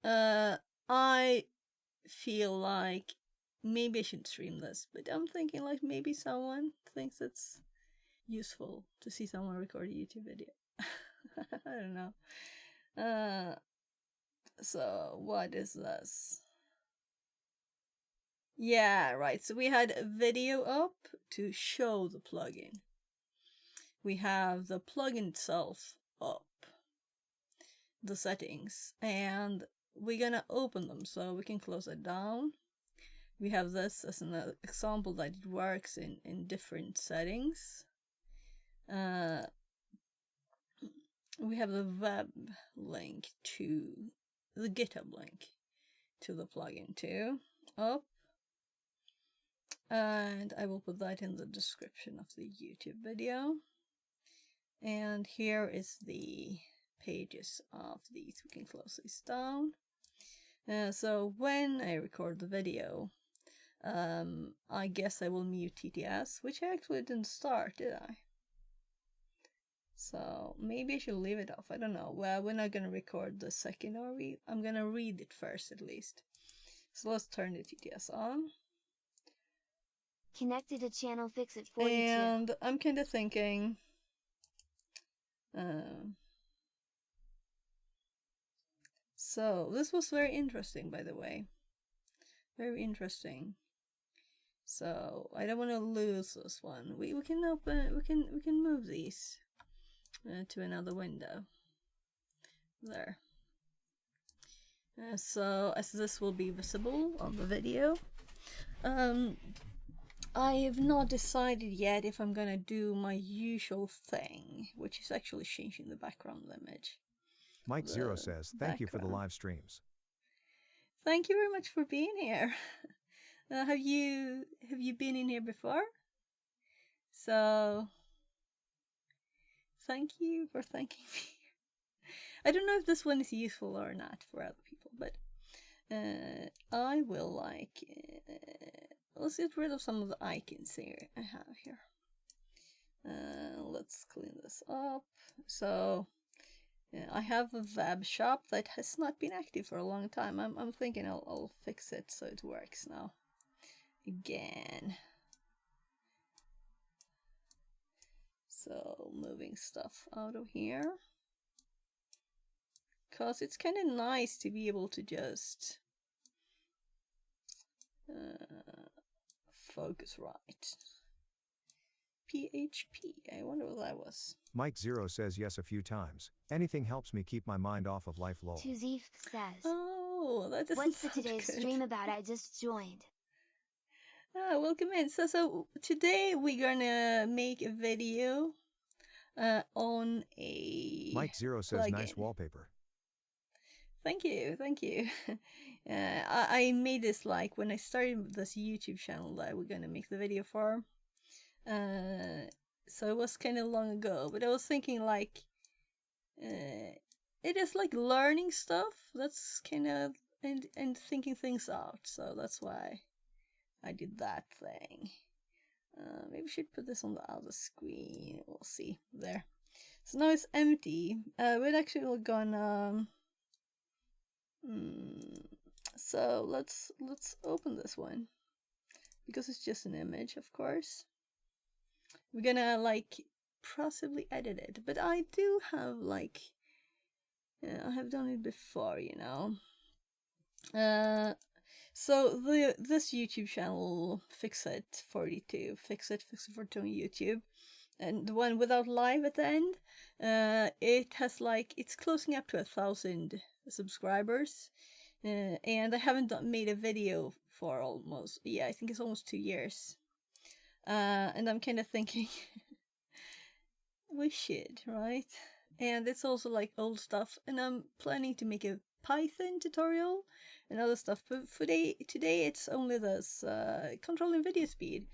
I feel like maybe I shouldn't stream this, but I'm thinking like maybe someone thinks it's useful to see someone record a YouTube video. I don't know. So what is this? Yeah, right. So we had a video up to show the plugin. We have the plugin itself up, the settings, and we're gonna open them so we can close it down. We have this as an example that it works in different settings. We have the web link to the GitHub link to the plugin too up. And I will put that in the description of the YouTube video. And here is the pages of these. We can close these down. So when I record the video, I guess I will mute TTS, which I actually didn't start, did I? So maybe I should leave it off. I don't know. Well, we're not gonna record the second, are we? I'm gonna read it first at least. So let's turn the TTS on. Connected to channel fix at 42. And I'm kind of thinking, so this was very interesting, by the way. Very interesting. So I don't want to lose this one. We can open. We can move these to another window. There. So as this will be visible on the video, I have not decided yet if I'm gonna do my usual thing, which is actually changing the background image. Mike Zero says, thank you for the live streams. Thank you very much for being here. Have you been in here before? So thank you for thanking me. I don't know if this one is useful or not for other people, but I will like let's get rid of some of the icons here I have here. Let's clean this up. So I have a web shop that has not been active for a long time. I'm thinking I'll fix it so it works now again. So moving stuff out of here, because it's kind of nice to be able to just focus right. PHP, I wonder what that was. Mike Zero says yes a few times. Anything helps me keep my mind off of life, lol. Tuzif says, oh, that doesn't what's the sound today's good. stream about? I just joined. Welcome in. So today we're gonna make a video on a Mike Zero says plugin. nice wallpaper. Thank you. I made this like when I started this YouTube channel that we're gonna make the video for. So it was kind of long ago, but I was thinking like it is like learning stuff. That's kind of and thinking things out. So that's why I did that thing. Maybe I should put this on the other screen. We'll see. There. So now it's empty. We're actually gonna. So let's open this one because it's just an image, of course. We're gonna like possibly edit it, but I do have like I have done it before, you know. So this YouTube channel, Fixit42 on YouTube, and the one without live at the end, it has like it's closing up to 1,000 subscribers, and I haven't made a video for almost I think it's almost 2 years, and I'm kind of thinking we should, right? And it's also like old stuff, and I'm planning to make a Python tutorial and other stuff, but for today it's only this controlling video speed.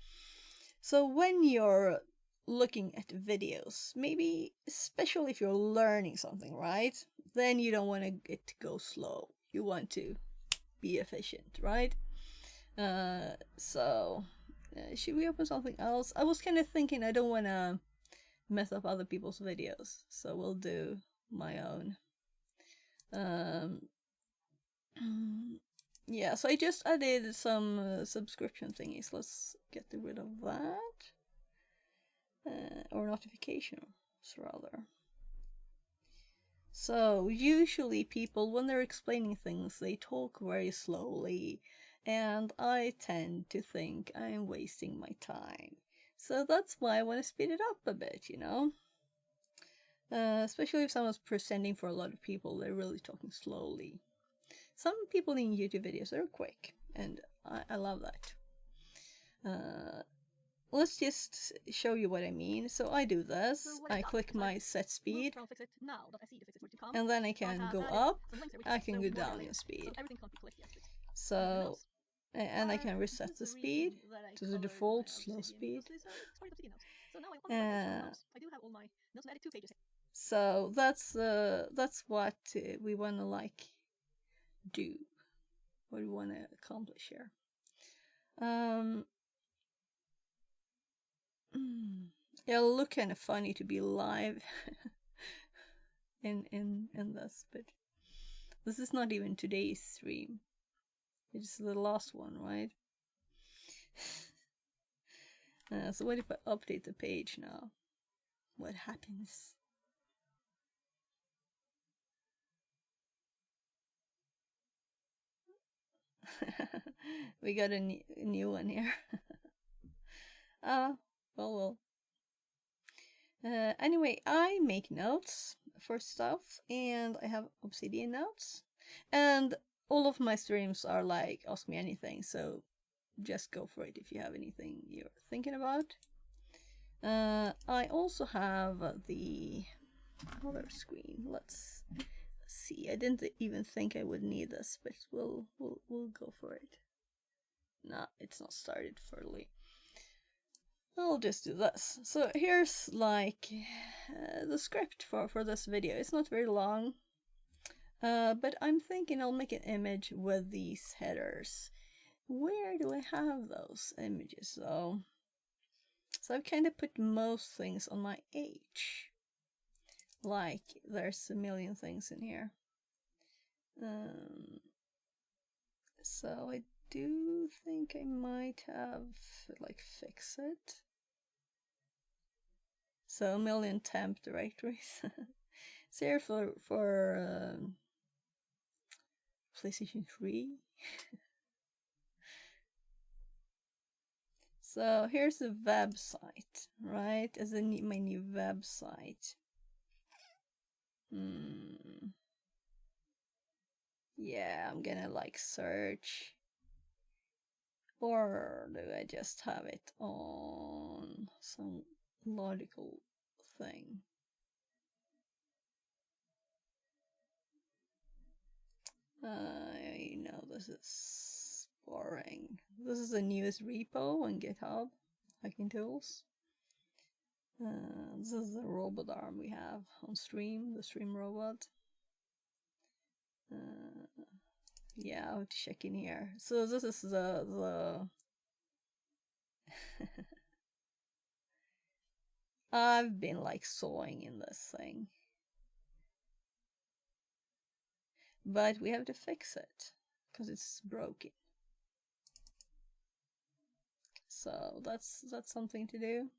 So when you're looking at videos, maybe especially if you're learning something, right, then you don't want it to go slow. You want to be efficient, right? So should we open something else? I was kind of thinking I don't want to mess up other people's videos, so we'll do my own. Yeah, so I just added some subscription thingies. Let's get rid of that. Or notifications, rather. So, usually people, when they're explaining things, they talk very slowly, and I tend to think I'm wasting my time. So that's why I want to speed it up a bit, you know? Especially if someone's presenting for a lot of people, they're really talking slowly. Some people in YouTube videos are quick, and I love that. Let's just show you what I mean. So I do this, I click my set speed, and then I can go up, I can go down in speed. So, and I can reset the speed to the default slow speed. So that's what we want to like do, what we want to accomplish here. It'll look kind of funny to be live in this, but this is not even today's stream. It's the last one, right? So what if I update the page now? What happens? We got a new one here. Well. Anyway, I make notes for stuff, and I have Obsidian notes, and all of my streams are like ask me anything, so just go for it if you have anything you're thinking about. I also have the other screen. Let's see. I didn't even think I would need this, but we'll go for it. Nah, it's not started fully. I'll just do this. So here's like the script for this video. It's not very long, but I'm thinking I'll make an image with these headers. Where do I have those images though? So I've kind of put most things on my H. Like there's a million things in here. So I do think I might have like fix it. So a million temp directories. It's here for PlayStation 3. So here's the website, right? As my new website. Yeah, I'm gonna like search. Or do I just have it on some logical thing? I know this is boring. This is the newest repo on GitHub, Hacking Tools. This is the robot arm we have on stream, the stream robot. Yeah, I have to check in here. So this is the I've been like sawing in this thing. But we have to fix it because it's broken. So that's something to do.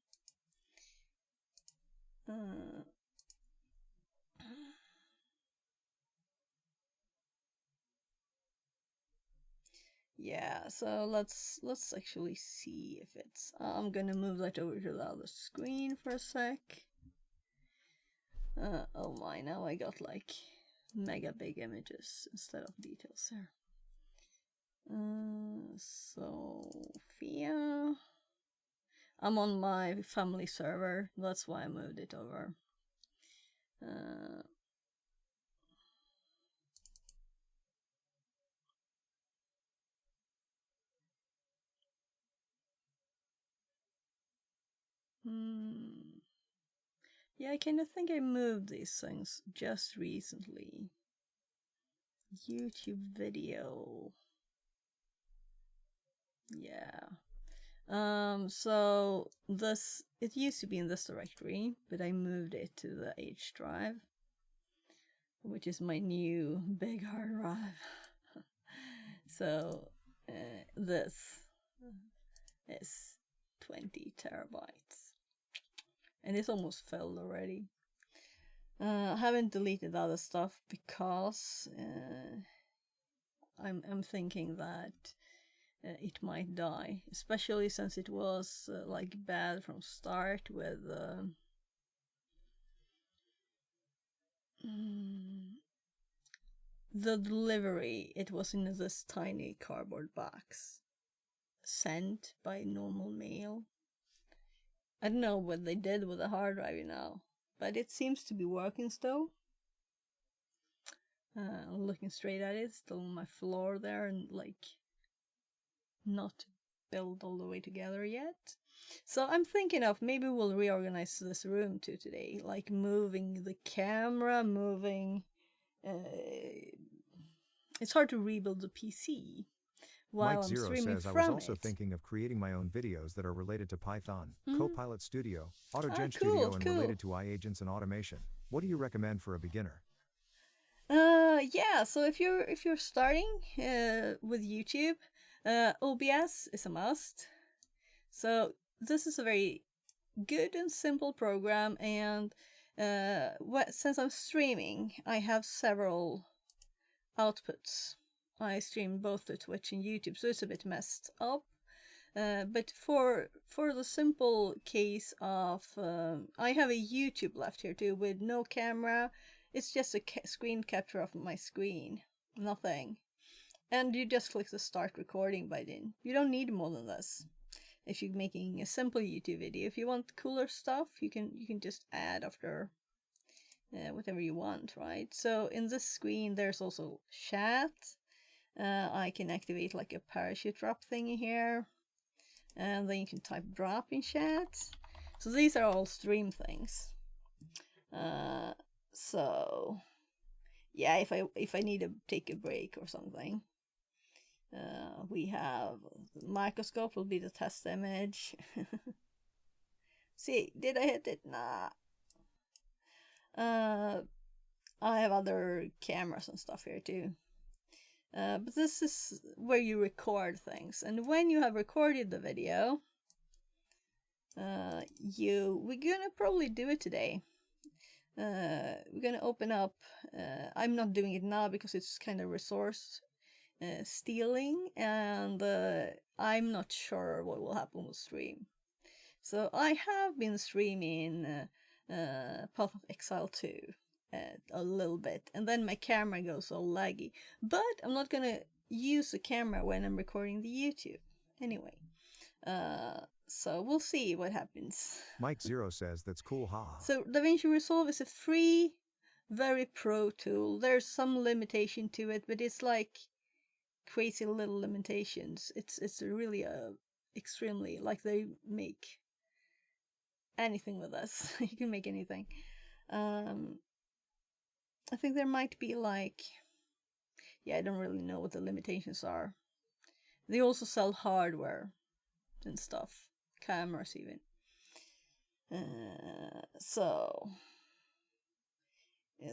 Yeah, so let's actually see if it's. I'm gonna move that over to the other screen for a sec. Oh my! Now I got like mega big images instead of details here. Sophia. I'm on my family server. That's why I moved it over. Yeah, I kind of think I moved these things just recently. YouTube video. Yeah. So this, it used to be in this directory, but I moved it to the H drive, which is my new big hard drive. So this is 20 terabytes. And it's almost filled already. I haven't deleted other stuff because I'm thinking that it might die, especially since it was like bad from start with the delivery. It was in this tiny cardboard box sent by normal mail. I don't know what they did with the hard drive now, but it seems to be working still. Looking straight at it, still on my floor there, and like not built all the way together yet. So I'm thinking of maybe we'll reorganize this room too today, like moving the camera, moving. It's hard to rebuild the PC while Mike I'm Zero streaming says I from was also it. thinking of creating my own videos that are related to Python, Mhm. Copilot Studio, AutoGen Cool, Studio, and cool. related to iAgents and automation. What do you recommend for a beginner? Yeah. So if you're starting with YouTube, OBS is a must. So this is a very good and simple program, and since I'm streaming, I have several outputs. I stream both to Twitch and YouTube, so it's a bit messed up. But for the simple case of I have a YouTube left here too with no camera. It's just a screen capture of my screen, nothing. And you just click the start recording button. You don't need more than this. If you're making a simple YouTube video, if you want cooler stuff, you can just add after whatever you want, right? So in this screen, there's also chat. I can activate like a parachute drop thingy here, and then you can type drop in chat. So these are all stream things. So yeah, if I need to take a break or something, we have the microscope will be the test image. See, did I hit it? Nah. I have other cameras and stuff here too. But this is where you record things, and when you have recorded the video, we're gonna probably do it today. We're gonna open up. I'm not doing it now because it's kind of resource stealing, and I'm not sure what will happen with stream. So I have been streaming Path of Exile 2 a little bit, and then my camera goes all laggy. But I'm not gonna use the camera when I'm recording the YouTube anyway. So we'll see what happens. Mike Zero says that's cool, haha. So DaVinci Resolve is a free, very pro tool. There's some limitation to it, but it's like crazy little limitations. It's really extremely, like, they make anything with us. You can make anything. I think there might be like, yeah, I don't really know what the limitations are. They also sell hardware and stuff, cameras even. So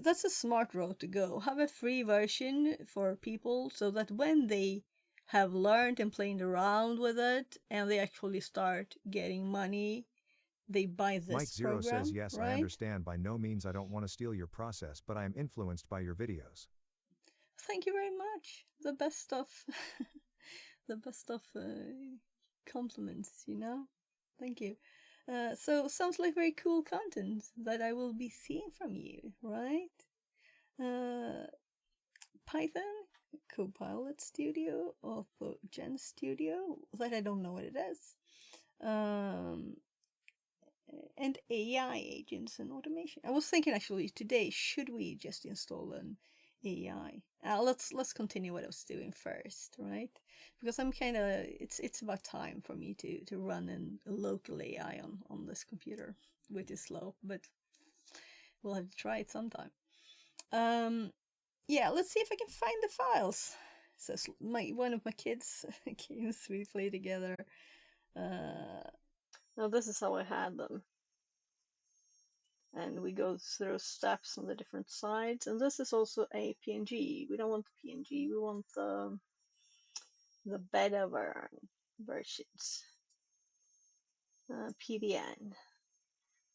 that's a smart road to go. Have a free version for people so that when they have learned and played around with it and they actually start getting money, they buy this Mike Zero program, says yes, right? I understand. By no means I don't want to steal your process, but I am influenced by your videos. Thank you very much. The best of the best of compliments, you know? Thank you. So sounds like very cool content that I will be seeing from you, right? Python, Copilot Studio, AutoGen Studio, that I don't know what it is. And AI agents and automation. I was thinking actually today, should we just install an AI? Let's continue what I was doing first, right? Because I'm kind of it's about time for me to run a local AI on this computer, which is slow, but we'll have to try it sometime. Yeah, let's see if I can find the files. So one of my kids games we play together. Now this is how I had them. And we go through steps on the different sides. And this is also a PNG. We don't want the PNG, we want the the beta versions. PDN.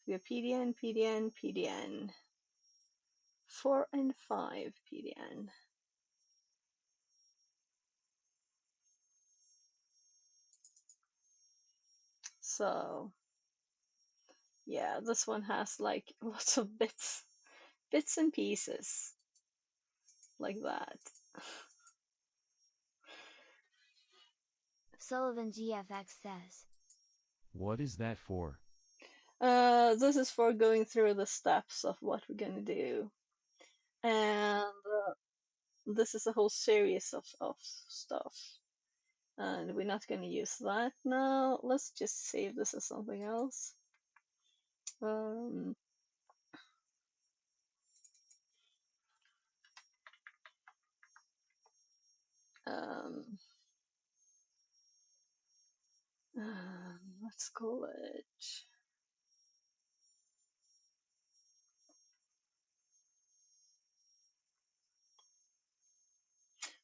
We have PDN, PDN, PDN. 4 and 5 PDN. So yeah, this one has like lots of bits and pieces like that. Sullivan GFX says, What is that for? This is for going through the steps of what we're gonna do, and this is a whole series of stuff, and we're not gonna use that now. Let's just save this as something else. Um, um, let's call it.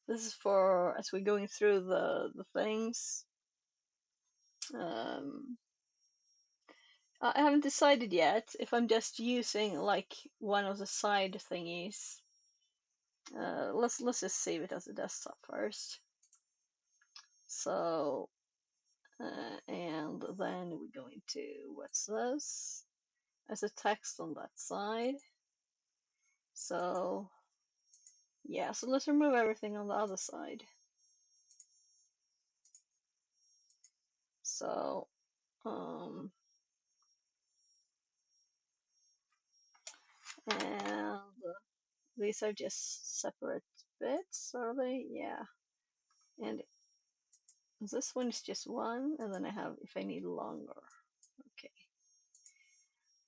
This is for as we're going through the things. I haven't decided yet if I'm just using like one of the side thingies. Let's just save it as a desktop first. So, and then we're going to what's this as a text on that side. So, yeah. So let's remove everything on the other side. So, and these are just separate bits, are they? Yeah. And this one is just one, and then I have if I need longer. Okay.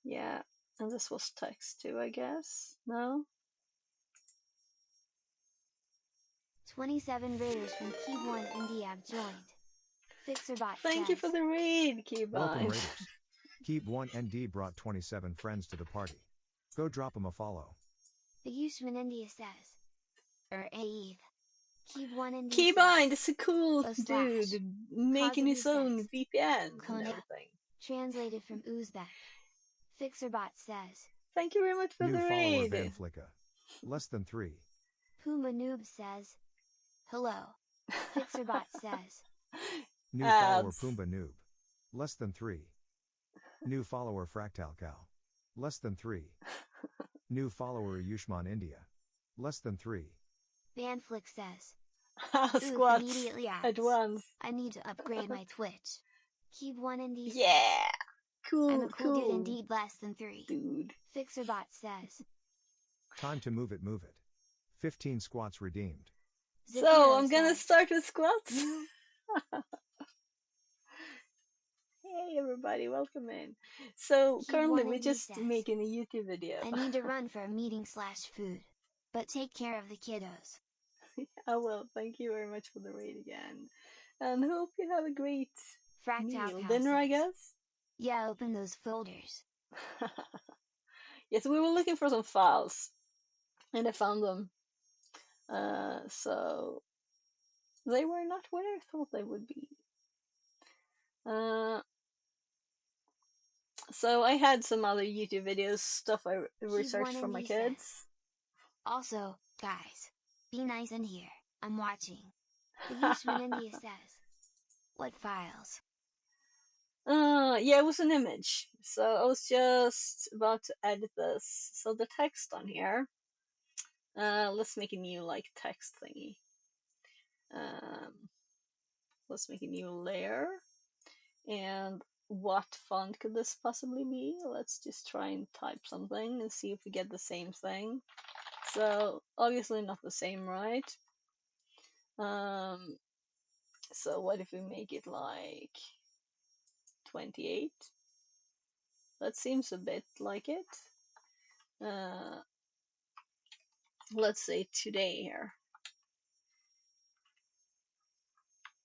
Yeah, and this was text too, I guess. No? 27 raiders from Key1 India have joined. Fixerbot Thank you for says, the raid, Keybind. Welcome, Raiders. Keep 1ND brought 27 friends to the party. Go drop them a follow. The Usman India says, Eve. Key1 India Keybind says, is a cool / dude making his own Cosby VPN and Kona. everything. Translated from Uzbek. Fixerbot says, Thank you very much for New the follower raid. Van Flicka. Less than 3. Puma Noob says, hello. Fixerbot says, New Ads. follower Pumbaa Noob. Less than 3. New follower Fractal Cow. Less than 3. New follower Yushman India. Less than 3. Vanflick says, Squats immediately at adds, once. I need to upgrade my Twitch. Keep1 Indy says, Yeah, cool, I'm a cool dude indeed, less than 3. dude. Fixerbot says, Time to move it, move it. 15 squats redeemed. So I'm gonna says, start with squats. you. Hey everybody, welcome in. So Keep currently one we're and he just says, making a YouTube video. I need to run for a meeting / food. But take care of the kiddos. I will. Thank you very much for the raid again. And hope you have a great meal. Dinner, I guess? Yeah, open those folders. Yes, we were looking for some files. And I found them. So they were not where I thought they would be. So I had some other YouTube videos, stuff I researched for my kids. Also, guys, be nice in here. I'm watching. The Usman India says, what files? Yeah, it was an image. So I was just about to edit this. So the text on here. Let's make a new like text thingy. Let's make a new layer. And what font could this possibly be? Let's just try and type something and see if we get the same thing. So obviously not the same, right? So what if we make it like 28? That seems a bit like it. Let's say today here.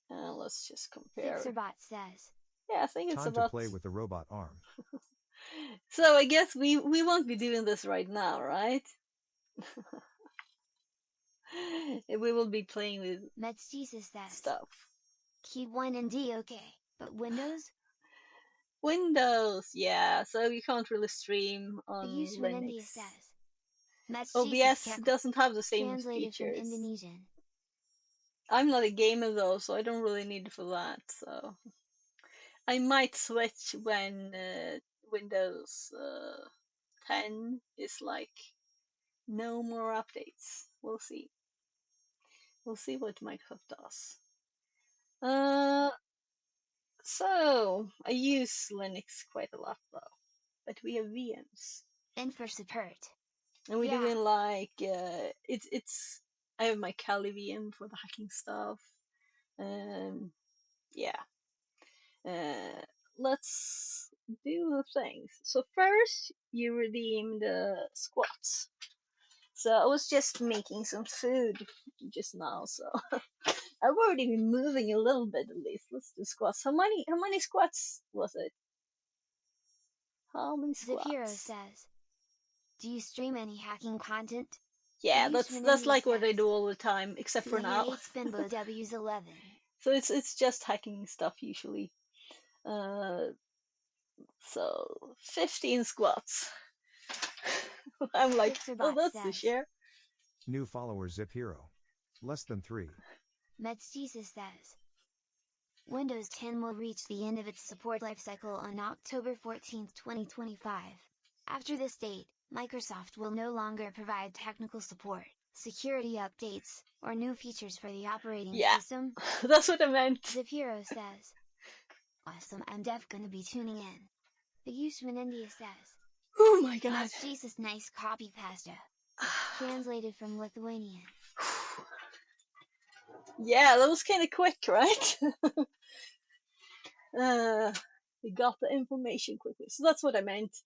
Let's just compare. Fixerbot says, yeah, I think it's Time about to play with the robot arm. So I guess we won't be doing this right now, right? We will be playing with Metstesis says, stuff. Keep Win and D okay, but Windows? Windows, yeah, so you can't really stream The on user in India Linux. says. Met Jesus OBS Kek. doesn't have the same Translated from features. Indonesian. I'm not a gamer though, so I don't really need it for that. So I might switch when Windows 10 is like no more updates. We'll see. We'll see what Microsoft does. So I use Linux quite a lot though, but we have VMs. And for support. And we're Yeah. doing like it's I have my Kali VM for the hacking stuff. Yeah. Let's do the things. So first you redeem the squats. So I was just making some food just now, so I've already been moving a little bit at least. Let's do squats. How many squats was it? How many Zipiro squats? says. Do you stream any hacking content? Yeah, The user in that's India like what I says. do all the time, except for now. 208 Spinbo W's 11. So it's just hacking stuff usually. So 15 squats. I'm like, oh, Pixarbot that's the says. share. New follower Zip Hero. Less than 3. Mets Jesus says. Windows 10 will reach the end of its support lifecycle on October 14, 2025. After this date, Microsoft will no longer provide technical support, security updates, or new features for the operating system. That's what I meant. Zipiro says. Awesome, I'm def gonna be tuning in. The user in India says. Oh my god. That's Jesus nice copy pasta. Translated from Lithuanian. Yeah, that was kind of quick, right? We got the information quickly. So that's what I meant.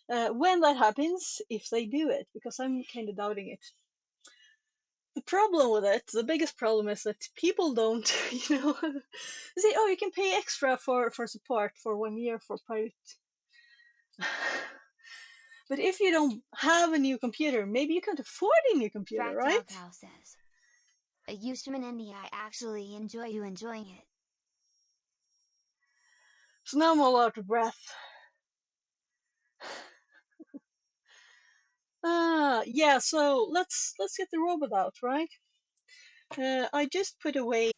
When that happens, if they do it, because I'm kind of doubting it. The problem with it, the biggest problem is that people don't, they say, oh, you can pay extra for support for 1 year for private. But if you don't have a new computer, maybe you can't afford a new computer, Fractal right? Cow says. A user in India, I actually enjoy you enjoying it. So now I'm all out of breath. Yeah, so let's get the robot out, right? I just put away.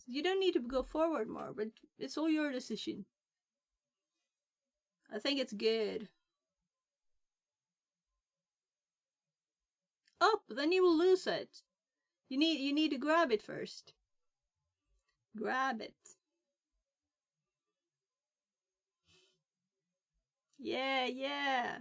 You don't need to go forward more, but it's all your decision. I think it's good. Up, then you will lose it. You need to grab it first. Grab it. Yeah.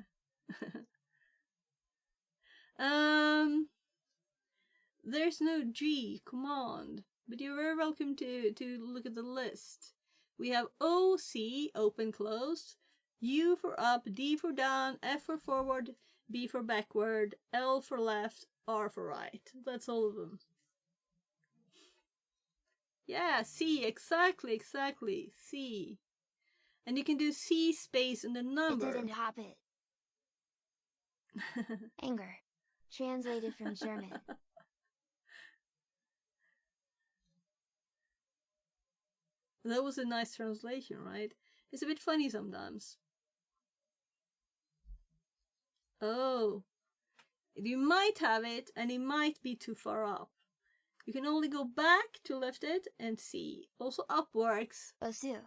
There's no G command, but you're very welcome to look at the list. We have O, C, open, close, U for up, D for down, F for forward, B for backward, L for left, R for right. That's all of them. Yeah, C, exactly, C. And you can do C space and the number. It didn't hop it. Anger. Translated from German. That was a nice translation, right? It's a bit funny sometimes. Oh. You might have it, and it might be too far up. You can only go back to lift it and see. Also up works. Osu.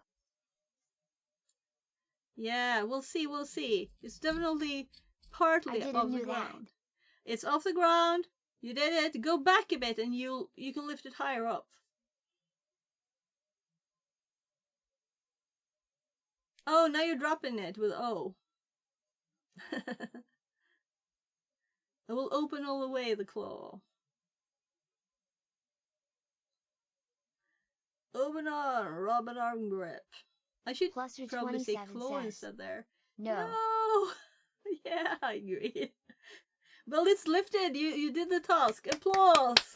Yeah, we'll see. It's definitely partly off the ground. It's off the ground. You did it. Go back a bit and you can lift it higher up. Oh, now you're dropping it with O. It will open all the way the claw. Open arm, Robin arm grip. I should probably say claw instead there. No. Yeah, I agree. Well, it's lifted. You did the task. Applause.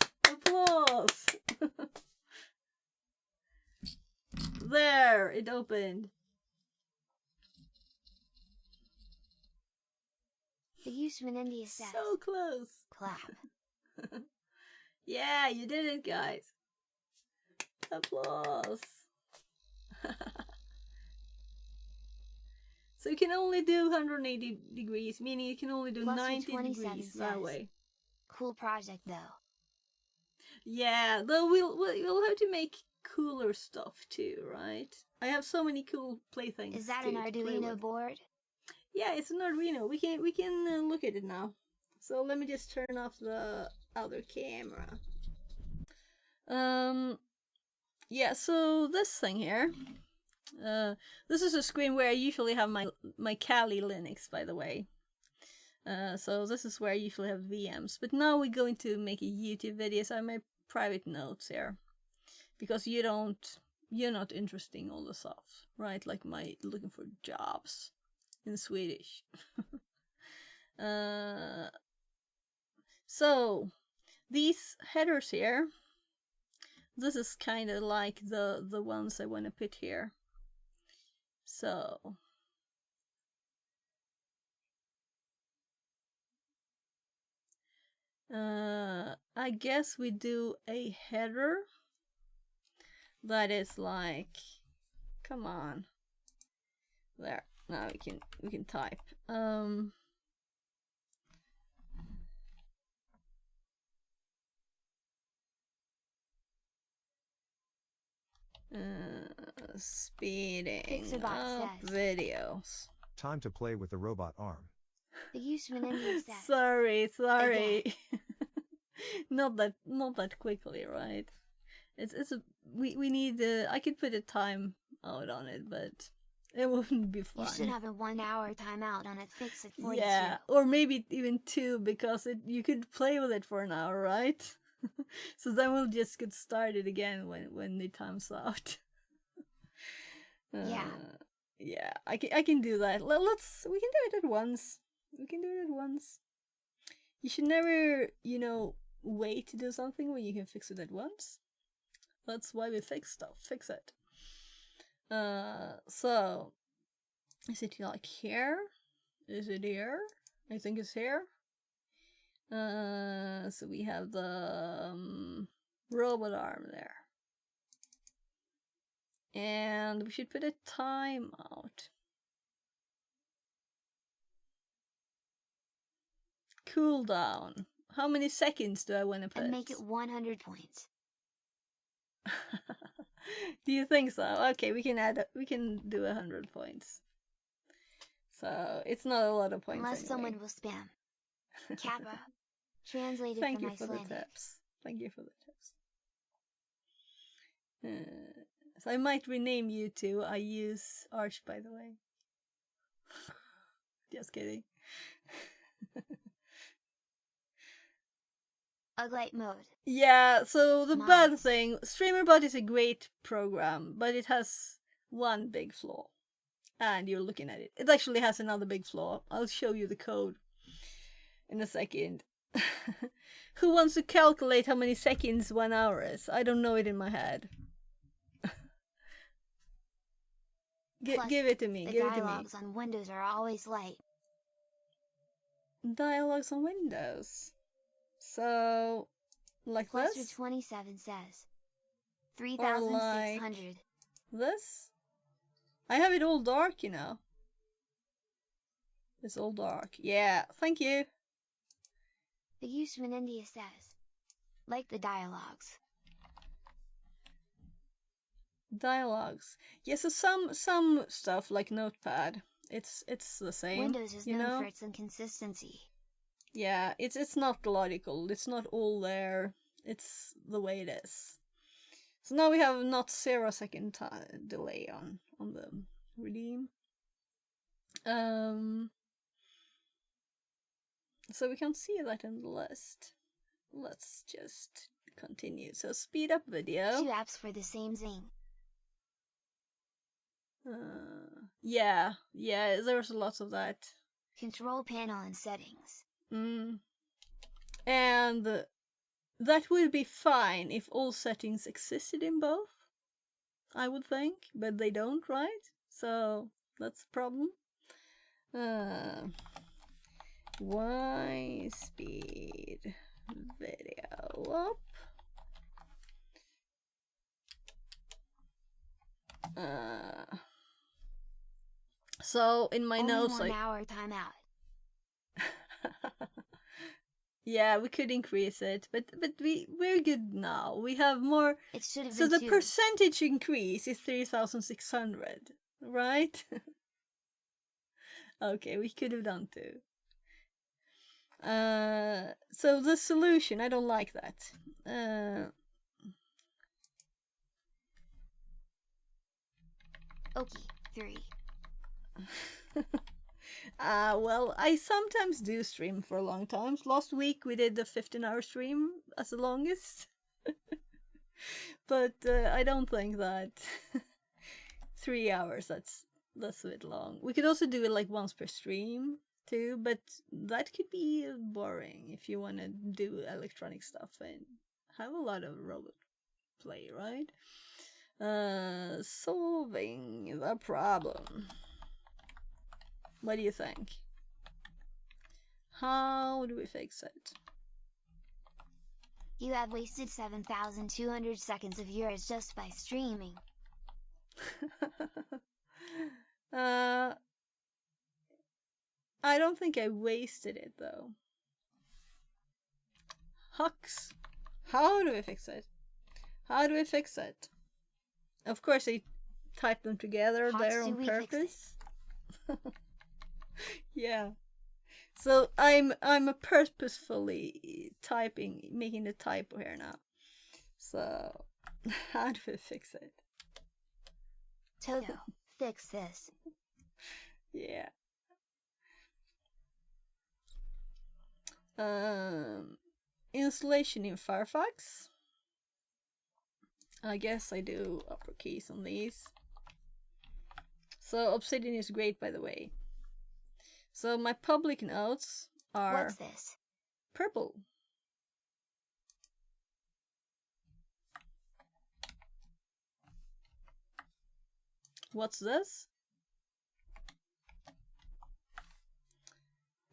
There, it opened. The user in India says. So close. Clap. Yeah, you did it, guys. Applause. So you can only do 180 degrees, meaning you can only do Cluster 90 27 degrees that says, way. Cool project though. Yeah, though we'll have to make cooler stuff too, right? I have so many cool playthings. Is that to an play Arduino with. board? Yeah, it's an Arduino. We can look at it now. So let me just turn off the other camera. Yeah, so this thing here. This is a screen where I usually have my Kali Linux, by the way. So this is where I usually have VMs. But now we're going to make a YouTube video, so I have my private notes here. Because you're not interested in all the stuff, right? Like my looking for jobs in Swedish. So these headers here, this is kind of like the ones I want to put here. So I guess we do a header that is like, come on, there. Now we can type. Speeding up videos. Time to play with the robot arm. The Usman India says. Sorry. not that quickly, right? We need I could put a time out on it, but it wouldn't be fun. You should have a 1 hour timeout on it. Fix it 42. Yeah, or maybe even 2, because you could play with it for an hour, right? So then we'll just get started again when the time's out. Yeah, I can do that. We can do it at once. You should never, wait to do something when you can fix it at once. That's why we fix stuff. Fix it. So is it like here? Is it here? I think it's here. So we have the robot arm there. And we should put a timeout. Cooldown. How many seconds do I want to put? And make it 100 points. Do you think so? Okay, we can do 100 points. So it's not a lot of points. Unless anyway. someone will spam. Kappa. Translated Thank from you for Icelandic. the tips. Thank you for the tips. So I might rename you to I use Arch, by the way. Just kidding. Uglight mode. Yeah, so the Nice. bad thing, StreamerBot is a great program, but it has one big flaw. And you're looking at it. It actually has another big flaw. I'll show you the code in a second. Who wants to calculate how many seconds 1 hour is? I don't know it in my head. Give it to me. The Give it to me. dialogues on Windows are always light. Dialogues on Windows. So, like Cluster this? 27 says 3,600. This? I have it all dark, It's all dark. Yeah, thank you. The Usman India says, like the dialogues. Dialogues. Yeah, so some stuff like Notepad, it's the same. Windows is known for its inconsistency. Yeah, it's not logical. It's not all there. It's the way it is. So now we have not 0 second delay on the redeem. So we can see that in the list. Let's just continue. So speed up video. 2 apps for the same thing. Yeah, there's lots of that. Control panel and settings. And that would be fine if all settings existed in both, I would think, but they don't, right? So that's a problem. Y speed video up. So in my Only notes, 1 like, hour timeout. yeah, we could increase it, but we're good now. We have more. It should have So been the 2. percentage increase is 3,600, right? Okay, we could have done 2. So the solution, I don't like that. Okay, 3. Well, I sometimes do stream for long times. Last week we did the 15-hour stream as the longest. But I don't think that 3 hours, that's a bit long. We could also do it like once per stream too, but that could be boring if you want to do electronic stuff and have a lot of robot play, right? Solving the problem. What do you think? How do we fix it? You have wasted 7,200 seconds of yours just by streaming. I don't think I wasted it though. Hux. How do we fix it? How do we fix it? Of course I typed them together there on purpose. Yeah. So I'm purposefully typing, making the typo here now. So how do we fix it? Toto, fix this. Yeah. Installation in Firefox. I guess I do uppercase on these. So Obsidian is great, by the way. So my public nodes are What's this? purple. What's this?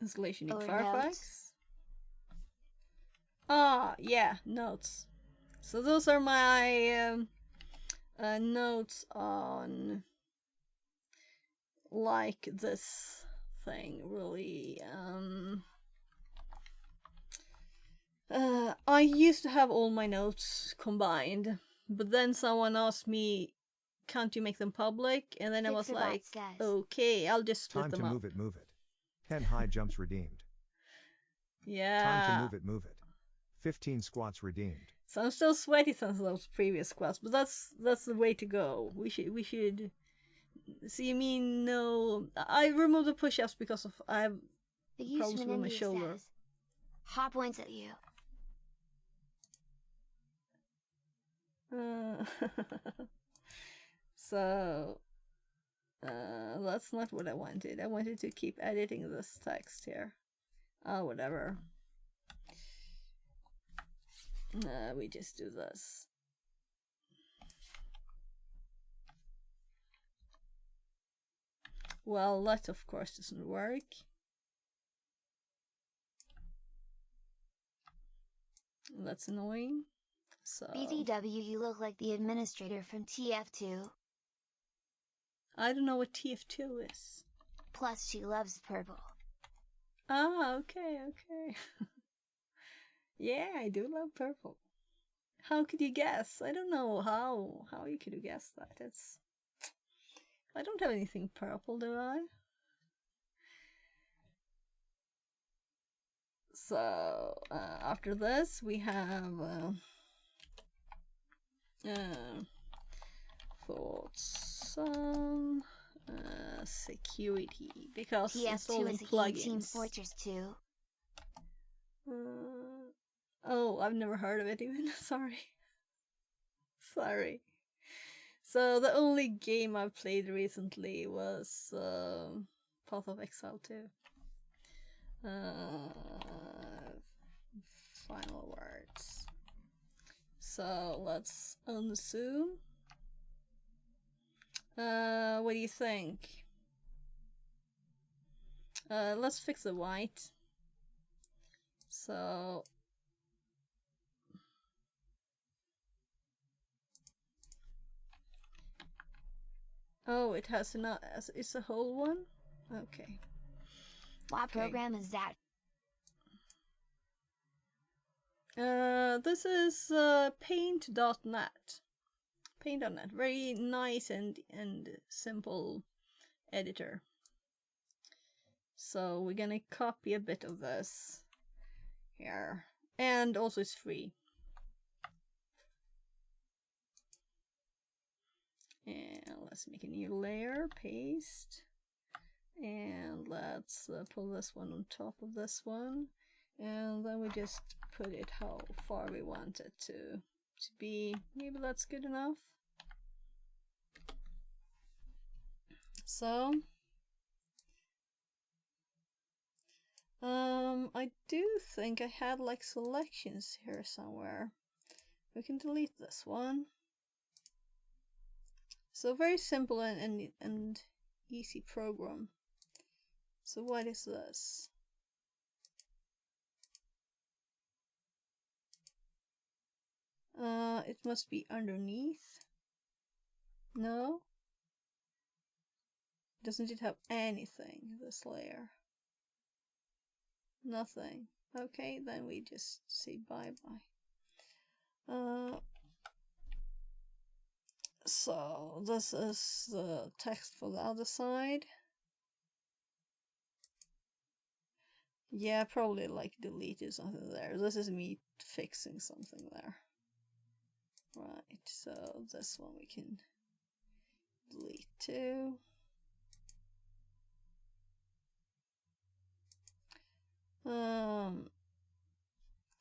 Installation in Firefox. Notes. Ah, yeah, notes. So those are my notes on like this thing, really. I used to have all my notes combined, but then someone asked me, can't you make them public? And then I was like, okay, I'll just split them up. Time to move it. 10 high jumps redeemed. Yeah. Time to move it. 15 squats redeemed. So I'm still sweaty since those previous squats, but that's the way to go. We should. So you mean no? I removed the push-ups because of I have problems with my shoulder. Says, Hot points at you. So that's not what I wanted. I wanted to keep editing this text here. Oh, whatever. We just do this. Well, that of course doesn't work. That's annoying. So BTW, you look like the administrator from TF2. I don't know what TF2 is. Plus, she loves purple. Ah, okay. Yeah, I do love purple. How could you guess? I don't know how you could guess that. I don't have anything purple, do I? So after this we have thoughts on security, because TF2 is a plugins. Team Fortress 2. Oh, I've never heard of it even. Sorry. So the only game I've played recently was Path of Exile 2. Final words. So let's unzoom. What do you think? Let's fix the white. So Oh, it has not. It's a whole one. Okay. What program is that? This is Paint.net. Paint.net, very nice and simple editor. So we're gonna copy a bit of this here, and also it's free. And let's make a new layer, paste, and let's pull this one on top of this one, and then we just put it how far we want it to be. Maybe that's good enough. So I do think I had like selections here somewhere. We can delete this one. So very simple and easy program. So what is this? It must be underneath. No? Doesn't it have anything, this layer? Nothing. Okay, then we just say bye-bye. So this is the text for the other side. Yeah, probably like deleted something there. This is me fixing something there. Right, so this one we can delete too.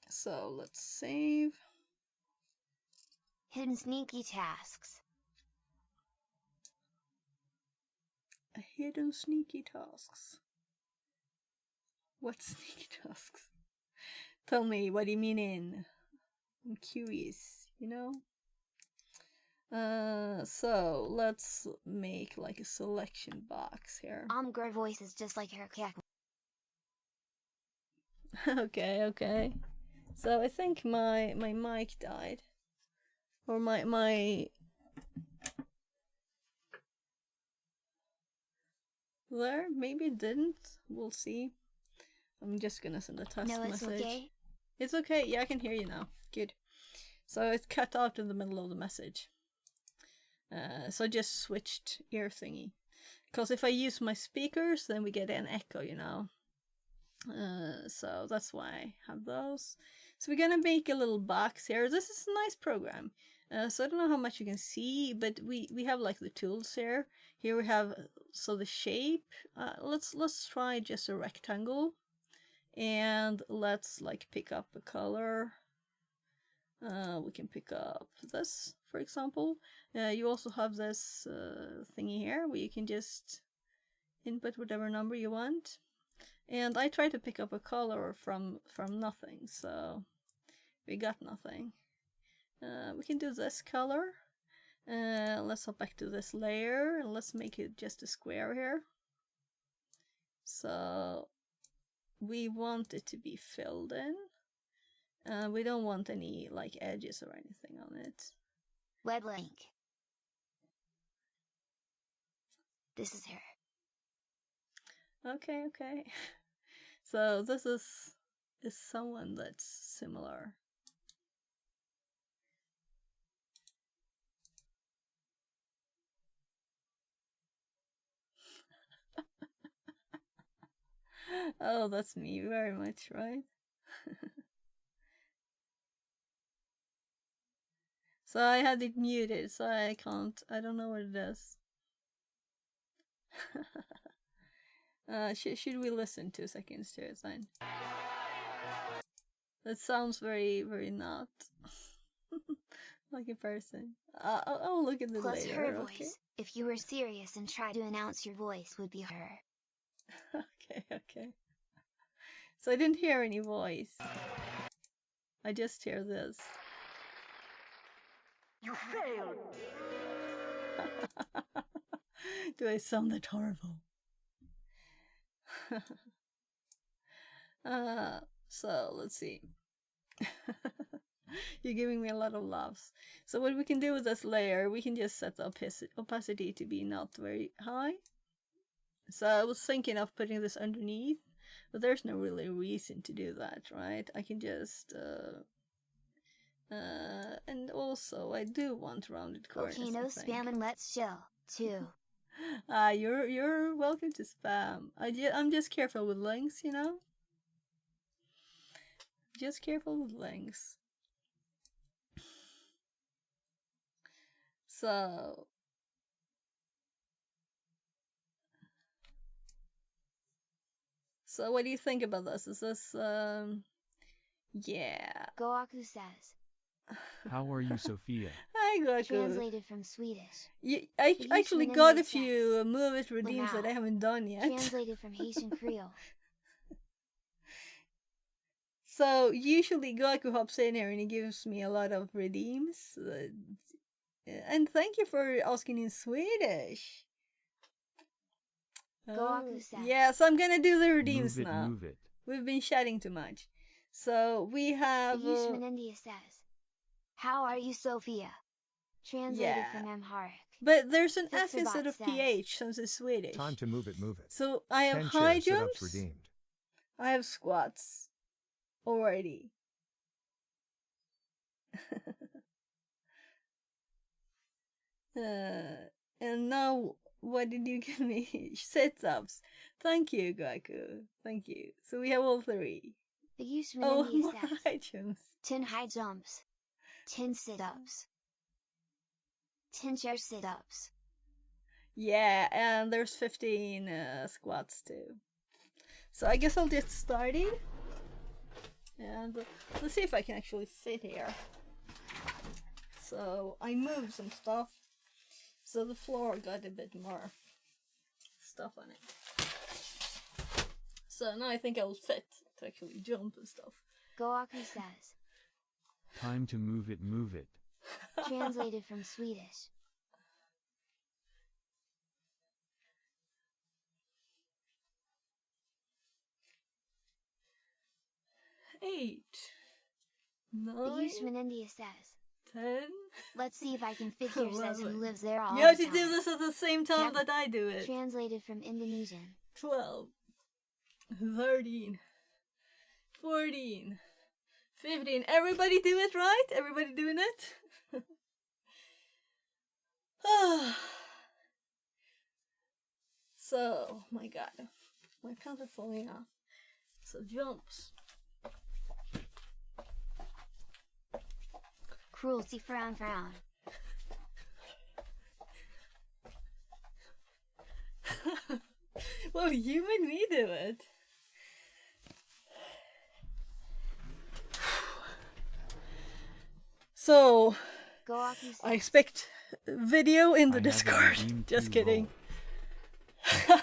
So let's save. Hidden sneaky tasks. Hidden sneaky tasks. What sneaky tasks? Tell me, what do you mean in? I'm curious, you know? So let's make like a selection box here. Girl voice is just like her cat. Okay. So I think my mic died. Or my there, maybe it didn't. We'll see. I'm just gonna send a test message. Okay. It's okay. Yeah, I can hear you now. Good. So it's cut out in the middle of the message. So I just switched ear thingy. Because if I use my speakers, then we get an echo, you know. So that's why I have those. So we're gonna make a little box here. This is a nice program. So I don't know how much you can see, but we have like the tools here. Here we have so the shape. Let's try just a rectangle, and let's like pick up a color. We can pick up this, for example. You also have this thingy here where you can just input whatever number you want. And I try to pick up a color from nothing, so we got nothing. We can do this color. Let's hop back to this layer and let's make it just a square here. So we want it to be filled in. We don't want any like edges or anything on it. Web link. This is her. Okay. So this is someone that's similar. Oh, that's me very much, right? So I had it muted, so I don't know what it is. Should we listen 2 seconds to it then? That sounds very, very not like a person. I'll look at it Plus later. her Okay? voice, if you were serious and try to announce your voice, would be her. Okay. So I didn't hear any voice. I just hear this. You failed! Do I sound that horrible? So let's see. You're giving me a lot of loves. So what we can do with this layer, we can just set the opacity to be not very high. So I was thinking of putting this underneath, but there's no really reason to do that, right? I can just and also I do want rounded corners. Okay, no spam and let's chill too. You're welcome to spam. I'm just careful with links, you know. Just careful with links. So what do you think about this? Is this yeah. Goaku says. How are you, Sophia? Hi, Goku. Translated from Swedish. I The actually Eastman got a Indian few move it redeems that I haven't done yet. Translated from Haitian Creole. So usually Goku hops in here and he gives me a lot of redeems. And thank you for asking in Swedish. Goaku says. Yeah, so I'm gonna do the redeems Move it, now. move it. We've been chatting too much. So we have... The Eastman India says. How are you, Sophia? Translated from Amharic. But there's an F Fixabot instead of says. PH since it's Swedish. Time to move it, move it. So I have 10 high chair jumps. sit-ups redeemed. I have squats. Already. And now, what did you give me? Sit-ups. Thank you, Goku. Thank you. So we have all three. The Eastman Oh, India more says. high jumps. 10 high jumps. 10 sit-ups. 10 chair sit-ups. Yeah, and there's 15 squats too. So I guess I'll get started. And let's see if I can actually fit here. So I moved some stuff. So the floor got a bit more stuff on it. So now I think I'll fit to actually jump and stuff. Goaku says. Time to move it, move it. Translated from Swedish. Eight. The 9. Eastman India says. 10. Let's see if I can fit here, says who 11. lives there all You have the to time. do this at the same time Yep. that I do it. Translated from Indonesian. 12, 13, 14, 15. Everybody do it, right? Everybody doing it? So, my god. My pants are falling off. So, jumps. Cruelty frown frown. Well, you made me do it. So, Goaku says. I expect video in the I have a Discord. redeem Just to kidding. roll.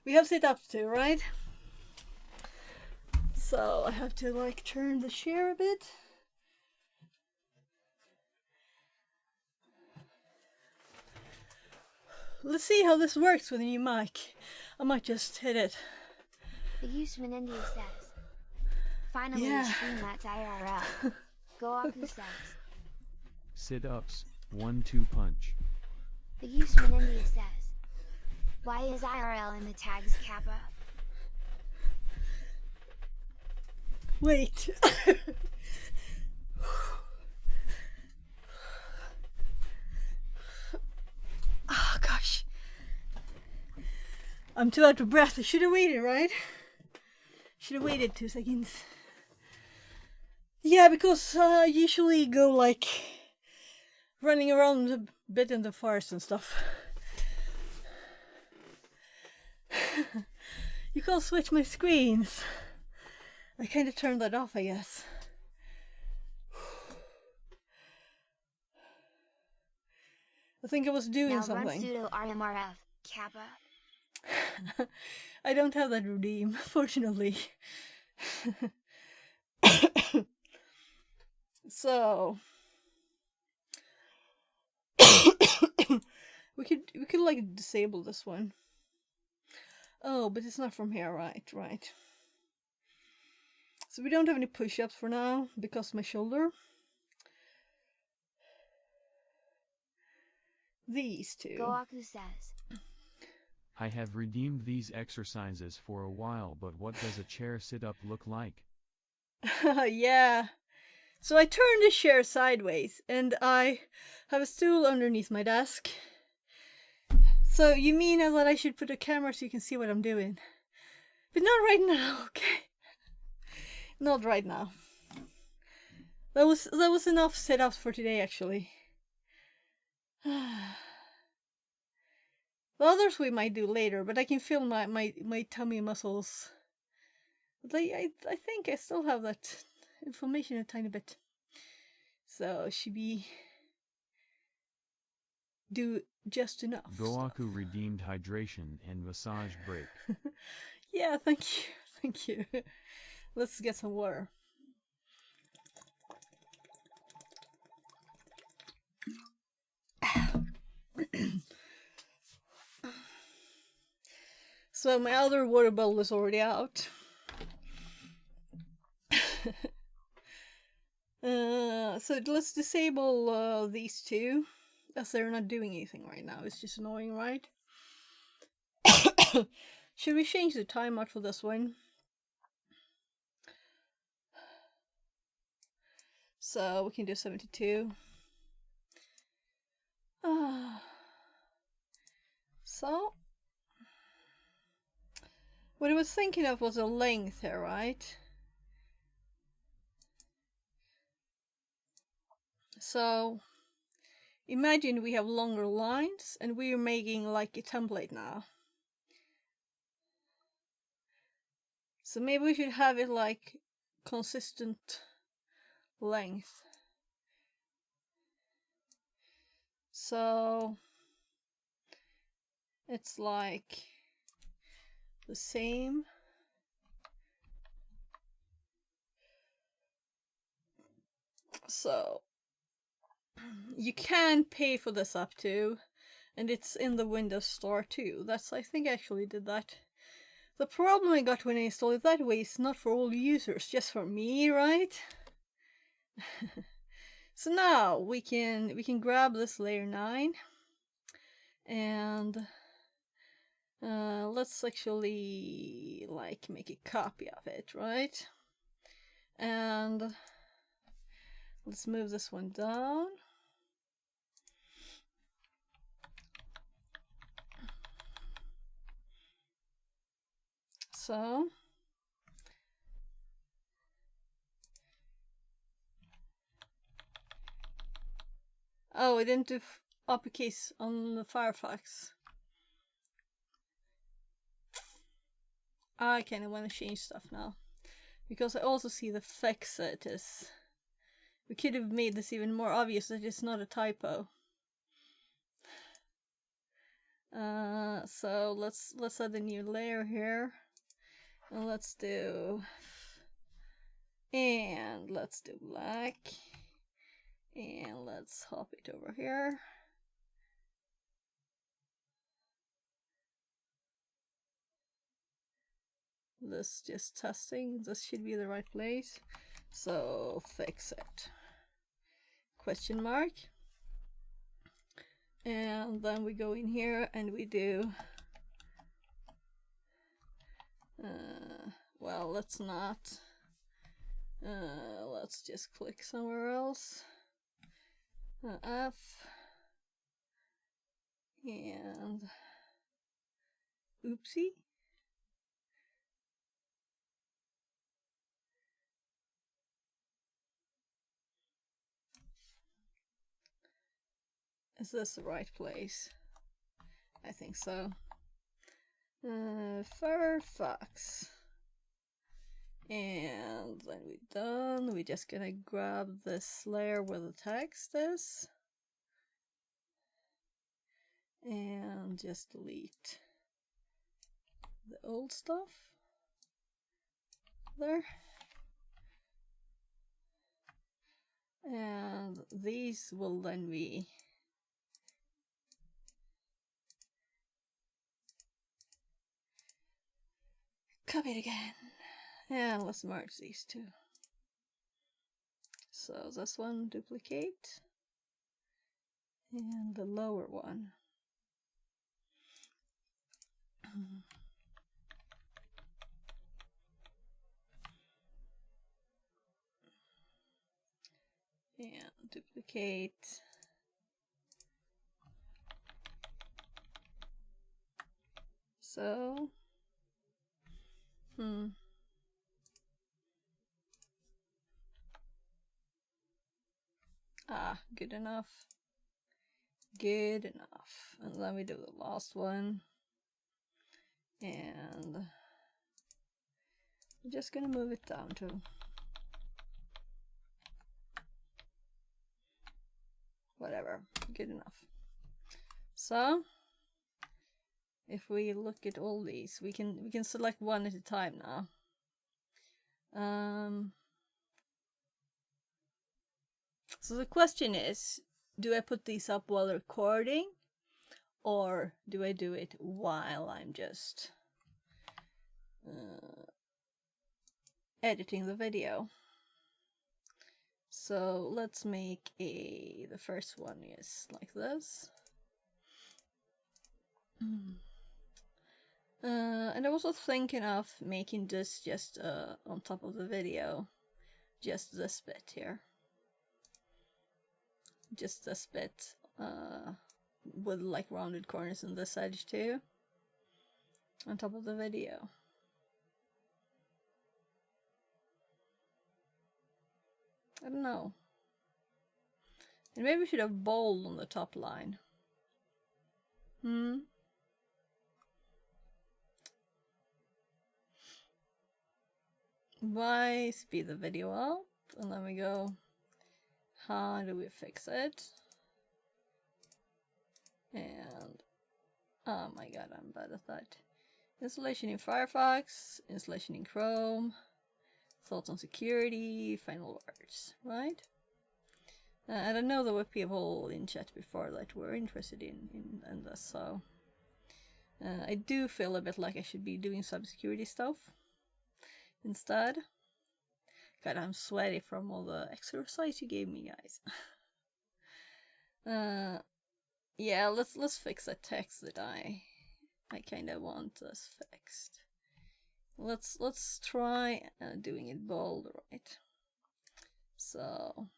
We have sit-ups too, right? So I have to like turn the chair a bit. Let's see how this works with a new mic. I might just hit it. The Eastman India says. Finally, Yeah. stream that's IRL. Goaku says. Sit-ups, 1-2 punch. The Eastman India says. Why is IRL in the tags Kappa? Wait. Oh gosh. I'm too out of breath. I should have waited, right? Should have waited 2 seconds. Yeah, because I usually go like running around a bit in the forest and stuff. You can't switch my screens. I kind of turned that off, I guess. I think I was doing Now something. run sudo rmrf Kappa. I don't have that redeem, fortunately. So we could like disable this one. Oh, but it's not from here, right? So we don't have any push-ups for now because of my shoulder. These two. Goaku says, I have redeemed these exercises for a while, but what does a chair sit-up look like? Yeah. So I turn the chair sideways and I have a stool underneath my desk. So you mean that I should put a camera so you can see what I'm doing? But not right now, okay? Not right now. That was enough sit-ups for today, actually. The others we might do later, but I can feel my tummy muscles. But I think I still have that inflammation a tiny bit. So should be do just enough. Goaku stuff. redeemed hydration and massage break. Yeah, thank you. Thank you. Let's get some water. So my other water bottle is already out. So let's disable these two, as they're not doing anything right now. It's just annoying, right? Should we change the timeout for this one? So we can do 72. So what I was thinking of was a length here, right? So imagine we have longer lines and we're making like a template now. So maybe we should have it like consistent length. So it's like the same. So you can pay for this up to, and it's in the Windows Store too. I think I actually did that. The problem I got when I installed it that way is not for all users, just for me, right? So now we can grab this layer 9 and let's actually like make a copy of it, right? And let's move this one down. So oh, I didn't do uppercase on the Firefox. I kind of want to change stuff now, because I also see the fixit is. We could have made this even more obvious that it's not a typo. So let's add a new layer here, and let's do black, and let's hop it over here. This just testing. This should be the right place. So fix it. Question mark. And then we go in here and we do well, let's not let's just click somewhere else. F and oopsie. Is this the right place? I think so. Firefox. And then we're done. We're just gonna grab this layer where the text is. And just delete the old stuff. There. And these will then be copied again. And let's merge these two. So this one duplicate, and the lower one. And duplicate. So, good enough. Good enough. And then we do the last one. And we're just gonna move it down to whatever. Good enough. So if we look at all these, we can select one at a time now. So the question is, do I put these up while recording, or do I do it while I'm just editing the video? So let's make the first one is like this. And I was also thinking of making this just on top of the video, just this bit here. Just this bit with like rounded corners in this edge too, on top of the video. I don't know. And maybe we should have bold on the top line. Why speed the video up? And then we go, how do we fix it? And oh my god, I'm bad at that. Installation in Firefox, installation in Chrome, thoughts on security, final words, right? And I know there were people in chat before that were interested in this, so I do feel a bit like I should be doing some security stuff instead. God, I'm sweaty from all the exercise you gave me, guys. Yeah, let's fix that text that I kind of want this fixed. Let's try doing it bold, right? So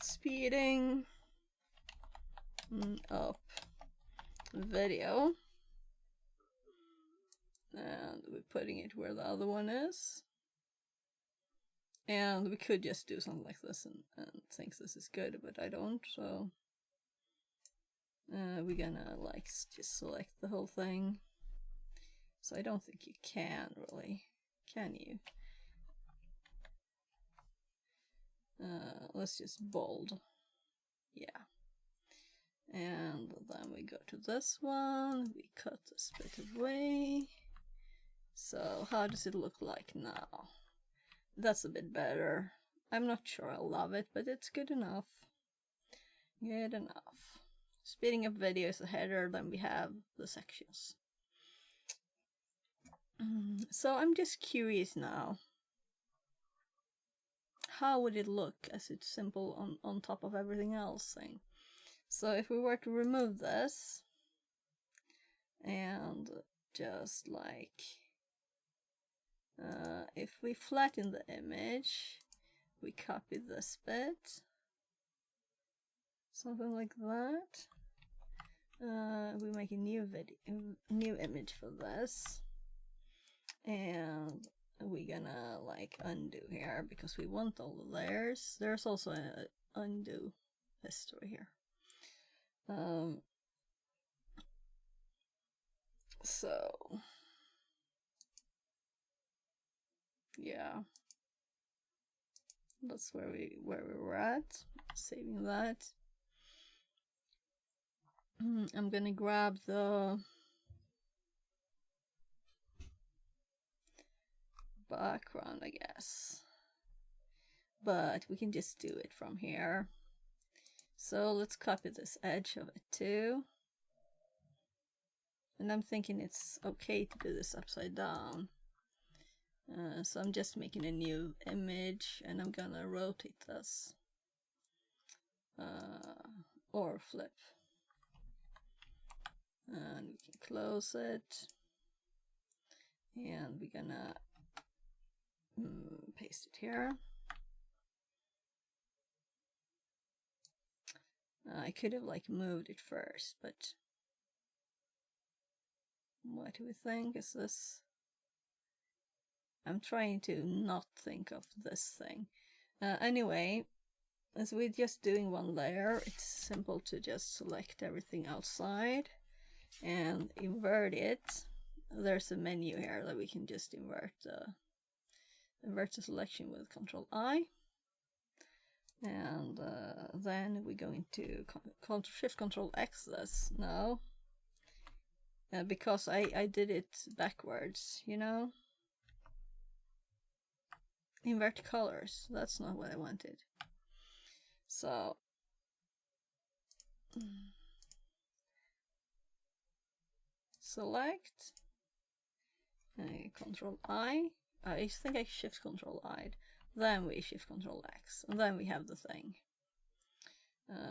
speeding up video, and we're putting it where the other one is. And we could just do something like this and think this is good, but I don't, so we're gonna like just select the whole thing. So I don't think you can really, can you? Let's just bold, yeah. And then we go to this one, we cut this bit away. So how does it look like now? That's a bit better. I'm not sure I love it, but it's good enough. Good enough. Speeding up video is the header, then we have the sections. So I'm just curious now. How would it look as it's simple on top of everything else thing? So if we were to remove this and just like if we flatten the image, we copy this bit, something like that. We make a new image for this, and we're gonna like undo here because we want all the layers. There's also an undo history here. So yeah, that's where we were at. Saving that. I'm gonna grab the background, I guess, but we can just do it from here. So let's copy this edge of it too, And I'm thinking it's okay to do this upside down. So I'm just making a new image and I'm gonna rotate this. Or flip. And we can close it. And we're gonna paste it here. I could have like moved it first, but what do we think? Is this? I'm trying to not think of this thing. Anyway, as we're just doing one layer, it's simple to just select everything outside and invert it. There's a menu here that we can just invert the selection with Ctrl I. And then we're going to Shift Ctrl X this now. Because I did it backwards, you know? Invert colors. That's not what I wanted. So select Ctrl I. I think I Shift Ctrl I. Then we Shift Ctrl X, and then we have the thing.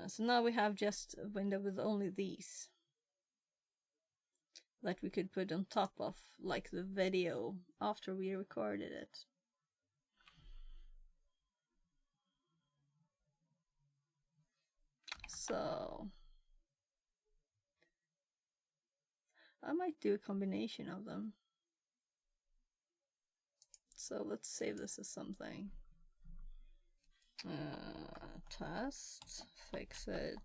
So now we have just a window with only these that we could put on top of like the video after we recorded it. So I might do a combination of them. So let's save this as something. Test, fix it.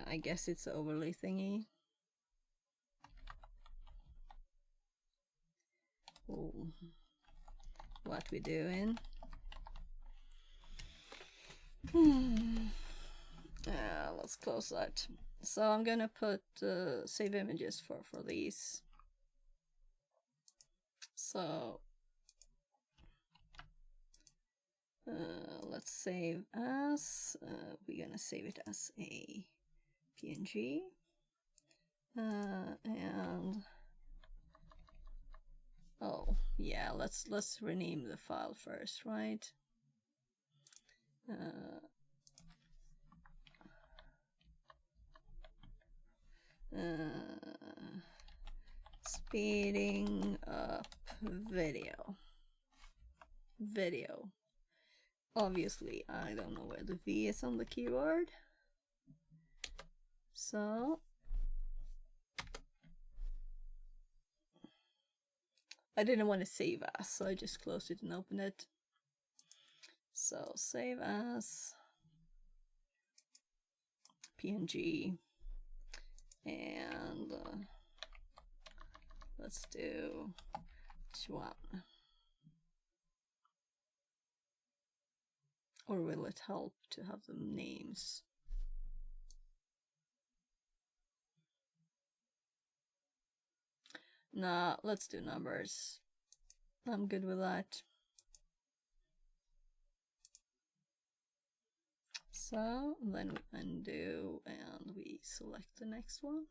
I guess it's an overlay thingy. Ooh. What we doing? Let's close that. So I'm gonna put save images for these. So let's save as, we're gonna save it as a PNG, and oh yeah, let's rename the file first, right? Speeding up video. Obviously, I don't know where the V is on the keyboard. So I didn't want to save as, so I just closed it and opened it. So save as PNG, and let's do Chuan. Or will it help to have the names? Nah, let's do numbers. I'm good with that. So then we undo and we select the next one.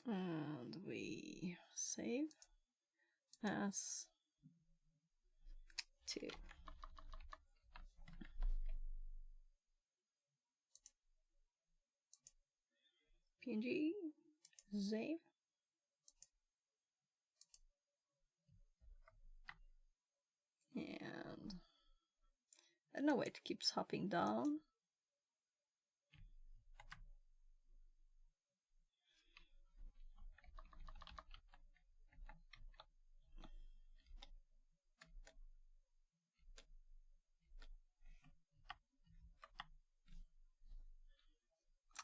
And we save as 2. PNG, save. And I don't know why it keeps hopping down.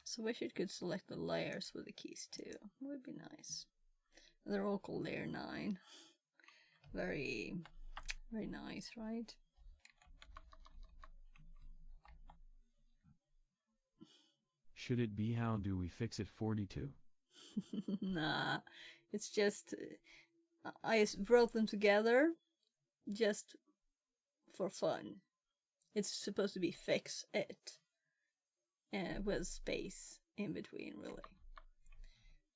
So wish it could select the layers with the keys too. It would be nice. They're all called layer 9. Very, very nice, right? Should it be how do we fix it 42? Nah, it's just I wrote them together just for fun. It's supposed to be fix it with space in between, really.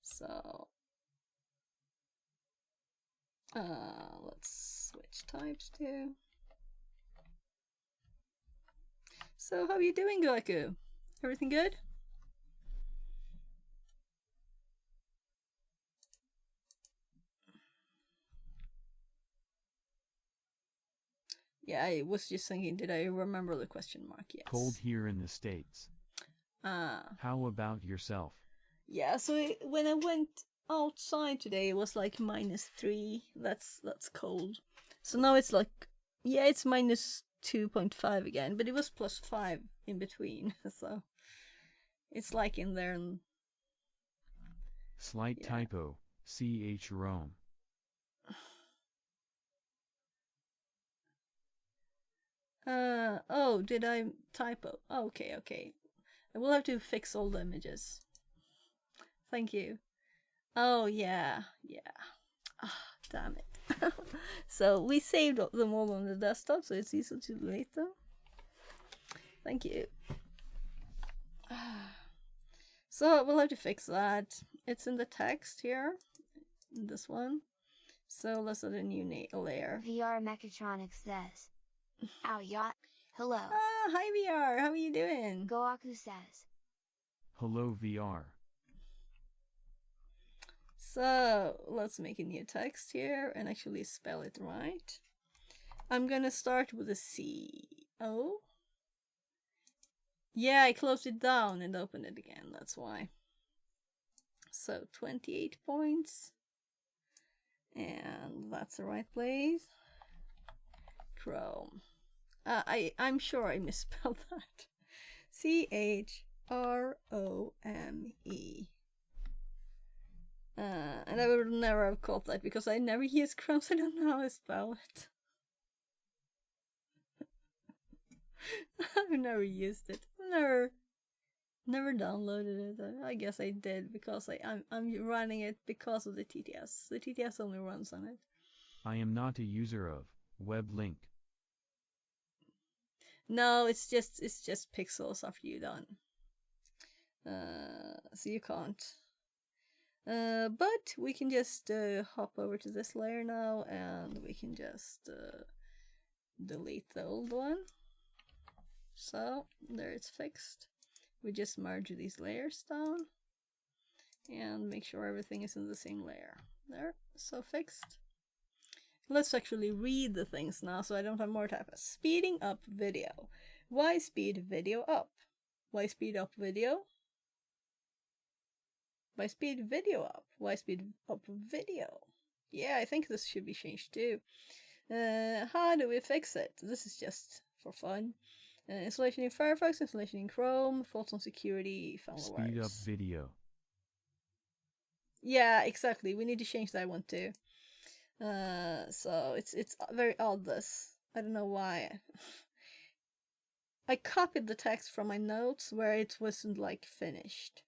So let's switch types too. So how are you doing, Goku? Everything good? Yeah, I was just thinking, did I remember the question mark? Yes. Cold here in the States. How about yourself? Yeah, so when I went outside today, it was like -3. That's cold. So now it's like, yeah, it's -2.5 again, but it was +5 in between. So it's like in there. And Slight typo, CH Rome. Oh, did I typo? Oh, okay. I will have to fix all the images. Thank you. Oh, yeah. Ah, damn it. So we saved them all on the desktop, so it's easy to delete them. Thank you. So we'll have to fix that. It's in the text here, this one. So let's add a new layer. VR Mechatronics says, "Ow yacht, hello." Hi VR, how are you doing? Goaku says, Hello VR. So let's make a new text here and actually spell it right. I'm gonna start with a C. O. Yeah, I closed it down and opened it again, that's why. So 28 points. And that's the right place. Chrome. I'm sure I misspelled that. CHROME. And I would never have caught that because I never use Chrome, so I don't know how to spell it. I've never used it. Never downloaded it. I guess I did because I'm running it because of the TTS. The TTS only runs on it. I am not a user of WebLink. No, it's just pixels after you're done. So you can't. But we can just hop over to this layer now, and we can just delete the old one. So there it's fixed. We just merge these layers down and make sure everything is in the same layer. There, so fixed. Let's actually read the things now so I don't have more typos. Speeding up video. Why speed video up? Why speed up video? Why speed video up? Why speed up video? Yeah, I think this should be changed too. How do we fix it? This is just for fun. Installation in Firefox, installation in Chrome, faults on security, Speed up video. Yeah, exactly. We need to change that one too. So it's very odd this. I don't know why. I copied the text from my notes where it wasn't like finished.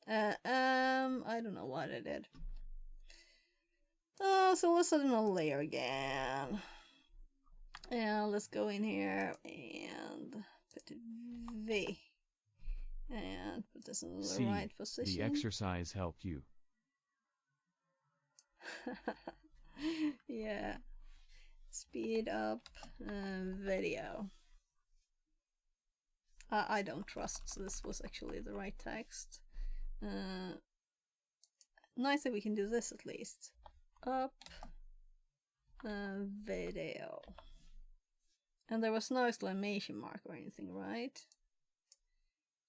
I don't know what I did. So let's add another layer again. And let's go in here and put V. And put this in the right position. The exercise helped you. Yeah. Speed up video. I don't trust this was actually the right text. Nice that we can do this at least. Up video. And there was no exclamation mark or anything, right?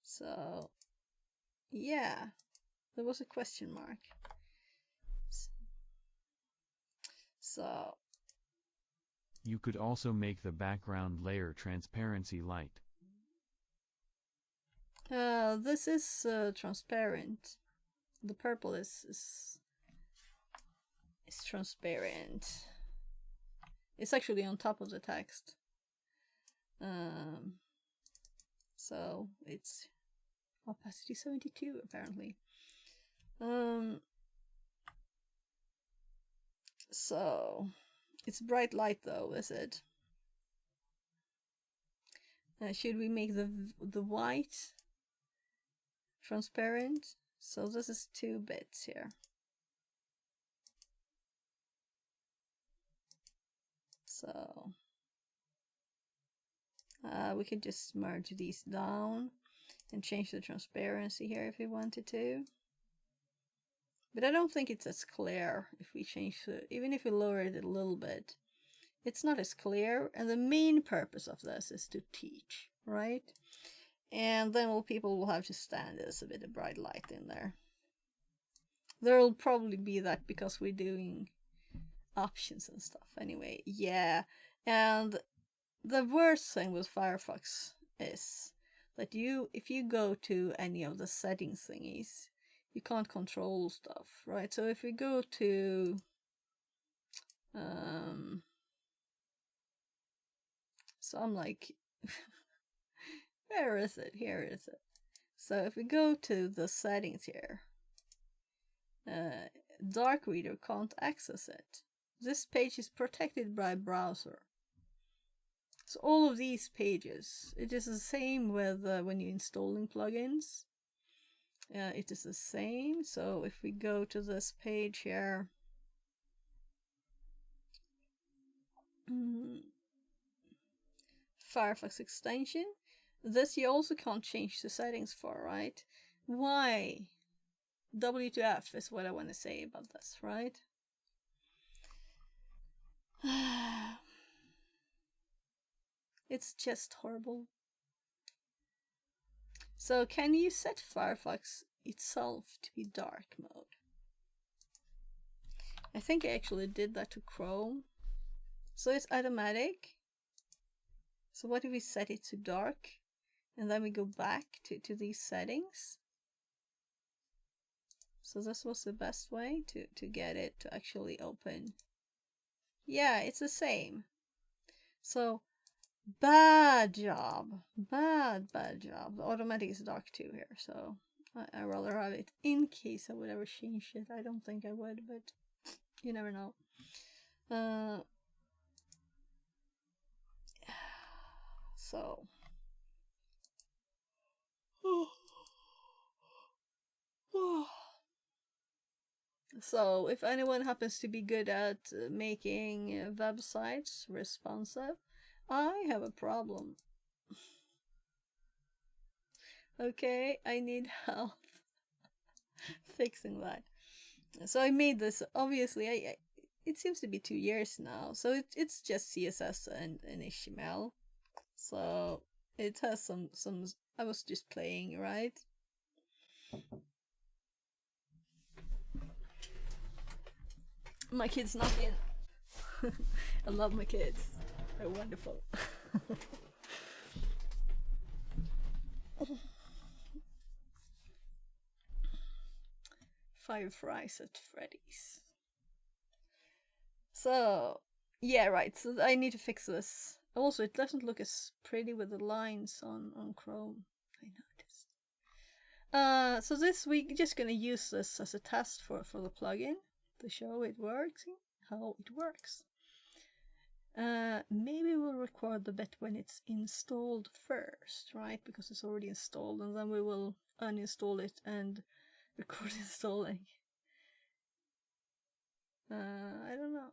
So, yeah, there was a question mark. So, you could also make the background layer transparency light. This is transparent. The purple is transparent. It's actually on top of the text. So it's opacity 72 apparently. So it's bright light though, is it? Should we make the white transparent. So this is 2 bits here. So we could just merge these down and change the transparency here if we wanted to. But I don't think it's as clear if we change it, even if we lower it a little bit. It's not as clear, and the main purpose of this is to teach, right? And then people will have to stand as a bit of bright light in there. There'll probably be that because we're doing options and stuff anyway. Yeah, and the worst thing with Firefox is that if you go to any of the settings thingies, you can't control stuff, right? So if we go to so I'm like, where is it? Here is it. So if we go to the settings here, Dark Reader can't access it. This page is protected by browser. So all of these pages, it is the same with when you're installing plugins. It is the same. So if we go to this page here, Firefox extension, this you also can't change the settings for, right? Why? W2F is what I want to say about this, right? It's just horrible. So can you set Firefox itself to be dark mode? I think I actually did that to Chrome. So it's automatic. So what if we set it to dark? And then we go back to these settings. So this was the best way to get it to actually open. Yeah, it's the same. So bad job. Bad job. The automatic is dark too here. So I rather have it in case I would ever change it. I don't think I would, but you never know. So so if anyone happens to be good at making websites responsive, I have a problem. Okay, I need help fixing that. So I made this, obviously, it seems to be 2 years now, so it's just CSS and HTML. So it has some I was just playing, right? My kid's not in. I love my kids. They're wonderful. Five fries at Freddy's. So, yeah, right. So I need to fix this. Also, it doesn't look as pretty with the lines on Chrome. I noticed. So this week, just gonna use this as a test for the plugin to show it works, how it works. Maybe we'll record the bit when it's installed first, right? Because it's already installed, and then we will uninstall it and record installing. I don't know.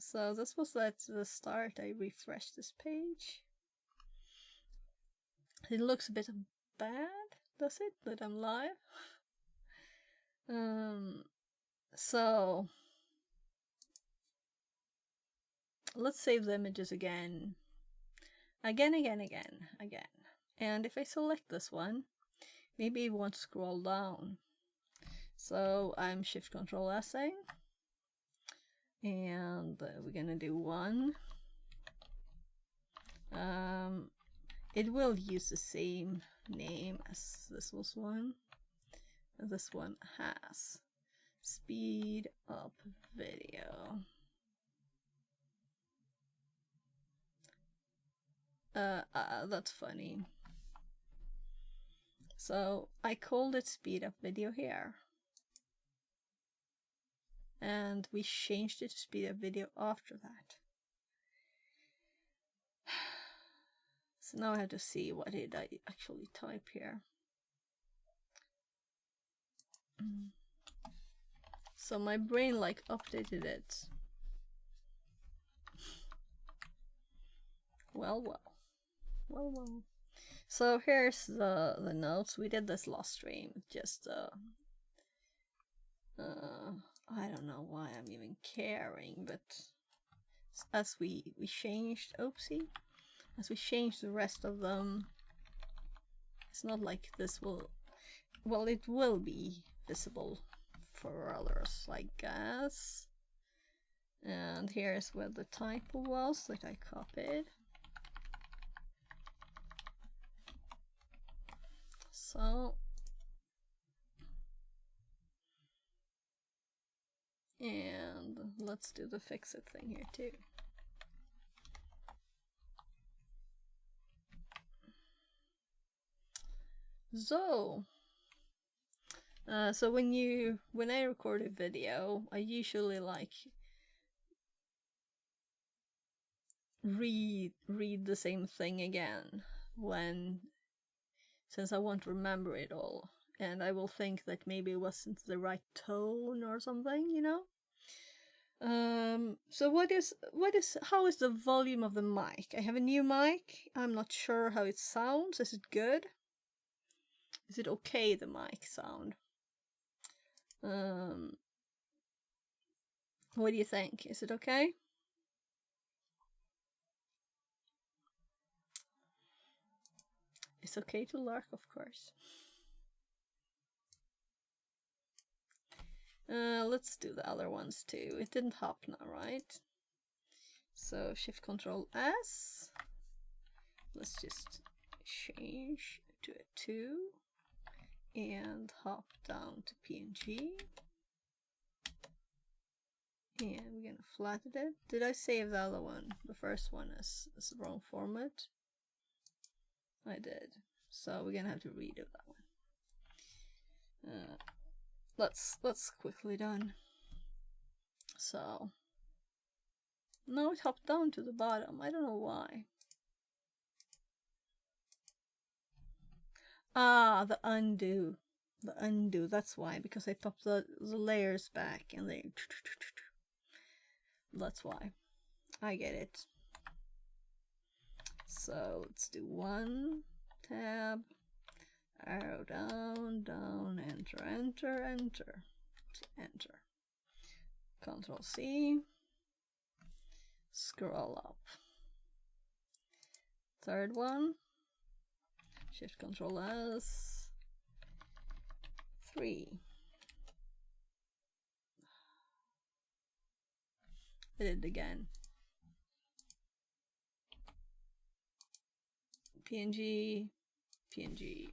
So this was at the start. I refreshed this page. It looks a bit bad, does it? That I'm live. So let's save the images again. Again. And if I select this one, maybe it won't scroll down. So I'm Shift Control S, and we're gonna do 1. It will use the same name as this was one. And this one has speed up video. That's funny. So I called it speed up video here. And we changed it to speed up video after that. So now I have to see what did I actually type here. So my brain like updated it. Well. So here's the notes. We did this last stream. Just I don't know why I'm even caring, but as we changed, oopsie, as we changed the rest of them, it's not like this will, well, it will be visible for others, I guess. And here's where the typo was that I copied. So, and let's do the fix it thing here too. So, so when I record a video, I usually like read the same thing again since I won't remember it all, and I will think that maybe it wasn't the right tone or something, you know. So how is the volume of the mic? I have a new mic. I'm not sure how it sounds. Is it good? Is it okay, the mic sound? What do you think? Is it okay? It's okay to lurk, of course. Let's do the other ones too. It didn't hop now, right? So Shift Control S. Let's just change to a 2 and hop down to PNG. And we're gonna flatten it. Did I save the other one? The first one is the wrong format. I did. So we're gonna have to redo that one. Let's quickly done. So now it hopped down to the bottom. I don't know why. Ah, the undo. The undo, that's why, because I popped the layers back and they... That's why. I get it. So let's do 1 tab, arrow down, down, enter, enter, enter, enter. Control C, scroll up. Third one, Shift Control S, 3. I did it again. PNG, PNG.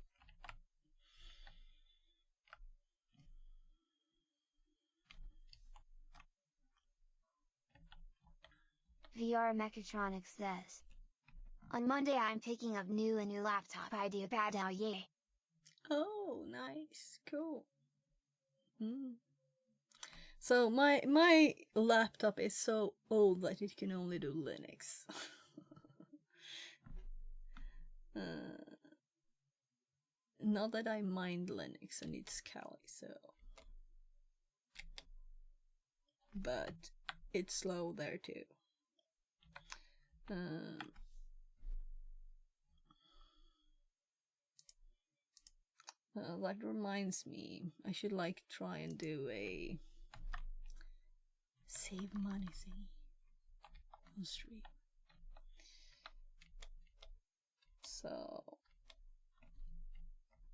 VR Mechatronics says, on Monday I'm picking up a new laptop idea bad now yay. Oh, nice, cool. So my laptop is so old that it can only do Linux. Not that I mind Linux and it's Kali, so, but it's slow there too. That reminds me, I should like try and do a save money thingy on stream. So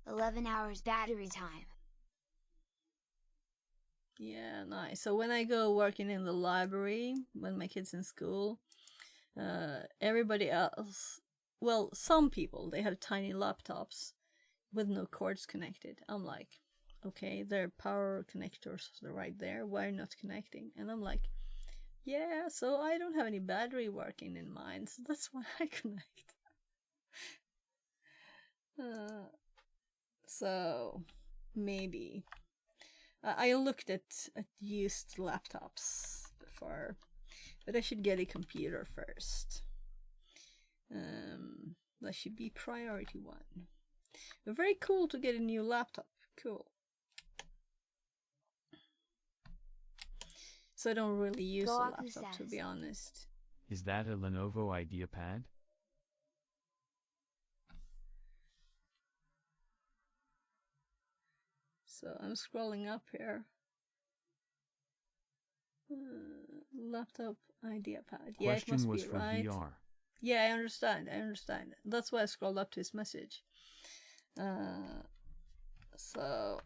11 hours battery time. Yeah, nice. So when I go working in the library, when my kid's in school, everybody else, well, some people, they have tiny laptops with no cords connected. I'm like, okay, their power connectors are right there. Why not connecting? And I'm like, yeah, so I don't have any battery working in mine, so that's why I connect. So maybe I looked at used laptops before, but I should get a computer first. That should be priority 1. But very cool to get a new laptop. Cool. So I don't really use a laptop, to be honest. Is that a Lenovo IdeaPad? So I'm scrolling up here. Laptop IdeaPad. Yeah, Question it must was be for right. VR. Yeah, I understand. That's why I scrolled up to his message. So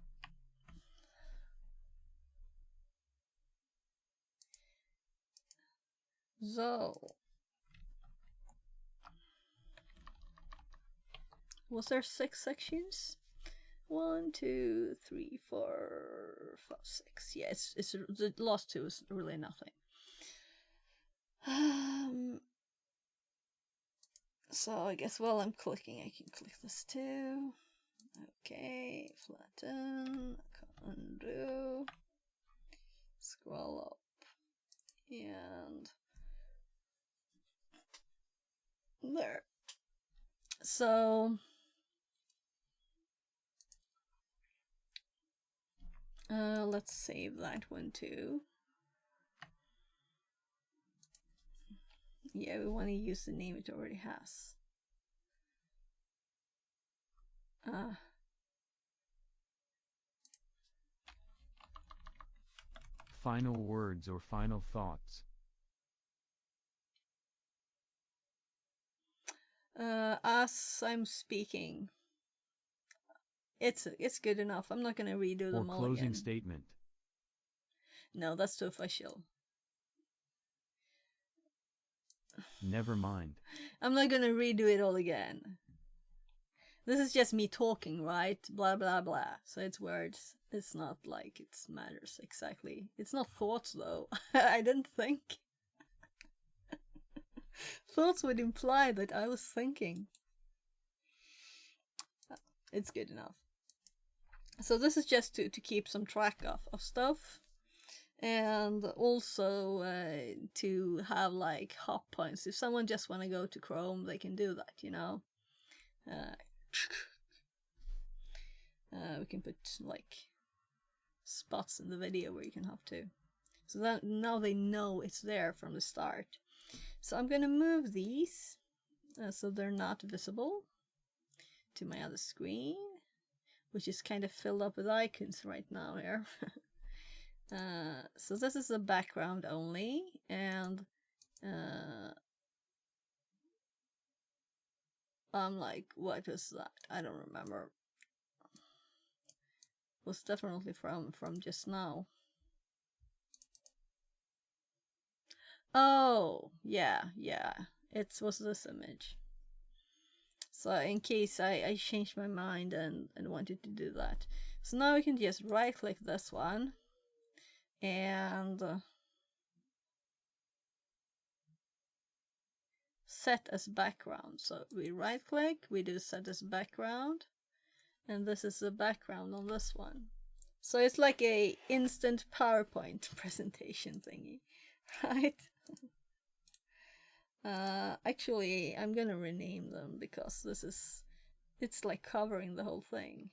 was there 6 sections? 1, 2, 3, 4, 5, 6. Yeah, it's the last 2 is really nothing. So I guess while I'm clicking, I can click this too. Okay, flatten, undo, scroll up, and there. So let's save that one too. Yeah, we want to use the name it already has. Final words or final thoughts? As I'm speaking, it's good enough. I'm not gonna redo them all again. Or closing statement? No, that's too official. Never mind. I'm not gonna redo it all again. This is just me talking, right? Blah blah blah. So it's words. It's not like it matters exactly. It's not thoughts though. I didn't think. Thoughts would imply that I was thinking. It's good enough. So this is just to keep some track of stuff. And also to have like hop points. If someone just want to go to Chrome, they can do that, you know. We can put like spots in the video where you can hop to. So that now they know it's there from the start. So I'm gonna move these so they're not visible to my other screen, which is kind of filled up with icons right now here. So this is the background only, and I'm like, what was that? I don't remember. It was definitely from just now. Oh, yeah, it was this image. So in case I changed my mind and wanted to do that. So now we can just right click this one and set as background. So we right click, we do set as background, and this is the background on this one. So it's like a instant PowerPoint presentation thingy, right? Actually, I'm gonna rename them because it's like covering the whole thing.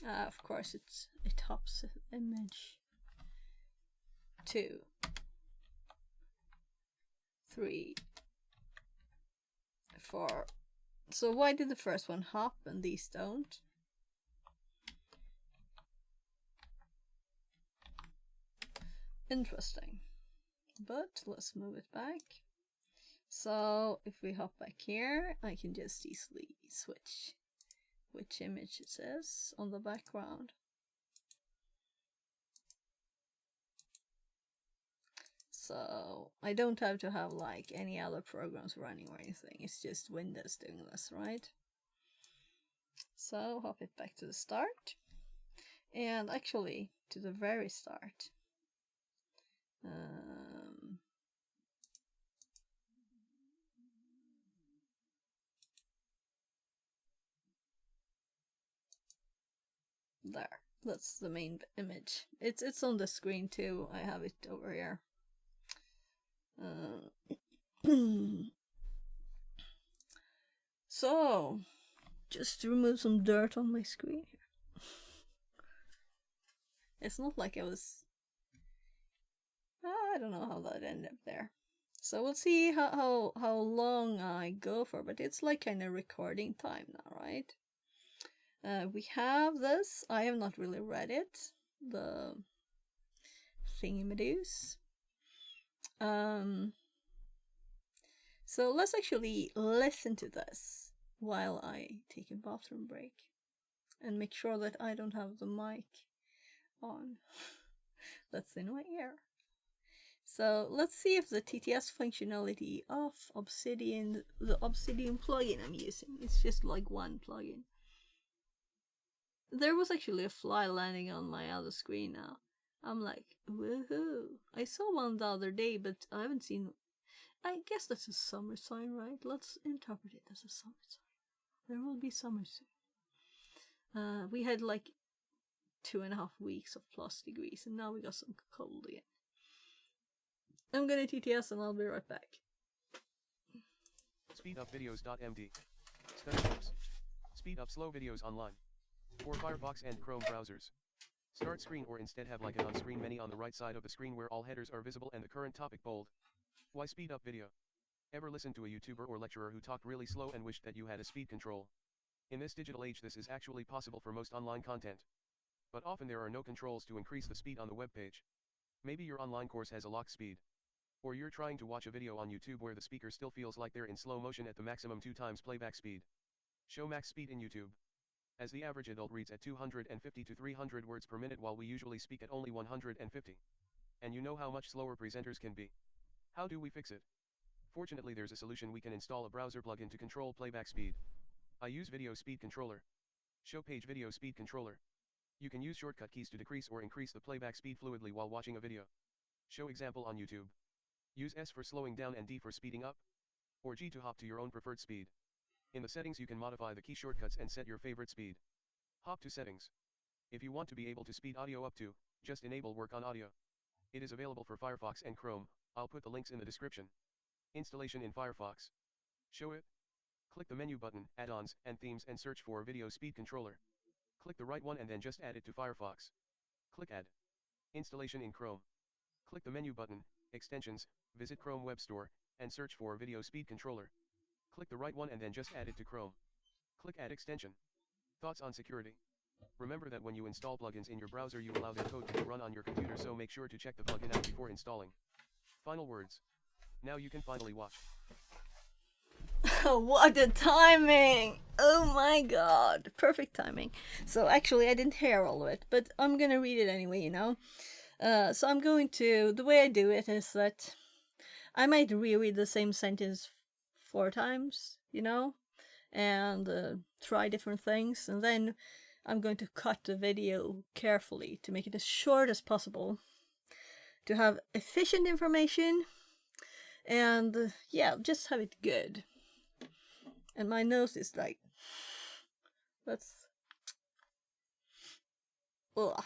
Of course, it's a top image. 2, 3, 4. So why did the first one hop and these don't? Interesting. But let's move it back. So if we hop back here, I can just easily switch which image it is on the background. So I don't have to have like any other programs running or anything. It's just Windows doing this, right? So hop it back to the start, and actually to the very start. There. That's the main image. It's on the screen too. I have it over here. So, just to remove some dirt on my screen here. It's not like I was... I don't know how that ended up there. So we'll see how long I go for, but it's like kind of recording time now, right? We have this. I have not really read it. The Thingamadoos. So let's actually listen to this while I take a bathroom break. And make sure that I don't have the mic on. That's in my ear. So let's see if the TTS functionality of Obsidian, the Obsidian plugin I'm using, it's just like one plugin. There was actually a fly landing on my other screen now. I'm like, woohoo. I saw one the other day, but I haven't seen... I guess that's a summer sign, right? Let's interpret it as a summer sign. There will be summer soon. We had like 2.5 weeks of plus degrees, and now we got some cold again. I'm gonna TTS and I'll be right back. Speedupvideos.md. Specials. Speed up slow videos online. For Firefox and Chrome browsers. Start screen or instead have like an on-screen menu on the right side of the screen where all headers are visible and the current topic bold. Why speed up video? Ever listened to a YouTuber or lecturer who talked really slow and wished that you had a speed control? In this digital age this is actually possible for most online content. But often there are no controls to increase the speed on the web page. Maybe your online course has a locked speed. Or you're trying to watch a video on YouTube where the speaker still feels like they're in slow motion at the maximum 2 times playback speed. Show max speed in YouTube. As the average adult reads at 250 to 300 words per minute while we usually speak at only 150. And you know how much slower presenters can be. How do we fix it? Fortunately there's a solution. We can install a browser plugin to control playback speed. I use Video Speed Controller. Show page Video Speed Controller. You can use shortcut keys to decrease or increase the playback speed fluidly while watching a video. Show example on YouTube. Use S for slowing down and D for speeding up, or G to hop to your own preferred speed. In the settings you can modify the key shortcuts and set your favorite speed. Hop to settings. If you want to be able to speed audio up to, just enable work on audio. It is available for Firefox and Chrome. I'll put the links in the description. Installation in Firefox. Show it. Click the menu button, add-ons, and themes and search for Video Speed Controller. Click the right one and then just add it to Firefox. Click Add. Installation in Chrome. Click the menu button, Extensions, visit Chrome Web Store, and search for Video Speed Controller. Click the right one and then just add it to Chrome. Click Add Extension. Thoughts on security? Remember that when you install plugins in your browser you allow their code to run on your computer, so make sure to check the plugin out before installing. Final words. Now you can finally watch. What a timing! Oh my god, perfect timing. So actually I didn't hear all of it, but I'm gonna read it anyway, you know. So I'm going to, the way I do it is that I might reread the same sentence 4 times, you know, and try different things, and then I'm going to cut the video carefully to make it as short as possible, to have efficient information, and yeah, just have it good. And my nose is like, that's, ugh.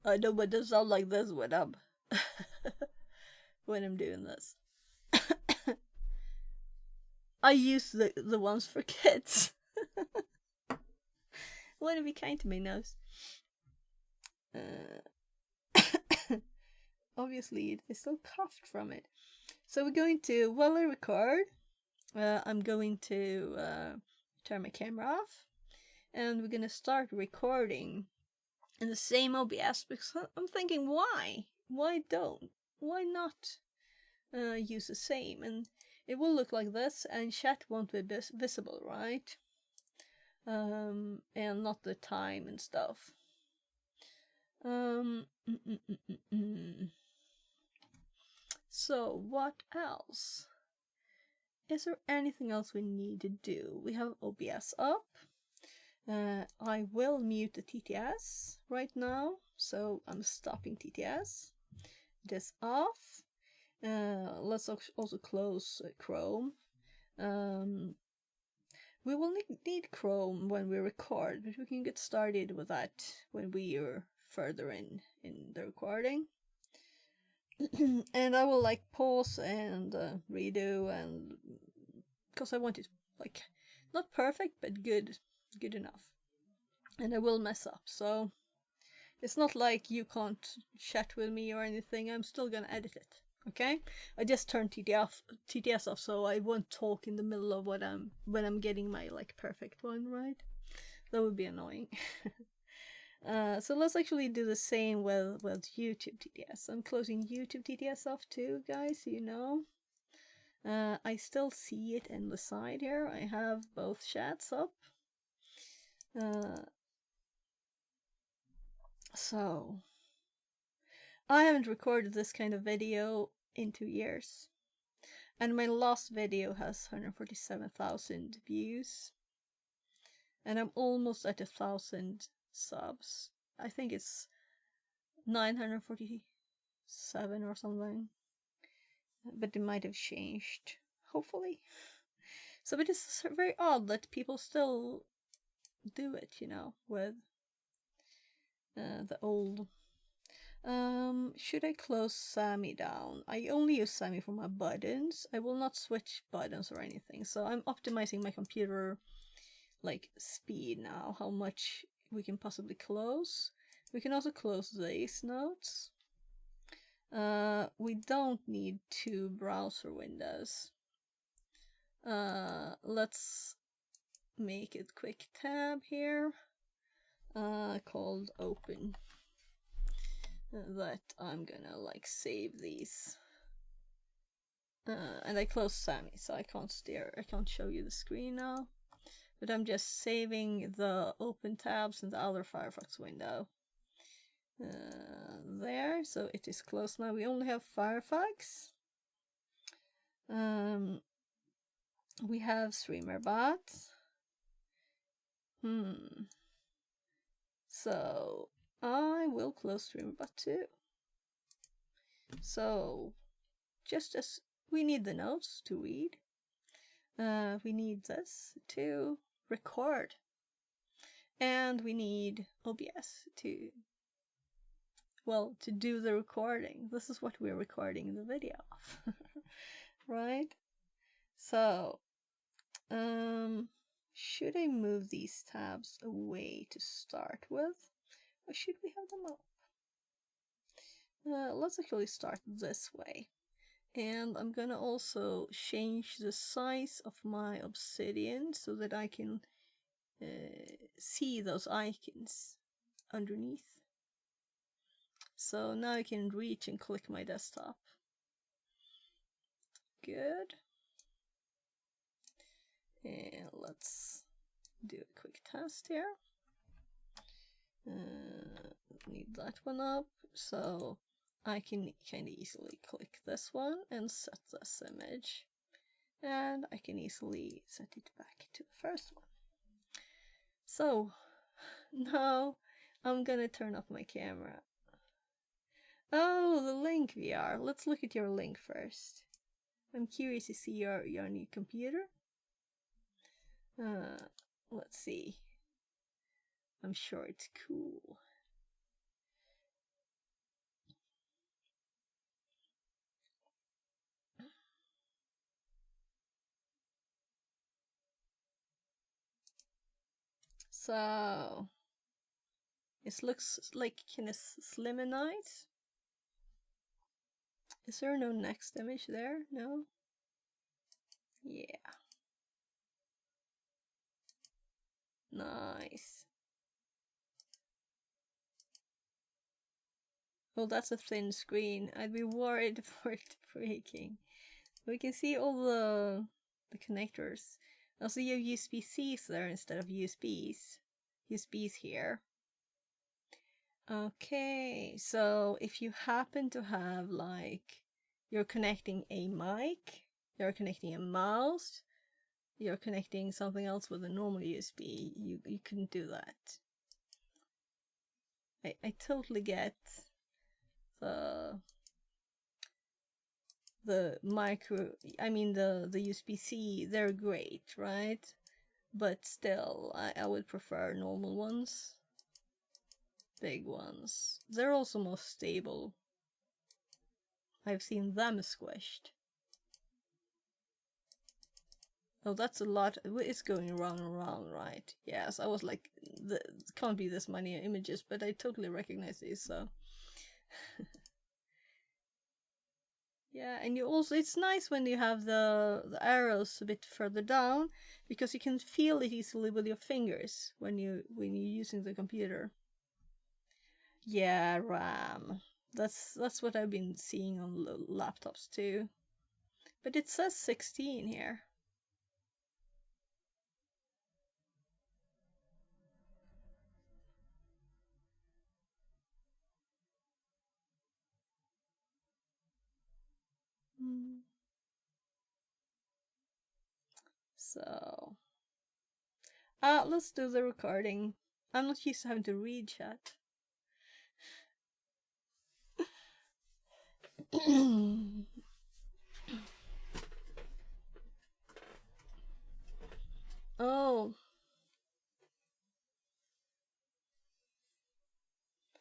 I know, but it sounds like this when I'm when I'm doing this. I use the ones for kids. Want to be kind to me, nose. Obviously, I still coughed from it. So we're going to, while I record, I'm going to turn my camera off, and we're going to start recording in the same OBS, because I'm thinking, why? Why not use the same? And it will look like this, and chat won't be visible, right? And not the time and stuff. So what else? Is there anything else we need to do? We have OBS up. I will mute the TTS right now, so I'm stopping TTS. It is off. Let's also close Chrome. We will need Chrome when we record, but we can get started with that when we are further in the recording. And I will like pause and redo, and because I want it like not perfect but good enough. And I will mess up, so it's not like you can't chat with me or anything. I'm still gonna edit it. Okay, I just turned TTS off, so I won't talk in the middle of when I'm getting my like perfect one right. That would be annoying. So let's actually do the same with YouTube TTS. I'm closing YouTube TTS off too, guys. So you know, I still see it in the side here. I have both chats up. So I haven't recorded this kind of video in 2 years. And my last video has 147,000 views. And I'm almost at 1,000 subs. I think it's 947 or something. But it might have changed, hopefully. So it is very odd that people still do it, you know, with the old. Should I close Sammy down? I only use Sammy for my buttons. I will not switch buttons or anything. So I'm optimizing my computer like speed now, how much we can possibly close. We can also close these notes. We don't need 2 browser windows. Let's make it quick tab here, called open. That I'm gonna like save these. And I closed Sammy, so I can't show you the screen now. But I'm just saving the open tabs in the other Firefox window. There, so it is closed now. We only have Firefox. We have StreamerBot. So I will close StreamerBot too. So just as we need the notes to read, we need this to record, and we need OBS to do the recording. This is what we're recording the video of. Right? So should I move these tabs away to start with, or should we have them up? Let's actually start this way. And I'm gonna also change the size of my obsidian so that I can see those icons underneath. So now I can reach and click my desktop. Good. And let's do a quick test here. Need that one up, so I can kind of easily click this one and set this image, and I can easily set it back to the first one. So now I'm gonna turn off my camera. Oh, the link VR. Let's look at your link first. I'm curious to see your new computer. Let's see. I'm sure it's cool. So it looks like kind of slim and nice. Is there no next image there? No? Yeah. Nice. Oh, that's a thin screen. I'd be worried for it breaking. We can see all the connectors. Also, you have USB-Cs there instead of USBs. USBs here. Okay, so if you happen to have like, you're connecting a mic, you're connecting a mouse, you're connecting something else with a normal USB, you couldn't do that. I totally get the micro, I mean the USB-C, they're great, right? but still, I would prefer normal ones. Big ones. They're also more stable. I've seen them squished. Oh, that's a lot. It's going round and round, right? Yes, I was like, can't be this many images, but I totally recognize these, so. Yeah, and you also, it's nice when you have the arrows a bit further down, because you can feel it easily with your fingers when you're using the computer. Yeah, RAM. That's what I've been seeing on laptops too. But it says 16 here. So, let's do the recording. I'm not used to having to read chat. Oh.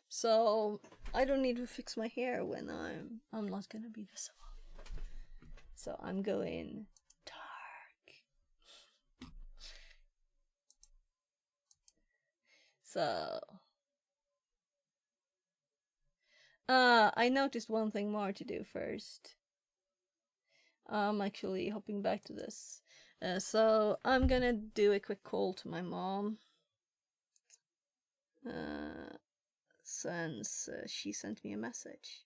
So, I don't need to fix my hair when I'm not gonna be visible. So I'm going dark. So, I noticed one thing more to do first. I'm actually hopping back to this. So I'm gonna do a quick call to my mom. Since she sent me a message.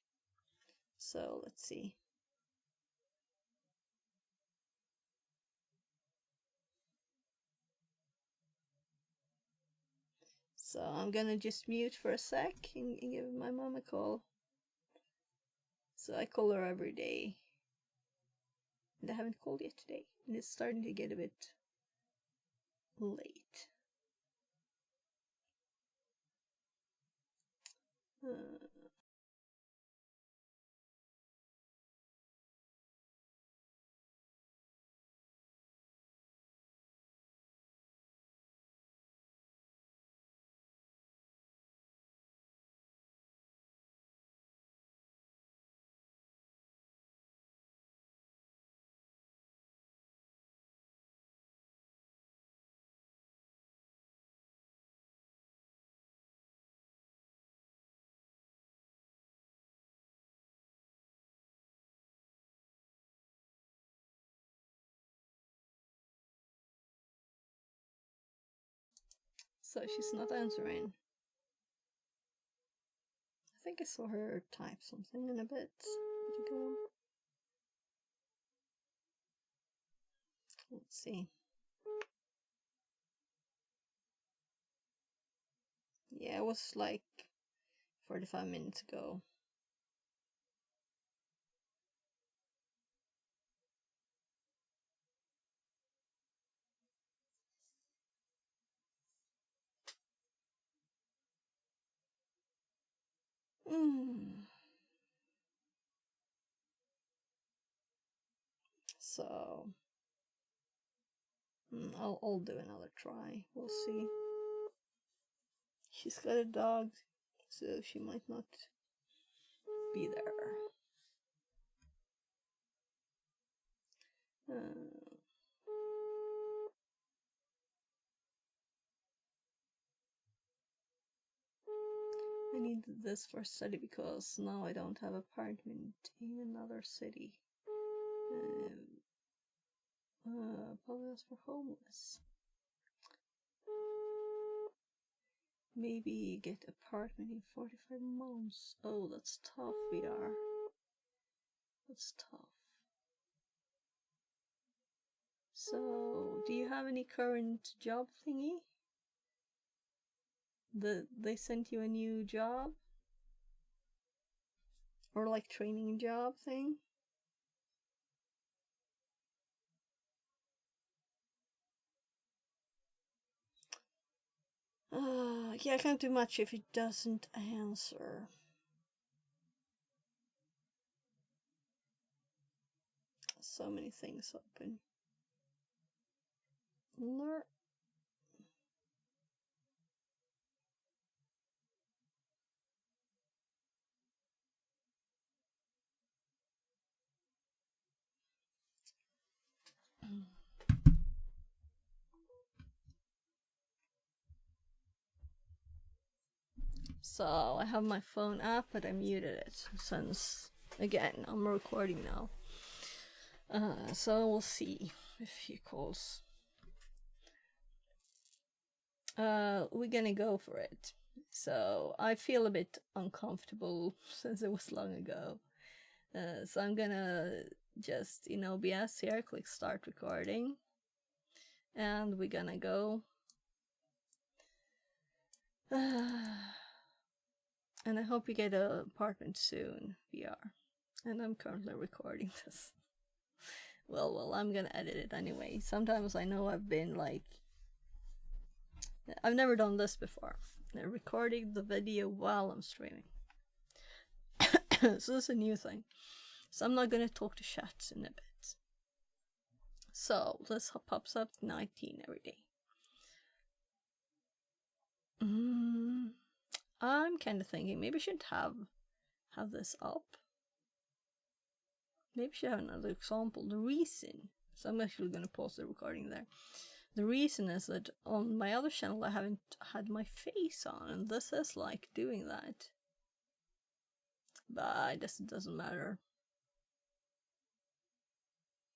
So let's see. So I'm gonna just mute for a sec and give my mom a call. So I call her every day. And I haven't called yet today. And it's starting to get a bit late. So she's not answering. I think I saw her type something in a bit ago. Let's see. Yeah, it was like 45 minutes ago. So I'll do another try. We'll see. She's got a dog, so she might not be there. I need this for study because now I don't have apartment in another city. Probably that's for homeless. Maybe get apartment in 45 months. Oh, that's tough, VR. That's tough. So, do you have any current job thingy? They sent you a new job? Or like training job thing? Yeah, I can't do much if it doesn't answer. So many things open. So I have my phone app, but I muted it since, again, I'm recording now. So we'll see if he calls. We're gonna go for it. So I feel a bit uncomfortable since it was long ago. So I'm gonna just, BS here, click start recording. And we're gonna go. And I hope you get an apartment soon, VR. And I'm currently recording this. Well, I'm gonna edit it anyway. Sometimes I know I've been like... I've never done this before. Recording the video while I'm streaming. So it's a new thing. So I'm not gonna talk to chats in a bit. So this pops up 19 every day. I'm kind of thinking maybe I should have this up. Maybe I should have another example. The reason, so I'm actually going to pause the recording there. The reason is that on my other channel I haven't had my face on, and this is like doing that. But I guess it doesn't matter.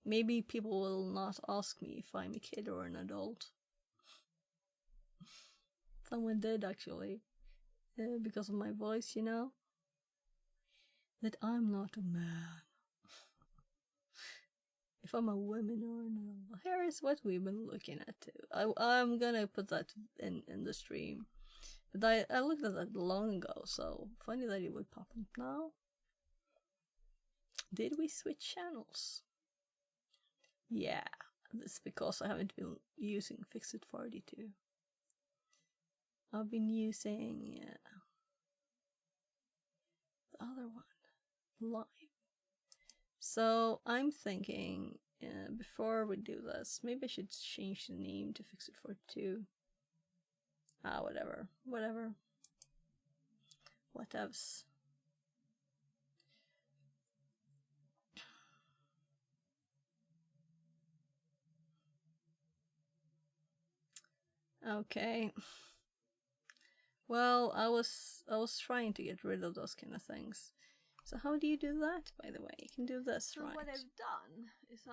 Maybe people will not ask me if I'm a kid or an adult. Someone did actually. Because of my voice, that I'm not a man. If I'm a woman or an adult. Here is what we've been looking at too. I'm gonna put that in the stream. But I looked at that long ago, so funny that it would pop up now. Did we switch channels? Yeah, that's because I haven't been using Fixit 42. I've been using the other one, Live. So I'm thinking, before we do this, maybe I should change the name to Fixit 42. Whatever. Whatevs. Okay. Well, I was trying to get rid of those kind of things. So how do you do that, by the way? You can do this, so right? What I've done is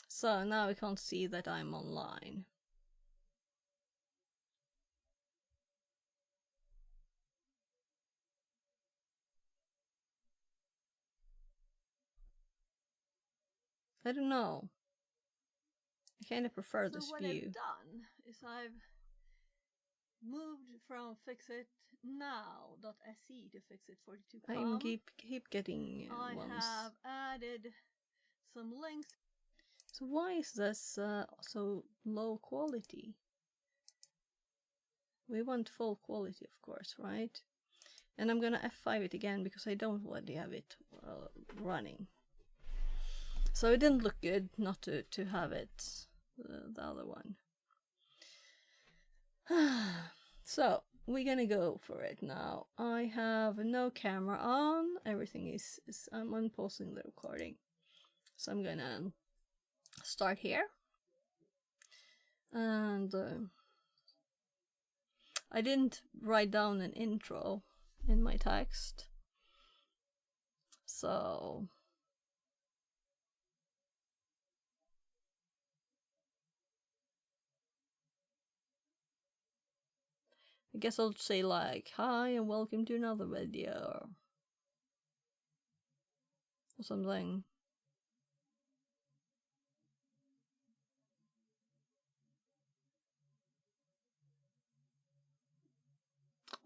So now we can't see that I'm online. I don't know. I kind of prefer this what view. I've done is I've moved from fixitnow.se to fixit42.com. I keep getting I ones. have added some links. So why is this so low quality? We want full quality, of course, right? And I'm gonna F5 it again because I don't want to have it running. So it didn't look good not to have it, the other one. So we're gonna go for it now. I have no camera on. Everything is I'm unpausing the recording. So I'm gonna start here. And I didn't write down an intro in my text. So I guess I'll say like, hi and welcome to another video. Or something.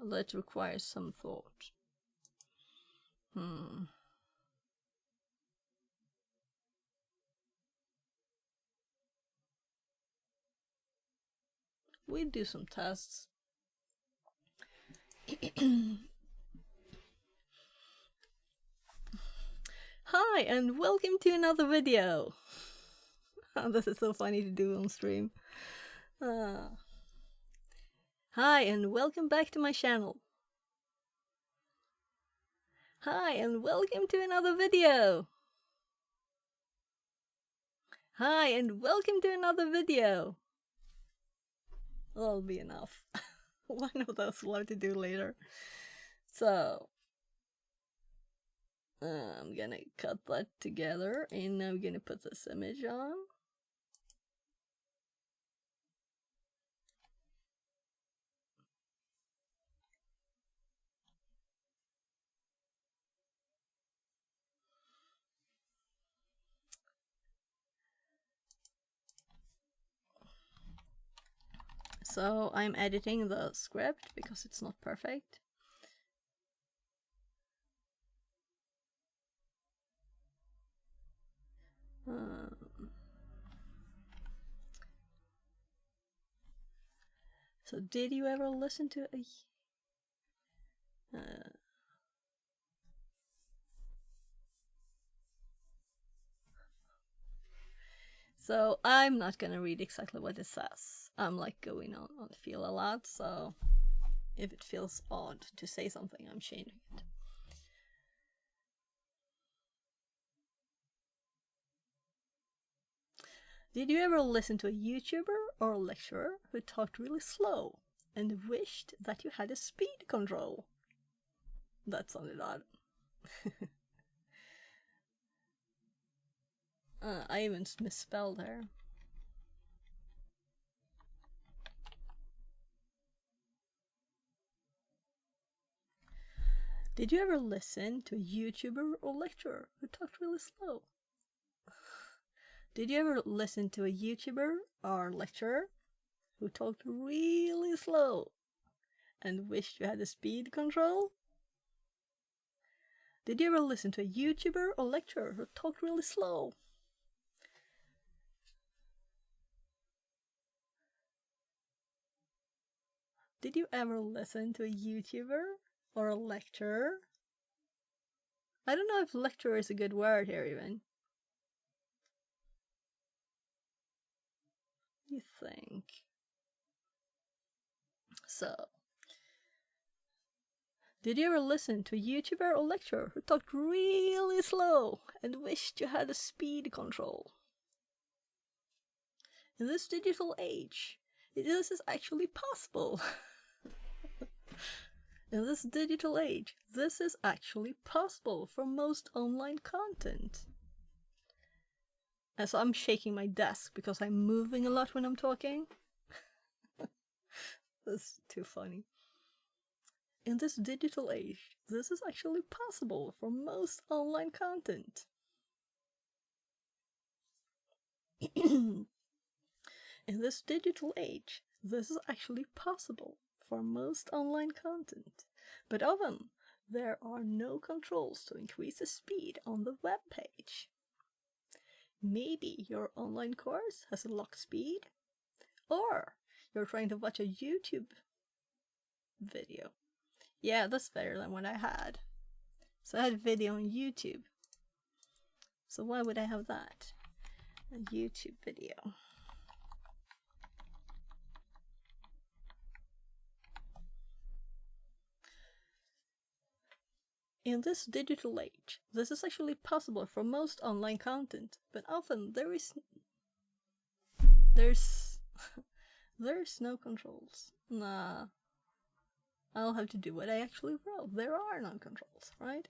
That requires some thought. We'll do some tests. Hi and welcome to another video. This is so funny to do on stream. Hi and welcome back to my channel. Hi and welcome to another video. Hi, and welcome to another video! That'll be enough. One of those we'll have to do later. So, I'm gonna cut that together, and I'm gonna put this image on. So I'm editing the script because it's not perfect. So did you ever listen to a... So I'm not gonna read exactly what it says. I'm like going on the feel a lot, so if it feels odd to say something, I'm changing it. Did you ever listen to a YouTuber or a lecturer who talked really slow and wished that you had a speed control? That sounded odd. I even misspelled her. Did you ever listen to a YouTuber or lecturer who talked really slow? Did you ever listen to a YouTuber or lecturer who talked really slow and wished you had a speed control? Did you ever listen to a YouTuber or lecturer who talked really slow? Did you ever listen to a YouTuber or a lecturer? I don't know if lecturer is a good word here even. You think? So, did you ever listen to a YouTuber or lecturer who talked really slow and wished you had a speed control? In this digital age, this is actually possible. In this digital age, this is actually possible for most online content. And so I'm shaking my desk because I'm moving a lot when I'm talking. That's too funny. In this digital age, this is actually possible for most online content. In this digital age, this is actually possible for most online content, but often there are no controls to increase the speed on the web page. Maybe your online course has a locked speed, or you're trying to watch a YouTube video. Yeah, that's better than what I had. So I had a video on YouTube. So why would I have that? A YouTube video. In this digital age, this is actually possible for most online content, but often there's no controls. Nah, I'll have to do what I actually wrote. There are no controls, right?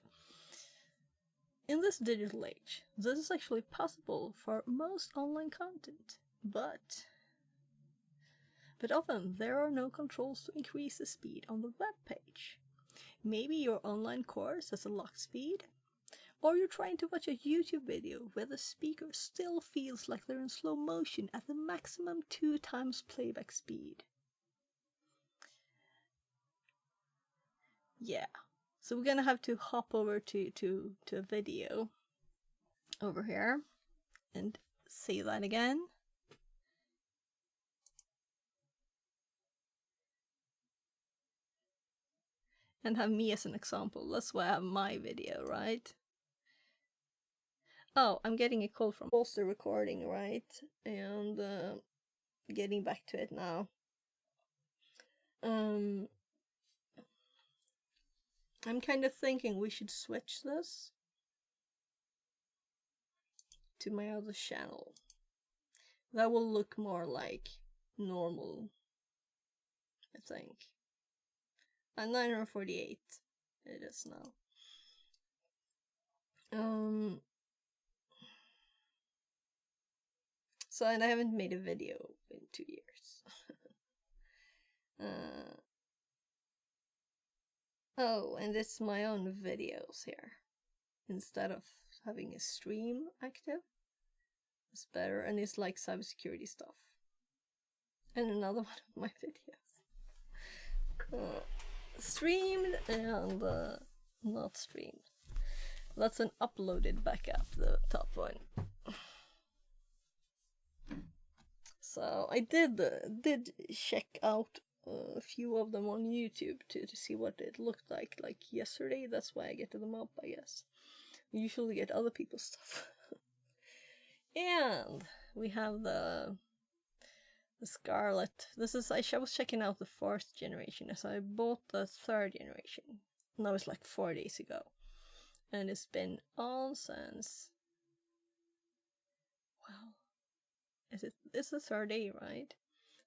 In this digital age, this is actually possible for most online content, but often there are no controls to increase the speed on the web page. Maybe your online course has a locked speed, or you're trying to watch a YouTube video where the speaker still feels like they're in slow motion at the maximum 2 times playback speed. Yeah, so we're gonna have to hop over to a video over here and say that again. And have me as an example. That's why I have my video, right? Oh, I'm getting a call from the recording, right? And getting back to it now. I'm kind of thinking we should switch this to my other channel. That will look more like normal, I think. At 948 it is now. So, and I haven't made a video in 2 years. Oh, and it's my own videos here. Instead of having a stream active. It's better, and it's like cybersecurity stuff. And another one of my videos. Streamed and not streamed. That's an uploaded backup, the top one. So I did check out a few of them on YouTube to see what it looked like yesterday. That's why I get them up, I guess. I usually get other people's stuff. And we have the Scarlet. This is, I was checking out the 4th generation, so I bought the 3rd generation. And that was like 4 days ago. And it's been on since, well, it's the 3rd day, right?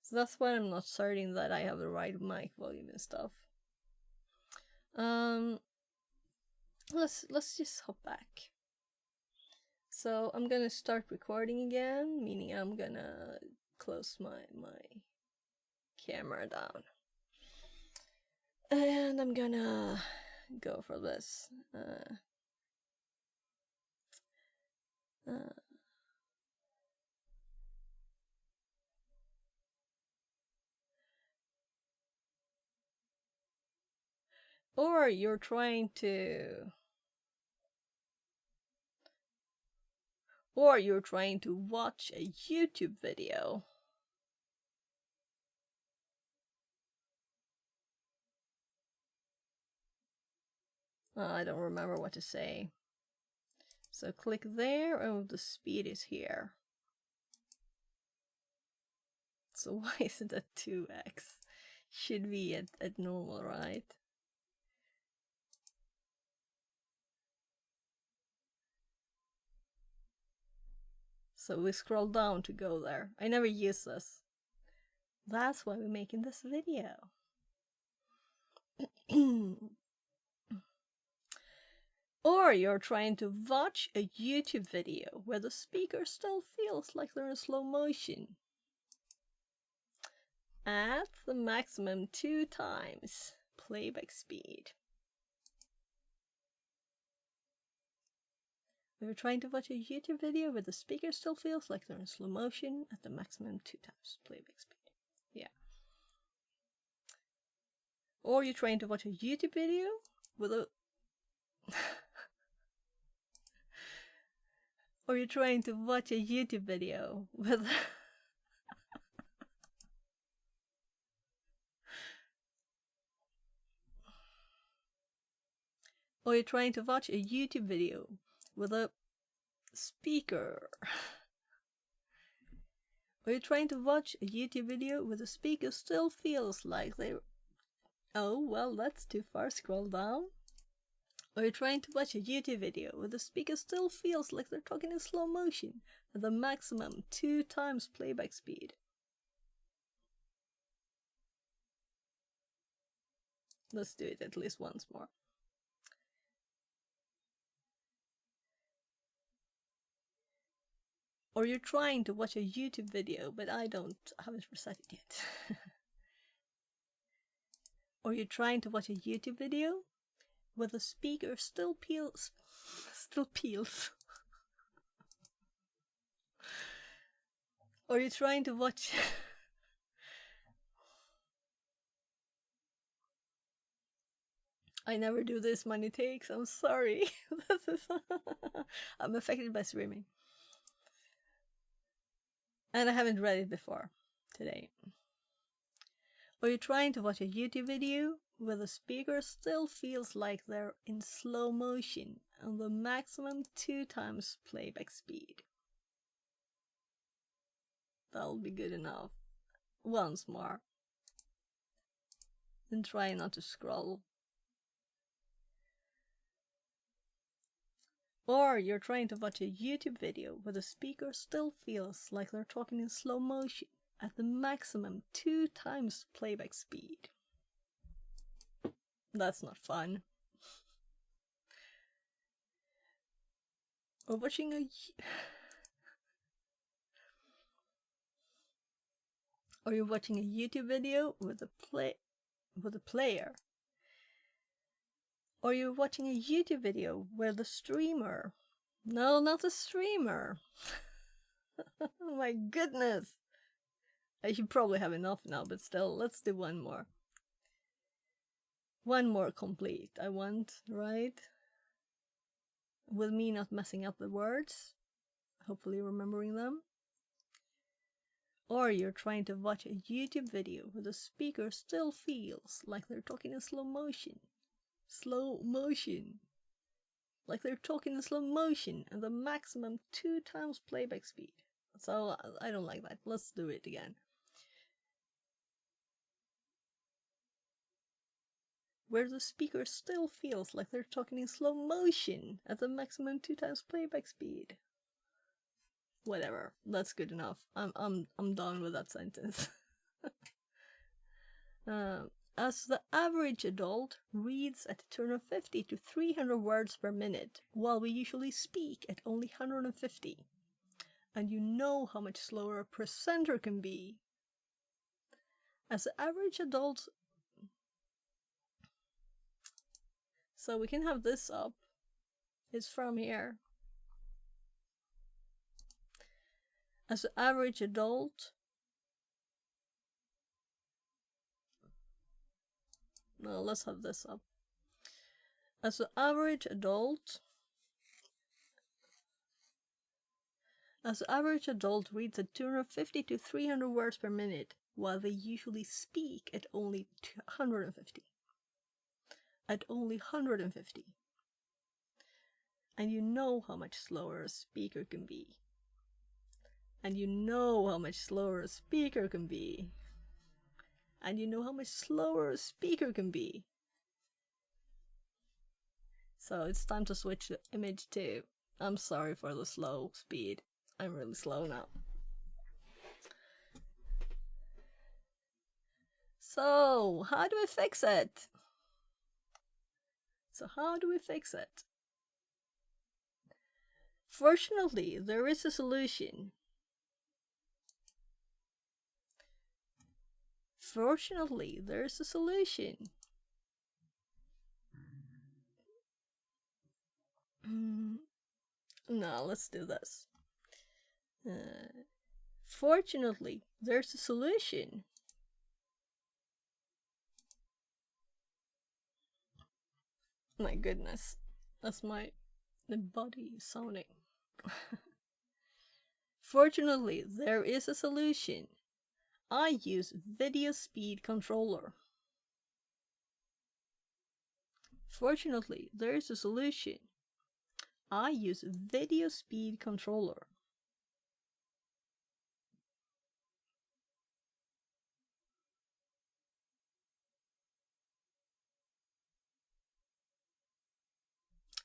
So that's why I'm not certain that I have the right mic volume and stuff. Let's just hop back. So I'm gonna start recording again, meaning I'm gonna close my camera down. And I'm gonna go for this. Or you're trying to watch a YouTube video. I don't remember what to say. So click there. Oh, the speed is here. So why is it at 2x? Should be at normal, right? So we scroll down to go there. I never use this. That's why we're making this video. Or you're trying to watch a YouTube video where the speaker still feels like they're in slow motion. At the maximum 2 times playback speed. We're trying to watch a YouTube video where the speaker still feels like they're in slow motion at the maximum 2 times playback speed. Yeah. Or you're trying to watch a YouTube video with a... Or you're trying to watch a YouTube video with... Or you're trying to watch a YouTube video with a speaker. Or you're trying to watch a YouTube video where the speaker still feels like they're... Oh, well, that's too far. Scroll down. Or you're trying to watch a YouTube video where the speaker still feels like they're talking in slow motion at the maximum 2 times playback speed. Let's do it at least once more. Or you're trying to watch a YouTube video, but I haven't reset it yet. Or you're trying to watch a YouTube video where the speaker still peels. Or you're trying to watch... I never do this many takes, I'm sorry. I'm affected by streaming. And I haven't read it before today. Or you're trying to watch a YouTube video where the speaker still feels like they're in slow motion on the maximum 2 times playback speed. That'll be good enough. Once more. And try not to scroll. Or you're trying to watch a YouTube video where the speaker still feels like they're talking in slow motion at the maximum 2 times playback speed. That's not fun. Or watching a... Or you're watching a YouTube video with a player. Or you're watching a YouTube video where the streamer... No, not the streamer. Oh my goodness. I should probably have enough now, but still, let's do one more. One more complete, I want, right? With me not messing up the words. Hopefully remembering them. Or you're trying to watch a YouTube video where the speaker still feels like they're talking in slow motion. Slow motion. Like they're talking in slow motion at the maximum 2 times playback speed. So I don't like that. Let's do it again. Where the speaker still feels like they're talking in slow motion at the maximum 2 times playback speed. Whatever, that's good enough. I'm done with that sentence. As the average adult reads at a turn of 50 to 300 words per minute, while we usually speak at only 150. And you know how much slower a presenter can be. As the average adult... So we can have this up. It's from here. As the average adult... No, let's have this up. As the average adult... As the average adult reads a turn of 50 to 300 words per minute, while they usually speak at only 150. At only 150. And you know how much slower a speaker can be. And you know how much slower a speaker can be. And you know how much slower a speaker can be. So it's time to switch the image too. I'm sorry for the slow speed. I'm really slow now. So, how do we fix it? Fortunately, there is a solution. No, let's do this. Fortunately, there's a solution. My goodness, that's my body sounding. Fortunately, there is a solution. I use video speed controller. Fortunately, there is a solution. I use video speed controller.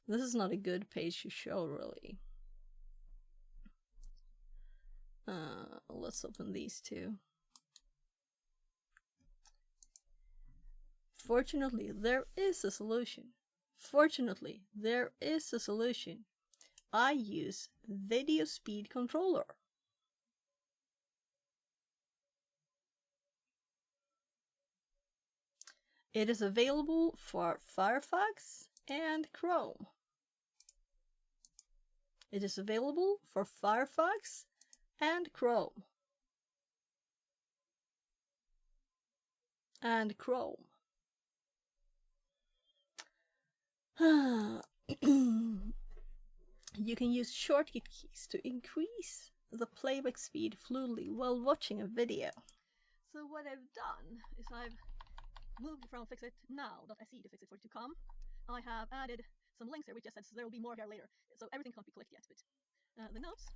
This is not a good page to show, really. Let's open these two. Fortunately, there is a solution. I use video speed controller. It is available for Firefox and Chrome. It is available for Firefox and Chrome. You can use shortcut keys to increase the playback speed fluidly while watching a video. So what I've done is I've moved from fixitnow.se to fixit42.com. I have added some links here which just says there will be more here later, so everything can't be clicked yet, but the notes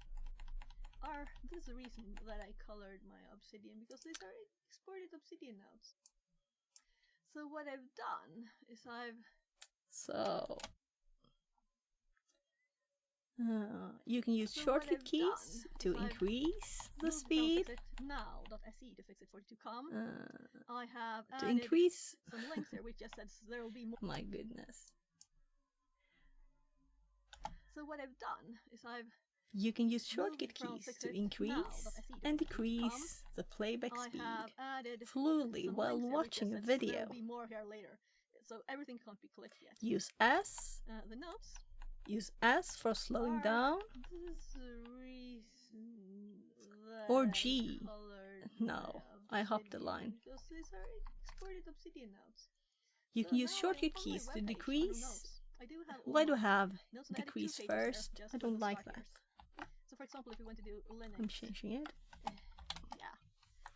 are, this is the reason that I colored my Obsidian, because these are exported Obsidian notes. So what I've done is You can use So what shortcut I've keys done to is I've increase the moved from speed. fixitnow.se to fixit42.com. I have To added increase. some links here which just says there will be more. My goodness. So what I've done is I've You can use moved shortcut from keys to increase fixitnow.se to and fixit.com. decrease the playback I speed have added fluidly some while links here which just watching a says there video. will be more here later. So everything can't be clicked yet. Use S. The notes Use S for slowing are down. this reason that Or I G. colored No, my I hopped the obsidian, line. because these are exported obsidian notes. You So can use now shortcut on my keys to webpage, under decrease. notes, I do have all Why do I my have notes, and I added 2 decrease pages here, first? just I with don't the like start that. here's. So for example, if we want to do Linux, I'm changing it. yeah,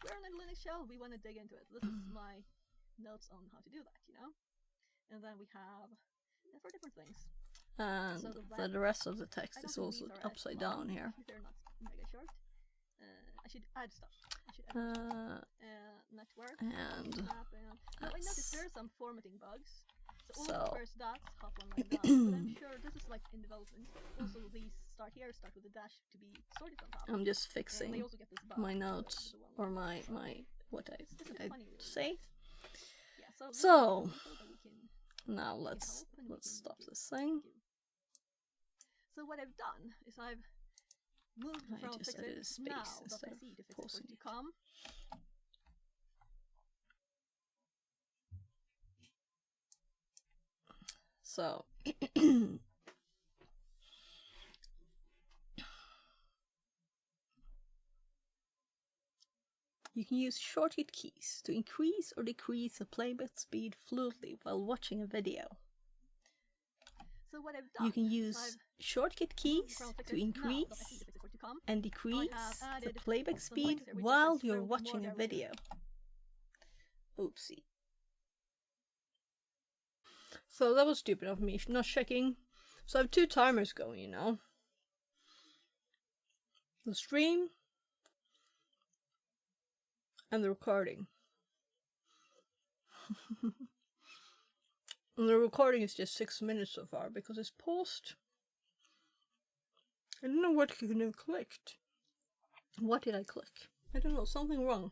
we're on a Linux shell, we want to dig into it. This is my notes on how to do that, you know? And then we have for different things. And So the rest of the I text don't is think also these are as upside long. down here. They're not mega short. I should add stuff. I should add more stuff. Network. And Map, now I noticed there are some formatting bugs. So all So- of the first dots hop one line down, but I'm sure this is like in development. Also, these start here, start with a dash to be sorted on top. I'm just And they fixing also get this bug, my the notes one or line. my what I It's a bit funny, really. say. Yeah, so this So, is info that we can Now help let's and we can stop give- this thing. give. So what I've done is I've moved I from just added a space instead of fixitnow.se to pausing it. fixit42.com. So you can use shortcut keys to increase or decrease the playback speed fluidly while watching a video. So what I've done You can is use I've shortcut moved keys from to fixitnow.se increase to fixit42.com. and decrease the added playback some speed links here which just while says there you're will be more watching a here later. video. Oopsie. So that was stupid of me, not checking. So I have 2 timers going, you know. The stream and the recording. And the recording is just 6 minutes so far because it's paused. I don't know what I could have clicked. What did I click? I don't know, something wrong.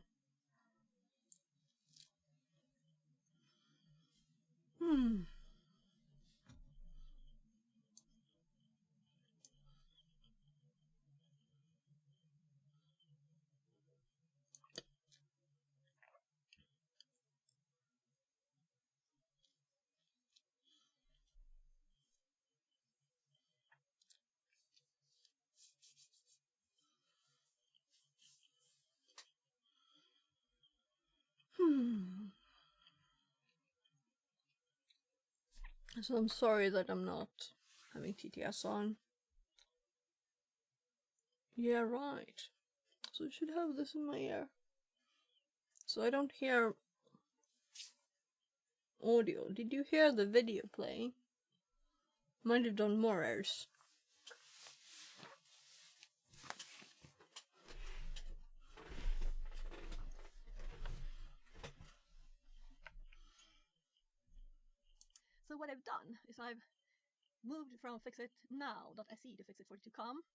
So I'm sorry that I'm not having TTS on. Yeah, right. So I should have this in my ear. So I don't hear audio. Did you hear the video playing? Might have done more errors. So what I've done is I've moved from fixitnow.se to fixit42.com.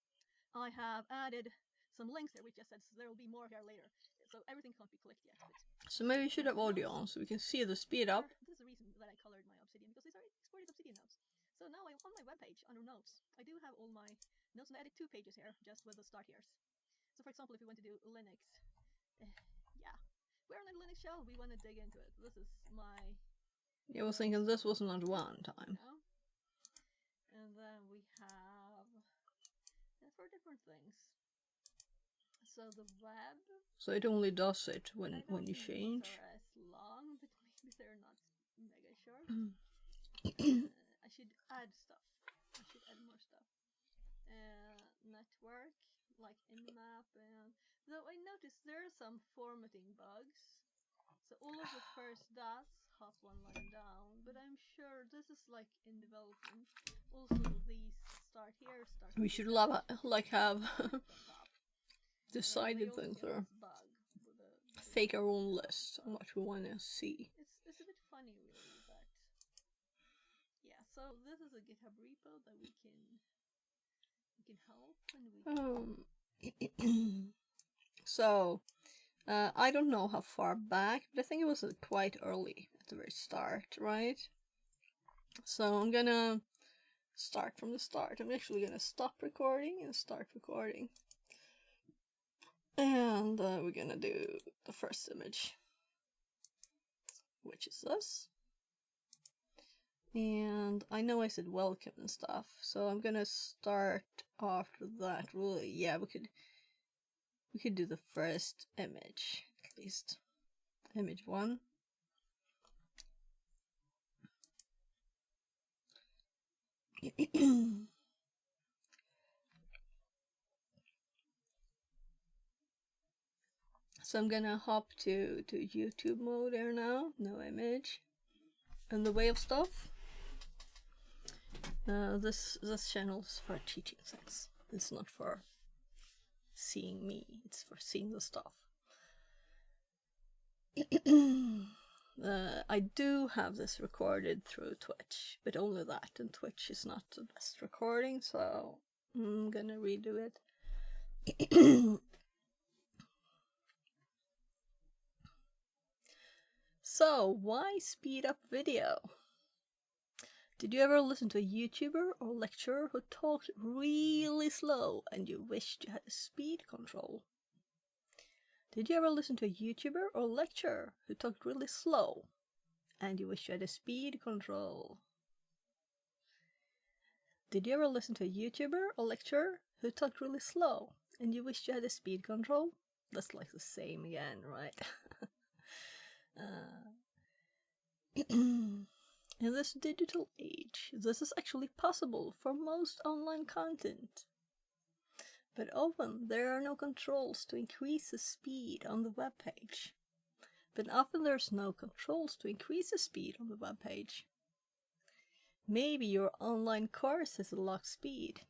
I have added some links there which just says there will be more here later. So everything can't be clicked yet. But So maybe we should have audio on so we can see the speed up. this is the reason that I colored my obsidian, because these are exported obsidian notes. So now I'm on my webpage under notes. I do have all my notes, and I added 2 pages here just with the start here's. So for example, if we want to do Linux, yeah, we're on a Linux shell, we want to dig into it. This is my I was thinking this was not one time. know? And then we have for different things. So the web. So it only does it I when don't you think change. these are as long, but maybe they're not mega short. I should add stuff. I should add more stuff. Network, like Nmap, and though I noticed there are some formatting bugs. So all of the first dots hop one line down, but I'm sure this is like in development. Also, these start here, start. We should have on top. decided They also things get or this bug with the fake our own list on what we want to see. It's a bit funny, really, but yeah. So this is a GitHub repo that we can can help when we... So, I don't know how far back, but I think it was quite early at the very start, right? So I'm gonna start from the start. I'm actually gonna stop recording and start recording. And we're gonna do the first image, which is this. And I know I said welcome and stuff, so I'm gonna start after that. Really, yeah, we could do the first image, at least. Image 1. So I'm gonna hop to YouTube mode there now. No image. In the way of stuff. This channel is for teaching things. It's not for seeing me. It's for seeing the stuff. I do have this recorded through Twitch, but only that, and Twitch is not the best recording, so I'm gonna redo it. So, why speed up video? Did you ever listen to a YouTuber or lecturer who talked really slow and you wished you had a speed control? Did you ever listen to a YouTuber or lecturer who talked really slow and you wish you had a speed control? Did you ever listen to a YouTuber or lecturer who talked really slow and you wished you had a speed control? That's like the same again, right? In this digital age, this is actually possible for most online content. But often there are no controls to increase the speed on the web page. Maybe your online course has a locked speed.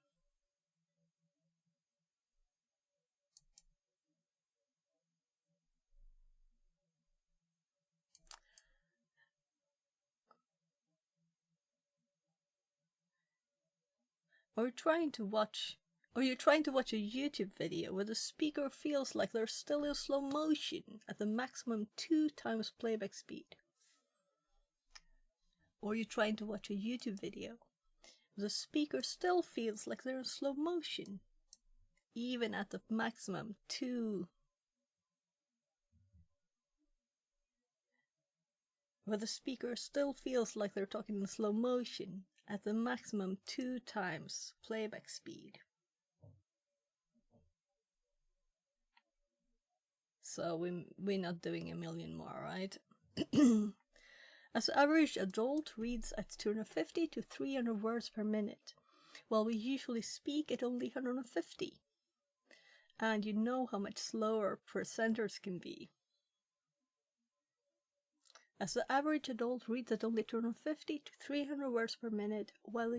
Or you're trying to watch a YouTube video where the speaker feels like they're still in slow motion at the maximum 2 times playback speed. Or you're trying to watch a YouTube video where the speaker still feels like they're in slow motion, even at the maximum 2. Where the speaker still feels like they're talking in slow motion at the maximum 2 times playback speed. So we're not doing a million more, right? As the average adult reads at 250 to 300 words per minute, while we usually speak at only 150. And you know how much slower presenters can be. As the average adult reads at only 250 to 300 words per minute, while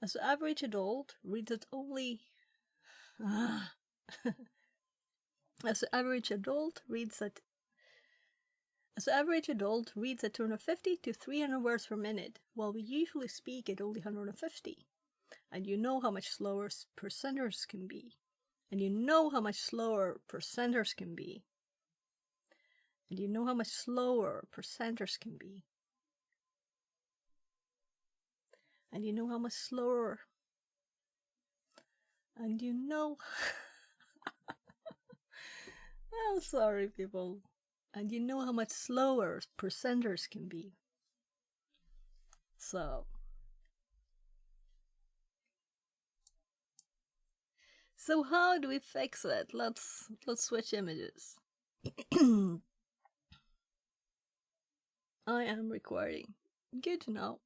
As the average adult reads at only... As the average adult reads at 250 to 300 words per minute, while we usually speak at only 150. And you know how much slower presenters can be. And you know how much slower presenters can be. And you know how much slower presenters can be. And you know how much slower. And you know... I'm sorry, people. And you know how much slower presenters can be. So how do we fix it? Let's switch images. I am recording. Good to know.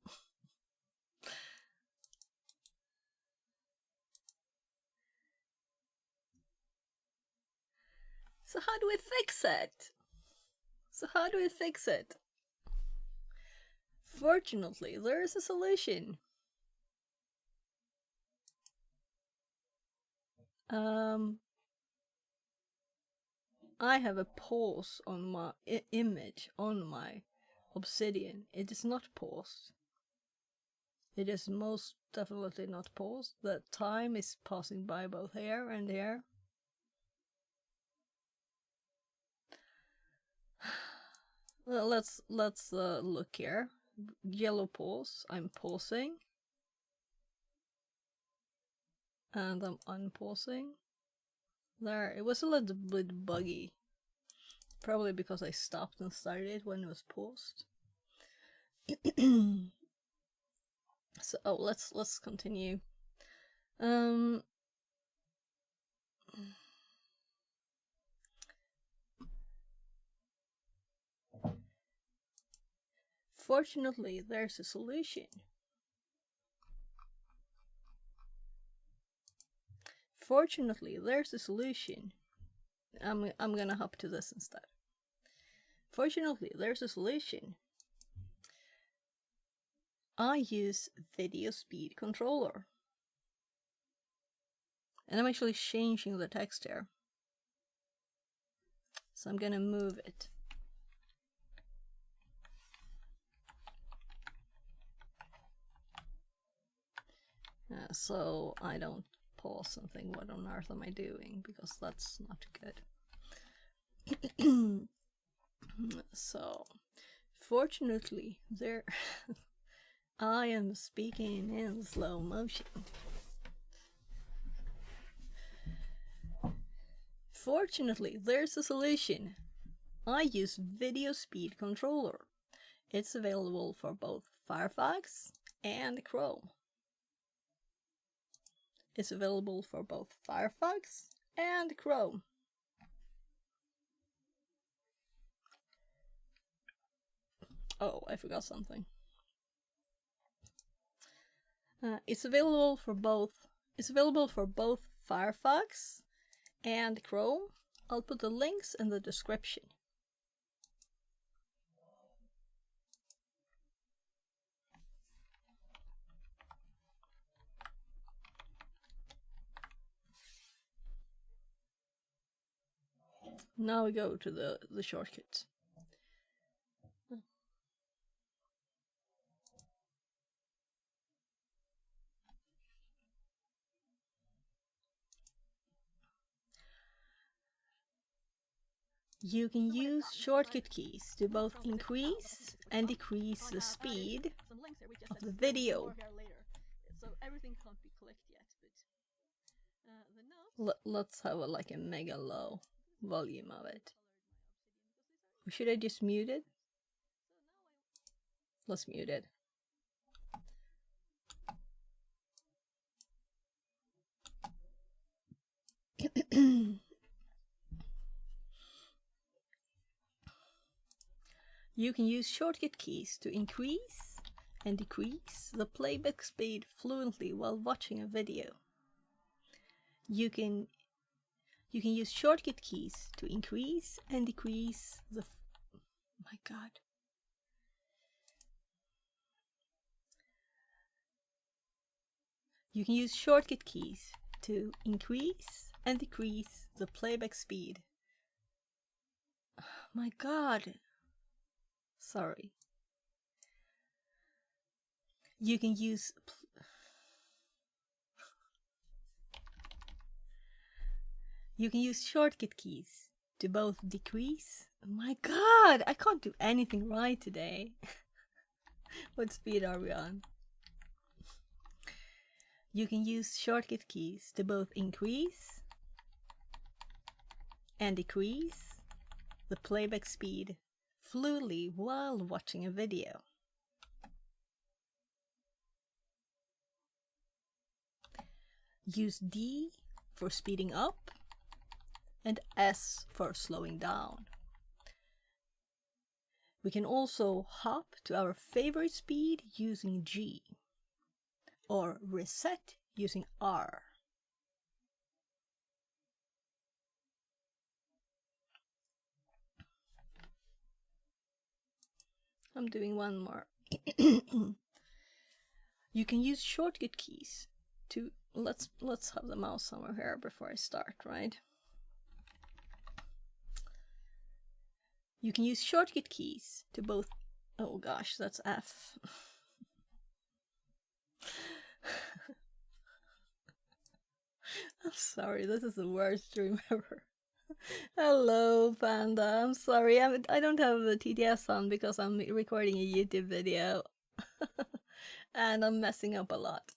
So how do we fix it? Fortunately, there is a solution. I have a pause on my image on my Obsidian. It is not paused. It is most definitely not paused. The time is passing by both here and here. Well, let's look here. Yellow pause. I'm pausing. And I'm unpausing. There, it was a little bit buggy. Probably because I stopped and started it when it was paused. So, let's continue. Fortunately, there's a solution. Fortunately, there's a solution. I'm gonna hop to this instead. Fortunately, there's a solution. I use video speed controller. And I'm actually changing the text here. So I'm gonna move it. So I don't pause and think, what on earth am I doing? Because that's not good. So, fortunately, there I am speaking in slow motion. Fortunately, there's a solution. I use video speed controller. It's available for both Firefox and Chrome. It's available for both Firefox and Chrome. Oh, I forgot something. It's available for both Firefox and Chrome. I'll put the links in the description. Now we go to the shortcuts. You can use shortcut keys to both increase and decrease the speed of the video. So everything can't be clicked yet, but Let's have a mega low volume of it. Or should I just mute it? Let's mute it. You can use shortcut keys to increase and decrease the playback speed fluently while watching a video. You can use shortcut keys to increase and decrease the my god. You can use shortcut keys to increase and decrease the playback speed. My god. Sorry. You can use shortcut keys to both decrease. My god, I can't do anything right today. What speed are we on? You can use shortcut keys to both increase and decrease the playback speed fluently while watching a video. Use D for speeding up and S for slowing down. We can also hop to our favorite speed using G, or reset using R. I'm doing one more. You can use shortcut keys to let's have the mouse somewhere here before I start, right? You can use shortcut keys to both, oh gosh, that's F. I'm sorry, this is the worst stream ever. Hello, Panda. I'm sorry, I don't have the TTS on because I'm recording a YouTube video. And I'm messing up a lot.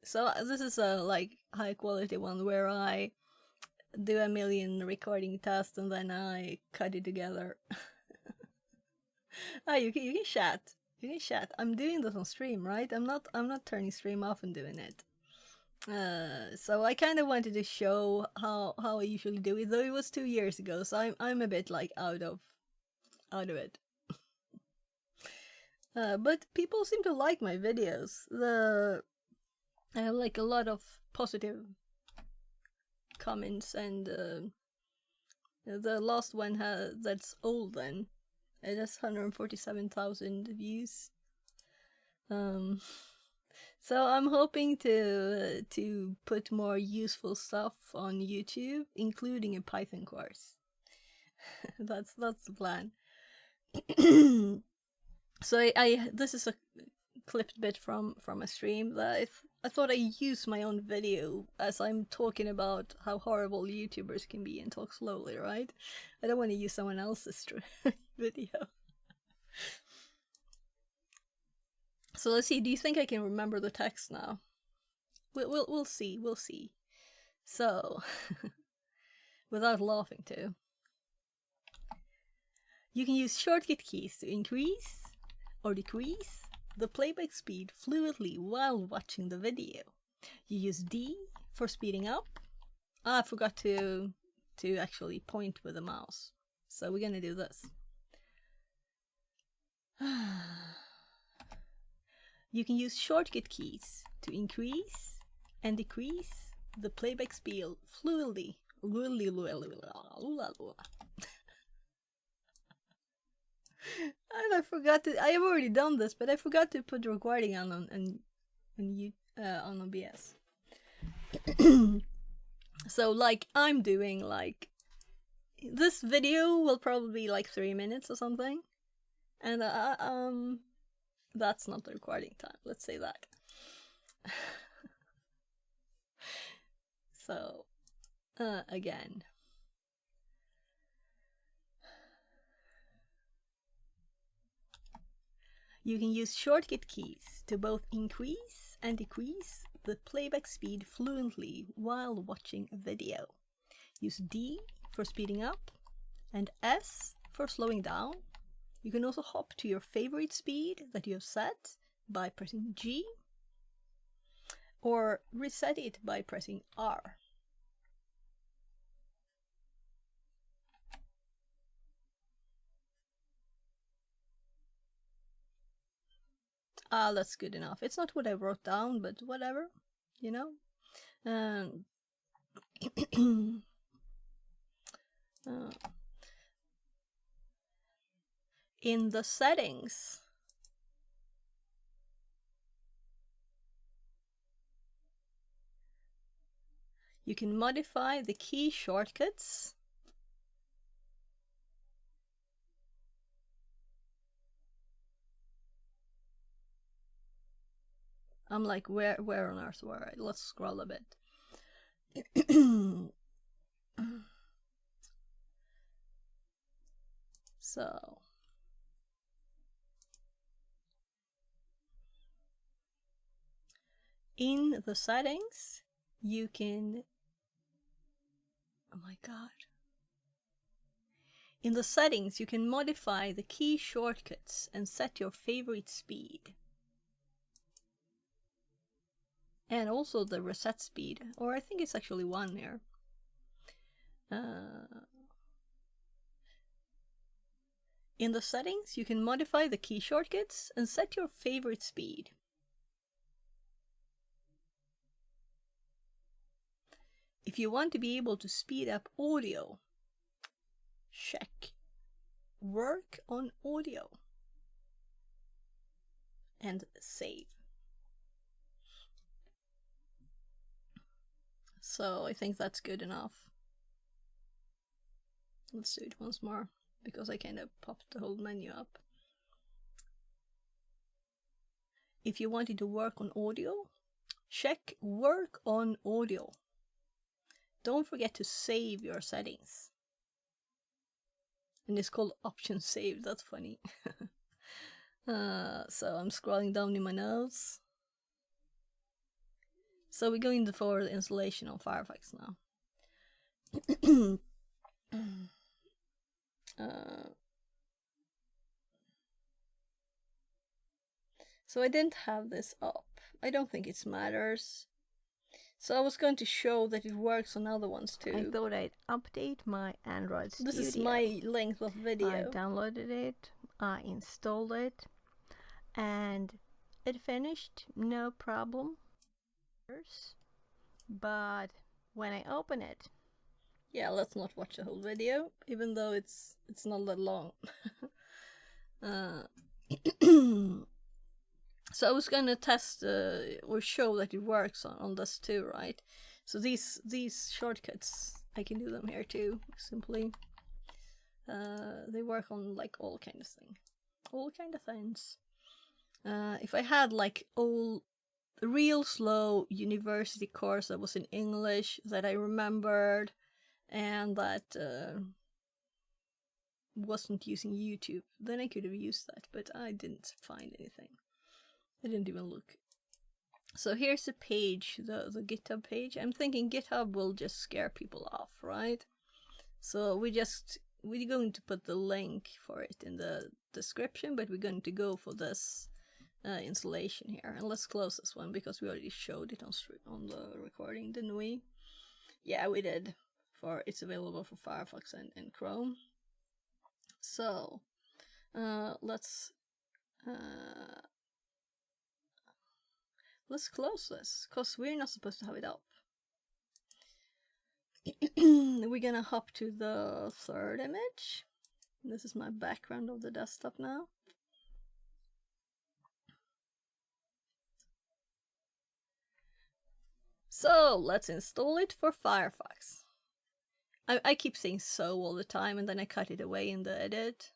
So this is a like high quality one where I do a million recording tests and then I cut it together. Ah, you can chat. You can chat. I'm doing this on stream, right? I'm not turning stream off and doing it. So I kind of wanted to show how I usually do it, though it was 2 years ago, so I'm a bit like out of it. But people seem to like my videos. I have like a lot of positive comments, and the last one that's old then. It has 147,000 views. So I'm hoping to put more useful stuff on YouTube, including a Python course. that's the plan. So this is a clipped bit from a stream that I thought I'd use my own video as I'm talking about how horrible YouTubers can be and talk slowly, right? I don't want to use someone else's video. So let's see, do you think I can remember the text now? We'll see, we'll see. So, without laughing too. You can use shortcut keys to increase or decrease the playback speed fluidly while watching the video. You use D for speeding up. I forgot to actually point with the mouse. So we're gonna do this. You can use shortcut keys to increase and decrease the playback speed fluidly. And I forgot to. I have already done this, but I forgot to put the recording on OBS. So like I'm doing like this video will probably be like 3 minutes or something, and that's not the recording time. Let's say that. So again. You can use shortcut keys to both increase and decrease the playback speed fluently while watching a video. Use D for speeding up and S for slowing down. You can also hop to your favorite speed that you have set by pressing G, or reset it by pressing R. That's good enough. It's not what I wrote down, but whatever, you know. In the settings, you can modify the key shortcuts. I'm like, where on earth were I? Let's scroll a bit. So, in the settings, you can, oh my god. In the settings, you can modify the key shortcuts and set your favorite speed. And also the reset speed, or I think it's actually 1 here. In the settings, you can modify the key shortcuts and set your favorite speed. If you want to be able to speed up audio, check work on audio and save. So I think that's good enough. Let's do it once more, because I kind of popped the whole menu up. If you wanted to work on audio, check work on audio don't forget to save your settings. And it's called option save, that's funny. So I'm scrolling down in my notes. So we're going for the installation on Firefox now. So I didn't have this up. I don't think it matters. So I was going to show that it works on other ones too. I thought I'd update my Android Studio. This is my length of video. I downloaded it, I installed it, and it finished, no problem. But when I open it, yeah, let's not watch the whole video, even though it's not that long. So I was gonna test or show that it works on this too, right? So these shortcuts, I can do them here too, simply. They work on like all kind of things. If I had like a real slow university course that was in English that I remembered and that wasn't using YouTube, then I could have used that, but I didn't find anything. I didn't even look. So here's the page, the GitHub page. I'm thinking GitHub will just scare people off, right? So we're going to put the link for it in the description, but we're going to go for this installation here. And let's close this one because we already showed it on the recording, didn't we? Yeah, we did. It's available for Firefox and Chrome. So let's close this, because we're not supposed to have it up. We're gonna hop to the third image. This is my background of the desktop now. So let's install it for Firefox. I keep saying so all the time and then I cut it away in the edit.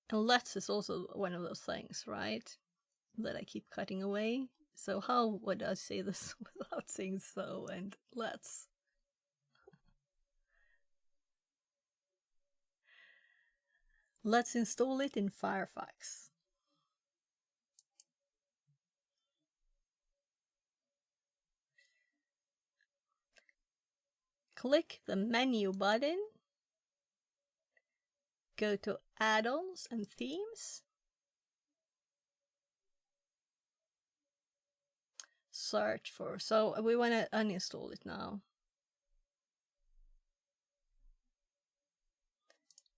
And let's is also one of those things, right? That I keep cutting away. So how would I say this without saying so and let's? Let's install it in Firefox. Click the menu button. Go to add-ons and themes. Search for, so we want to uninstall it now.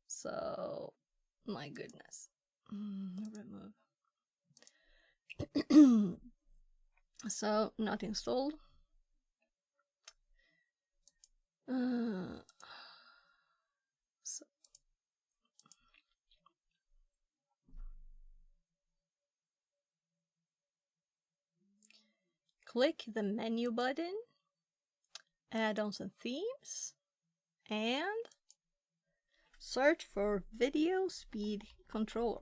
So, my goodness. Remove. So, not installed. So. Click the menu button, add-ons and themes, and search for video speed controller.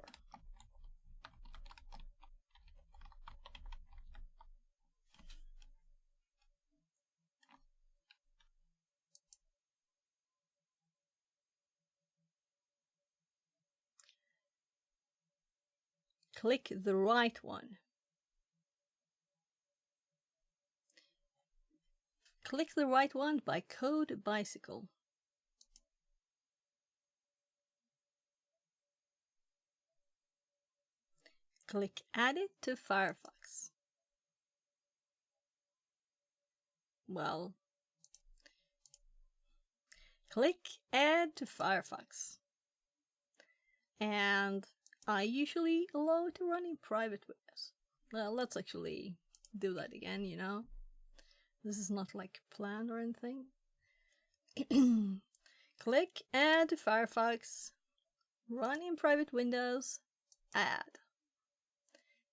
Click the right one. Click the right one by Code Bicycle. Click Add it to Firefox. Well, click Add to Firefox. And I usually allow it to run in private windows. Well, let's actually do that again, you know. This is not like planned or anything. Click Add to Firefox, run in private windows, add.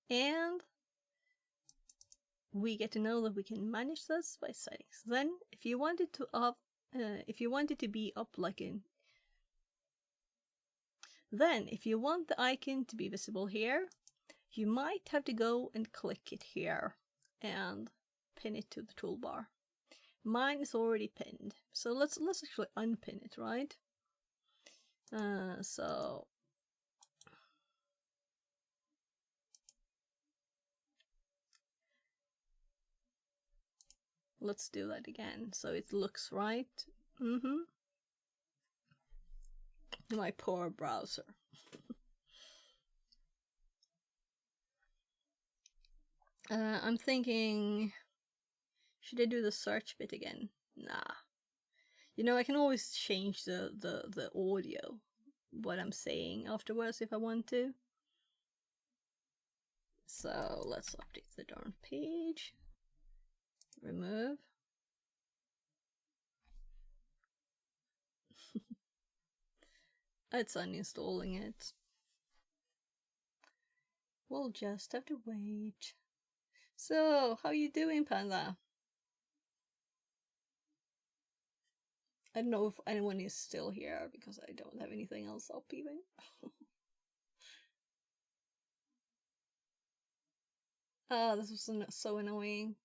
And we get to know that we can manage this by settings. Then if you want it to be up like in, then if you want the icon to be visible here, you might have to go and click it here and pin it to the toolbar. mine is already pinned. So let's actually unpin it, right? So let's do that again, so it looks right. My poor browser. I'm thinking, should I do the search bit again? Nah. You know, I can always change the audio, what I'm saying afterwards if I want to. So let's update the darn page. Remove. It's uninstalling it. We'll just have to wait. So, how you doing, Panda? I don't know if anyone is still here because I don't have anything else up even. Ah, this was so annoying.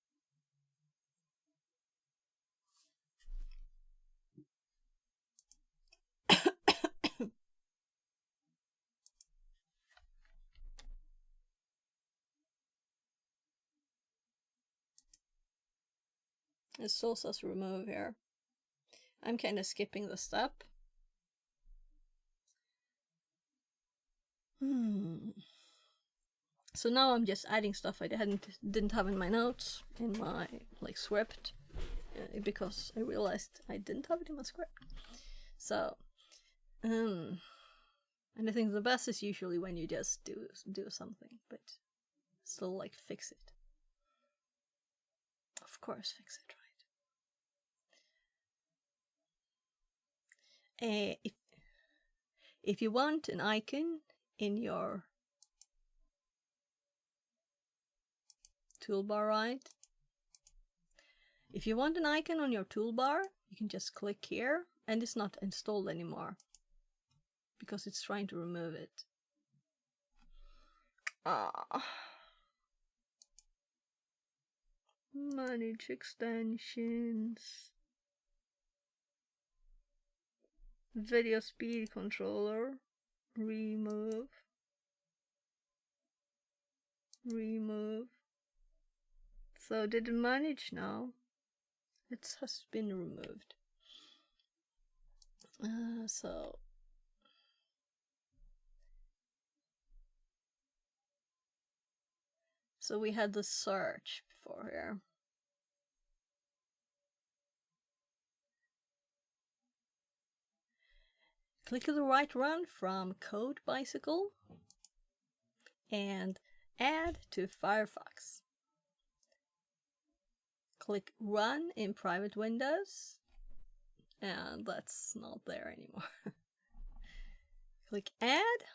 It still says remove here. I'm kind of skipping the step. So now I'm just adding stuff I didn't have in my notes, in my script, because I realized I didn't have it in my script. So, and I think the best is usually when you just do something, but still fix it. Of course, fix it, right? If you want an icon in your toolbar, right? If you want an icon on your toolbar, you can just click here, and it's not installed anymore because it's trying to remove it. Manage extensions. Video speed controller. Remove. So did it manage now? It has been removed. So we had the search before here. Click the right run from Code Bicycle and add to Firefox. Click run in private windows, and that's not there anymore. Click add.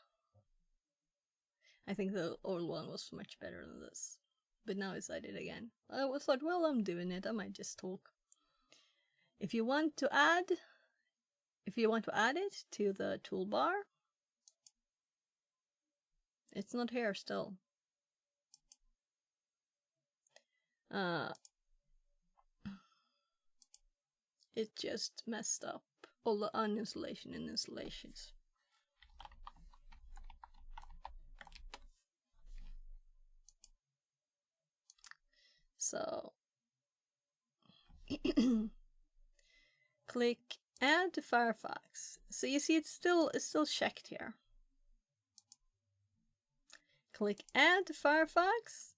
I think the old one was much better than this, but now it's added again. I thought, well, I'm doing it, I might just talk. If you want to add it to the toolbar, it's not here still. It just messed up all the uninstallation and installations. So click add to Firefox. So you see it's still checked here. Click add to Firefox,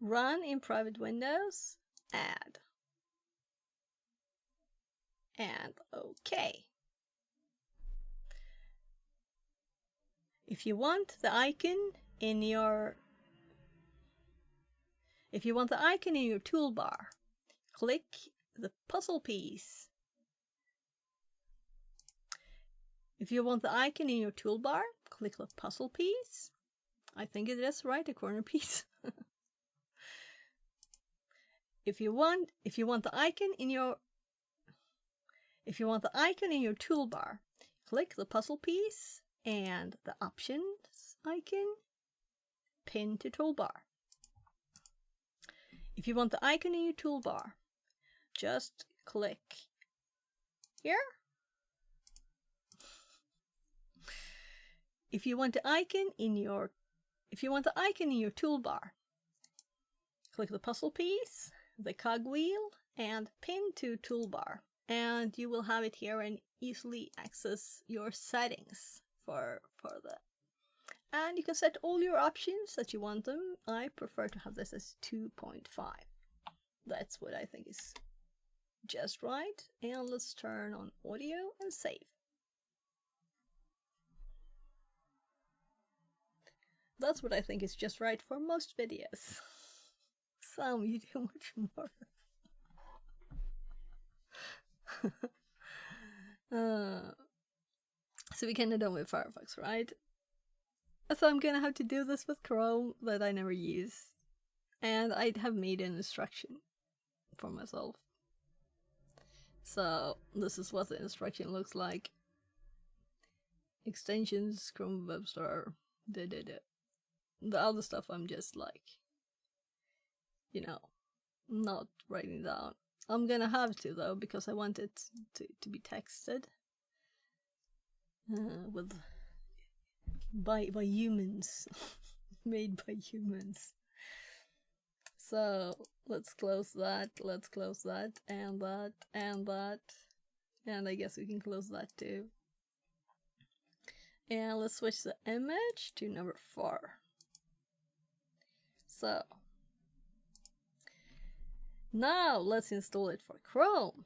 run in private windows, add. And OK. If you want the icon in your toolbar, click the puzzle piece. If you want the icon in your toolbar, click the puzzle piece. I think it is right, a corner piece. If you want the icon in your toolbar, click the puzzle piece and the options icon, pin to toolbar. If you want the icon in your toolbar, just click here. If you want the icon in your toolbar, click the puzzle piece, the cogwheel, and pin to toolbar, and you will have it here and easily access your settings for that. And you can set all your options that you want them. I prefer to have this as 2.5. That's what I think is just right. And let's turn on audio and save. That's what I think is just right for most videos. Some you do much more. So we can do it with Firefox, right? So I'm gonna have to do this with Chrome that I never use. And I have made an instruction for myself. So this is what the instruction looks like. Extensions, Chrome Web Store, The other stuff I'm just like, not writing down. I'm gonna have to though, because I want it to be texted by humans, made by humans. So let's close that, and that, and I guess we can close that too. And let's switch the image to number 4. So now let's install it for Chrome.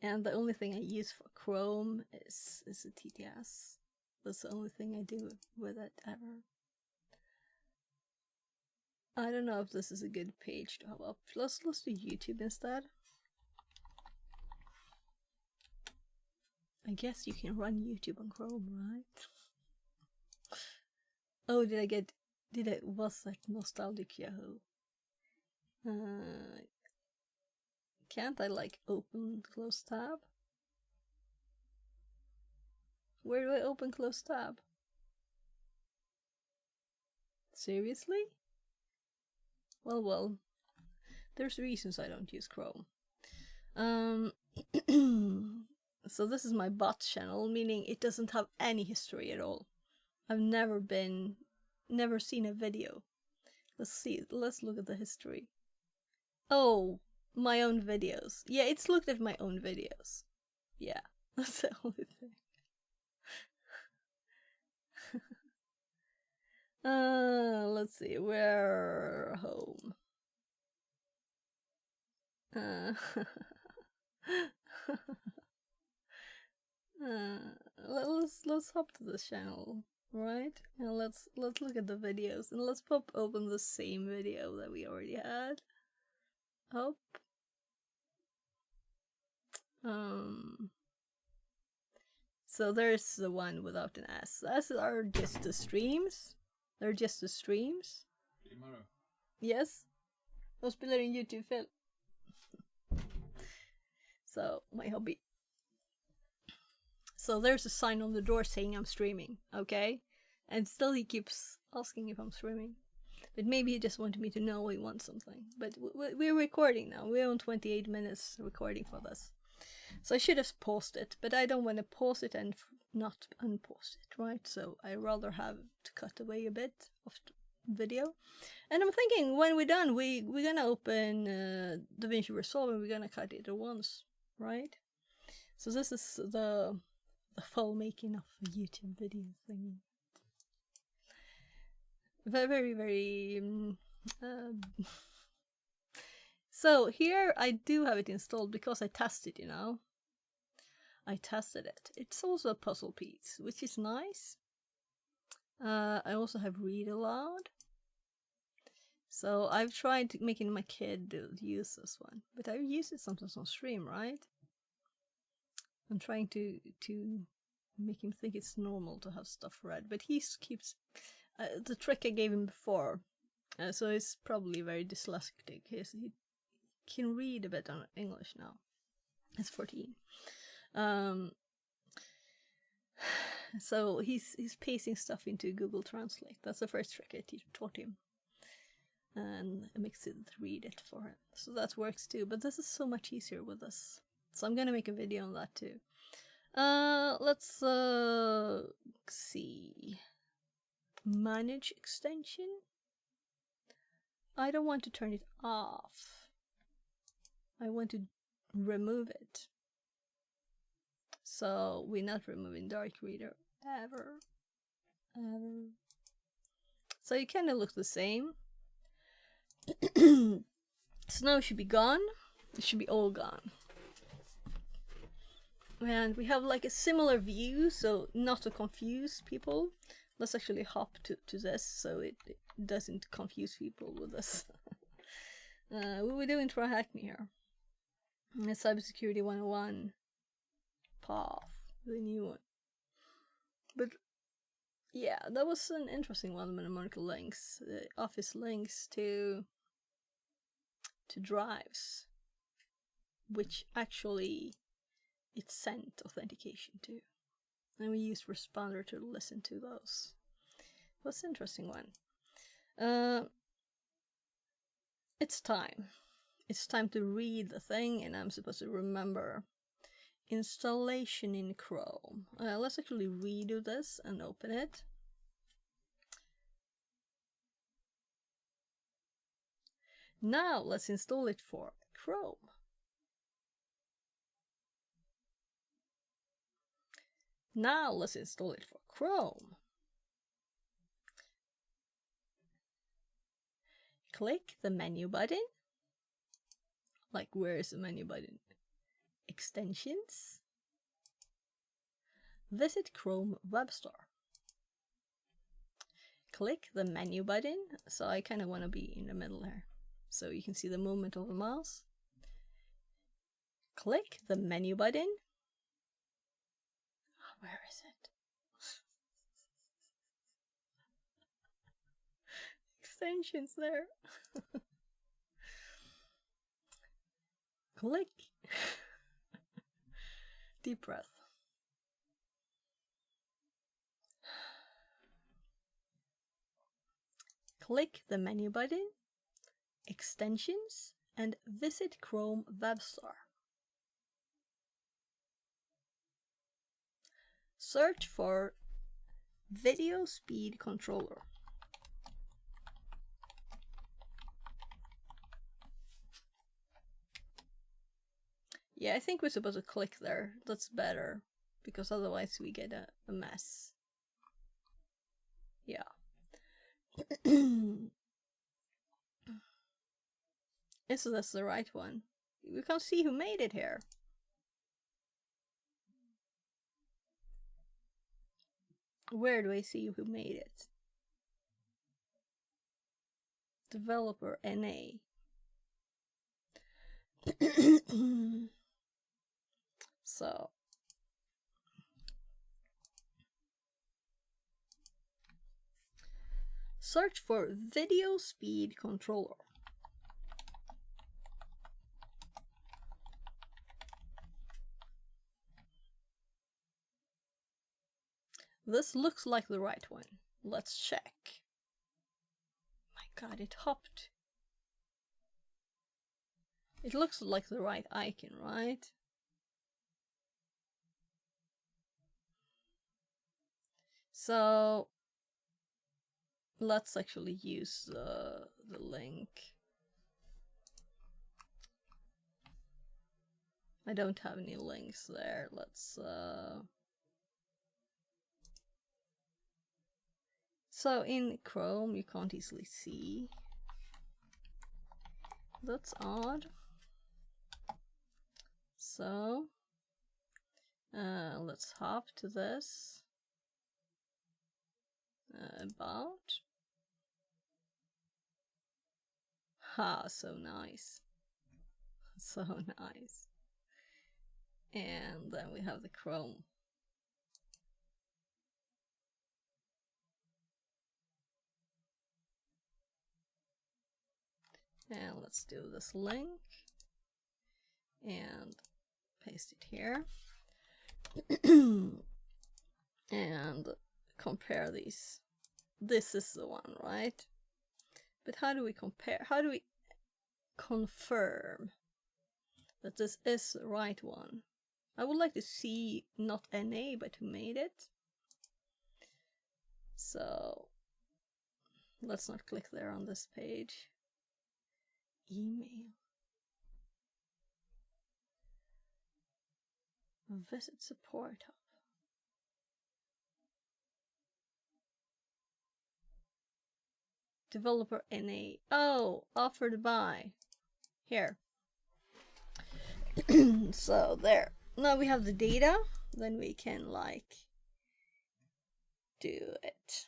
And the only thing I use for Chrome is a TTS. That's the only thing I do with it ever. I don't know if this is a good page to have up. Let's do YouTube instead. I guess you can run YouTube on Chrome, right? Oh, was that nostalgic Yahoo? Can't I like open close tab? Where do I open close tab? Seriously? Well, there's reasons I don't use Chrome. So this is my bot channel, meaning it doesn't have any history at all. I've never seen a video. Let's look at the history. Oh, my own videos. Yeah, it's looked at my own videos. Yeah, that's the only thing. Let's see, where home. Let's hop to this channel, right? And let's look at the videos, and let's pop open the same video that we already had. Up. So there's the one without an S. S are just the streams. They're just the streams. Yes. De spelar in YouTube-film. So, my hobby. So there's a sign on the door saying I'm streaming, okay? And still he keeps asking if I'm streaming. But maybe he just wanted me to know he wants something. But we're recording now. We're on 28 minutes recording for this. So I should have paused it, but I don't want to pause it and not unpause it, right? So I rather have to cut away a bit of the video. And I'm thinking when we're done, we're gonna open DaVinci Resolve and we're gonna cut it at once, right? So this is the full making of a YouTube video thingy. Very, very. So here I do have it installed because I tested, I tested it. It's also a puzzle piece, which is nice. I also have read aloud. So I've tried making my kid use this one, but I use it sometimes on stream, right? I'm trying to make him think it's normal to have stuff read, but he keeps the trick I gave him before. So he's probably very dyslexic. He can read a bit on English now. He's 14. So he's pasting stuff into Google Translate. That's the first trick I taught him. And it makes it read it for him. So that works too, but this is so much easier with this. So I'm gonna make a video on that too. Let's see. Manage extension. I don't want to turn it off. I want to remove it. So we're not removing Dark Reader ever. So it kind of looks the same. So now it should be gone. It should be all gone. And we have like a similar view, so not to confuse people. Let's actually hop to this so it doesn't confuse people with this. What we're doing Try Hack Me here. Cybersecurity 101 path, the new one. But yeah, that was an interesting one, mnemonical links. Office links to drives, which actually it sent authentication to. And we used Responder to listen to those. That's an interesting one. It's time. It's time to read the thing, and I'm supposed to remember installation in Chrome. Let's actually redo this and open it. Now let's install it for Chrome. Now let's install it for Chrome. Click the menu button. Like, where is the menu button? Extensions. Visit Chrome Web Store. Click the menu button. So I kind of want to be in the middle here, so you can see the movement of the mouse. Click the menu button. Where is it? Extensions there. Click. Deep breath. Click the menu button, extensions, and visit Chrome Web Store. Search for Video Speed Controller. Yeah, I think we're supposed to click there. That's better, because otherwise we get a mess. Yeah. Is this the right one? We can't see who made it here. Where do I see who made it? Developer NA. So search for Video Speed Controller. This looks like the right one. Let's check. My god, it hopped. It looks like the right icon, right? So let's actually use the link. I don't have any links there. Let's so in Chrome you can't easily see. That's odd. So let's hop to this. About. Ha, so nice. So nice. And then we have the Chrome. And let's do this link and paste it here. and compare these. This is the one, right? But how do we compare? How do we confirm that this is the right one? I would like to see not NA, but who made it. So let's not click there on this page. Email. Visit support hub. Developer NA. Oh, offered by. Here. So there. Now we have the data. Then we can like do it.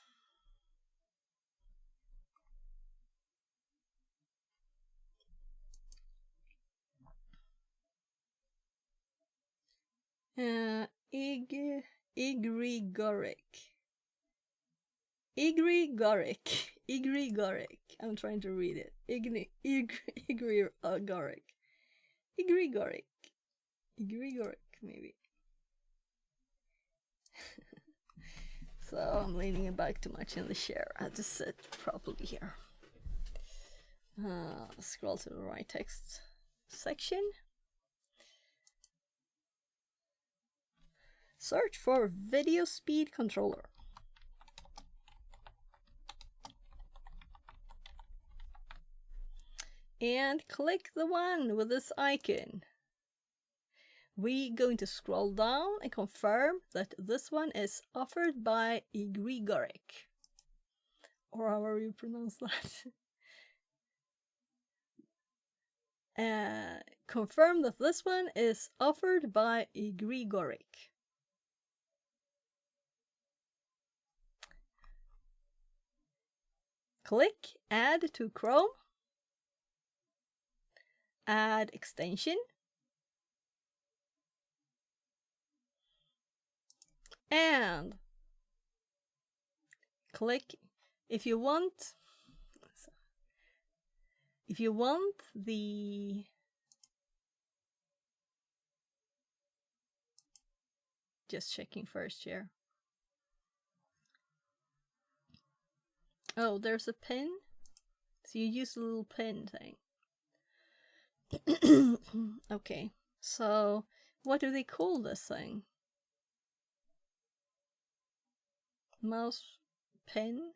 Igrigoric. I'm trying to read it. Igrigoric. Maybe. So I'm leaning back too much in the chair. I have to sit properly here. Scroll to the right text section. Search for video speed controller. And click the one with this icon. We're going to scroll down and confirm that this one is offered by Igrigoric. Or however you pronounce that. Confirm that this one is offered by Igrigoric. Click Add to Chrome. Add extension. And click if you want the just checking first here. Oh, there's a pin. So you use the little pin thing. Okay, so what do they call this thing? Mouse pin?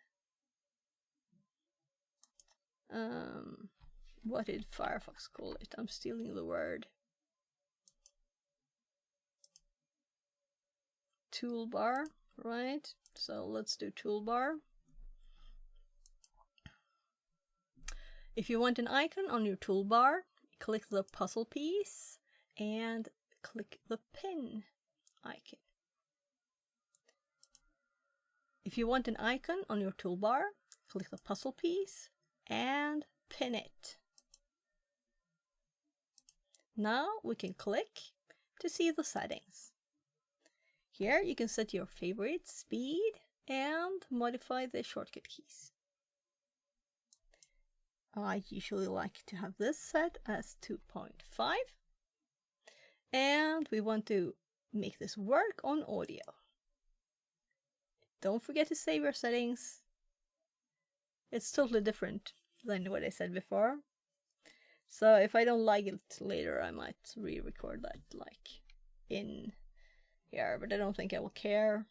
What did Firefox call it? I'm stealing the word. Toolbar, right? So let's do toolbar. If you want an icon on your toolbar, click the puzzle piece and click the pin icon. If you want an icon on your toolbar, click the puzzle piece and pin it. Now we can click to see the settings. Here you can set your favorite speed and modify the shortcut keys. I usually like to have this set as 2.5. And we want to make this work on audio. Don't forget to save your settings. It's totally different than what I said before. So if I don't like it later, I might re-record that like in here, but I don't think I will care.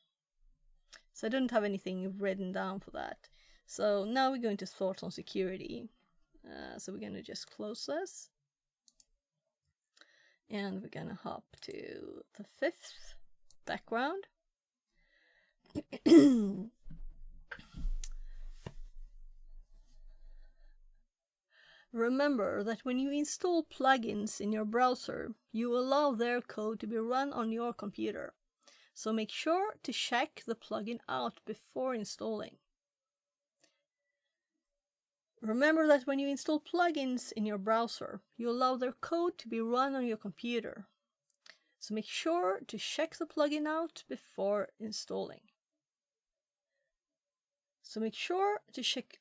So I don't have anything written down for that. So now we're going to sort on security. So we're going to just close this. And we're going to hop to the 5th background. Remember that when you install plugins in your browser, you allow their code to be run on your computer. So make sure to check the plugin out before installing. Remember that when you install plugins in your browser, you allow their code to be run on your computer. So make sure to check the plugin out before installing. So make sure to check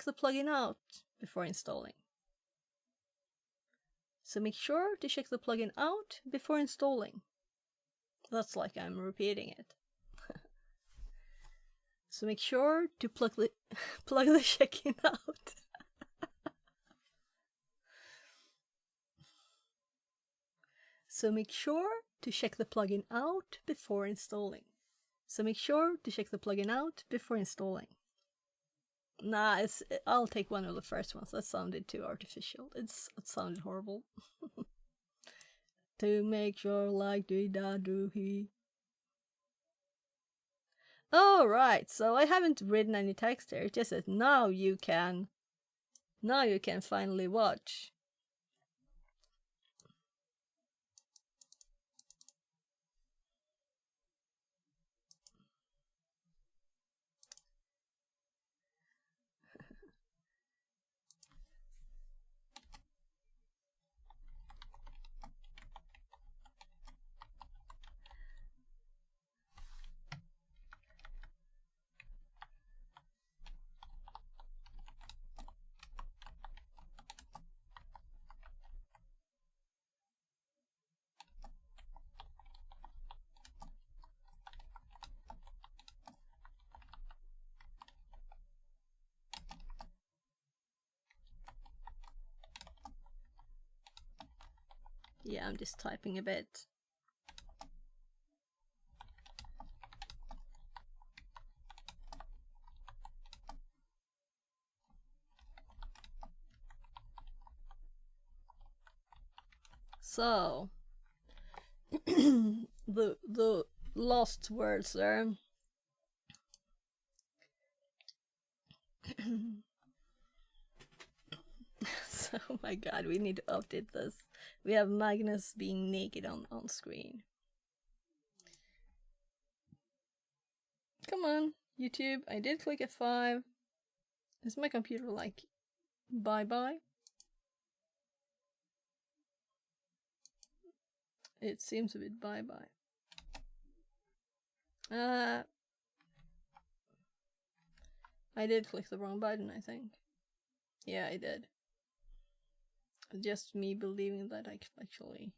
the plugin out before installing. So make sure to check the plugin out before installing. That's like I'm repeating it. So make sure to plug the check-in out. So make sure to check the plugin out before installing. So make sure to check the plugin out before installing. Nah, I'll take one of the first ones. That sounded too artificial. It sounded horrible. To make sure like do da do he. Oh right, so I haven't written any text here. It just says now you can finally watch. Yeah, I'm just typing a bit. So the lost words there. So, oh my god, we need to update this. We have Magnus being naked on screen. Come on, YouTube. I did click F5. Is my computer like bye-bye? It seems a bit bye-bye. I did click the wrong button, I think. Yeah, I did. Just me believing that I can actually...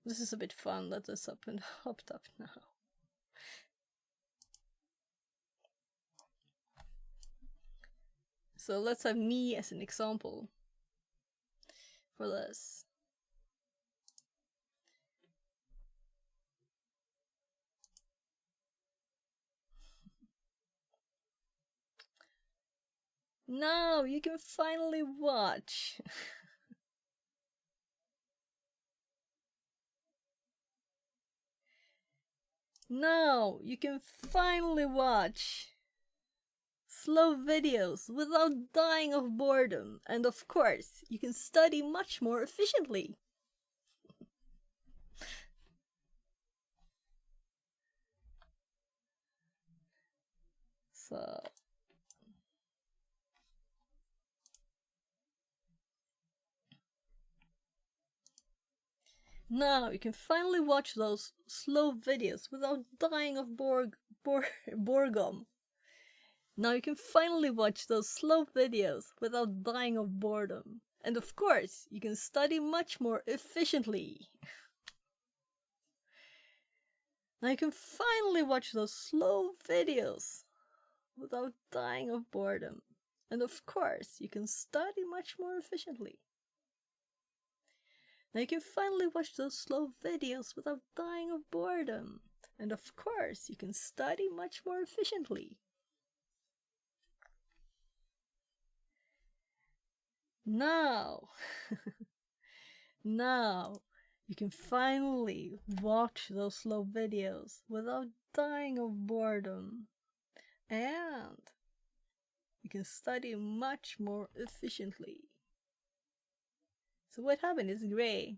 This is a bit fun that this popped up now. So let's have me as an example for this. Now you can finally watch. Now you can finally watch slow videos without dying of boredom, and of course you can study much more efficiently. So now you can finally watch those slow videos without dying of boredom. Now you can finally watch those slow videos without dying of boredom. And of course, you can study much more efficiently. Now you can finally watch those slow videos without dying of boredom. And of course, you can study much more efficiently. Now you can finally watch those slow videos without dying of boredom. And of course, you can study much more efficiently. Now, now you can finally watch those slow videos without dying of boredom. And you can study much more efficiently. So what happened is gray.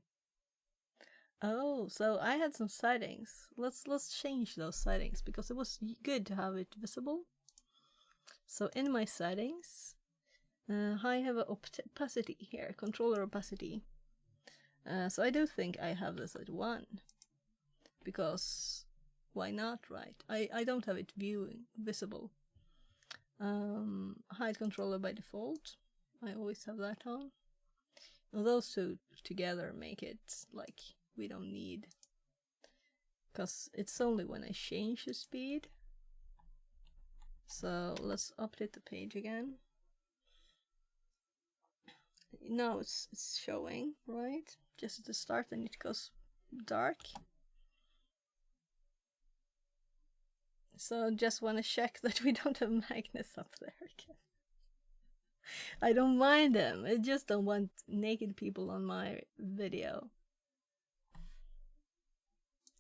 Oh, so I had some settings. Let's change those settings because it was good to have it visible. So in my settings, I have an opacity here, controller opacity. So I do think I have this at 1 because why not, right? I don't have it visible. Hide controller by default. I always have that on. Well, those two together make it like we don't need because it's only when I change the speed. So let's update the page again. Now it's showing, right? Just at the start, and it goes dark. So just want to check that we don't have Magnus up there again. I don't mind them. I just don't want naked people on my video.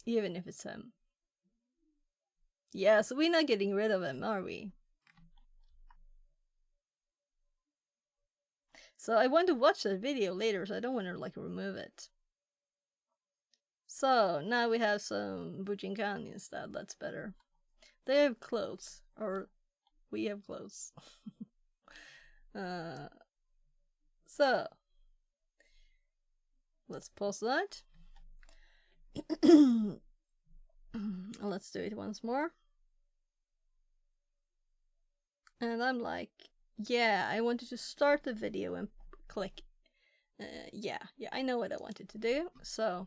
Even if it's him. Yeah, so we're not getting rid of him, are we? So I want to watch that video later, so I don't want to like remove it. So now we have some Bujinkan instead. That's better. They have clothes, or we have clothes. So let's pause that. Let's do it once more. And I'm like, yeah, I wanted to start the video and click. Yeah, I know what I wanted to do. So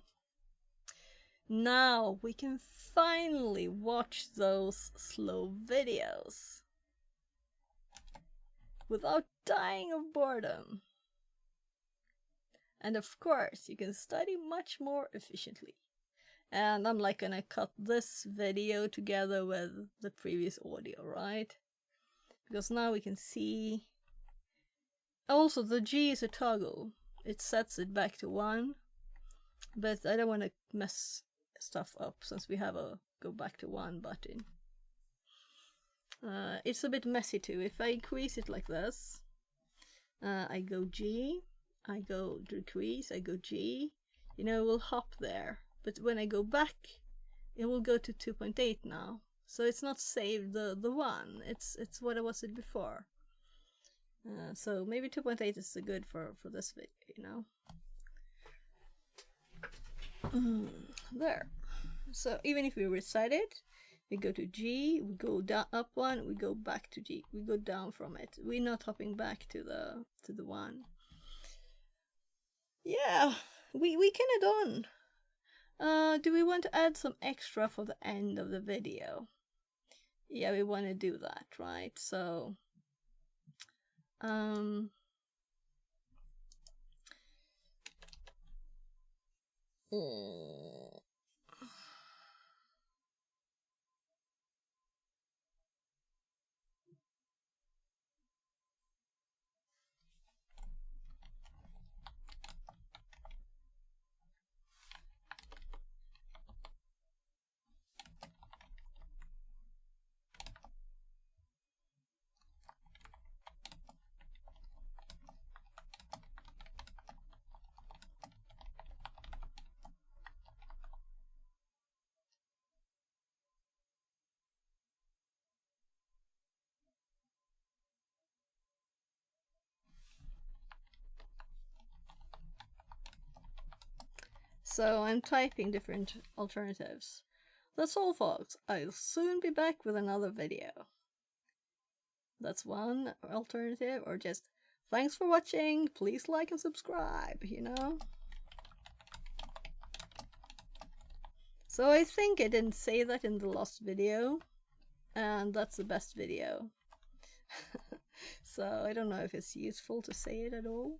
now we can finally watch those slow videos without dying of boredom. And of course, you can study much more efficiently. And I'm like gonna cut this video together with the previous audio, right? Because now we can see. Also, the G is a toggle. It sets it back to 1. But I don't want to mess stuff up since we have a go back to 1 button. It's a bit messy too. If I increase it like this, I go G, I go decrease, I go G, you know, it will hop there. But when I go back, it will go to 2.8 now. So it's not saved the 1, it's what it was it before. So maybe 2.8 is good for this video, you know. There. So even if we reset it, we go to G, we go down up 1, we go back to G, we go down from it. We're not hopping back to the 1. Yeah, we kind of done. Do we want to add some extra for the end of the video? Yeah, we want to do that, right? So I'm typing different alternatives. That's all, folks. I'll soon be back with another video. That's one alternative, or just thanks for watching, please like and subscribe, you know? So I think I didn't say that in the last video, and that's the best video. So I don't know if it's useful to say it at all.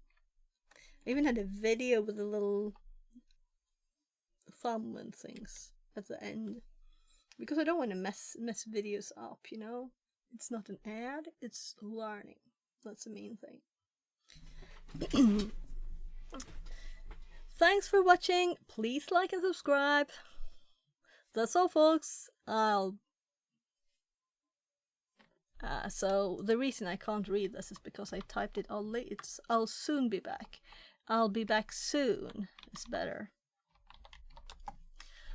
I even had a video with a little thumb and things at the end, because I don't want to mess videos up, you know. It's not an ad, it's learning. That's the main thing. Thanks for watching, please like and subscribe. That's all, folks. So the reason I can't read this is because I typed it all late. It's I'll soon be back. I'll be back soon. It's better.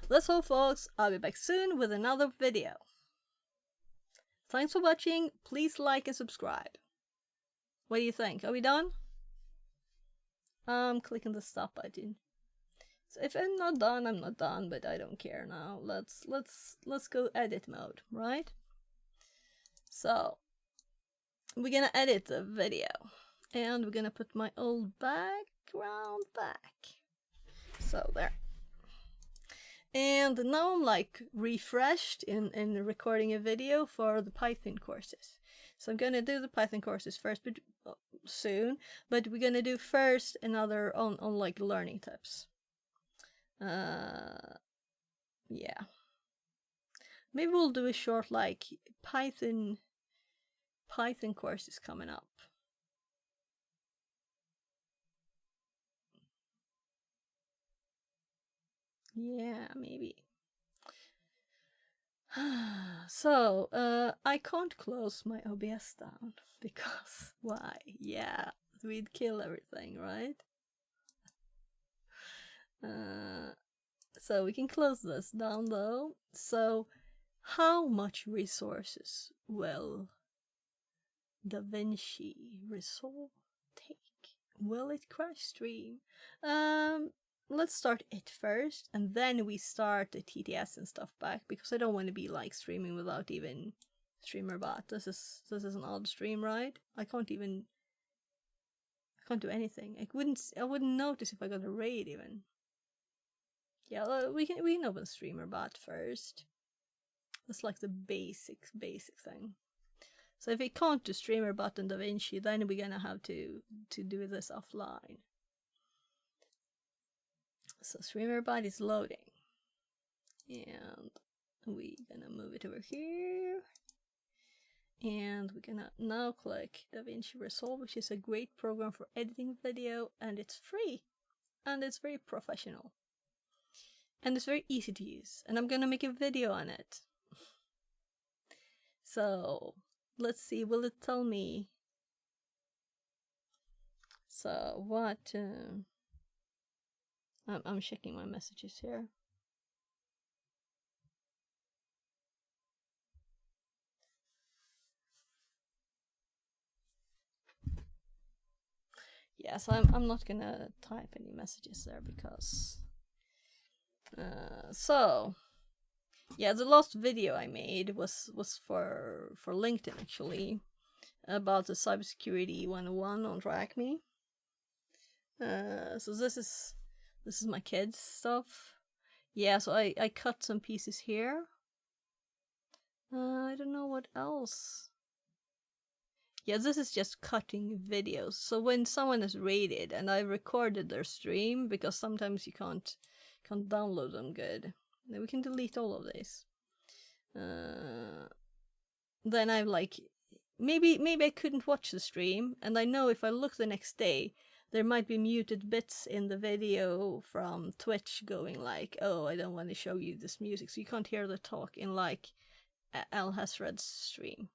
That's all, folks. I'll be back soon with another video. Thanks for watching. Please like and subscribe. What do you think? Are we done? I'm clicking the stop button. So if I'm not done, I'm not done, but I don't care now. Let's go edit mode, right? So we're gonna edit the video, and we're gonna put my old background back. So there. And And now I'm like refreshed in recording a video for the Python courses. So I'm gonna do the Python courses first, but soon. But we're gonna do first another on like learning tips. Yeah. Maybe we'll do a short like Python courses coming up. Yeah, maybe. So, I can't close my OBS down because why? Yeah, we'd kill everything, right? So we can close this down though. So, how much resources will DaVinci Resolve take? Will it crash stream? Let's start it first, and then we start the TTS and stuff back, because I don't want to be like streaming without even streamer bot. This is an odd stream, right? I can't do anything. I wouldn't notice if I got a raid even. Yeah, we can open streamer bot first. That's like the basic thing. So if we can't do streamer bot and DaVinci, then we're gonna have to do this offline. So streamer bot is loading, and we're gonna move it over here, and we're gonna now click DaVinci Resolve, which is a great program for editing video, and it's free, and it's very professional, and it's very easy to use, and I'm gonna make a video on it. So let's see, will it tell me? So what? I'm checking my messages here. Yeah, so I'm not gonna type any messages there because so yeah, the last video I made was for LinkedIn actually, about the cybersecurity 101 on TrackMe. So this is my kids' stuff. Yeah, so I cut some pieces here. I don't know what else. Yeah, this is just cutting videos. So when someone is rated and I recorded their stream, because sometimes you can't download them good, then we can delete all of this. Then I'm like, maybe I couldn't watch the stream, and I know if I look the next day, there might be muted bits in the video from Twitch going like, oh, I don't want to show you this music, so you can't hear the talk in like Al Hasred's stream.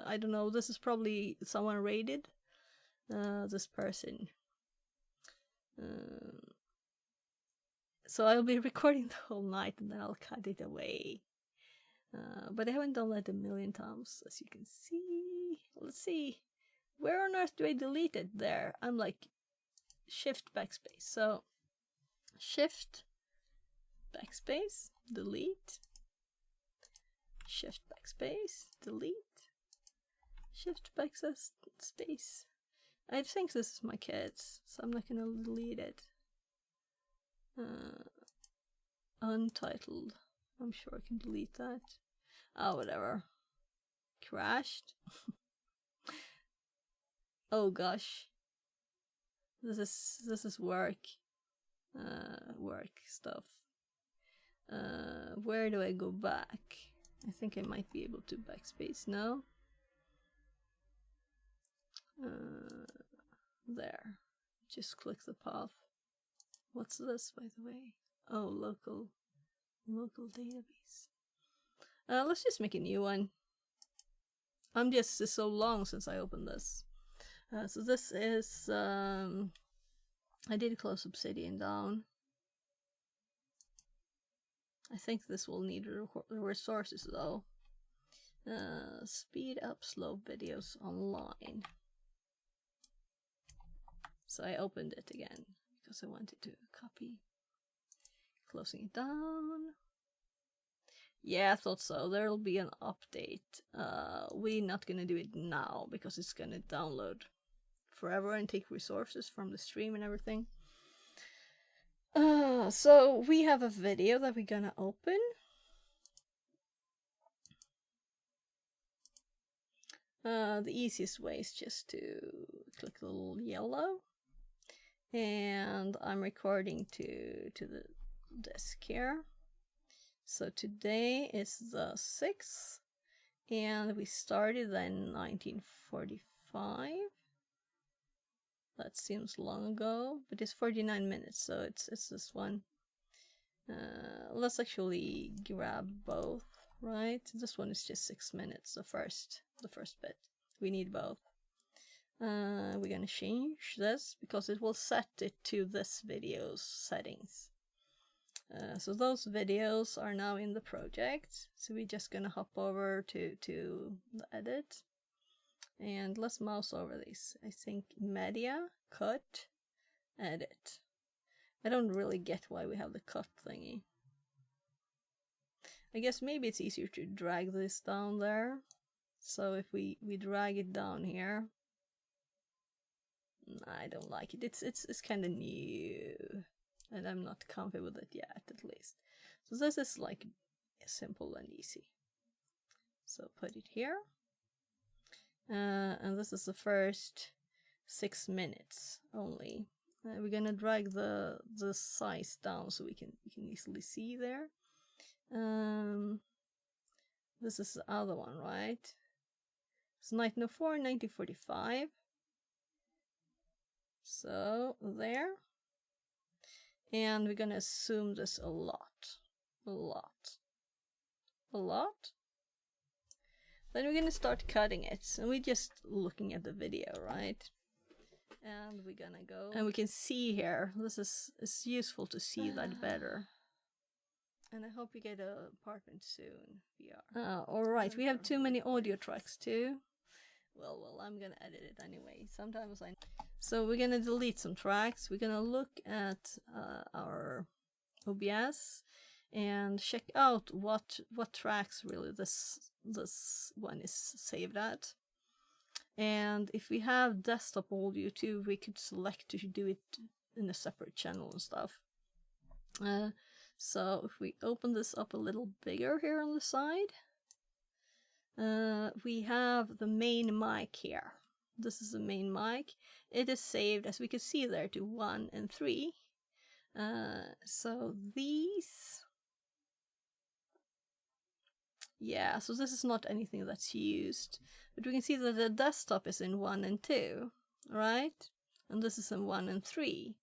I don't know, this is probably someone rated this person. So I'll be recording the whole night and then I'll cut it away. But I haven't done that a million times, as you can see. Let's see. Where on earth do I delete it? There. I'm like shift backspace. So shift backspace, delete. Shift backspace, delete. Shift backspace. I think this is my kids, so I'm not gonna delete it. Untitled. I'm sure I can delete that. Oh, whatever. Crashed. Oh gosh. This is work. Work stuff. Where do I go back? I think I might be able to backspace now. There. Just click the path. What's this, by the way? Oh, local database. Let's just make a new one. It's so long since I opened this. So this is, I did close Obsidian down. I think this will need resources though. Speed up slow videos online. So I opened it again because I wanted to copy. Closing it down. Yeah, I thought so. There'll be an update. We're not gonna do it now because it's gonna download forever and take resources from the stream and everything. So we have a video that we're gonna open. The easiest way is just to click the little yellow, and I'm recording to the disk here. So today is the 6th, and we started in 1945. That seems long ago, but it's 49 minutes, so it's this one. Let's actually grab both, right? This one is just 6 minutes, the first bit. We need both. We're gonna change this because it will set it to this video's settings. So those videos are now in the project. So we're just gonna hop over to the edit. And let's mouse over these. I think media, cut, edit. I don't really get why we have the cut thingy. I guess maybe it's easier to drag this down there. So if we drag it down here, I don't like it. It's kind of new, and I'm not comfy with it yet, at least. So this is like simple and easy. So put it here, and this is the first 6 minutes only. We're gonna drag the size down so we can easily see there. This is the other one, right? It's 1904, 1945. So there. And we're gonna zoom this a lot. Then we're gonna start cutting it. And we're just looking at the video, right? And we're gonna go. And we can see here, it's useful to see that better. And I hope we get an apartment soon, VR. Alright, we have too many audio tracks too. Well, I'm gonna edit it anyway. Sometimes So we're gonna delete some tracks. We're gonna look at our OBS and check out what tracks really this one is saved at. And if we have desktop audio too, we could select to do it in a separate channel and stuff. So if we open this up a little bigger here on the side, we have the main mic here. This is the main mic. It is saved, as we can see there, to 1 and 3. So these... Yeah, so this is not anything that's used. But we can see that the desktop is in 1 and 2, right? And this is in 1 and 3.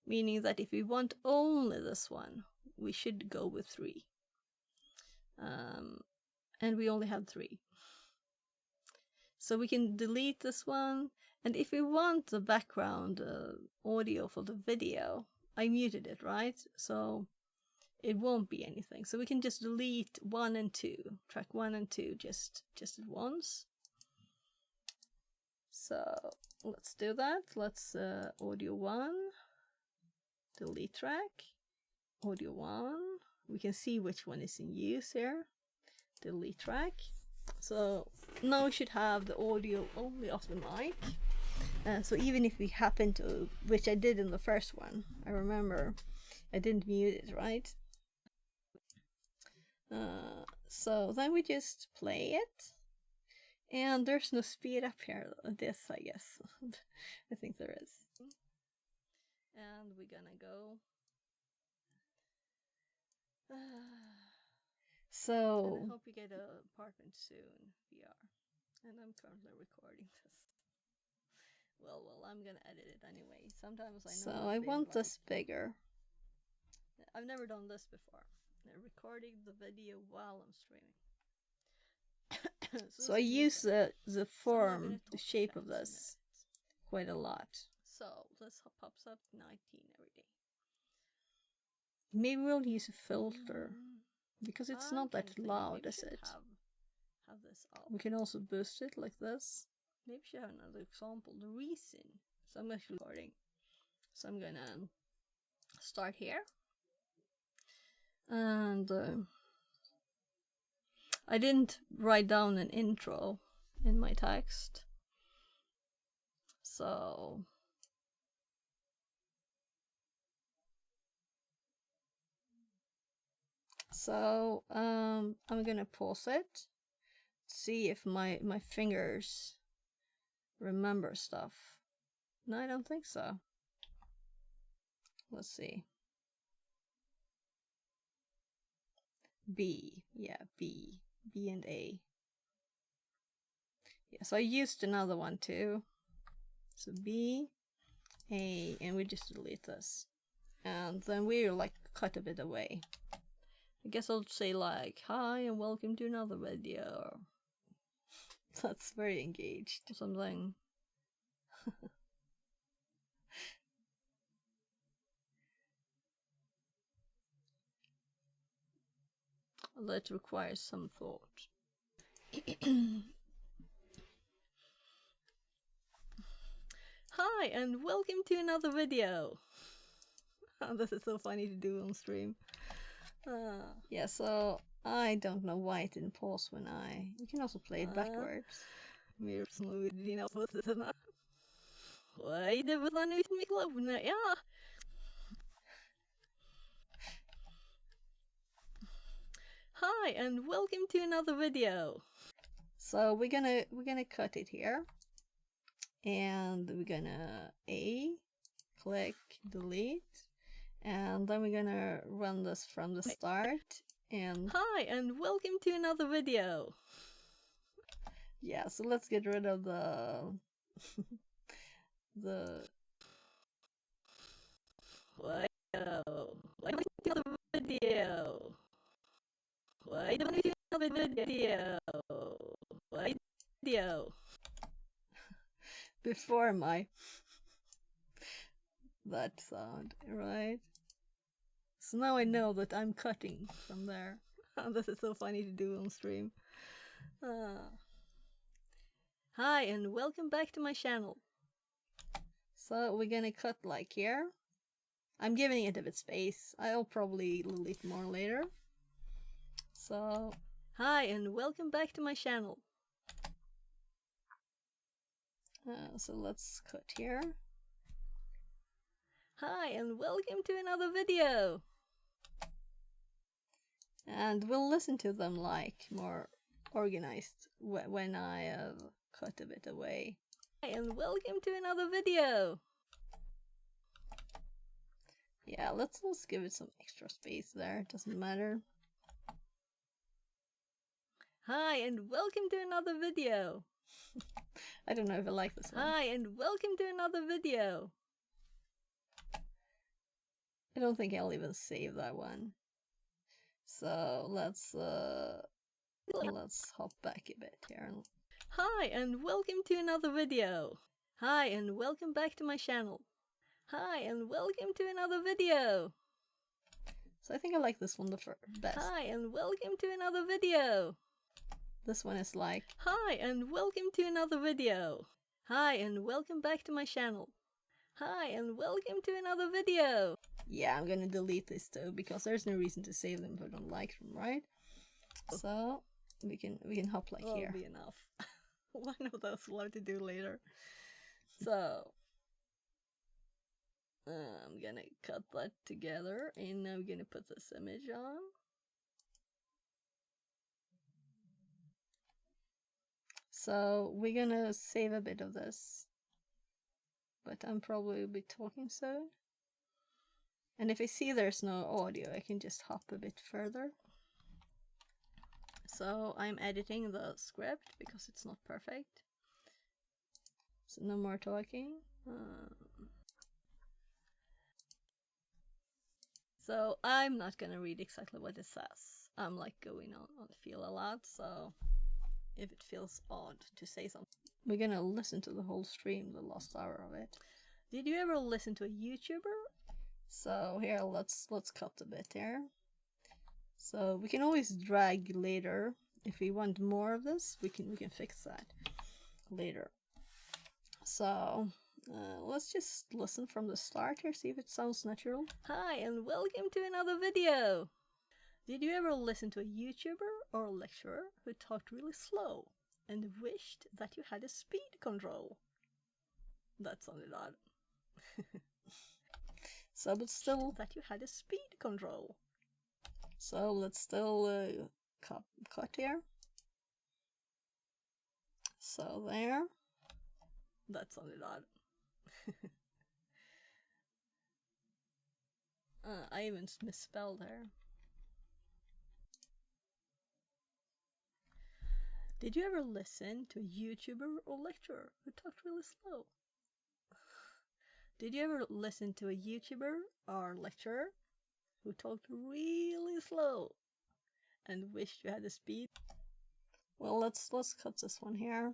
Meaning that if we want only this one, we should go with 3. And we only have 3. So we can delete this one. And if we want the background audio for the video, I muted it, right? So it won't be anything. So we can just delete 1 and 2, track 1 and 2 just at once. So let's do that. Let's audio 1, delete track, audio 1. We can see which one is in use here. Delete track. So now we should have the audio only off the mic. So even if we happen to, which I did in the first one, I remember I didn't mute it, right? So then we just play it. And there's no speed up here. This, I guess. I think there is. And we're gonna go. So and I hope you get an apartment soon, VR. And I'm currently recording this. Well, I'm gonna edit it anyway. Sometimes I know. So I want this bigger. I've never done this before. Recording the video while I'm streaming. So I use the form, the shape of this quite a lot. So this pops up 19 every day. Maybe we'll use a filter. Because it's not that loud, is it? Have this up. We can also boost it like this. Maybe we should have another example. The reason. So I'm actually recording. So I'm gonna start here. And I didn't write down an intro in my text. So So I'm gonna pause it, see if my fingers remember stuff. No, I don't think so. Let's see. B, yeah, B and A. Yeah, so I used another one too. So B, A, and we just delete this. And then we'll like cut a bit away. I guess I'll say like, hi and welcome to another video. That's very engaged. Something. That requires some thought. Hi and welcome to another video. This is so funny to do on stream. Yeah, so I don't know why it didn't pause when you can also play it backwards. Mer smooth dina pussarna. Why det var han ut med klovna, ja. Hi and welcome to another video. So we're gonna cut it here. And we're gonna click delete. And then we're gonna run this from the start. And hi and welcome to another video. Yeah, so let's get rid of the why don't we do another video? Why don't we do another video? Why video? Before that sound, right? So now I know that I'm cutting from there. This is so funny to do on stream. Hi and welcome back to my channel. So we're gonna cut like here. I'm giving it a bit space. I'll probably delete more later. So, hi and welcome back to my channel. So let's cut here. Hi and welcome to another video. And we'll listen to them like more organized when I cut a bit away. Hi and welcome to another video. Yeah, let's give it some extra space there. It doesn't matter. Hi and welcome to another video. I don't know if I like this one. Hi and welcome to another video. I don't think I'll even save that one. So let's hop back a bit here. Hi and welcome to another video. Hi and welcome back to my channel. Hi and welcome to another video. So I think I like this one the best. Hi and welcome to another video. This one is like, hi and welcome to another video. Hi and welcome back to my channel. Hi and welcome to another video. Yeah, I'm gonna delete this too because there's no reason to save them if I don't like them, right? So we can hop like here. That'll be enough. One of those we'll have to do later. So I'm gonna cut that together and I'm gonna put this image on. So we're gonna save a bit of this, but I'm probably will be talking soon. And if I see there's no audio, I can just hop a bit further. So I'm editing the script because it's not perfect. So no more talking. So I'm not gonna read exactly what it says. I'm like going on the feel a lot, so if it feels odd to say something. We're gonna listen to the whole stream, the last hour of it. Did you ever listen to a YouTuber? So here, let's cut a bit here. So we can always drag later. If we want more of this, we can fix that later. So let's just listen from the start here, see if it sounds natural. Hi and welcome to another video. Did you ever listen to a YouTuber or a lecturer who talked really slow and wished that you had a speed control? That sounded odd. So, but still, that you had a speed control. So let's still cut here. So there. That sounded odd. I even misspelled her. Did you ever listen to a YouTuber or lecturer who talked really slow? Did you ever listen to a YouTuber or lecturer who talked really slow and wished you had the speed? Well, let's cut this one here.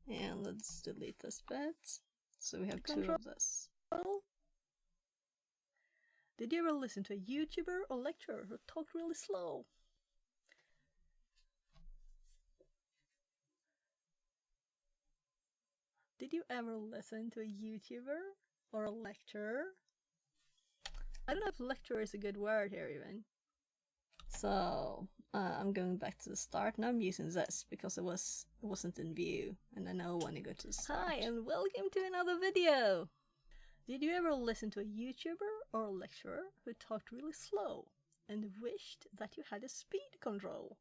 And let's delete this bit. So we have two of this. Did you ever listen to a YouTuber or lecturer who talked really slow? Did you ever listen to a YouTuber or a lecturer? I don't know if lecturer is a good word here even. So I'm going back to the start. Now I'm using this because it wasn't in view, and I know when you go to the start. Hi and welcome to another video. Did you ever listen to a YouTuber or a lecturer who talked really slow and wished that you had a speed control?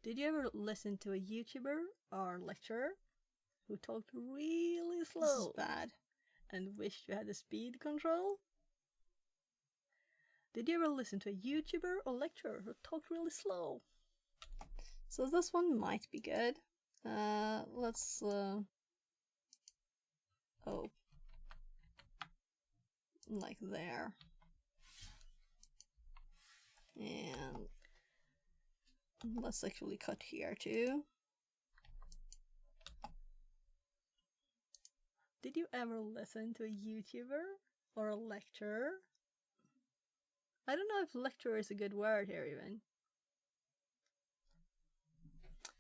Did you ever listen to a YouTuber or lecturer who talked really slow? This is bad. And wished you had a speed control? Did you ever listen to a YouTuber or lecturer who talked really slow? So this one might be good. Let's oh, like there. And let's actually cut here too. Did you ever listen to a YouTuber or a lecturer? I don't know if lecturer is a good word here even.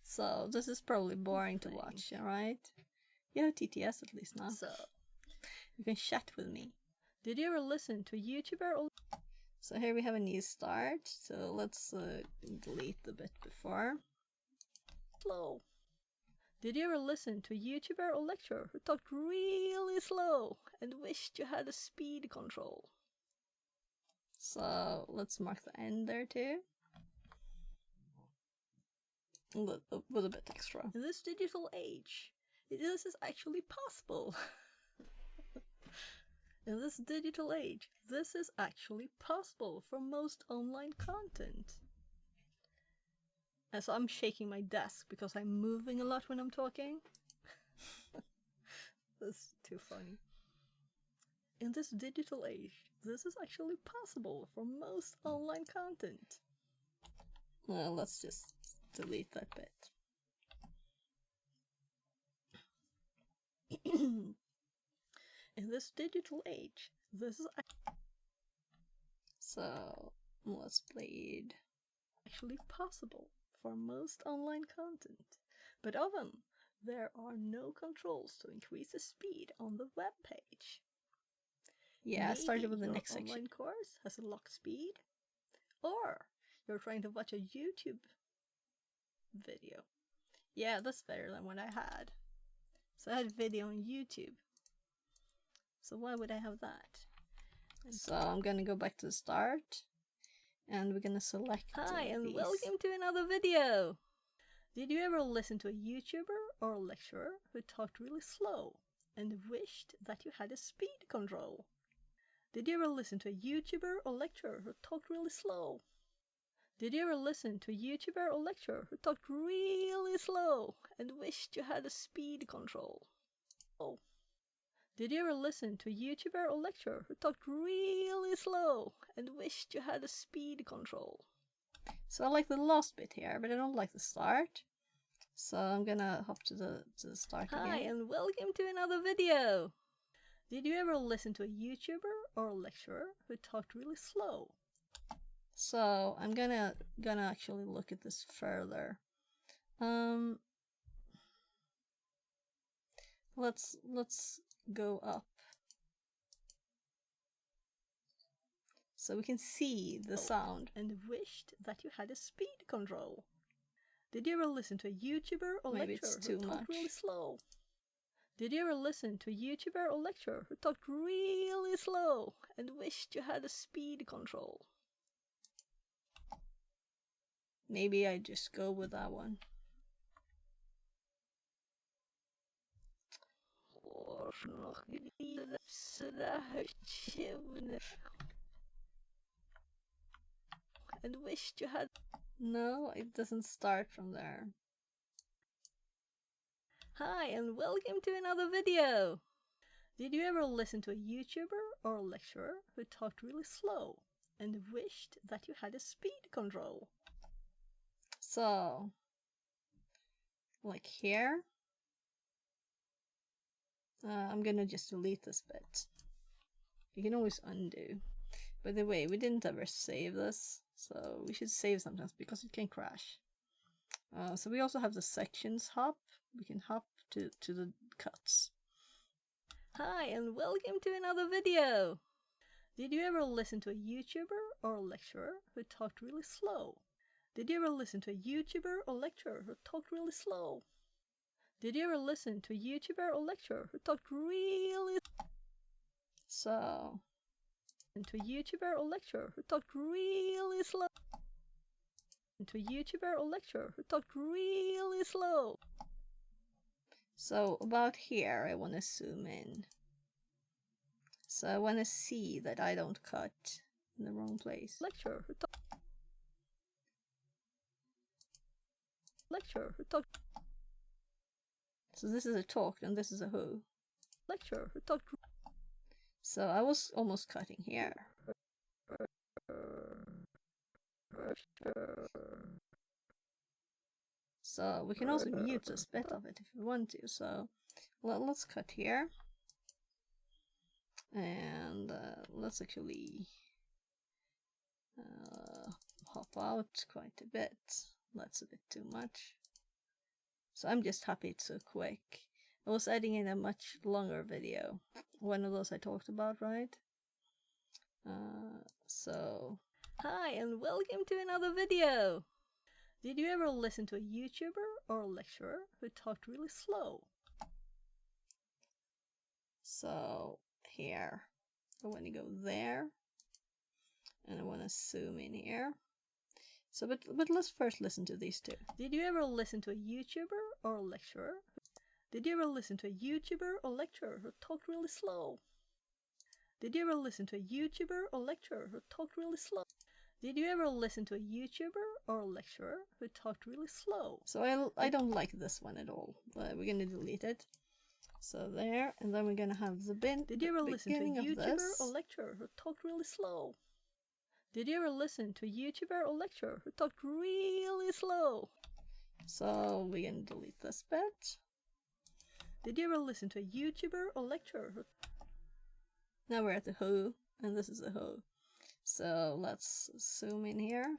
So this is probably boring to watch, alright? You have TTS at least now. So you can chat with me. Did you ever listen to a YouTuber or... So here we have a new start. So let's delete the bit before. Slow. Did you ever listen to a YouTuber or lecturer who talked really slow and wished you had a speed control? So let's mark the end there too. With a bit extra. In this digital age, this is actually possible. In this digital age, this is actually possible for most online content. And so I'm shaking my desk because I'm moving a lot when I'm talking. That's too funny. In this digital age, this is actually possible for most online content. Well, let's just delete that bit. In this digital age, this is so let's bleed. Actually possible for most online content, but often there are no controls to increase the speed on the web page. Yeah, I started with the next section. Online course has a locked speed, or you're trying to watch a YouTube video. Yeah, that's better than what I had. So I had video on YouTube. So why would I have that? So I'm gonna go back to the start, and we're gonna select Hi, and these. Welcome to another video! Did you ever listen to a YouTuber or a lecturer who talked really slow and wished that you had a speed control? Did you ever listen to a YouTuber or lecturer who talked really slow? Did you ever listen to a YouTuber or lecturer who talked really slow and wished you had a speed control? Oh. Did you ever listen to a YouTuber or lecturer who talked really slow and wished you had a speed control? So I like the last bit here, but I don't like the start. So I'm gonna hop to the start again. Hi, and welcome to another video! Did you ever listen to a YouTuber or a lecturer who talked really slow? So I'm gonna actually look at this further. Let's go up so we can see the sound and wished that you had a speed control. Did you ever listen to a YouTuber or lecturer who talked really slow? Did you ever listen to a YouTuber or lecturer who talked really slow and wished you had a speed control? maybe I just go with that one. And wished you had. No, it doesn't start from there. Hi, and welcome to another video! Did you ever listen to a YouTuber or a lecturer who talked really slow and wished that you had a speed control? So, like here, I'm gonna just delete this bit. You can always undo. By the way, we didn't ever save this, so we should save sometimes because it can crash. So we also have the sections hop. We can hop to the cuts. Hi, and welcome to another video! Did you ever listen to a YouTuber or a lecturer who talked really slow? Did you ever listen to a YouTuber or lecturer who talked really slow? Did you ever listen to a YouTuber or lecturer who talked really... So... to a YouTuber or lecturer who talked really slow? To a YouTuber or lecturer who talked really slow? So about here, I want to zoom in. So I want to see that I don't cut in the wrong place. Lecturer who talked... Lecturer who talked... So this is a talk and this is a who. Lecturer who talked... So I was almost cutting here. So we can also mute this bit of it if we want to. So let's cut here. And let's actually hop out quite a bit. That's a bit too much. So I'm just happy it's so quick. I was adding in a much longer video. One of those I talked about, right? So... Hi, and welcome to another video! Did you ever listen to a YouTuber or a lecturer who talked really slow? So here, I want to go there, and I want to zoom in here. So, but let's first listen to these two. Did you ever listen to a YouTuber or a lecturer? Did you ever listen to a YouTuber or lecturer who talked really slow? Did you ever listen to a YouTuber or lecturer who talked really slow? Did you ever listen to a YouTuber or a lecturer who talked really slow? So I don't like this one at all. We're gonna delete it. So there, and then we're gonna have the bin. Did you ever listen to a YouTuber or this. lecturer who talked really slow? Did you ever listen to a YouTuber or lecturer who talked really slow? So we're gonna delete this bit. Did you ever listen to a YouTuber or lecturer who... Now we're at the who, and this is the who. So let's zoom in here.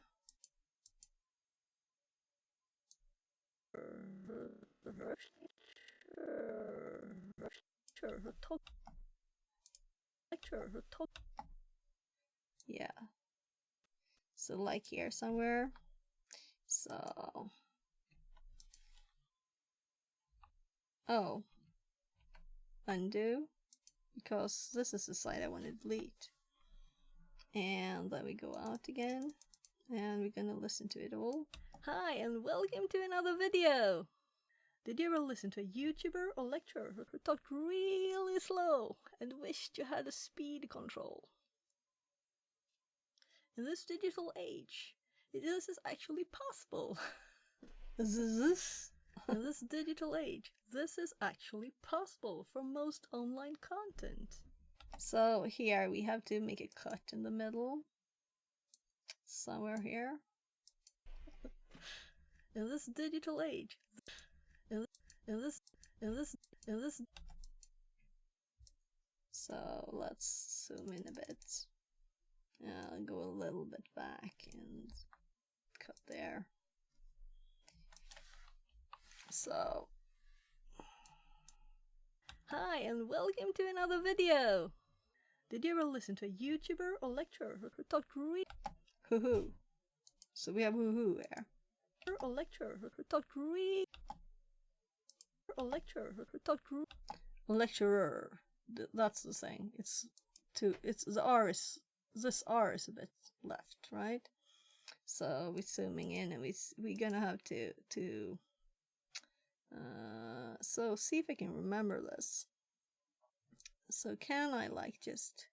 Yeah. So like here somewhere. So... Oh. Undo. Because this is the side I want to delete. And then we go out again. And we're gonna listen to it all. Hi, and welcome to another video! Did you ever listen to a YouTuber or lecturer who talked really slow and wished you had a speed control? In this digital age, this is actually possible. This? In this digital age, this is actually possible for most online content. So here we have to make a cut in the middle. Somewhere here. In this digital age, in this. So let's zoom in a bit. Go a little bit back and cut there. So... Hi, and welcome to another video! Did you ever listen to a YouTuber or lecturer who talked Hoo-hoo. So we have hoo-hoo there. Or lecturer who talked or lecturer who talked Lecturer. That's the thing. It's the R is... This R is a bit left, right? So we're zooming in, and we're gonna have to so see if I can remember this. So can I like just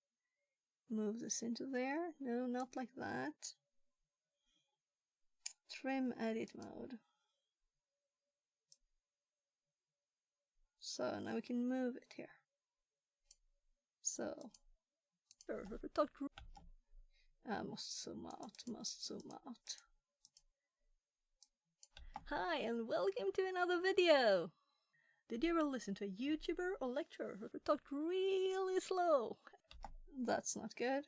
move this into there? No, not like that. Trim edit mode. So now we can move it here. So must zoom out. Hi, and welcome to another video. Did you ever listen to a YouTuber or lecturer who talked really slow? That's not good.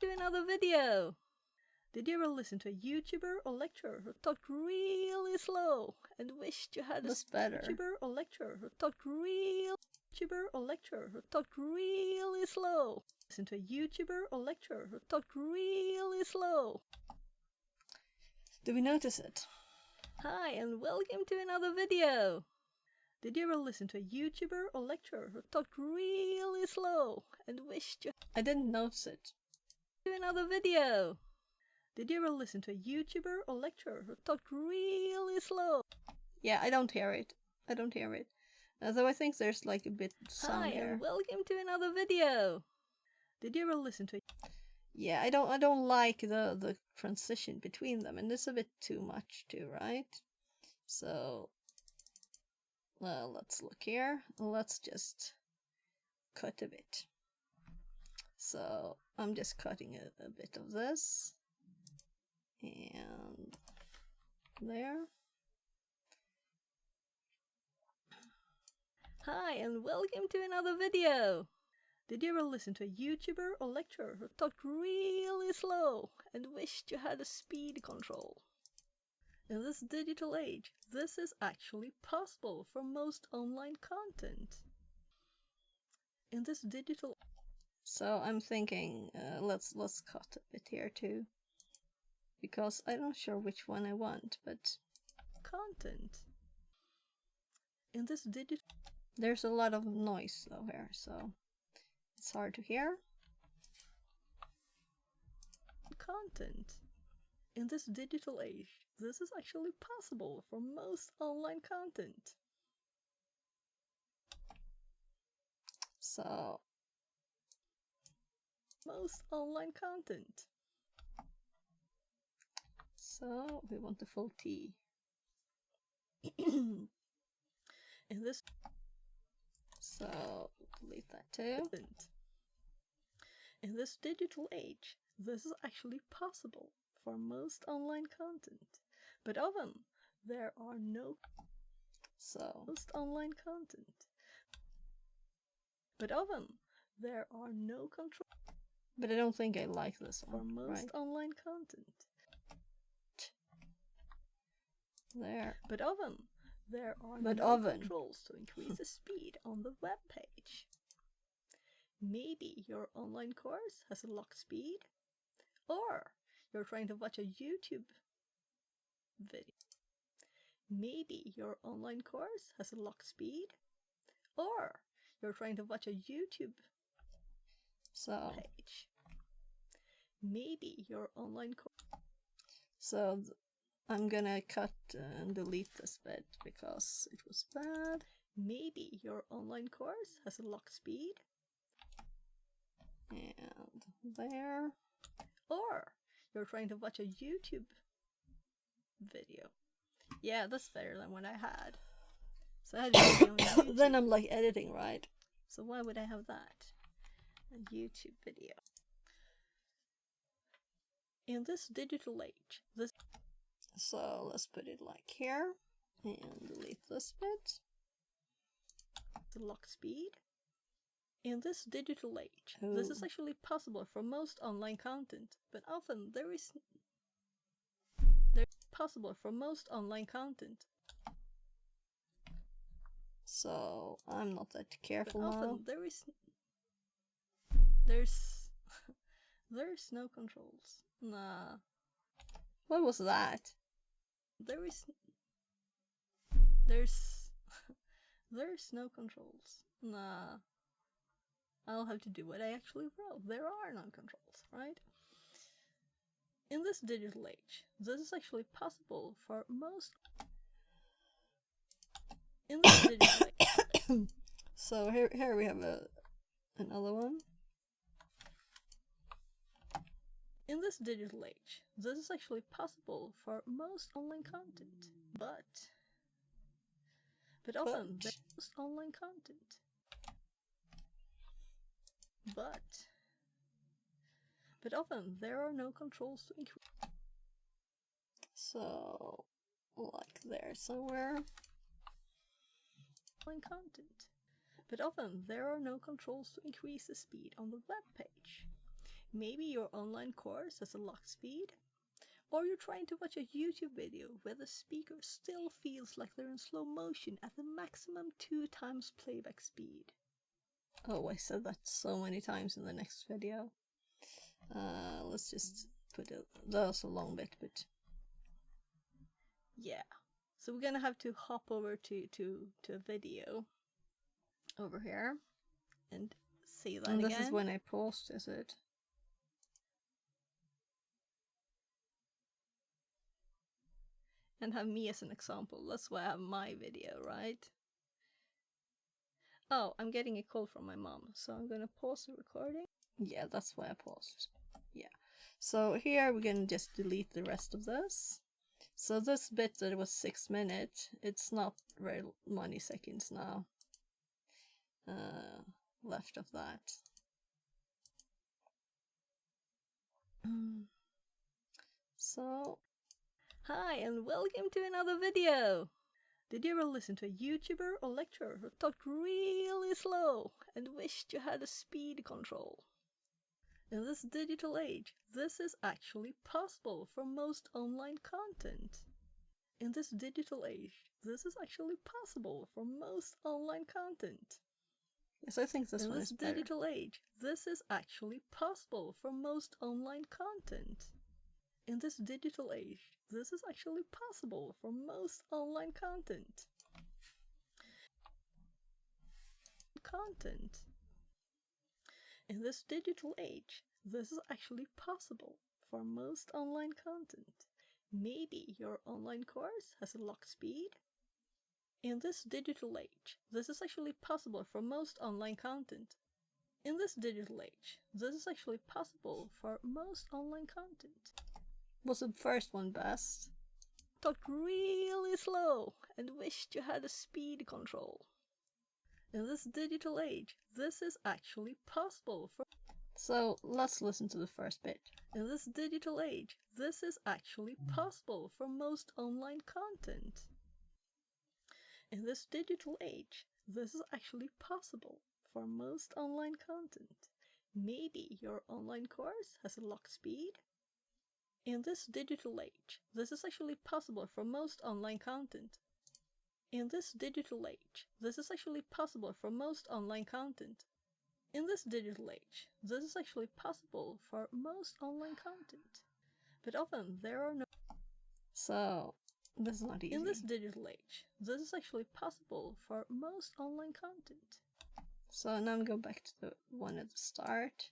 To another video. Did you ever listen to a YouTuber or lecturer who talked really slow and wished you had a YouTuber or lecturer who talked really slow? Listen to a YouTuber or lecturer who talked really slow. Do we notice it? Hi, and welcome to another video. Did you ever listen to a YouTuber or lecturer who talked really slow and wished you... I didn't notice it. To another video. Did you ever listen to a YouTuber or lecturer who talked really slow? Yeah, I don't hear it. Though I think there's like a bit sound here. Hi, and welcome to another video. Did you ever listen to... Yeah, I don't like the transition between them, and it's a bit too much too, right? So let's look here. Let's just cut a bit. So I'm just cutting a bit of this. And there. Hi, and welcome to another video. Did you ever listen to a YouTuber or lecturer who talked really slow and wished you had a speed control? In this digital age, this is actually possible for most online content. In this digital... So I'm thinking, let's cut a bit here too. Because I'm not sure which one I want, but... Content. In this digital... There's a lot of noise though here, so... It's hard to hear. Content. In this digital age, this is actually possible for most online content. So, most online content. So, we want the full T. In this... So, delete that too. In this digital age, this is actually possible for most online content. But often, there are no... So, most online content. But often, there are no control... But I don't think I like this one, for most online content. There. But often, there are no controls to increase the speed on the web page. Maybe your online course has a locked speed, or you're trying to watch a YouTube video. Maybe your online course has a locked speed, or you're trying to watch a YouTube page. Maybe your online course... So I'm gonna cut and delete this bit because it was bad. Maybe your online course has a locked speed. And there. Or you're trying to watch a YouTube video. Yeah, that's better than what I had. So I had a video on YouTube. Then I'm like editing, right? So why would I have that? A YouTube video. In this digital age, this... So let's put it like here and delete this bit. The lock speed. In this digital age, this is actually possible for most online content, but often there is possible for most online content. So I'm not that careful now. Often there's no controls. Nah. What was that? There's no controls. Nah. I'll have to do what I actually wrote. There are no controls, right? In this digital age, this is actually possible for most. In this digital age. So here we have another one. In this digital age, this is actually possible for most online content, but often most online content. But often there are no controls to increase. So, like there somewhere. Online content. But often there are no controls to increase the speed on the web page. Maybe your online course has a locked speed, or you're trying to watch a YouTube video where the speaker still feels like they're in slow motion at the maximum 2x playback speed. Oh, I said that so many times in the next video. Let's just put it. That was a long bit, but yeah. So we're gonna have to hop over to a video over here and see that and again. This is when I paused, is it? And have me as an example. That's why I have my video, right? Oh, I'm getting a call from my mom, so I'm gonna pause the recording. Yeah, that's why I paused. Yeah. So here we're gonna just delete the rest of this. So this bit that was 6 minutes, it's not very many seconds now left of that. So, hi and welcome to another video! Did you ever listen to a YouTuber or lecturer who talked really slow and wished you had a speed control? In this digital age, this is actually possible for most online content. In this digital age, this is actually possible for most online content. yes, I think this one is better. In this digital age, this is actually possible for most online content. In this digital age, this is actually possible for most online content. In this digital age, this is actually possible for most online content. Maybe your online course has a locked speed. In this digital age, this is actually possible for most online content. In this digital age, this is actually possible for most online content. Was the first one best? Talked really slow and wished you had a speed control. In this digital age, this is actually possible for. So let's listen to the first bit. In this digital age, this is actually possible for most online content. In this digital age, this is actually possible for most online content. Maybe your online course has a locked speed. In this digital age, this is actually possible for most online content. In this digital age, this is actually possible for most online content. In this digital age, this is actually possible for most online content. But often there are no. So, this is not easy. In this digital age, this is actually possible for most online content. So now I'm going back to the one at the start.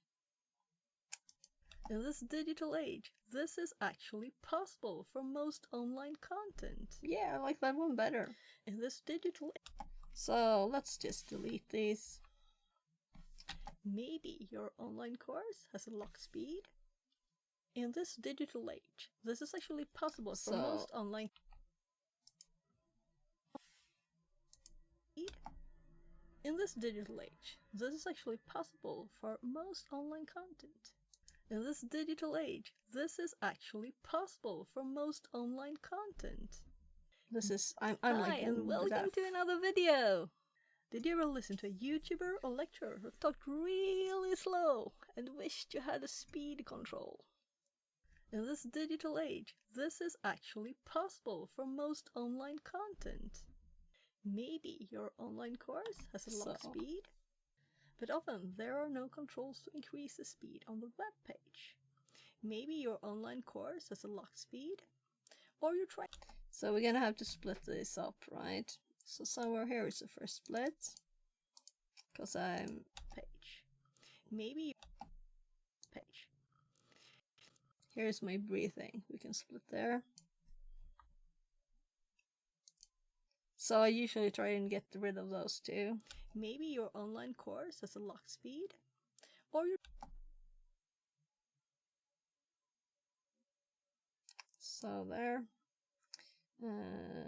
In this digital age, this is actually possible for most online content. Yeah, I like that one better. In this digital. So let's just delete these. Maybe your online course has a locked speed. In this digital age, this is actually possible for most online. In this digital age, this is actually possible for most online content. In this digital age, this is actually possible for most online content. This is I'm Hi, like and welcome to another video. Did you ever listen to a YouTuber or lecturer who talked really slow and wished you had a speed control? In this digital age, this is actually possible for most online content. Maybe your online course has a locked speed, but often there are no controls to increase the speed on the web page. Maybe your online course has a locked speed, or you're trying. So we're gonna have to split this up, right? So somewhere here is the first split, because I'm page. Maybe page. Here's my breathing. We can split there. So I usually try and get rid of those two. Maybe your online course has a locked speed, or your So there.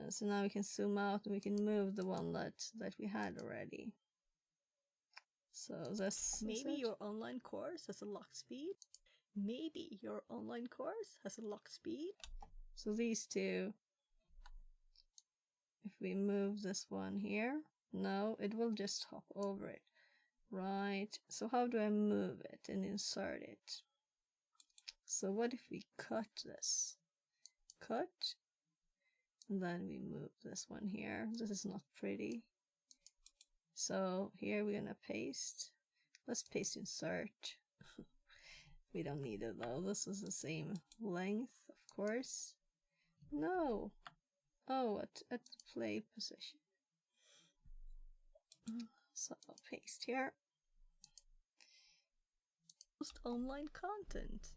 So now we can zoom out and we can move the one that we had already. So this. Maybe your online course has a locked speed. Maybe your online course has a locked speed. So these two. If we move this one here, no, it will just hop over it. Right. So how do I move it and insert it? So what if we cut this? Cut. And then we move this one here. This is not pretty. So here we're gonna paste. Let's paste insert. We don't need it though. This is the same length, of course. No. Oh, at the play position. So paste here. Post online content.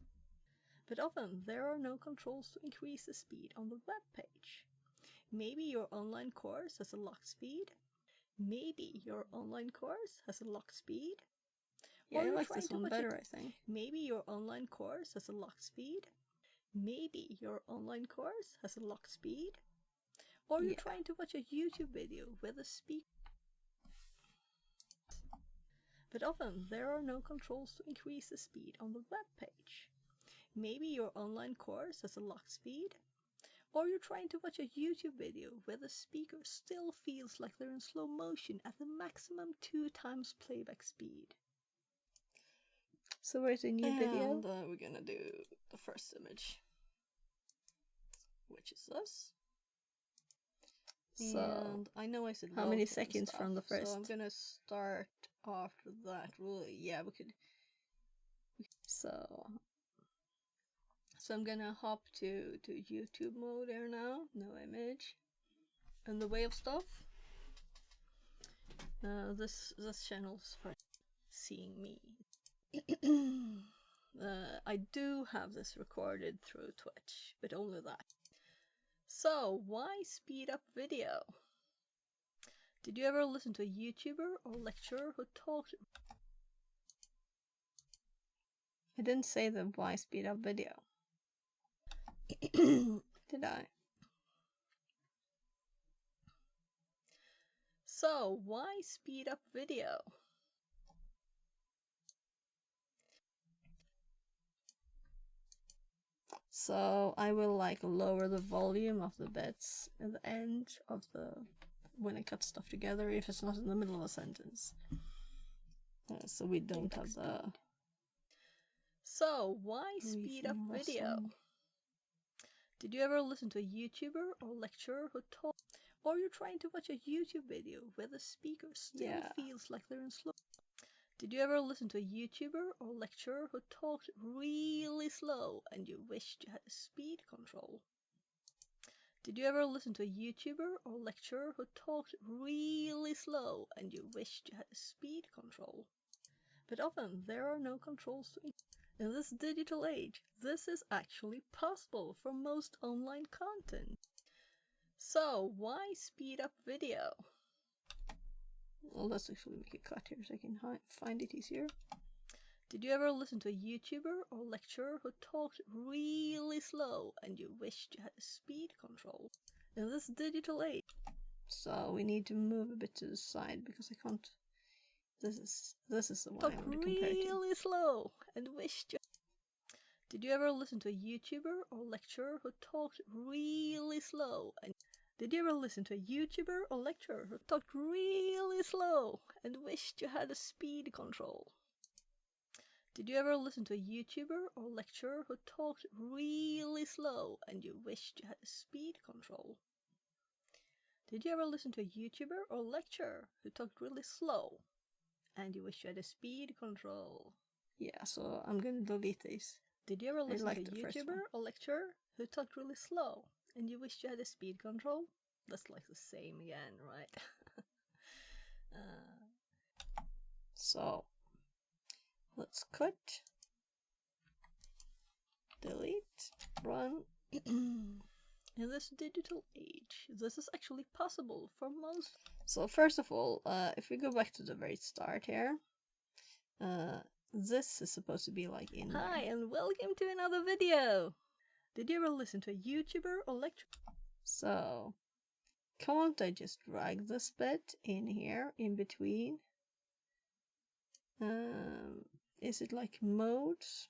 But often there are no controls to increase the speed on the web page. Maybe your online course has a locked speed. Maybe your online course has a locked speed. Yeah, I like this one better, I think. Maybe your online course has a locked speed. Maybe your online course has a locked speed. Or you're trying to watch a YouTube video with a speaker. But often there are no controls to increase the speed on the web page. Maybe your online course has a locked speed. Or you're trying to watch a YouTube video where the speaker still feels like they're in slow motion at the maximum 2x playback speed. So where's the new video? And we're gonna do the first image, which is this. So and I know I said how many seconds from the first? So I'm gonna start after that. Really, yeah, we could. So I'm gonna hop to YouTube mode here now. No image. And the way of stuff. This channel's for seeing me. I do have this recorded through Twitch, but only that. So, why speed up video? Did you ever listen to a YouTuber or lecturer who talked? I didn't say the why speed up video. Did I? So, why speed up video? So I will like lower the volume of the bits at the end of when I cut stuff together if it's not in the middle of a sentence. So we don't have the. So why speed up video? Did you ever listen to a YouTuber or lecturer who talked? Or you're trying to watch a YouTube video where the speaker still feels like they're in slow. Did you ever listen to a YouTuber or lecturer who talked really slow and you wished you had a speed control? Did you ever listen to a YouTuber or lecturer who talked really slow and you wished you had a speed control? But often there are no controls to. In this digital age, this is actually possible for most online content. So why speed up video? Well, let's actually make a cut here so I can find it easier. Did you ever listen to a YouTuber or lecturer who talked really slow and you wished you had a speed control? In this digital age. So we need to move a bit to the side because I can't. This is the one I want to compare to. Really slow and wished you. Did you ever listen to a YouTuber or lecturer who talked really slow and Did you ever listen to a YouTuber or lecturer who talked really slow and wished you had a speed control? Did you ever listen to a YouTuber or lecturer who talked really slow and you wished you had a speed control? Did you ever listen to a YouTuber or lecturer who talked really slow and you wish you had a speed control? Yeah, so I'm gonna delete these. Did you ever listen to a YouTuber or lecturer who talked really slow and you wished you had a speed control? That's like the same again, right? So let's cut, delete. run. In this digital age, this is actually possible for most. So first of all, if we go back to the very start here, this is supposed to be like in Hi, there. and welcome to another video! Did you ever listen to a YouTuber or lecture? So, can't I just drag this bit in here, in between? Is it like modes?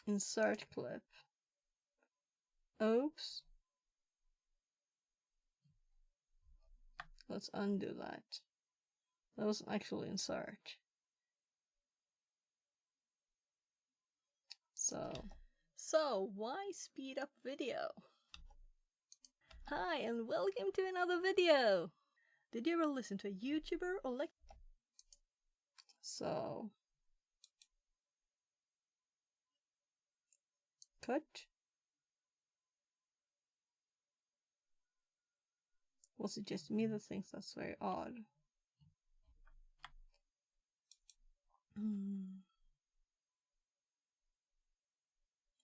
Insert clip. Oops. Let's undo that. That was actually insert. So, why speed up video? Hi, and welcome to another video! Did you ever listen to a YouTuber or lecture? So, cut. Was it just me that thinks that's very odd?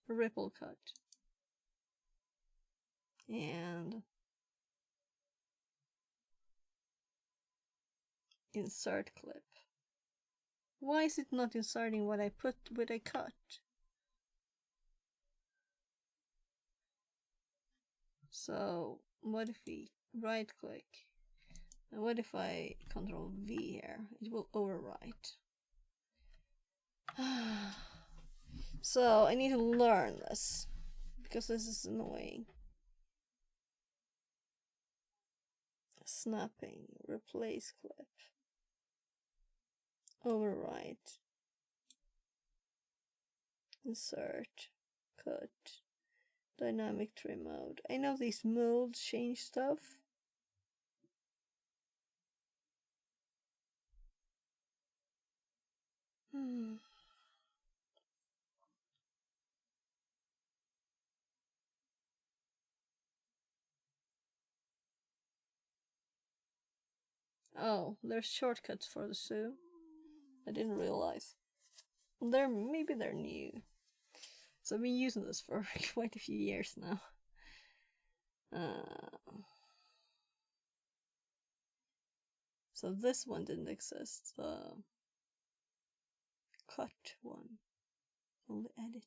Ripple cut. And insert clip. Why is it not inserting what I cut? So what if we right click? And what if I Control V here? It will overwrite. So I need to learn this because this is annoying. Snapping, replace clip, overwrite, insert, cut, dynamic trim mode. I know these modes change stuff. Oh, there's shortcuts for the Sue. I didn't realize. Maybe they're new. So I've been using this for quite a few years now. So this one didn't exist. The cut one. Only edit.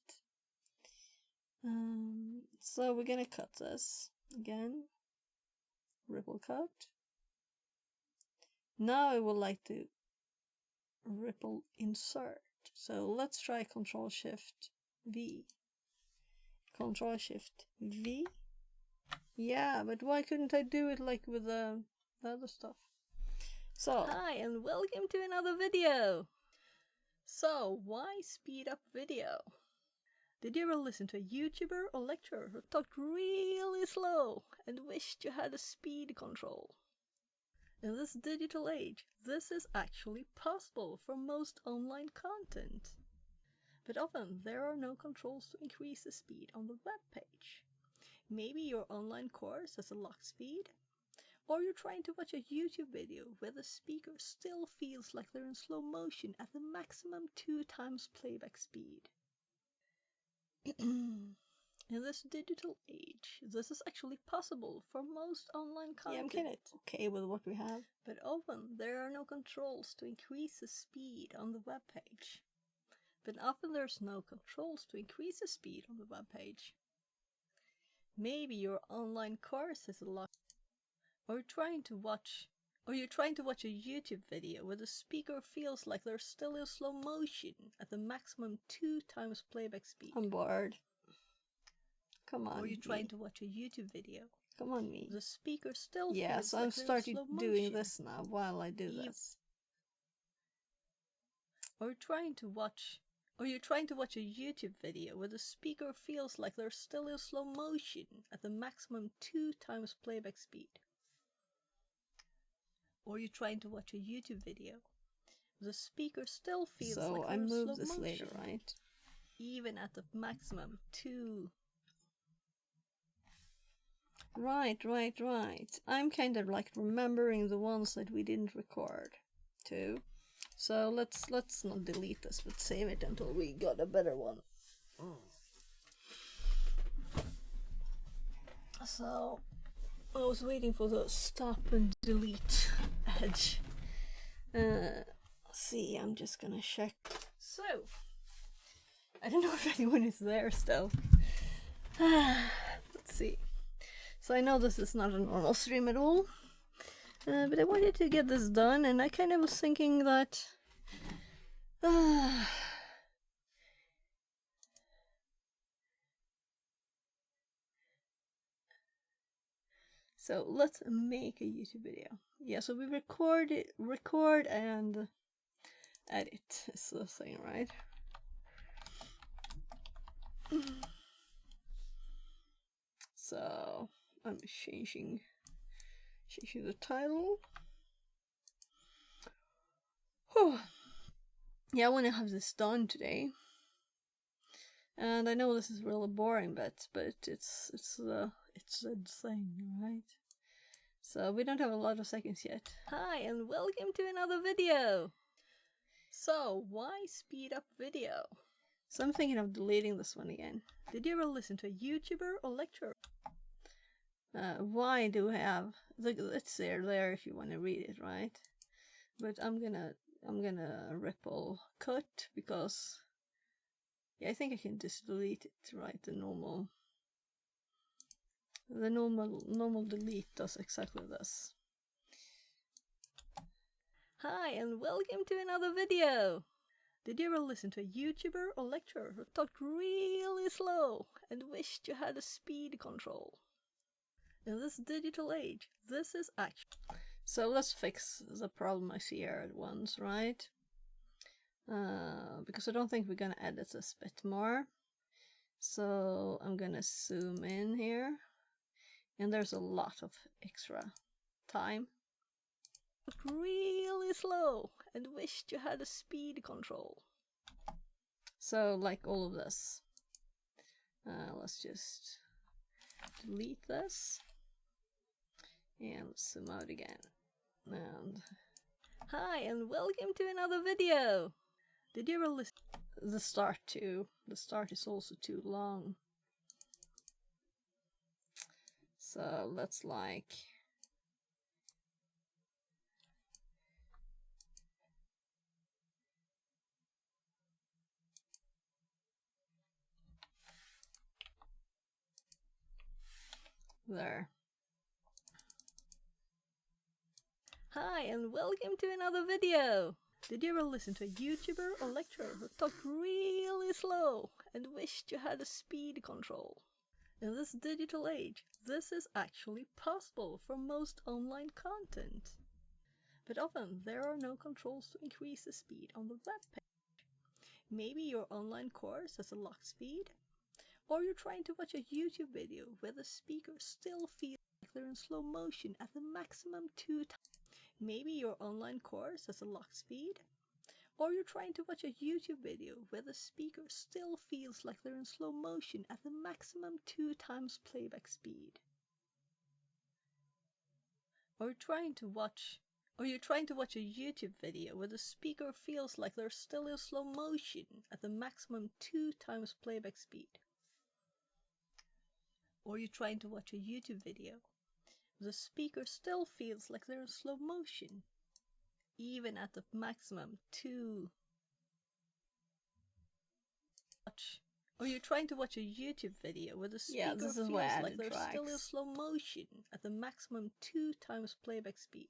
So we're gonna cut this again. Ripple cut. Now I would like to ripple insert. So let's try Control Shift V. Control Shift V. Yeah, but why couldn't I do it like with the other stuff? So, hi, and welcome to another video! So, why speed up video? Did you ever listen to a YouTuber or lecturer who talked really slow and wished you had a speed control? In this digital age, this is actually possible for most online content. But often there are no controls to increase the speed on the web page. Maybe your online course has a locked speed, or you're trying to watch a YouTube video where the speaker still feels like they're in slow motion at the maximum 2x playback speed. In this digital age, this is actually possible for most online content. yeah, I'm kind of okay with what we have. But often there are no controls to increase the speed on the web page. Maybe your online course is locked, or you're trying to watch a YouTube video where the speaker feels like they're still in slow motion at the maximum 2x playback speed. I'm bored. Come on. Or you're trying to watch a YouTube video. Come on, me. The speaker still yeah, feels so like I'm they're in starting slow doing motion. this now while I do this. Or you're trying to watch a YouTube video where the speaker feels like they're still in slow motion at the maximum 2x playback speed. Or you're trying to watch a YouTube video. The speaker still feels like So they're I in slow move this motion, later, right? even at the maximum 2. Right. I'm kind of like remembering the ones that we didn't record. too. So let's not delete this, but save it until we got a better one. So I was waiting for the stop and delete edge. Let's see, I'm just gonna check. So I don't know if anyone is there still. Let's see. So I know this is not a normal stream at all, but I wanted to get this done, and I kind of was thinking that so let's make a YouTube video. Yeah, so we record and edit is the thing, right? So I'm changing the title. Yeah, I want to have this done today, and I know this is really boring, but it's the thing, right? So we don't have a lot of seconds yet. Hi, and welcome to another video. So why speed up video? So I'm thinking of deleting this one again. Did you ever listen to a YouTuber or lecturer? Why do we have it's there if you want to read it, right? But I'm gonna ripple cut because yeah, I think I can just delete it, right? The normal delete does exactly this. Hi, and welcome to another video. Did you ever listen to a YouTuber or lecturer who talked really slow and wished you had a speed control? In this digital age, this is actually... So let's fix the problem I see here at once, right? Because I don't think we're gonna edit this bit more. So I'm gonna zoom in here. And there's a lot of extra time. Really slow and wished you had a speed control. So like all of this. Let's just delete this. And let's zoom out again. And hi, and welcome to another video. Did you ever listen? The start too. The start is also too long. So let's like there. Hi, and welcome to another video. Did you ever listen to a YouTuber or lecturer who talked really slow and wished you had a speed control? In this digital age, this is actually possible for most online content. But often there are no controls to increase the speed on the web page. Maybe your online course has a locked speed, or you're trying to watch a YouTube video where the speaker still feels like they're in slow motion at the maximum 2 times. Maybe your online course has a locked speed, or you're trying to watch a YouTube video where the speaker still feels like they're in slow motion at the maximum 2 times playback speed. Or you're trying to watch a YouTube video where the speaker feels like they're still in slow motion at the maximum 2 times playback speed. Or you're trying to watch a YouTube video where the speaker still feels like they're in slow motion, even at the maximum 2. Or you're trying to watch a YouTube video where the speaker feels like they're still in slow motion at the maximum 2 times playback speed.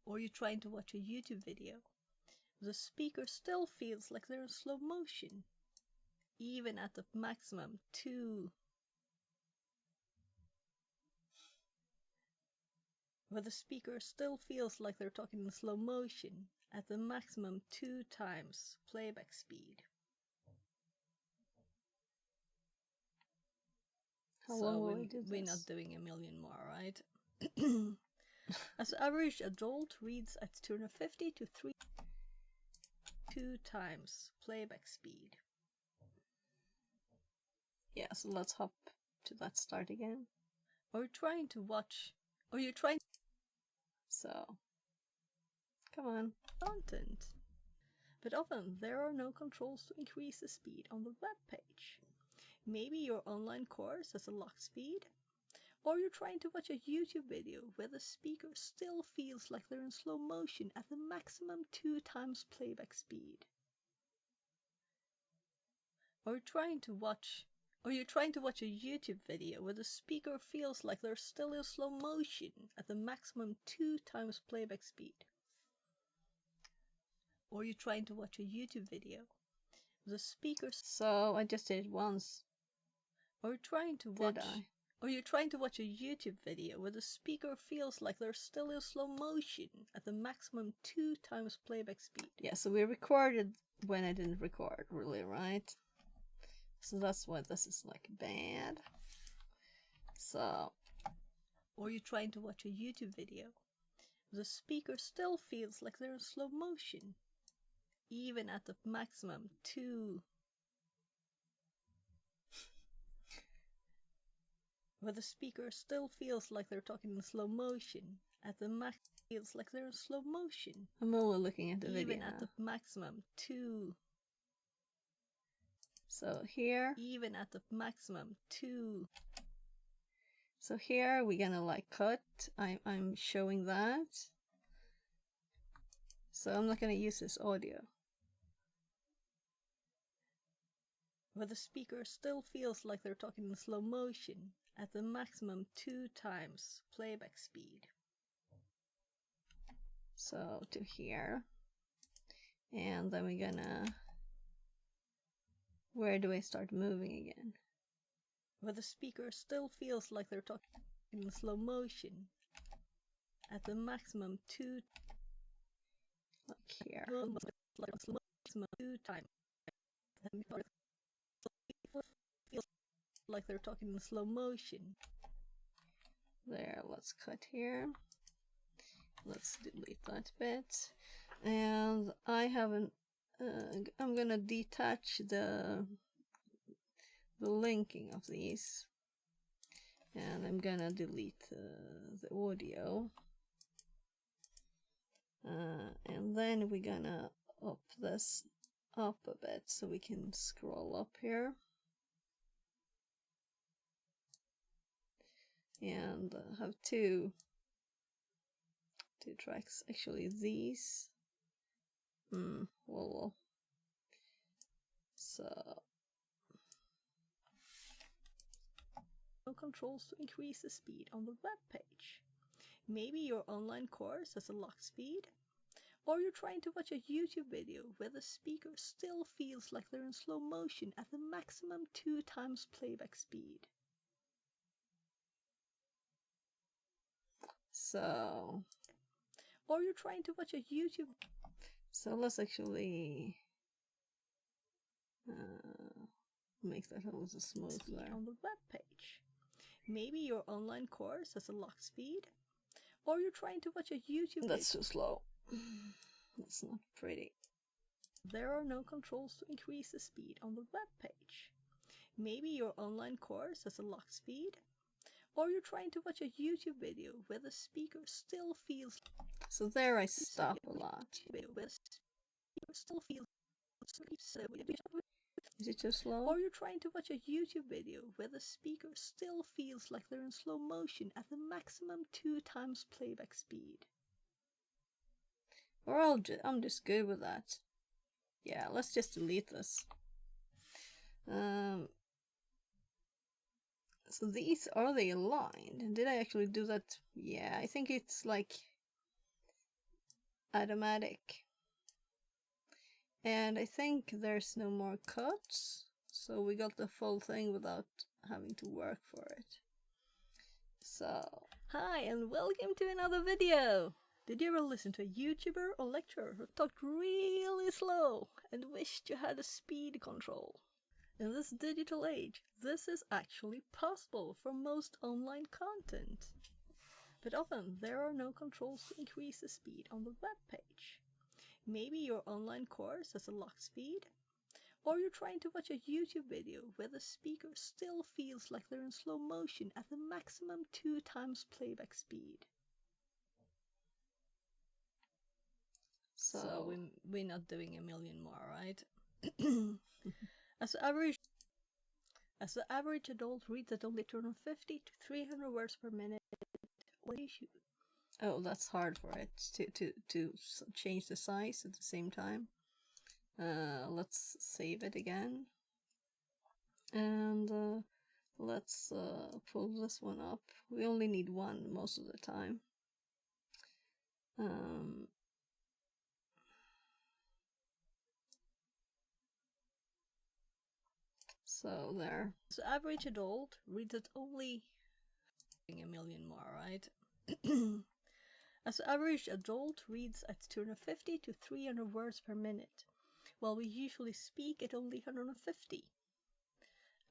Or you're trying to watch a YouTube video where the speaker still feels like they're in slow motion, even at the maximum 2. Where the speaker still feels like they're talking in slow motion at the maximum 2 times playback speed. How long will we do this? We're not doing a million more, right? As the average adult reads at 250 to 2 times playback speed. Yeah, so let's hop to that start again. Or you're trying to watch, so Come on. Content. But often there are no controls to increase the speed on the web page. Maybe your online course has a locked speed, or you're trying to watch a YouTube video where the speaker still feels like they're in slow motion at the maximum 2x playback speed. Or you're trying to watch a YouTube video where the speaker feels like they're still in slow motion at the maximum 2x playback speed. Or you're trying to watch a YouTube video with the speaker. So I just did it once. Or you're trying to watch a YouTube video where the speaker feels like they're still in slow motion at the maximum 2x playback speed. Yeah, so we recorded when I didn't record, really, right? So that's why this is like bad. So, or you're trying to watch a YouTube video, the speaker still feels like they're in slow motion, even at the maximum 2. Where the speaker still feels like they're talking in slow motion, at the max feels like they're in slow motion. I'm only looking at the video even at the maximum 2. So here, even at the maximum 2. So here we're gonna like cut. I'm showing that. So I'm not gonna use this audio. Where the speaker still feels like they're talking in slow motion at the maximum 2x playback speed. So to here. And then we're gonna... Where do I start moving again? Where the speaker still feels like they're talking in slow motion at the maximum 2. Like here. Like maximum 2x. Feels like they're talking in slow motion. There, let's cut here. Let's delete that bit. And I haven't... I'm gonna detach the linking of these, and I'm gonna delete the audio, and then we're gonna up this up a bit so we can scroll up here and have two tracks. Actually, these well, so no controls to increase the speed on the web page. Maybe your online course has a locked speed, or you're trying to watch a YouTube video where the speaker still feels like they're in slow motion at the maximum 2x playback speed. So, or you're trying to watch a YouTube. So let's actually make that a little smoother on the web page. Maybe your online course has a locked speed, or you're trying to watch a YouTube. That's too slow. That's not pretty. There are no controls to increase the speed on the web page. Maybe your online course has a locked speed, or you're trying to watch a YouTube video where the speaker still feels. So there I stop a lot. Still feels. Is it too slow? Or you're trying to watch a YouTube video where the speaker still feels like they're in slow motion at the maximum 2x playback speed. Or I'm just good with that. Yeah, let's just delete this. So these, are they aligned? Did I actually do that? Yeah, I think it's like automatic. And I think there's no more cuts, so we got the full thing without having to work for it. So, hi and welcome to another video! Did you ever listen to a YouTuber or lecturer who talked really slow and wished you had a speed control? In this digital age, this is actually possible for most online content. But often there are no controls to increase the speed on the web page. Maybe your online course has a locked speed, or you're trying to watch a YouTube video where the speaker still feels like they're in slow motion at the maximum 2x playback speed. So we're not doing a million more, right? As the average adult reads at only 250 to 300 words per minute, what do you shoot? Oh, that's hard for it to change the size at the same time. Let's save it again. And let's pull this one up. We only need one most of the time. So there. The average adult reads at only a million more, right? As the average adult reads at 250 to 300 words per minute, while we usually speak at only 150.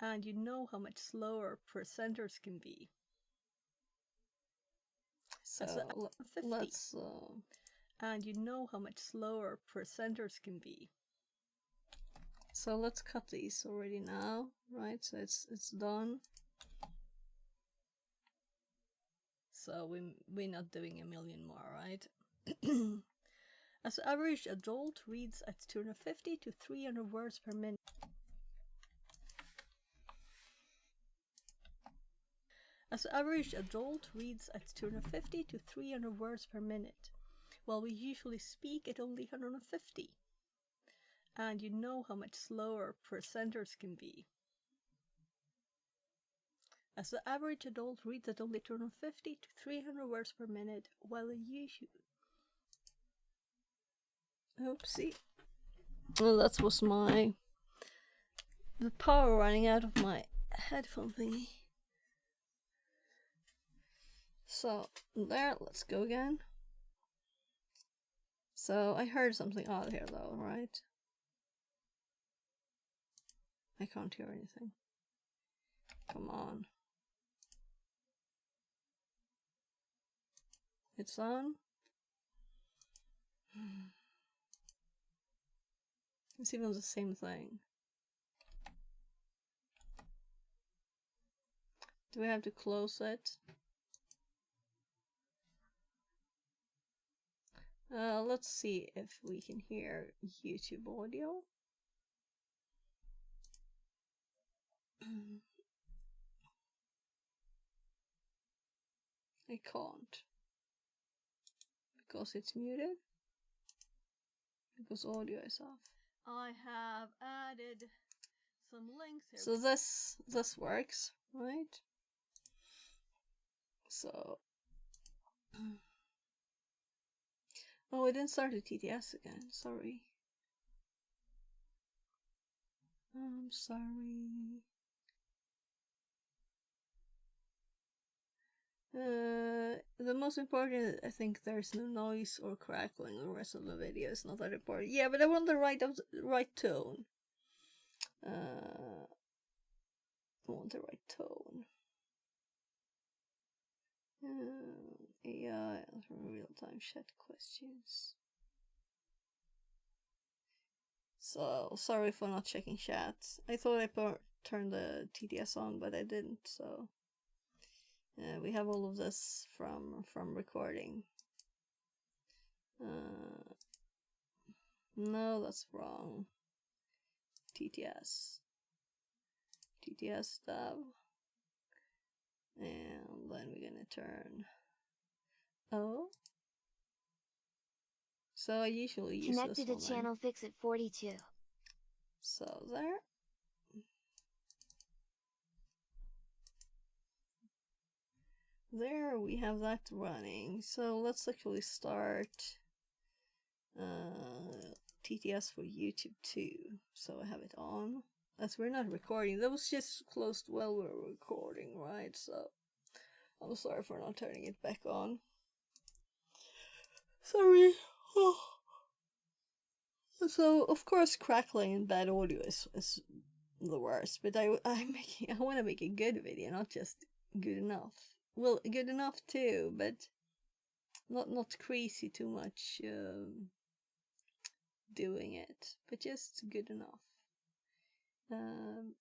And you know how much slower presenters can be. So let's and you know how much slower presenters can be. So let's cut these already now, right? So it's done. So we're not doing a million more, right? As the average adult reads at 250 to 300 words per minute. As the average adult reads at 250 to 300 words per minute, while we usually speak at only 150. And you know how much slower presenters can be. As the average adult reads at only 250 to 300 words per minute, while you should. Oopsie. Well, that was the power running out of my headphone thingy. So there, let's go again. So I heard something odd here though, right? I can't hear anything. Come on. It's on. It's even the same thing. Do we have to close it? Let's see if we can hear YouTube audio. I can't. Because it's muted. Because audio is off. I have added some links here. So this works, right? So oh, I didn't start the TTS again. Sorry. I'm sorry. The most important, I think there's no noise or crackling. The rest of the video is not that important. Yeah, but I want the right tone. I want the right tone. AI real-time chat questions. So sorry for not checking chat. I thought I turned the TTS on, but I didn't. So we have all of this from recording. No, that's wrong. TTS stuff. And then we're gonna turn. Oh. So I usually use Connected this to channel fix at 42. So there. There we have that running. So let's actually start TTS for YouTube too. So I have it on. As we're not recording. That was just closed while we were recording, right? So I'm sorry for not turning it back on. Sorry. Oh. So of course crackling and bad audio is the worst, but I want to make a good video, not just good enough. Well, good enough too, but not crazy too much doing it, but just good enough.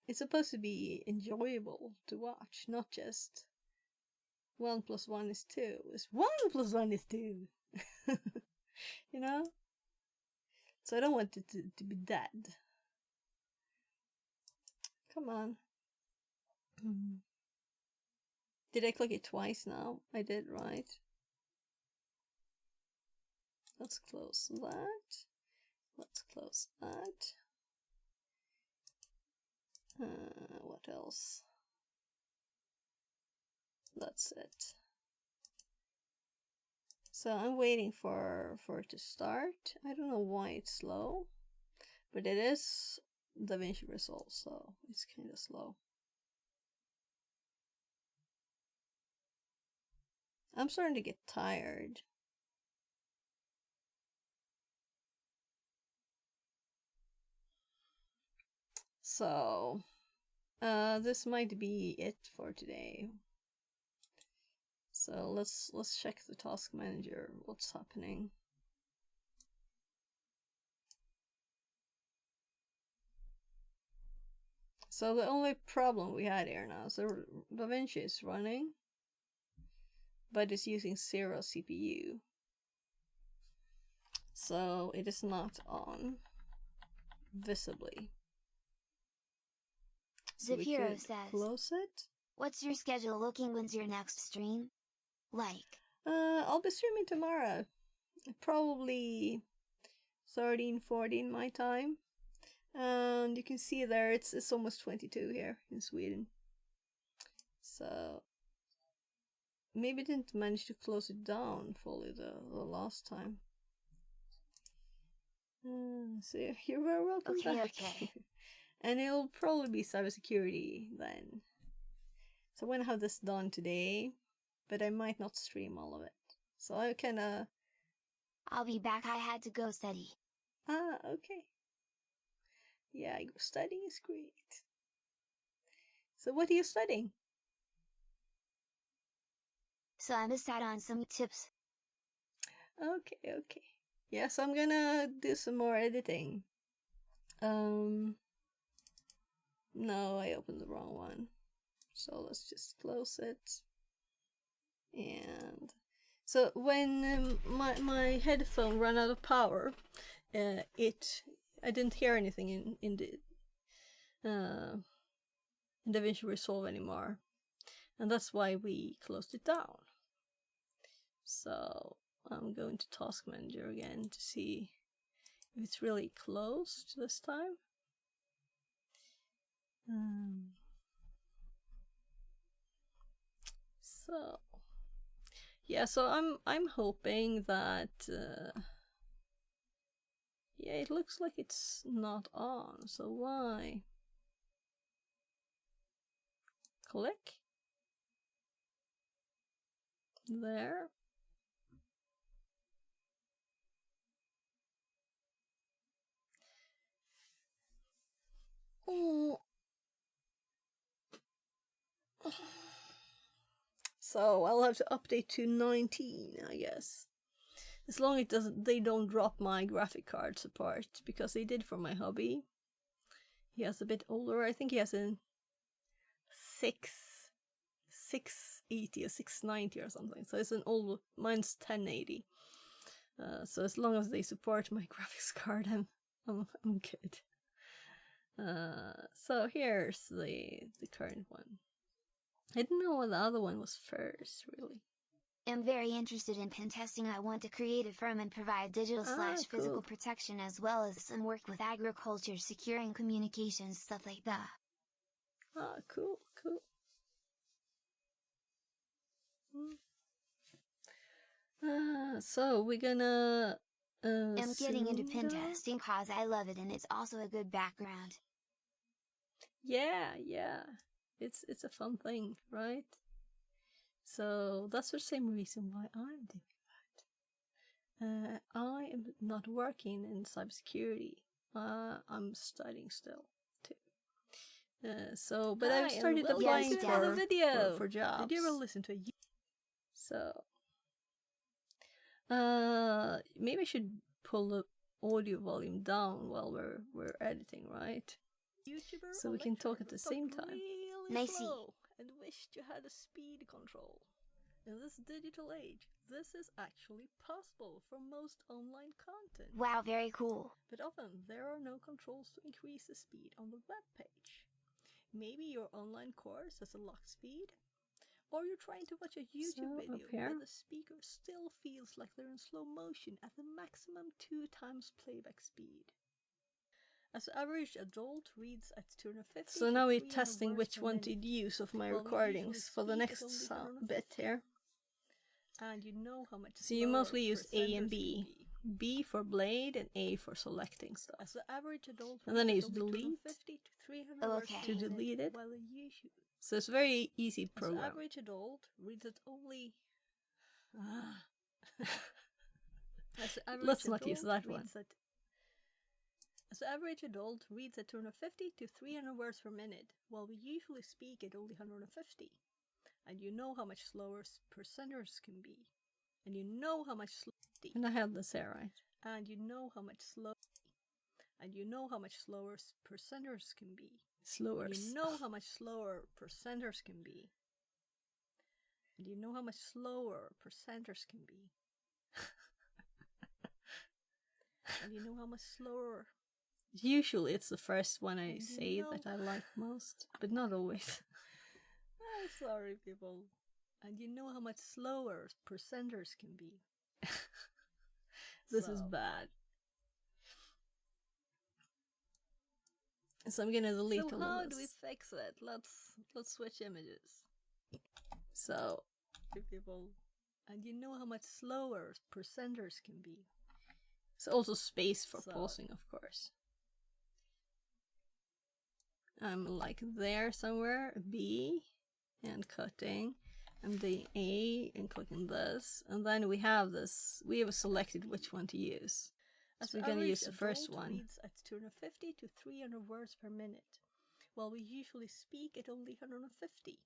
It's supposed to be enjoyable to watch, not just 1 + 1 is 2. It's 1 + 1 is 2. You know? So I don't want it to be dead. Come on. Did I click it twice now? I did, right? Let's close that. Let's close that. What else? That's it. So I'm waiting for it to start. I don't know why it's slow, but it is DaVinci Resolve, so it's kind of slow. I'm starting to get tired. So, this might be it for today. So let's check the task manager, what's happening. So the only problem we had here now, so DaVinci is running, but it's using 0 CPU. So it is not on visibly. So we Zephyro could says, close it. "What's your schedule looking? When's your next stream? Like?" I'll be streaming tomorrow. Probably 13, 14 my time. And you can see there it's almost 22 here in Sweden. So maybe didn't manage to close it down fully the last time. So you're very welcome back. Okay. And it'll probably be cybersecurity then. So I'm gonna have this done today, but I might not stream all of it. So I kinda... I'll be back. I had to go study. Ah, okay. Yeah, studying is great. So what are you studying? So I missed out on some tips. Okay. Yes, I'm gonna do some more editing. No, I opened the wrong one. So let's just close it. And so when my headphone ran out of power, I didn't hear anything in DaVinci Resolve anymore, and that's why we closed it down. So I'm going to Task Manager again to see if it's really closed this time. So yeah, so I'm hoping that yeah, it looks like it's not on. So why? Click there. Oh. So I'll have to update to 19, I guess. As long as they don't drop my graphic card support, because they did for my hubby. He has a bit older. I think he has a 680 or 690 or something. So it's an old. Mine's 1080. So as long as they support my graphics card, I'm good. So here's the current one. I didn't know what the other one was first, really. I'm very interested in pen testing. I want to create a firm and provide digital/physical Cool. protection, as well as some work with agriculture, securing communications, stuff like that. Ah, cool. So we're gonna I'm getting into pen sudo. testing cause I love it, and it's also a good background. Yeah. It's a fun thing, right? So that's the same reason why I'm doing that. I am not working in cybersecurity. I'm studying still too. But I've started applying for jobs. Did you ever listen to a So maybe I should pull the audio volume down while we're editing, right? YouTuber So we can talk at the same time. really Nicey. slow and wished you had a speed control. In this digital age, this is actually possible for most online content. Wow, very cool. But often there are no controls to increase the speed on the web page. Maybe your online course has a locked speed, or you're trying to watch a YouTube video where the speaker still feels like they're in slow motion at the maximum 2 times playback speed. As the average adult reads at 250. So now we're testing which one to use of my recordings for the next bit here. And you know how much. So you mostly use A and B. B for blade and A for selecting stuff. As the average adult, and then I use delete to delete it. So it's very easy to program. As the average adult reads it only. Let's not use that one. As the average adult reads at 250 to 300 words per minute, while we usually speak at only 150. And you know how much slower percenters can be. And you know how much And I had this here, right? And you know how much slower percenters can be. Slower. You know how much slower percenters can be. And you know how much slower percenters can be. And you know how much slower. Usually it's the first one I say that I like most, but not always. I'm sorry, people. And you know how much slower percenters can be. This is bad. So I'm gonna delete all of this. So how do we fix it? Let's switch images. So, people. And you know how much slower percenters can be. It's also space for pausing, of course. I'm like there somewhere, B, and cutting, and the A, and clicking this, and then we have this. We have selected which one to use. So we're going to use the first one. Reads at 250 to 300 words per minute, while we usually speak at only 150.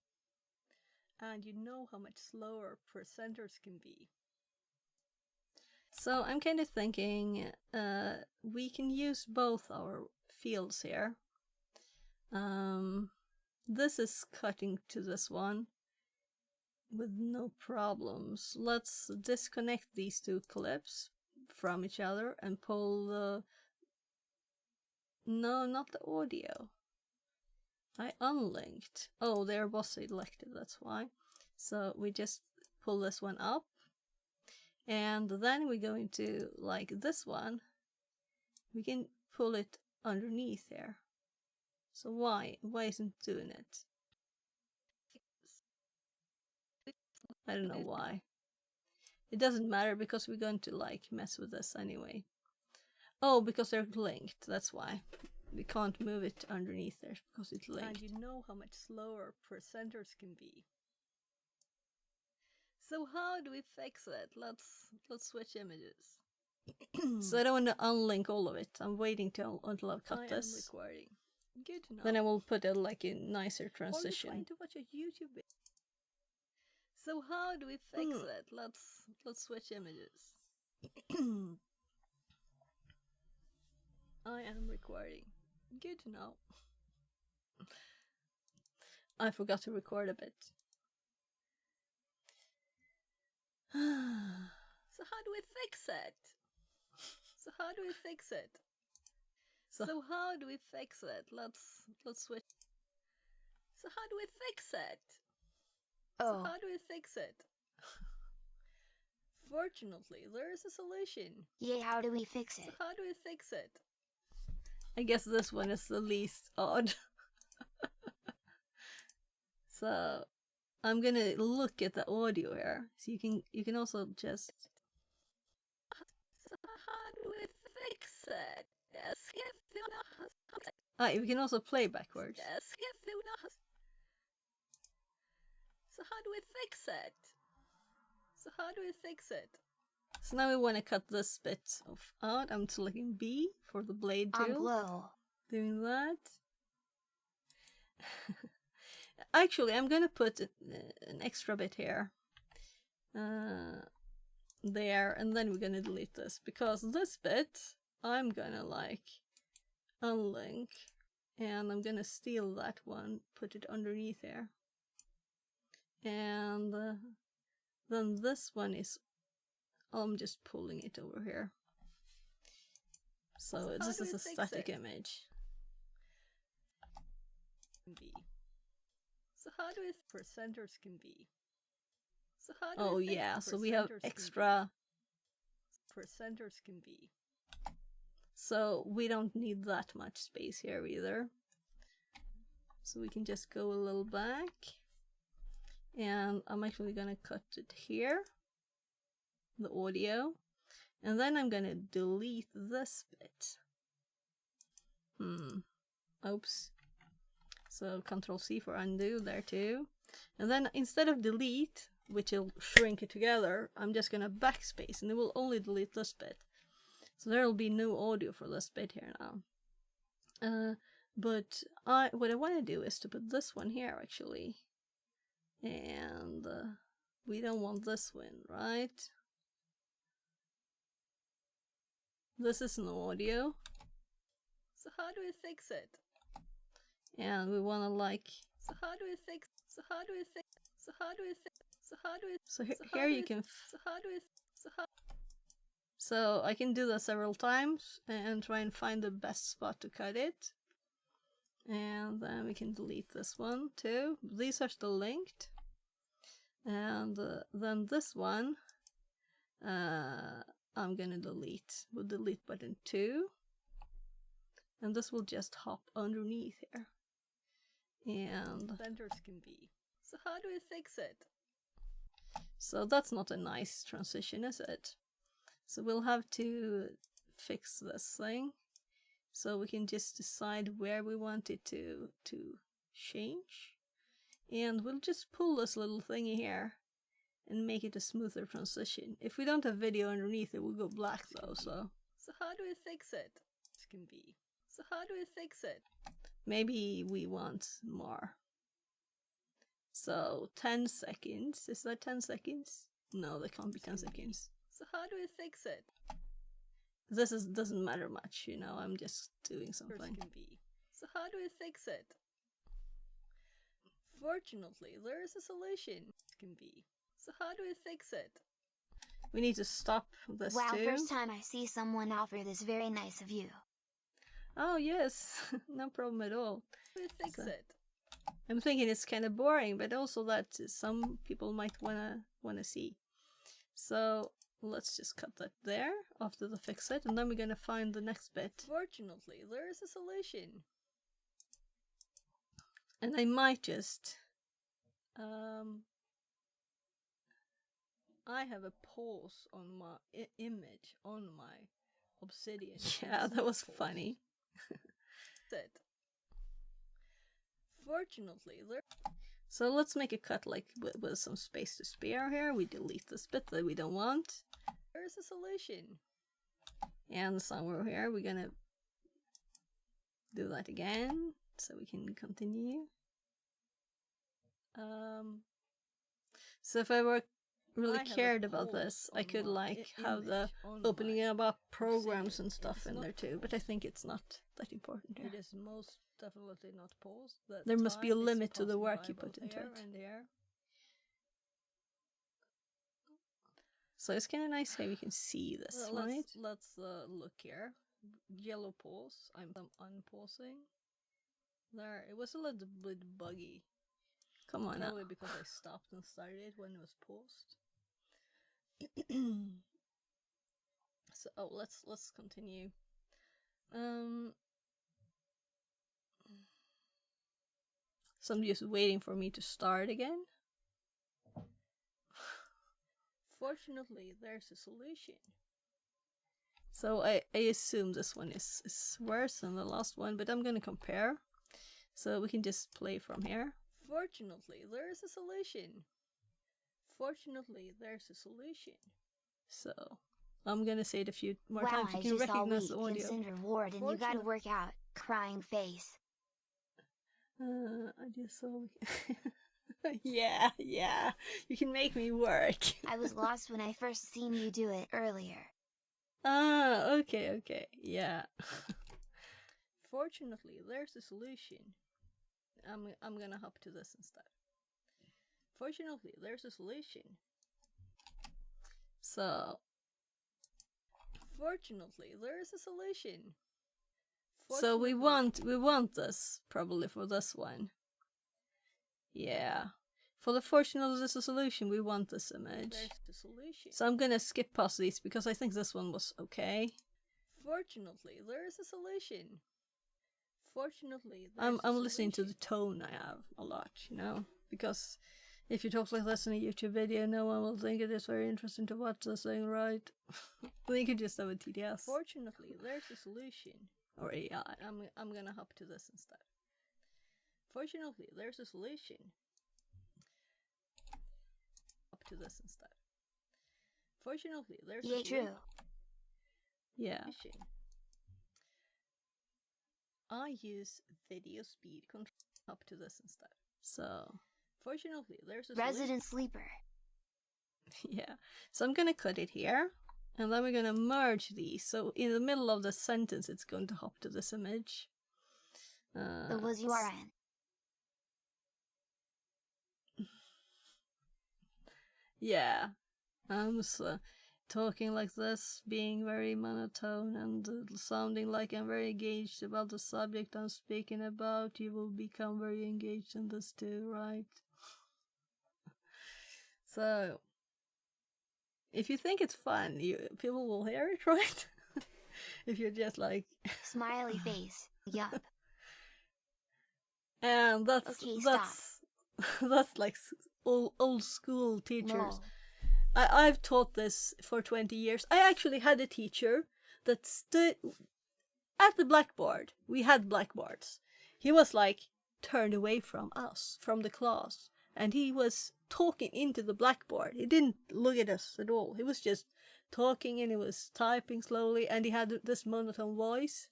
And you know how much slower percenters can be. So I'm kind of thinking we can use both our fields here. This is cutting to this one with no problems. Let's disconnect these two clips from each other and pull the... No, not the audio. I unlinked. Oh, there was selected, that's why. So we just pull this one up. And then we're going to, like this one, we can pull it underneath here. So why isn't it doing it? I don't know why. It doesn't matter because we're going to like mess with this anyway. Oh, because they're linked, that's why. We can't move it underneath there because it's linked. And you know how much slower percenters can be. So how do we fix it? Let's switch images. So I don't want to unlink all of it. I'm waiting until I've cut this. I am recording. Good to know. Then I will put it like a nicer transition. Or you're trying to watch a YouTube video. So how do we fix it? Let's switch images. I am recording. Good to know. I forgot to record a bit. So how do we fix it? So how do we fix it? So how do we fix it? Let's switch. So how do we fix it? Oh. So how do we fix it? Fortunately, there is a solution. Yeah, how do we fix it? So how do we fix it? I guess this one is the least odd. So I'm gonna look at the audio here, so you can also just. So how do we fix it? You can also play backwards. So how do we fix it? So how do we fix it? So now we want to cut this bit out. I'm selecting B for the blade tool. Doing that. Actually, I'm gonna put an extra bit here. There, and then we're gonna delete this, because this bit I'm gonna like unlink, and I'm gonna steal that one, put it underneath here. And then this one is, I'm just pulling it over here. So this is a static image. So how do we percenters can be? So how do Oh we think yeah, so we have percenters extra. Percenters can be. So we don't need that much space here either. So we can just go a little back. And I'm actually gonna cut it here, the audio. And then I'm gonna delete this bit. Oops. So Control C for undo there too. And then instead of delete, which will shrink it together, I'm just gonna backspace and it will only delete this bit. So there will be no audio for this bit here now. But what I want to do is to put this one here actually. And we don't want this one, right? This is no audio. So how do we fix it? And we want to like. So how do we fix? So how do we fix? So how do we fix? So how do we? So here you can. So how do we? So how? So I can do that several times and try and find the best spot to cut it. And then we can delete this one too. These are still linked. And then this one, I'm gonna delete with delete button 2. And this will just hop underneath here. And centers can be. So how do we fix it? So that's not a nice transition, is it? So we'll have to fix this thing. So we can just decide where we want it to change. And we'll just pull this little thingy here and make it a smoother transition. If we don't have video underneath, it will go black though, so. So how do we fix it? It can be. So how do we fix it? Maybe we want more. So 10 seconds. Is that 10 seconds? No, that can't be 10 seconds. So how do we fix it? This doesn't matter much, you know, I'm just doing something. Can be. So how do we fix it? Fortunately, there is a solution. Can be. So how do we fix it? We need to stop this Wow, too. first time I see someone offer this, very nice of you. Oh yes, no problem at all. How do we fix it? I'm thinking it's kind of boring, but also that some people might wanna see. So let's just cut that there after the fix it, and then we're gonna find the next bit. Fortunately, there is a solution. And I might just I have a pause on my image on my Obsidian. Yeah, that was funny. Fortunately, there. So let's make a cut like with some space to spare here. We delete this bit that we don't want. There's a solution. And somewhere here we're gonna do that again so we can continue. So if I were really cared about this, I could like have the opening up programs and stuff in there too, but I think it's not that important here. It is most definitely not paused. There must be a limit to the work you put into it. So it's kind of nice how you can see this, right? Let's look here. Yellow pause. I'm unpausing. There, it was a little bit buggy. Come on now. Probably because I stopped and started it when it was paused. So let's continue. So I'm just waiting for me to start again. Fortunately, there's a solution. So I assume this one is worse than the last one, but I'm gonna compare. So we can just play from here. Fortunately, there's a solution. Fortunately, there's a solution. So I'm gonna say it a few more wow, times. You can recognize the audio. Instant reward, and you gotta work out. Crying face. I just saw. Yeah. You can make me work. I was lost when I first seen you do it earlier. Ah, okay, yeah. Fortunately, there's a solution. I'm gonna hop to this instead. Fortunately, there's a solution. So, fortunately, there is a solution. So we want this probably for this one. Yeah. For the fortunately there's a solution, we want this image. There's the solution. So I'm gonna skip past these because I think this one was okay. Fortunately, there is a solution. Fortunately, I'm listening to the tone I have a lot, you know, because if you talk like this in a YouTube video, no one will think it is very interesting to watch this thing, right? We could just have a TDS. Fortunately, there's a solution. Or AI. I'm gonna hop to this instead. Fortunately, there's a solution. Hop to this instead. Fortunately, there's a solution. True. Yeah. I use video speed control. Up to this instead. So, fortunately, there's a Resident Sleeper. Yeah. So I'm gonna cut it here, and then we're gonna merge these. So in the middle of the sentence, it's going to hop to this image. The was you are in. Yeah. So talking like this, being very monotone and sounding like I'm very engaged about the subject I'm speaking about, you will become very engaged in this too, right? So, if you think it's fun, people will hear it, right? If you're just like... Smiley face, yup. And that's okay, that's like old school teachers. Lol. I've taught this for 20 years. I actually had a teacher that stood at the blackboard. We had blackboards. He was like turned away from us, from the class, and he was talking into the blackboard. He didn't look at us at all. He was just talking and he was typing slowly, and he had this monotone voice.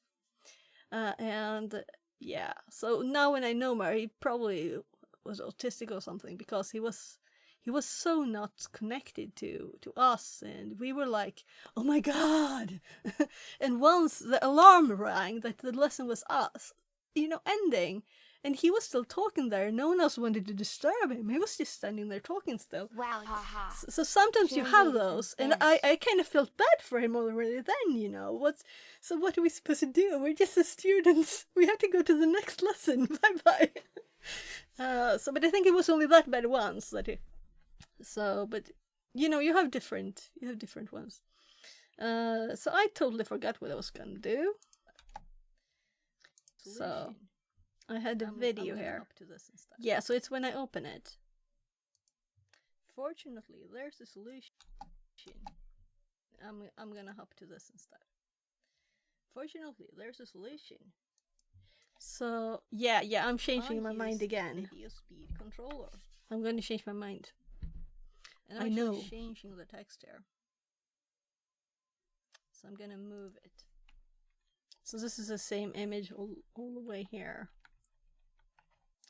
And yeah, so now when I know more, he probably was autistic or something, because he was so not connected to us, and we were like, oh my god. And once the alarm rang that the lesson was us, ending, and he was still talking there, no one else wanted to disturb him. He was just standing there talking still. Wow, haha. So sometimes you have those, and I kind of felt bad for him already then, So what are we supposed to do? We're just the students. We have to go to the next lesson. Bye-bye. But I think it was only that bad once that he... So, but you have different ones. So I totally forgot what I was gonna do. So I had a video here. Up to this instead. Yeah, so it's when I open it. Fortunately, there's a solution. I'm gonna hop to this instead. Fortunately, there's a solution. So yeah, I'm changing my mind again. Video speed controller. I'm going to change my mind. And I'm changing the text here. So I'm gonna move it. So this is the same image all the way here.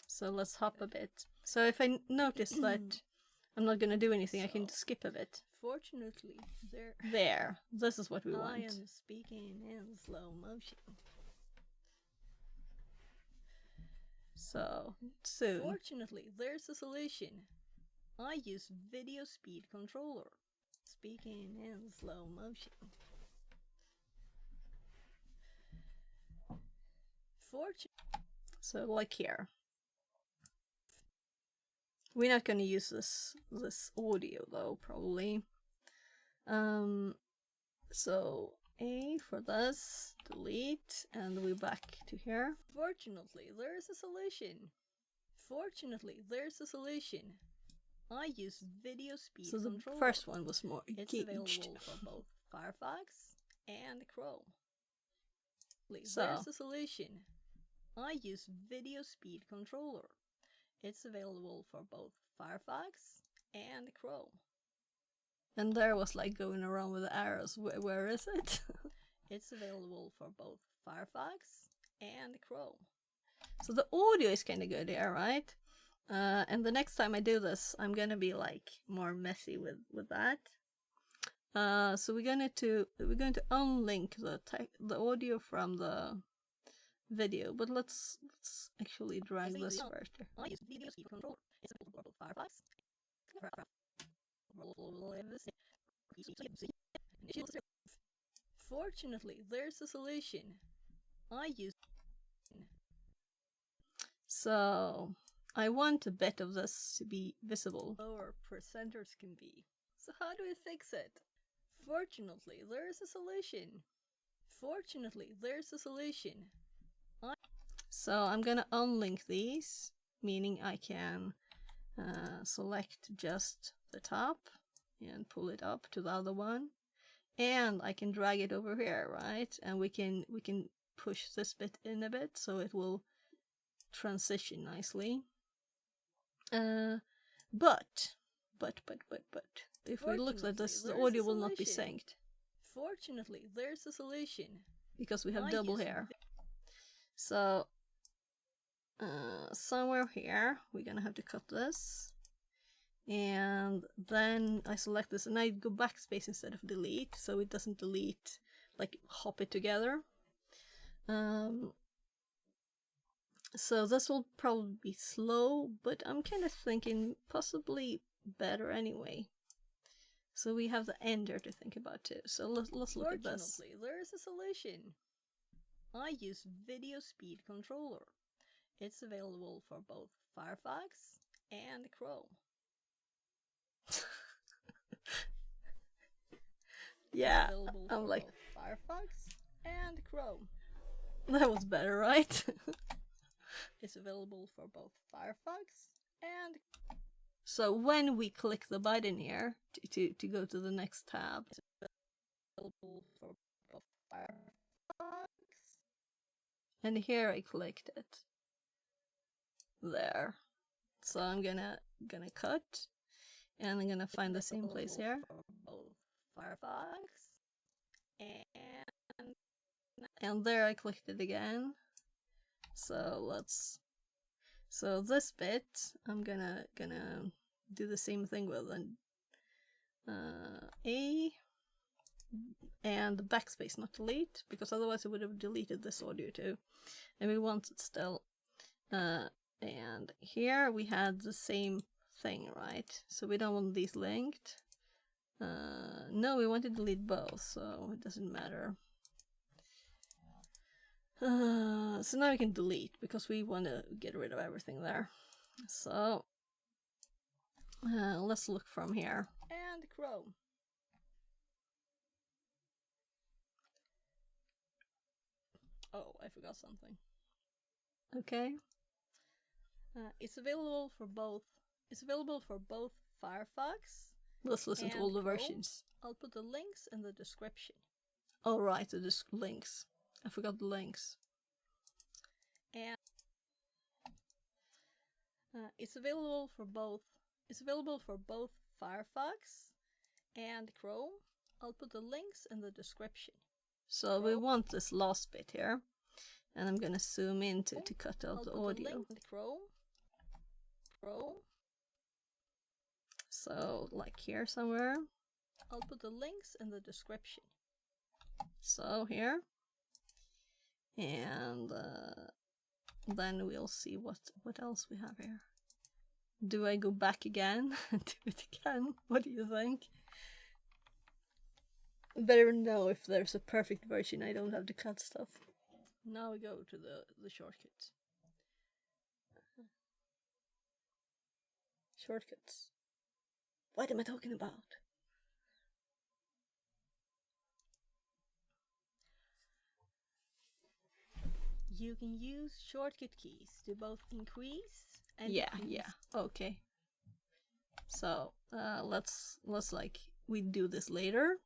So let's hop a bit. So if I notice that I'm not gonna do anything, I can skip a bit. Fortunately, there. This is what we want. I am speaking in slow motion. So soon. Fortunately, there's a solution. I use video speed controller. Speaking in slow motion. So like here. We're not gonna use this audio though, probably. So A for this, delete, and we're back to here. Fortunately, there's a solution. I use video speed controller. So the first one was more engaged. It's available for both Firefox and Chrome. There's a solution. I use video speed controller. It's available for both Firefox and Chrome. And there was like going around with the arrows. Where is it? It's available for both Firefox and Chrome. So the audio is kind of good here, right? And the next time I do this, I'm gonna be like more messy with that. So we're going to unlink the audio from the video, but let's actually drag this first. I use video speed controller. It's available for both Firefox. Fortunately, there's a solution. I use. So I want a bit of this to be visible. Lower percenters can be. So how do we fix it? Fortunately, there's a solution. Fortunately, there's a solution. So I'm gonna unlink these, meaning I can select just the top and pull it up to the other one, and I can drag it over here, right? And we can push this bit in a bit so it will transition nicely. But if we look at this, the audio will not be synced. Fortunately, there's a solution. Because we have double hair. So somewhere here we're gonna have to cut this, and then I select this and I go backspace instead of delete, so it doesn't delete, like hop it together. So this will probably be slow, but I'm kind of thinking possibly better anyway. So we have the ender to think about too. So let's look at this. Fortunately, there is a solution. I use Video Speed Controller. It's available for both Firefox and Chrome. Yeah, I'm like Firefox and Chrome. That was better, right? It's available for both Firefox and. So when we click the button here to go to the next tab, it's available for both Firefox. And here I clicked it. There. So I'm gonna cut, and I'm gonna find the same place here. Both Firefox and there I clicked it again. So this bit I'm gonna do the same thing with A and the backspace, not delete, because otherwise it would have deleted this audio too, and we want it still. And here we had the same thing, right? So we don't want these linked. No, we want to delete both, so it doesn't matter. So now we can delete because we want to get rid of everything there. So let's look from here. And Chrome. Oh, I forgot something. Okay. It's available for both. It's available for both Firefox. Let's listen to all the Chrome. versions. I'll put the links in the description. Oh right, the links. I forgot the links. And it's available for both. It's available for both Firefox and Chrome. I'll put the links in the description. So we want this last bit here, and I'm gonna zoom in to cut out the audio. Chrome. So like here somewhere. I'll put the links in the description. So here. And then we'll see what else we have here. Do I go back again and do it again? What do you think? Better know if there's a perfect version. I don't have to cut stuff. Now we go to the shortcuts. Shortcuts. What am I talking about? You can use shortcut keys to both increase and decrease. Yeah. Okay. So let's like we do this later.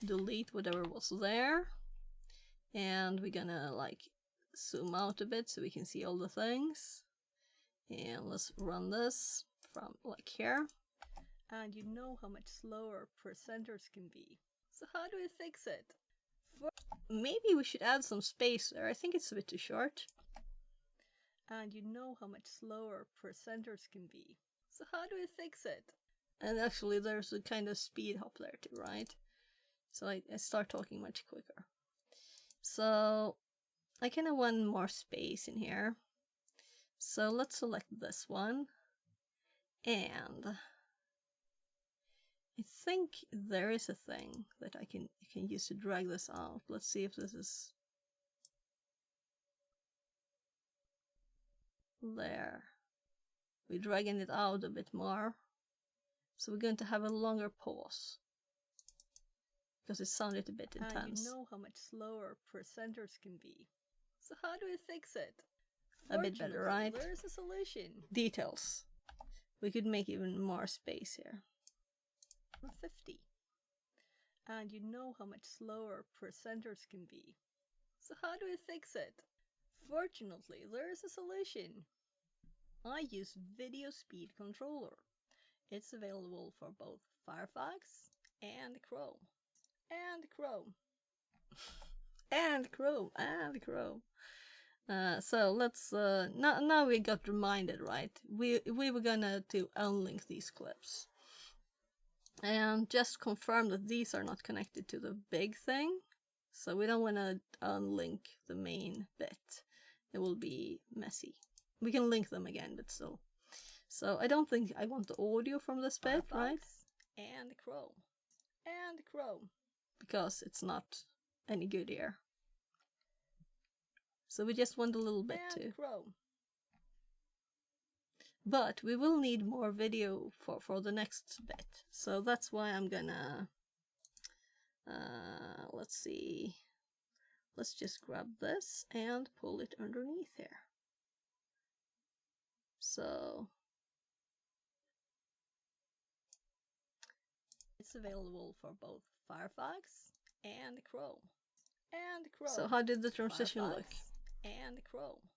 Delete whatever was there, and we're gonna like zoom out a bit so we can see all the things. And let's run this from like here. And you know how much slower percenters can be. So how do we fix it? Maybe we should add some space there. I think it's a bit too short. And you know how much slower percenters can be. So how do we fix it? And actually there's a kind of speed hop there too, right? So I start talking much quicker. So I kind of want more space in here. So let's select this one. And I think there is a thing that I can use to drag this out. Let's see if this is there. We're dragging it out a bit more. So we're going to have a longer pause. Because it sounded a bit intense. And you know how much slower presenters can be. So how do we fix it? A bit better, right? There's a solution. Details. We could make even more space here. 50. And you know how much slower presenters can be. So how do we fix it? Fortunately, there's a solution. I use Video Speed Controller. It's available for both Firefox and Chrome. And Chrome. And Chrome. And Chrome. So let's now we got reminded, right? We were gonna to unlink these clips. And just confirm that these are not connected to the big thing. So we don't want to unlink the main bit. It will be messy. We can link them again, but still. So I don't think I want the audio from this bit, right? And Chrome. And Chrome. Because it's not any good here. So we just want a little bit too. Chrome. But we will need more video for the next bit. So that's why I'm gonna... let's see. Let's just grab this and pull it underneath here. So... it's available for both Firefox and Chrome. And Chrome. So how did the transition Firefox look? And Chrome.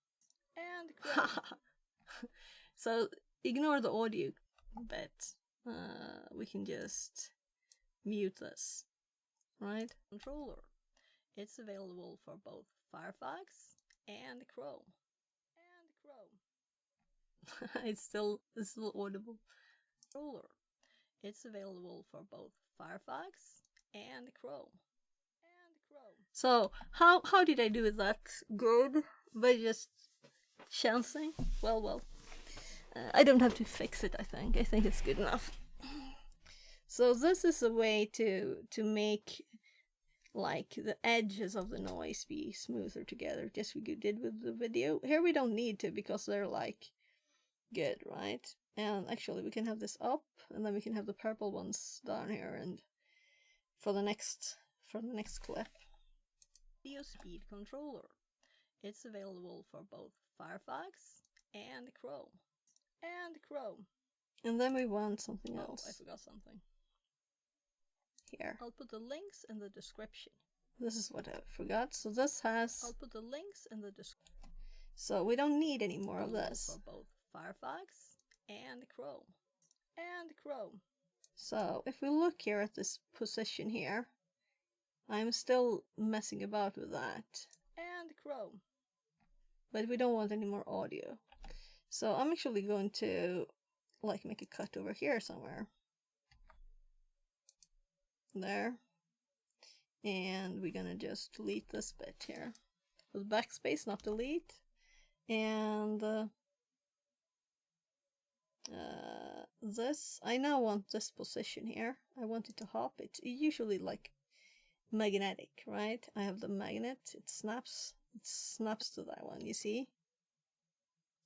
And Chrome. So ignore the audio bit. We can just mute this, right? Controller. It's available for both Firefox and Chrome. And Chrome. It's still audible. Controller. It's available for both Firefox and Chrome. And Chrome. So how did I do that good? By just chancing? Well. I don't have to fix it, I think. I think it's good enough. So this is a way to make like the edges of the noise be smoother together, just like we did with the video. Here we don't need to because they're like good, right? And actually we can have this up and then we can have the purple ones down here and for the next clip. Video Speed Controller. It's available for both Firefox and Chrome. And Chrome. And then we want something else. I forgot something. Here. I'll put the links in the description. This is what I forgot. So this has... I'll put the links in the description. So we don't need any more of this. For both Firefox and Chrome. And Chrome. So if we look here at this position here, I'm still messing about with that. And Chrome. But we don't want any more audio. So I'm actually going to like make a cut over here somewhere. There. And we're gonna just delete this bit here. With backspace, not delete. And this, I now want this position here. I want it to hop. It's usually like magnetic, right? I have the magnet, it snaps to that one, you see?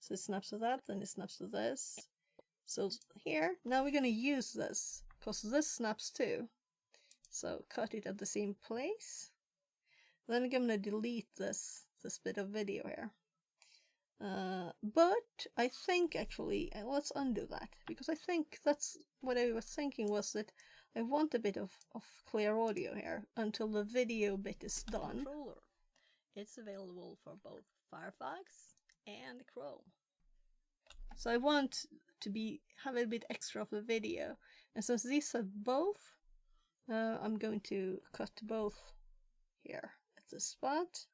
So it snaps to that, then it snaps to this. So here, now we're gonna use this, because this snaps too. So cut it at the same place. Then I'm gonna delete this bit of video here. But I think actually, let's undo that, because I think that's what I was thinking was that I want a bit of clear audio here until the video bit is done. Controller. It's available for both Firefox and Chrome. So I want to have a bit extra of the video, and since these have both, I'm going to cut both here at this spot,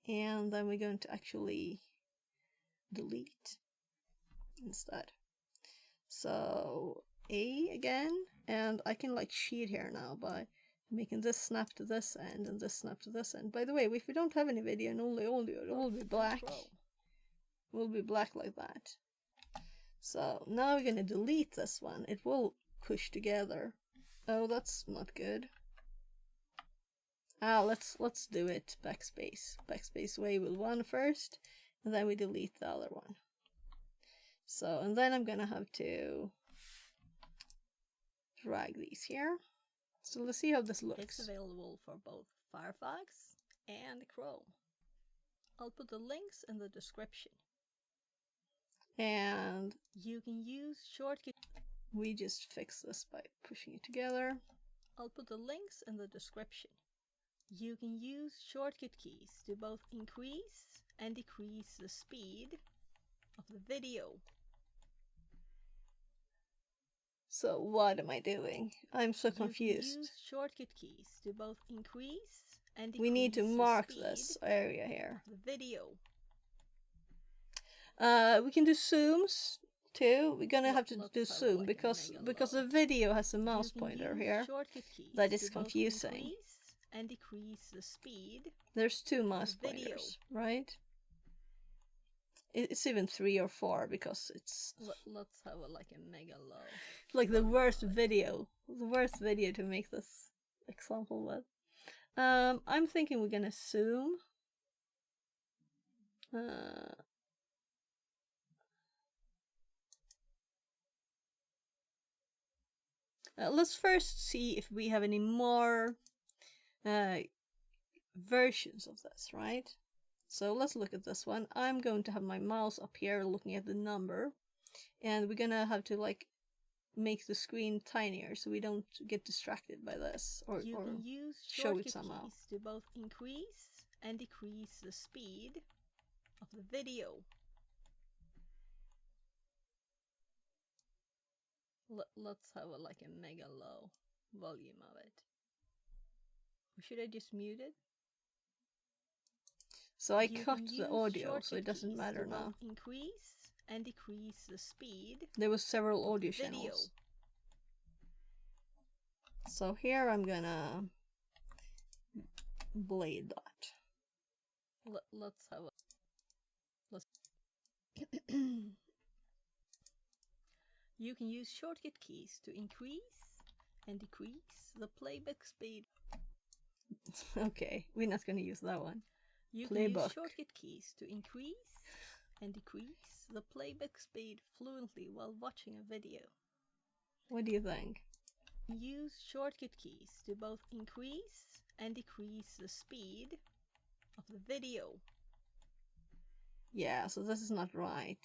and then we're going to actually delete instead. So A again, and I can like cheat here now by making this snap to this end and this snap to this end. By the way, if we don't have any video and only audio, it will be black. It will be black like that. So now we're gonna delete this one. It will pushed together. Oh, that's not good. Let's do it backspace. Backspace way with one first, and then we delete the other one. So, and then I'm gonna have to drag these here. So let's see how this looks. It's available for both Firefox and Chrome. I'll put the links in the description. And you can use shortcut. We just fix this by pushing it together. I'll put the links in the description. You can use shortcut keys to both increase and decrease the speed of the video. So what am I doing? I'm so confused. You can use shortcut keys to both increase and decrease we need to mark the speed this area here. of the video. We can do zooms too. We're gonna have to do zoom because the video has a mouse pointer here. That is confusing. And decrease the speed. There's two mouse pointers, right? It's even 3 or 4 because it's. Let's have like a mega low. Like the worst video to make this example with. I'm thinking we're gonna zoom. Let's first see if we have any more versions of this, right? So let's look at this one. I'm going to have my mouse up here looking at the number, and we're gonna have to like make the screen tinier so we don't get distracted by this or can use show it somehow. Keys to both increase and decrease the speed of the video. Let's have like a mega low volume of it. Or should I just mute it? So I cut the audio, so it doesn't matter now. Increase and decrease the speed. There was several audio channels. So here I'm gonna blade that. Let's have a. Let's. You can use shortcut keys to increase and decrease the playback speed. Okay, we're not gonna use that one. You can use shortcut keys to increase and decrease the playback speed fluently while watching a video. What do you think? Use shortcut keys to both increase and decrease the speed of the video. Yeah, so this is not right.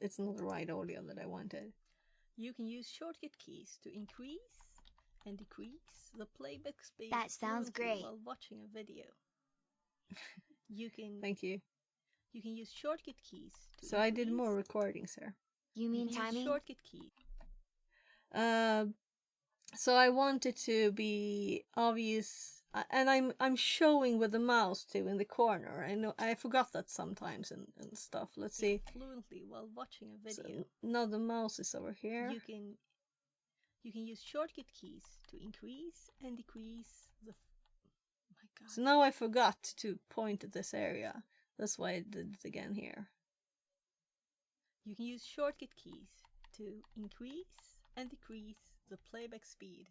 It's not the right audio that I wanted. You can use shortcut keys to increase and decrease the playback speed. That sounds great. While watching a video. You can. Thank you. You can use shortcut keys. So I did more recordings here. You mean timing? Shortcut key. So I want it to be obvious, and I'm showing with the mouse too in the corner. I know I forgot that sometimes and stuff. Let's see. Fluently while watching a video. So now the mouse is over here. You can use shortcut keys to increase and decrease the. Oh my God. So now I forgot to point at this area. That's why I did it again here. You can use shortcut keys to increase and decrease the playback speed.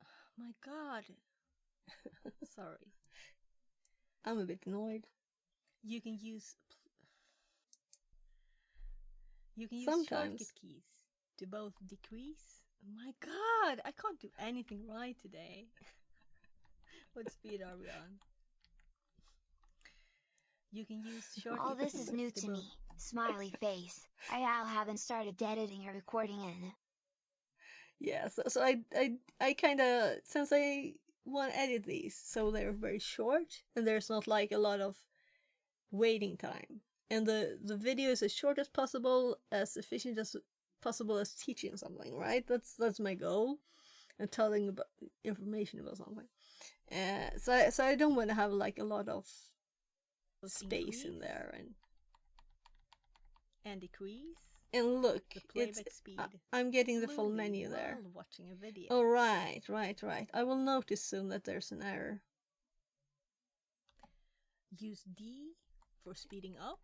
Oh my God. Sorry. I'm a bit annoyed. You can use Sometimes. shortcut keys to both decrease. Oh my God, I can't do anything right today. What speed are we on? You can use shortcut All this is new to me. Smiley face. I haven't started editing or recording in. Yeah, so I kind of, since I want to edit these, so they're very short, and there's not like a lot of waiting time. And the video is as short as possible, as efficient as possible as teaching something, right? That's my goal, and telling about information about something. So I don't want to have like a lot of space in there and decrease. And look, it's speed. I'm getting the full menu there. Watching a video. Oh right. I will notice soon that there's an error. Use D for speeding up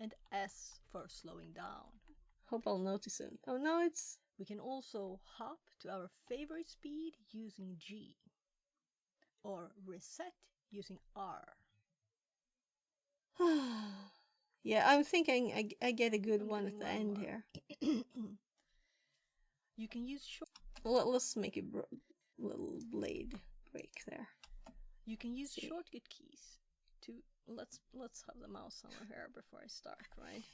and S for slowing down. Hope I'll notice soon. Oh no, it's... We can also hop to our favorite speed using G, or reset using R. Yeah, I'm thinking I get a good one at the end here. You can use short. Let's make a little blade break there. You can use shortcut keys to let's have the mouse somewhere here before I start, right?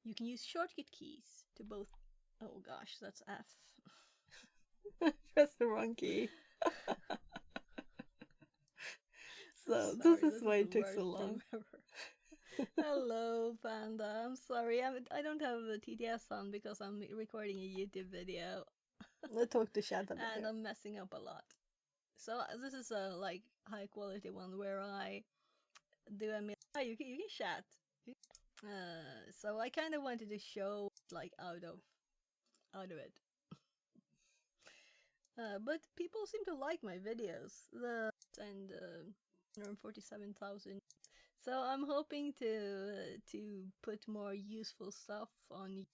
You can use shortcut keys to both. Oh gosh, that's F. Press the wrong key. So Sorry, this is why it the took so worst long. game ever. Hello, Panda. I'm sorry. I don't have the TTS on because I'm recording a YouTube video. Let's talk to chat about And it. I'm messing up a lot. So this is a like high quality one where I do a you can chat. So I kind of wanted to show like out of it. But people seem to like my videos. And 147,000. So I'm hoping to put more useful stuff on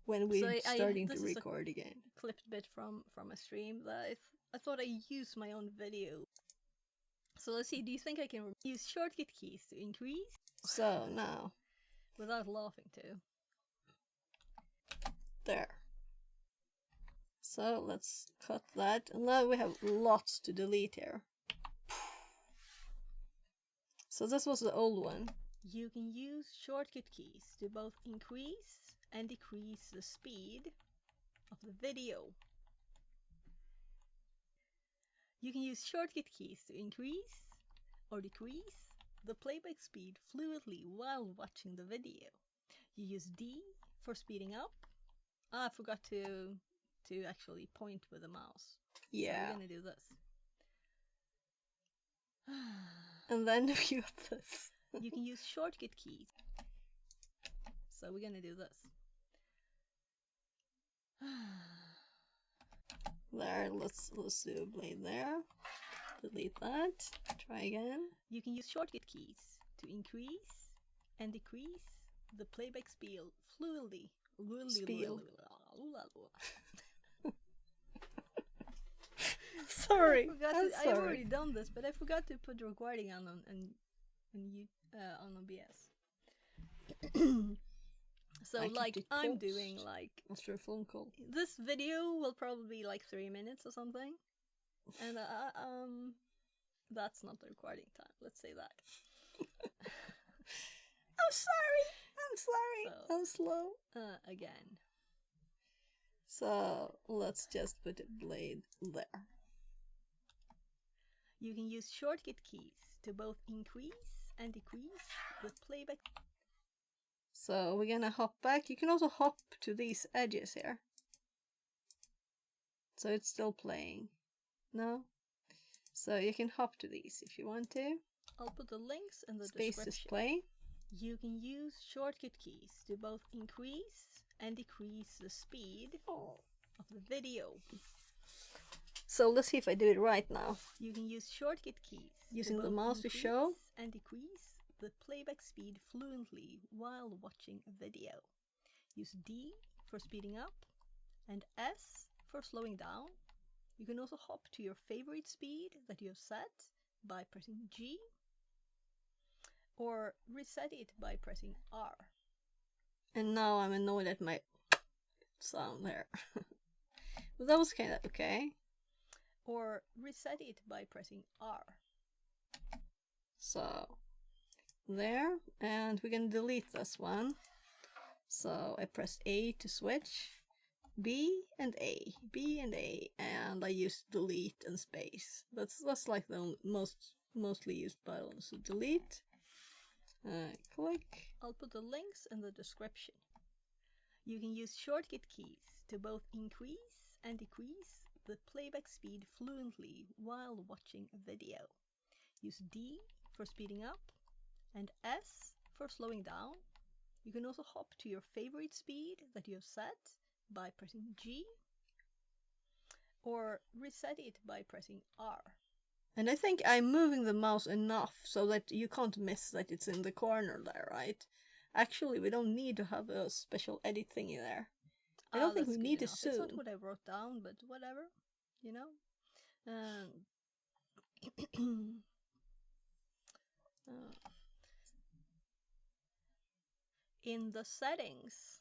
When we're so starting to this is record again. Clipped bit from a stream that I thought I use my own video. So let's see, do you think I can use shortcut keys to increase? So now. Without laughing too. There. So let's cut that. And now we have lots to delete here. So this was the old one. You can use shortcut keys to both increase and decrease the speed of the video. You can use shortcut keys to increase or decrease the playback speed fluidly while watching the video. You use D for speeding up. I forgot to actually point with the mouse. Yeah. So we're gonna do this. And then we got this. You can use shortcut keys. So we're gonna do this. There, let's do a blade there. Delete that. Try again. You can use shortcut keys to increase and decrease the playback speed fluidly. Sorry, I've already done this, but I forgot to put the recording on OBS. So like I'm doing like after a phone call. This video will probably be like 3 minutes or something, and that's not the recording time. Let's say that. I'm sorry. So, I'm slow. Again. So let's just put a blade there. You can use shortcut keys to both increase and decrease the playback. So we're gonna hop back. You can also hop to these edges here. So it's still playing. No? So you can hop to these if you want to. I'll put the links in the Space description. display. You can use shortcut keys to both increase and decrease the speed of the video. So let's see if I do it right now. You can use shortcut keys using the mouse to show and decrease the playback speed fluently while watching a video. Use D for speeding up and S for slowing down. You can also hop to your favorite speed that you have set by pressing G, or reset it by pressing R. And now I'm annoyed at my sound there. But that was kind of okay. Or reset it by pressing R. So there, and we can delete this one. So I press A to switch, B and A, and I use delete and space. That's like the mostly used buttons. So delete, click. I'll put the links in the description. You can use shortcut keys to both increase and decrease the playback speed fluently while watching a video. Use D for speeding up and S for slowing down. You can also hop to your favorite speed that you have set by pressing G, or reset it by pressing R. And I think I'm moving the mouse enough so that you can't miss that it's in the corner there, right? Actually, we don't need to have a special edit thingy there. I don't think we need to zoom. It's not what I wrote down, but whatever, you know. In the settings.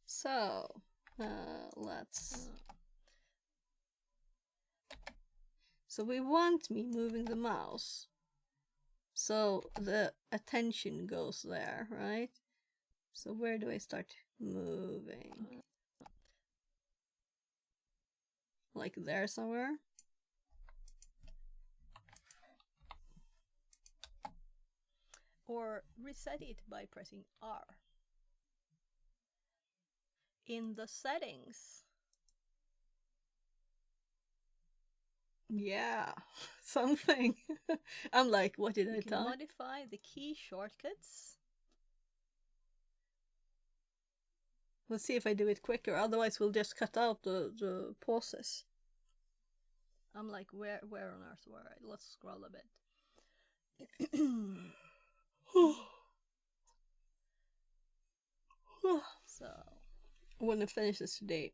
So, let's... So we want me moving the mouse. So the attention goes there, right? So where do I start moving? Like there somewhere? Or reset it by pressing R. In the settings. Yeah, something. I'm like, what did I You tell? can modify the key shortcuts. Let's see if I do it quicker, otherwise we'll just cut out the pauses. I'm like, where on earth were I? Let's scroll a bit. So I want to finish this today.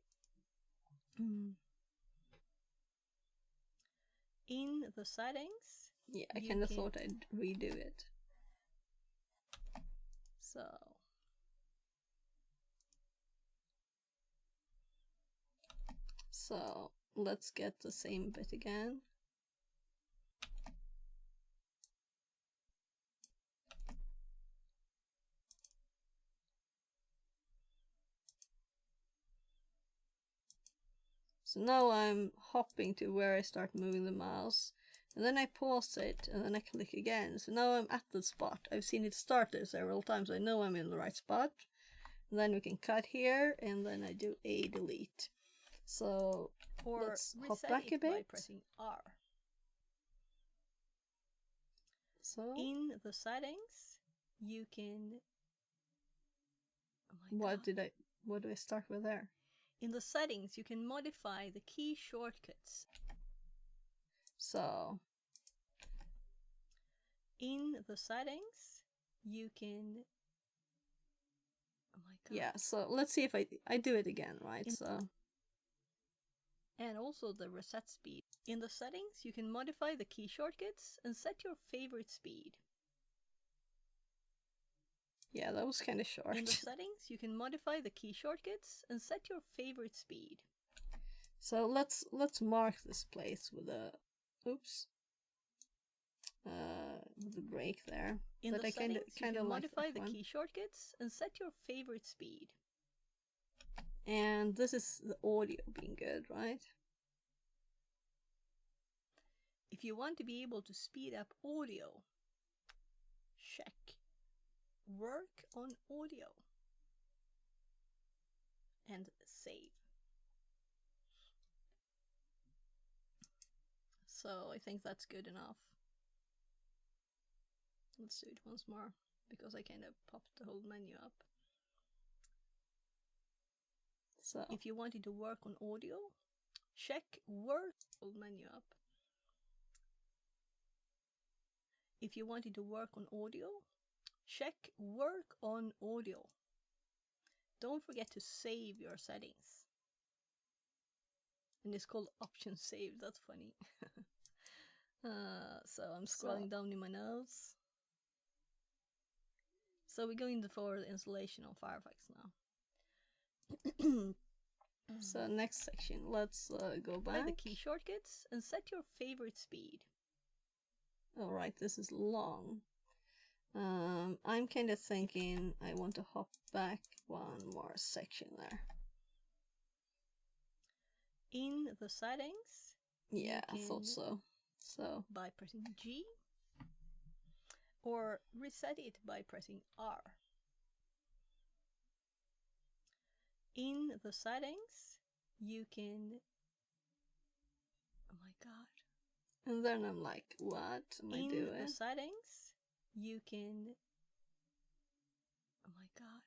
In the settings. Yeah, I kind of thought I'd redo it. So let's get the same bit again. So now I'm hopping to where I start moving the mouse, and then I pause it, and then I click again. So now I'm at the spot. I've seen it start there several times. I know I'm in the right spot. And then we can cut here, and then I do a delete. So let's hop back a bit. By pressing R. So in the settings, you can. What do I start with there? In the settings, you can modify the key shortcuts. So in the settings, you can. Oh my god. Yeah, so let's see if I do it again, right? And also the reset speed. In the settings, you can modify the key shortcuts and set your favorite speed. Yeah, that was kind of short. In the settings, you can modify the key shortcuts and set your favorite speed. So let's mark this place with a with the break there. In but the I settings, you can modify the one. key shortcuts and set your favorite speed. And this is the audio being good, right? If you want to be able to speed up audio, check work on audio and save. So I think that's good enough. Let's do it once more because I kind of popped the whole menu up. So if you wanted to work on audio, check work whole menu up. If you wanted to work on audio, check work on audio. Don't forget to save your settings. And it's called option save, that's funny. So I'm scrolling down in my notes. So we're going for the installation of Firefox now. So next section, let's go back. Play the key shortcuts and set your favorite speed. Alright, this is long. I'm kind of thinking I want to hop back one more section there. In the settings? Yeah, I thought so. So by pressing G, or reset it by pressing R. In the settings, you can. Oh my god. And then I'm like, what am I doing? In the settings, you can. Oh my god.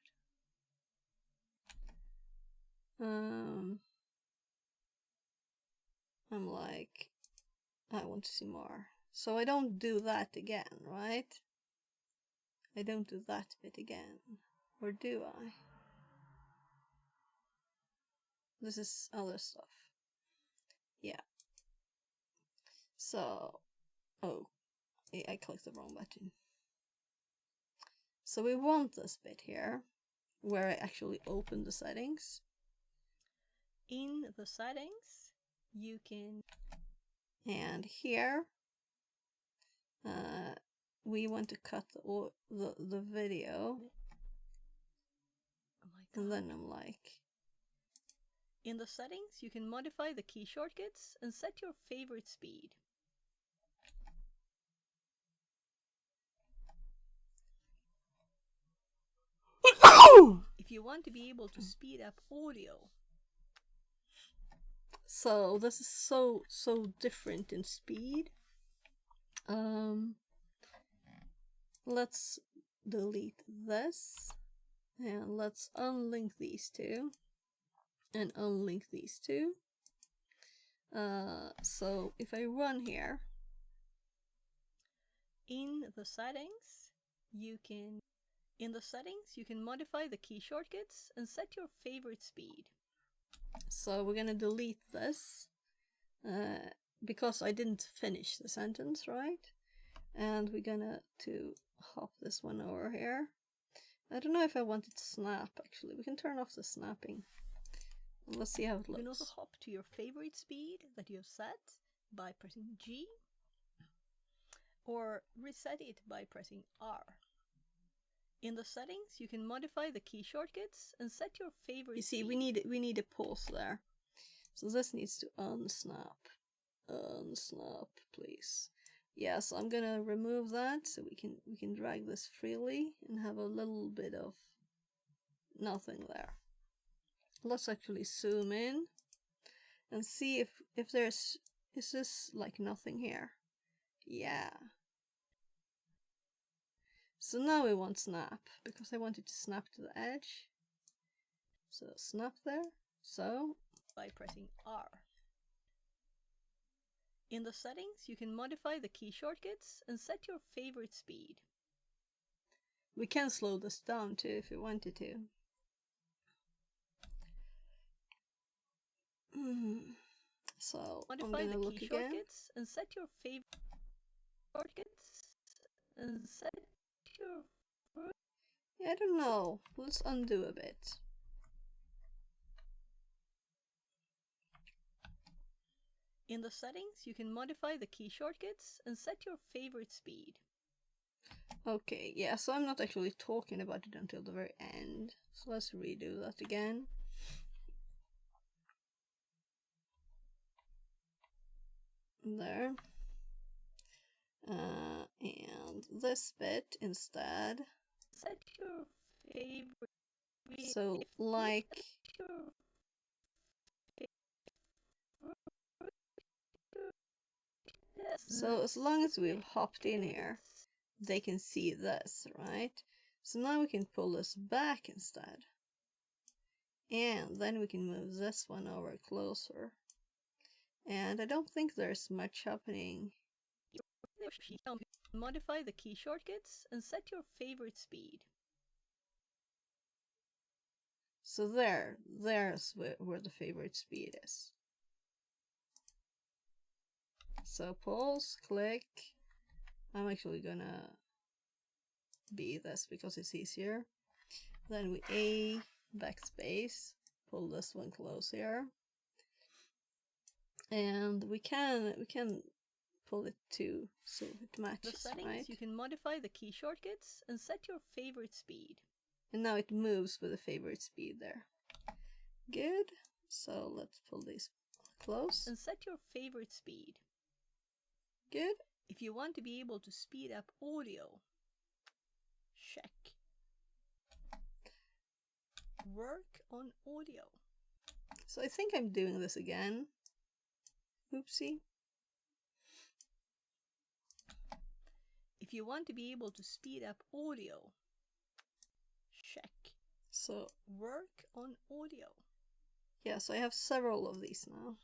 I'm like, I want to see more. So I don't do that again, right? I don't do that bit again. Or do I? This is other stuff. Yeah. So, oh, I clicked the wrong button. So we want this bit here, where I actually open the settings. In the settings, you can... And here, we want to cut the video. Oh my God. And then I'm like... In the settings, you can modify the key shortcuts and set your favorite speed. If you want to be able to speed up audio. So this is so different in speed. Let's delete this and let's unlink these two and unlink these two. So if I run here, in the settings, you can modify the key shortcuts and set your favorite speed. So we're gonna delete this because I didn't finish the sentence, right? And we're gonna hop this one over here. I don't know if I want it to snap, actually. We can turn off the snapping. Let's see how it looks. You can also hop to your favorite speed that you have set by pressing G, or reset it by pressing R. In the settings, you can modify the key shortcuts and set your favorite You see, speed. we need a pause there. So this needs to unsnap. Unsnap, please. Yeah, so I'm gonna remove that so we can drag this freely and have a little bit of nothing there. Let's actually zoom in and see if is this like nothing here? Yeah. So now we want snap because I want it to snap to the edge. So snap there. So by pressing R. In the settings, you can modify the key shortcuts and set your favorite speed. We can slow this down too if we wanted to. So modify I'm gonna the look key again. Shortcuts and set your favorite shortcuts and set your... Yeah, I don't know. Let's undo a bit. In the settings, you can modify the key shortcuts and set your favorite speed. Okay, yeah, so I'm not actually talking about it until the very end. So let's redo that again. There. And this bit instead. Set your favorite... So, like... So as long as we've hopped in here, they can see this, right? So now we can pull this back instead. And then we can move this one over closer. And I don't think there's much happening. Modify the key shortcuts and set your favorite speed. So there's where the favorite speed is. So pause, click. I'm actually gonna be this because it's easier. Then we A, backspace, pull this one close here. And we can pull it to so it matches, the settings, right? you can modify the key shortcuts and set your favorite speed. And now it moves with the favorite speed there. Good. So let's pull these close. And set your favorite speed. Good. If you want to be able to speed up audio, check. Work on audio. So I think I'm doing this again. Oopsie. If you want to be able to speed up audio, check. So work on audio. Yeah, so I have several of these now.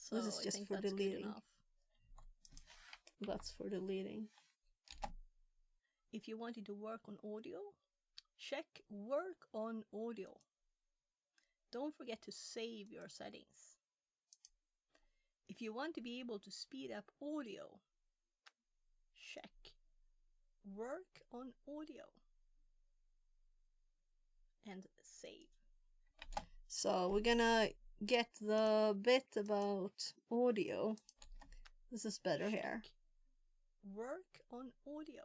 So this is I just think for that's deleting. good enough. That's for deleting. If you wanted to work on audio, check Work on Audio. Don't forget to save your settings. If you want to be able to speed up audio, check Work on Audio and save. So we're gonna get the bit about audio. This is better here. Work on Audio.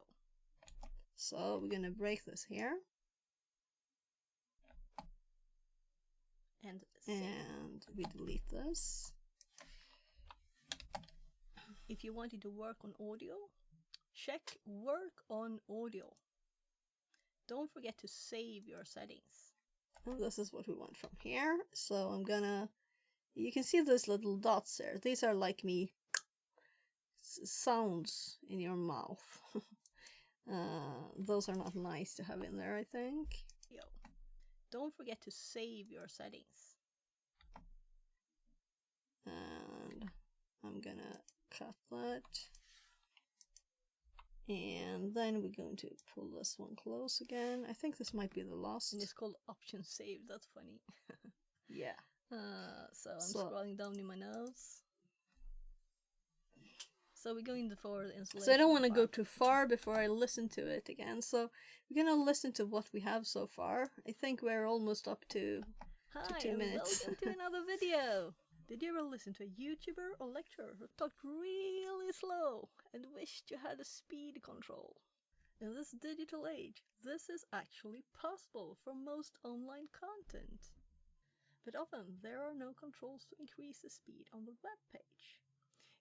So we're gonna break this here. And save. And we delete this. If you wanted to work on audio, check Work on Audio. Don't forget to save your settings. And this is what we want from here. So I'm gonna, you can see those little dots there. These are like me sounds in your mouth. Those are not nice to have in there, I think. Don't forget to save your settings. And I'm gonna cut that. And then we're going to pull this one close again. I think this might be the last. And it's called option save. That's funny. Yeah. So I'm scrolling down in my notes. So we're going for the installation. So I don't want to go too far before I listen to it again. So we're gonna listen to what we have so far. I think we're almost up to 2 minutes. Welcome to another video. Did you ever listen to a YouTuber or lecturer who talked really slow and wished you had a speed control? In this digital age, this is actually possible for most online content. But often there are no controls to increase the speed on the web page.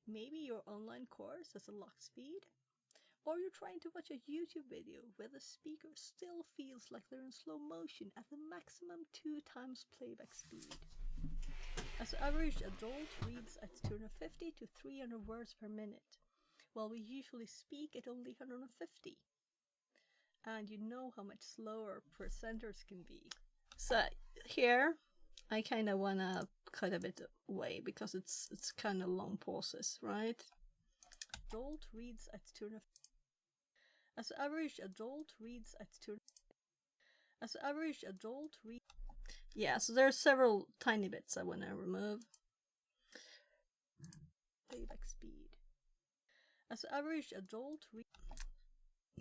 Maybe your online course has a locked speed, or you're trying to watch a YouTube video where the speaker still feels like they're in slow motion at the maximum 2 times playback speed. As the average adult reads at 250 to 300 words per minute, while we usually speak at only 150. And you know how much slower presenters can be. So here, I kind of want to cut a bit away because it's kind of long pauses, right? Adult reads at 250. As the average adult reads at 200. As the average adult reads. Yeah, so there are several tiny bits I want to remove. Playback speed. As the average adult reads.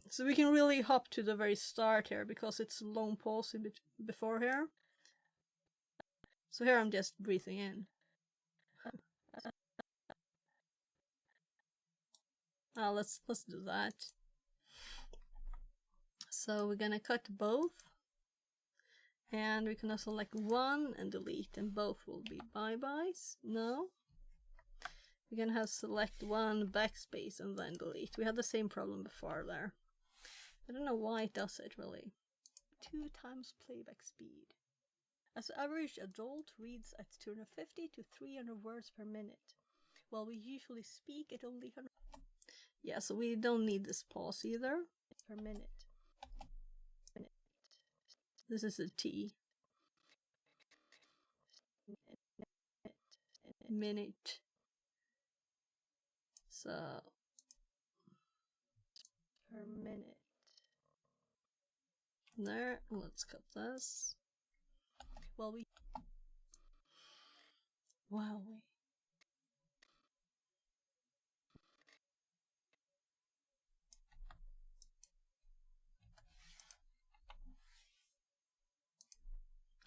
So we can really hop to the very start here because it's a long pause in before here. So here I'm just breathing in. Let's do that. So we're gonna cut both. And we can also select one and delete, and both will be bye-byes. No. We're gonna have select one backspace and then delete. We had the same problem before there. I don't know why it does it really. 2 times playback speed. As the average adult reads at 250 to 300 words per minute, while we usually speak at only 100. Yeah, so we don't need this pause either. Per minute. This is a T. Minute. So. Per minute. There, let's cut this. Well, we. Wow.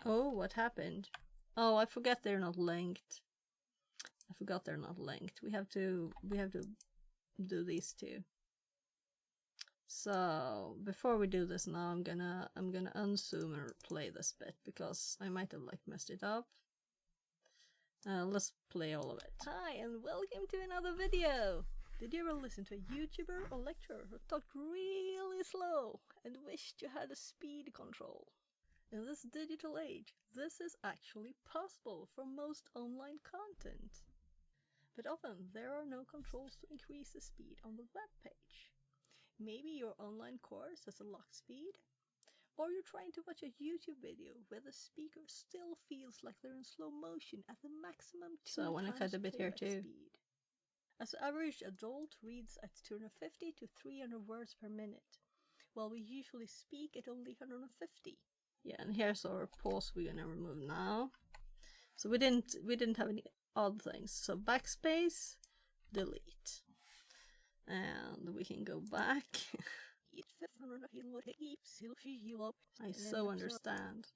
Oh, what happened? Oh, I forgot they're not linked. I forgot they're not linked. We have to do these two. So before we do this now, I'm gonna unzoom and replay this bit because I might have like messed it up. Let's play all of it. Hi and welcome to another video. Did you ever listen to a YouTuber or lecturer who talked really slow and wished you had a speed control? In this digital age, this is actually possible for most online content. But often there are no controls to increase the speed on the web page. Maybe your online course has a locked speed, Or you're trying to watch a YouTube video where the speaker still feels like they're in slow motion at the maximum 2 So I want to cut a bit here too. speed. As the average adult reads at 250 to 300 words per minute, while we usually speak at only 150. Yeah, and here's our pause we're gonna remove now. So we didn't have any odd things. So backspace, delete. And we can go back. I so understand.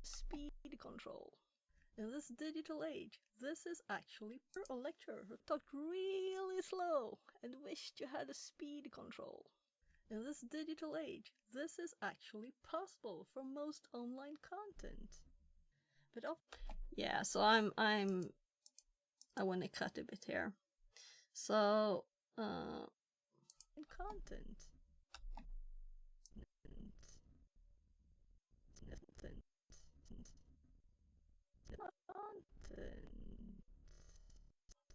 Speed control. In this digital age, this is actually a lecturer who talked really slow and wished you had a speed control. In this digital age, this is actually possible for most online content. But yeah, so I want to cut a bit here. So content.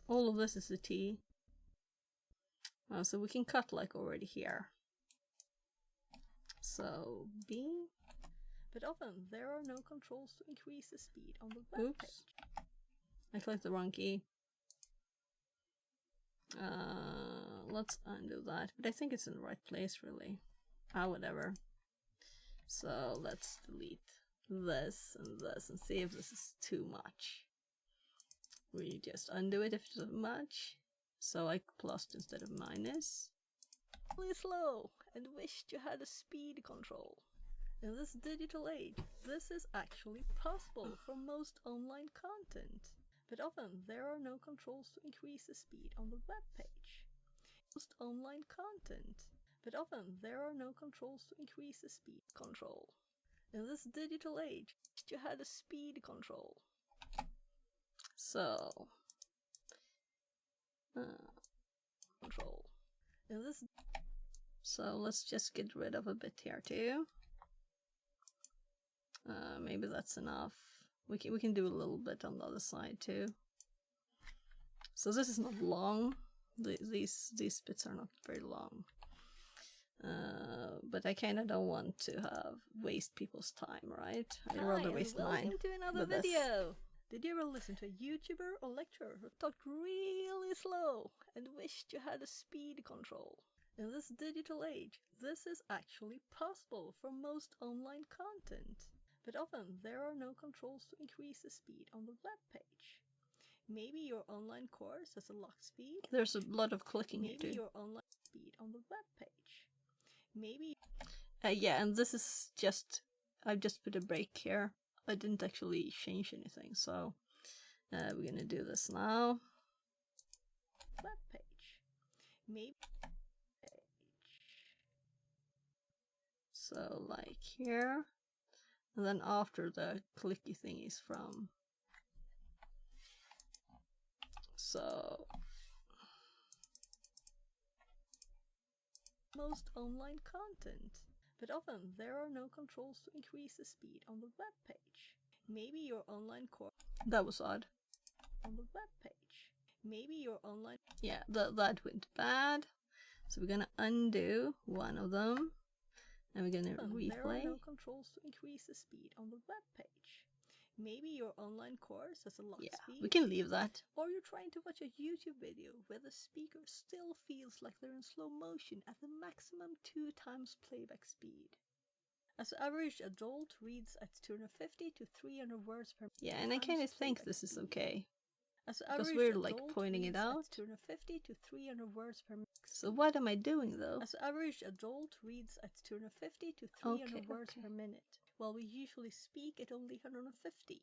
All of this is a T. So we can cut like already here. So B. But often there are no controls to increase the speed on the web page. I clicked the wrong key. Let's undo that, but I think it's in the right place really. Whatever. So let's delete this and see if this is too much. We just undo it if it's too much. So I plus instead of minus. Really slow and wished you had a speed control. In this digital age, this is actually possible for most online content. But often there are no controls to increase the speed on the web page. Most online content. But often there are no controls to increase the speed control. In this digital age, you had a speed control. So control. In this. So let's just get rid of a bit here too. Maybe that's enough. We can do a little bit on the other side too. So this is not long. These bits are not very long. But I kind of don't want to waste people's time, right? I'd rather waste mine. Welcome to another video. Did you ever listen to a YouTuber or lecturer who talked really slow and wished you had a speed control? In this digital age, this is actually possible for most online content. But often there are no controls to increase the speed on the web page. Maybe your online course has a lock speed. There's a lot of clicking here too. Maybe your online speed on the web page. Maybe. Yeah, and this is just, I've just put a break here. I didn't actually change anything, so we're gonna do this now. Web page. Maybe. So like here. And then after the clicky thing is from. So. Most online content. But often there are no controls to increase the speed on the web page. Maybe your online course. That was odd. On the web page. Maybe your online. Yeah, that went bad. So we're gonna undo one of them. And we're gonna replay. There are no controls to increase the speed on the web page. Maybe your online course has a lock speed. We can leave that. Or you're trying to watch a YouTube video where the speaker still feels like they're in slow motion at the maximum 2 times playback speed. As the average adult reads at 250 to 300 words per minute. Yeah, and I kind of think this is okay. As because we're like pointing it out. 250 to 300 words per minute. So what am I doing though? As the average adult reads at 250 to 300 words per minute, while we usually speak at only 150.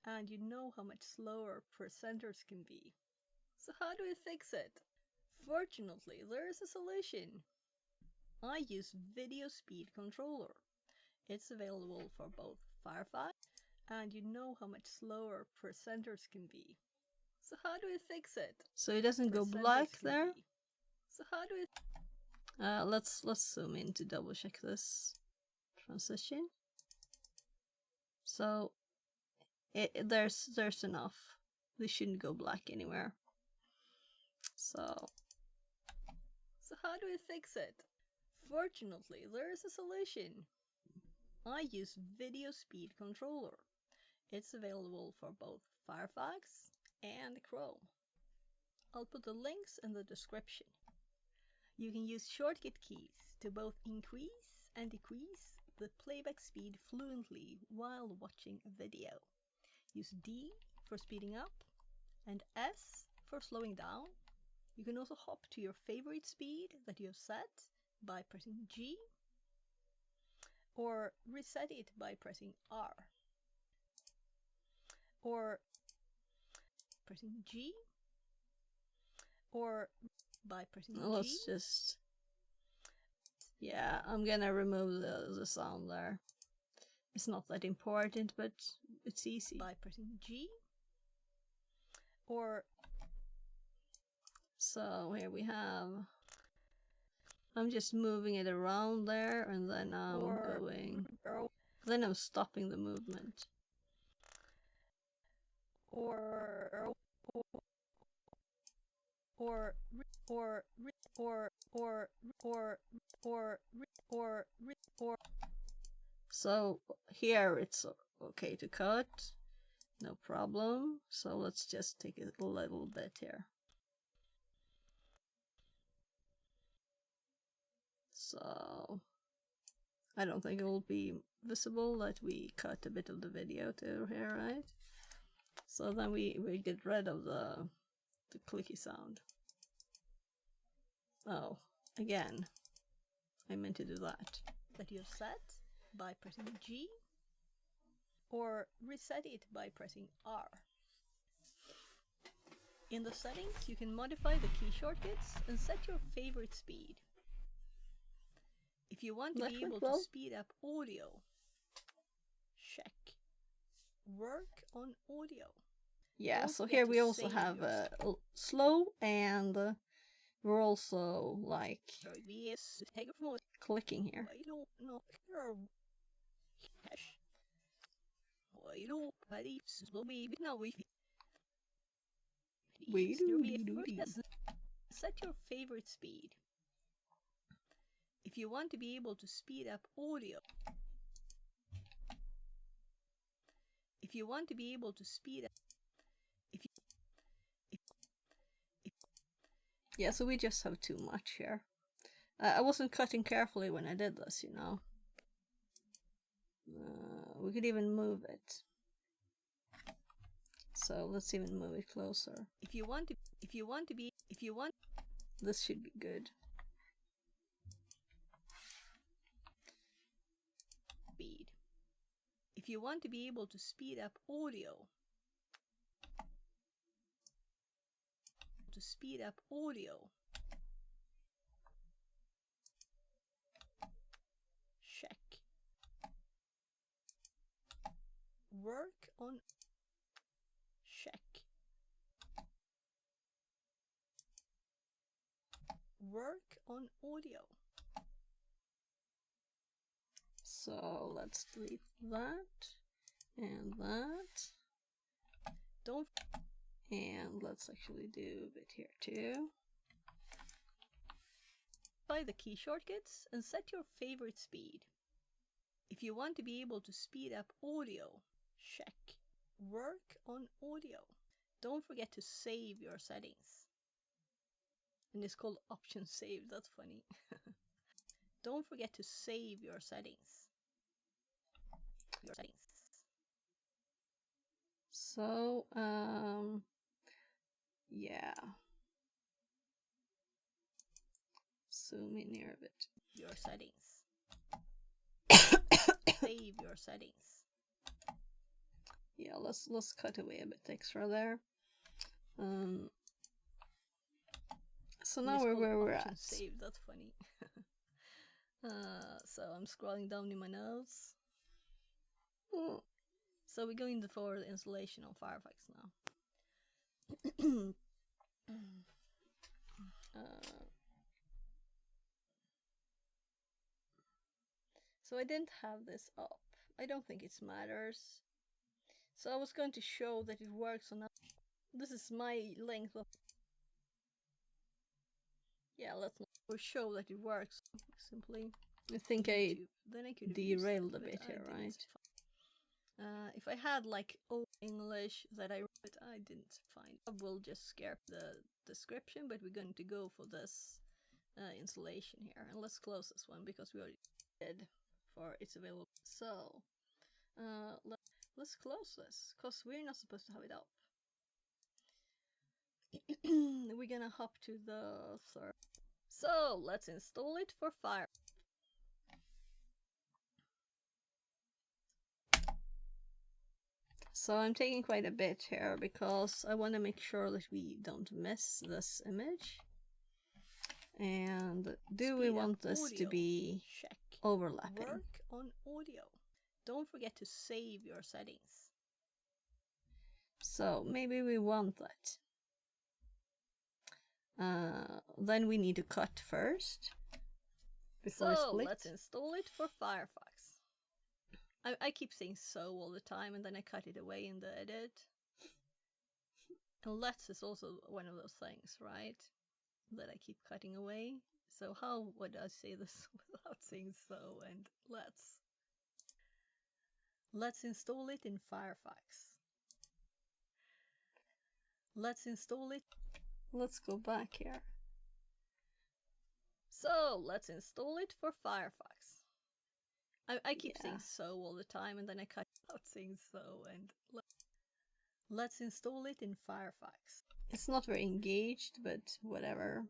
And you know how much slower presenters can be. So how do we fix it? Fortunately, there is a solution. I use Video Speed Controller. It's available for both Firefox, and you know how much slower presenters can be. So how do we fix it? So it doesn't go black there? So how do we... let's zoom in to double check this transition. So there's enough. This shouldn't go black anywhere. So how do we fix it? Fortunately, there is a solution. I use Video Speed Controller. It's available for both Firefox and Chrome. I'll put the links in the description. You can use shortcut keys to both increase and decrease the playback speed fluently while watching a video. Use D for speeding up and S for slowing down. You can also hop to your favorite speed that you have set by pressing G, or reset it by pressing R, or pressing G, or by pressing G. Let's just... Yeah, I'm gonna remove the sound there. It's not that important, but it's easy. By pressing G, or... So here we have... I'm just moving it around there, and then I'm going... Then I'm stopping the movement. Or so here it's okay to cut, no problem. So let's just take a little bit here. So I don't think it will be visible that we cut a bit of the video to here, right? So then we get rid of the clicky sound. Oh, again, I meant to do that. That you set by pressing G, or reset it by pressing R. In the settings, you can modify the key shortcuts and set your favorite speed. If you want to be able to speed up audio, check work on audio. Yeah, so here we also have slow, and we're also like clicking here. Set your favorite speed. If you want to be able to speed up audio, if you want to be able to speed up, yeah, so we just have too much here. I wasn't cutting carefully when I did this, you know. We could even move it. So let's even move it closer. This should be good. Speed. If you want to be able to speed up audio, check work on audio. So let's delete that and that. And let's actually do a bit here too. By the key shortcuts and set your favorite speed. If you want to be able to speed up audio, check work on audio. Don't forget to save your settings. And it's called option save, that's funny. Don't forget to save your settings. So, yeah. Zoom in here a bit. Your settings. Save your settings. Yeah, let's cut away a bit extra there. So now we're where we're at. Save, that's funny. So I'm scrolling down in my notes. So we're going for the installation on Firefox now. So I didn't have this up. I don't think it matters. So I was going to show that it works on. This is my length of. Yeah, let's not show that it works. Simply. I think I derailed a bit here, right? If I had like old English that I wrote, I didn't find. I will just skip the description, but we're going to go for this installation here. And let's close this one because we already did for it's available. So let's close this because we're not supposed to have it up. We're gonna hop to the third. So let's install it for Fire. So I'm taking quite a bit here because I want to make sure that we don't miss this image. And do we want this to be overlapping? Work on audio. Don't forget to save your settings. So maybe we want that. Then we need to cut first before split. Let's install it for Firefox. I keep saying so all the time and then I cut it away in the edit. And let's is also one of those things, right? That I keep cutting away. So how would I say this without saying so and let's? Let's install it in Firefox. Let's install it. Let's go back here. So let's install it for Firefox. I keep saying so all the time and then I cut out saying so and let's install it in Firefox. It's not very engaged, but whatever.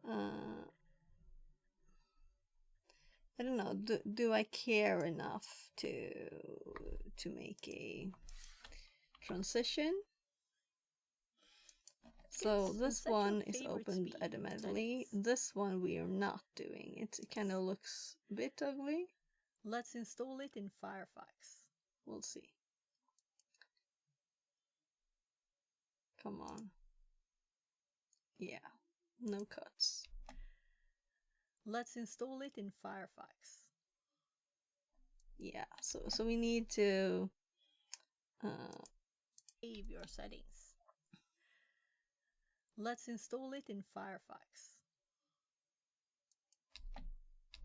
I don't know. Do I care enough to make a transition? So this one is opened automatically. This one we are not doing. It kind of looks a bit ugly. Let's install it in Firefox. We'll see. Come on. Yeah, no cuts. Let's install it in Firefox. Yeah, so we need to save your settings. Let's install it in Firefox.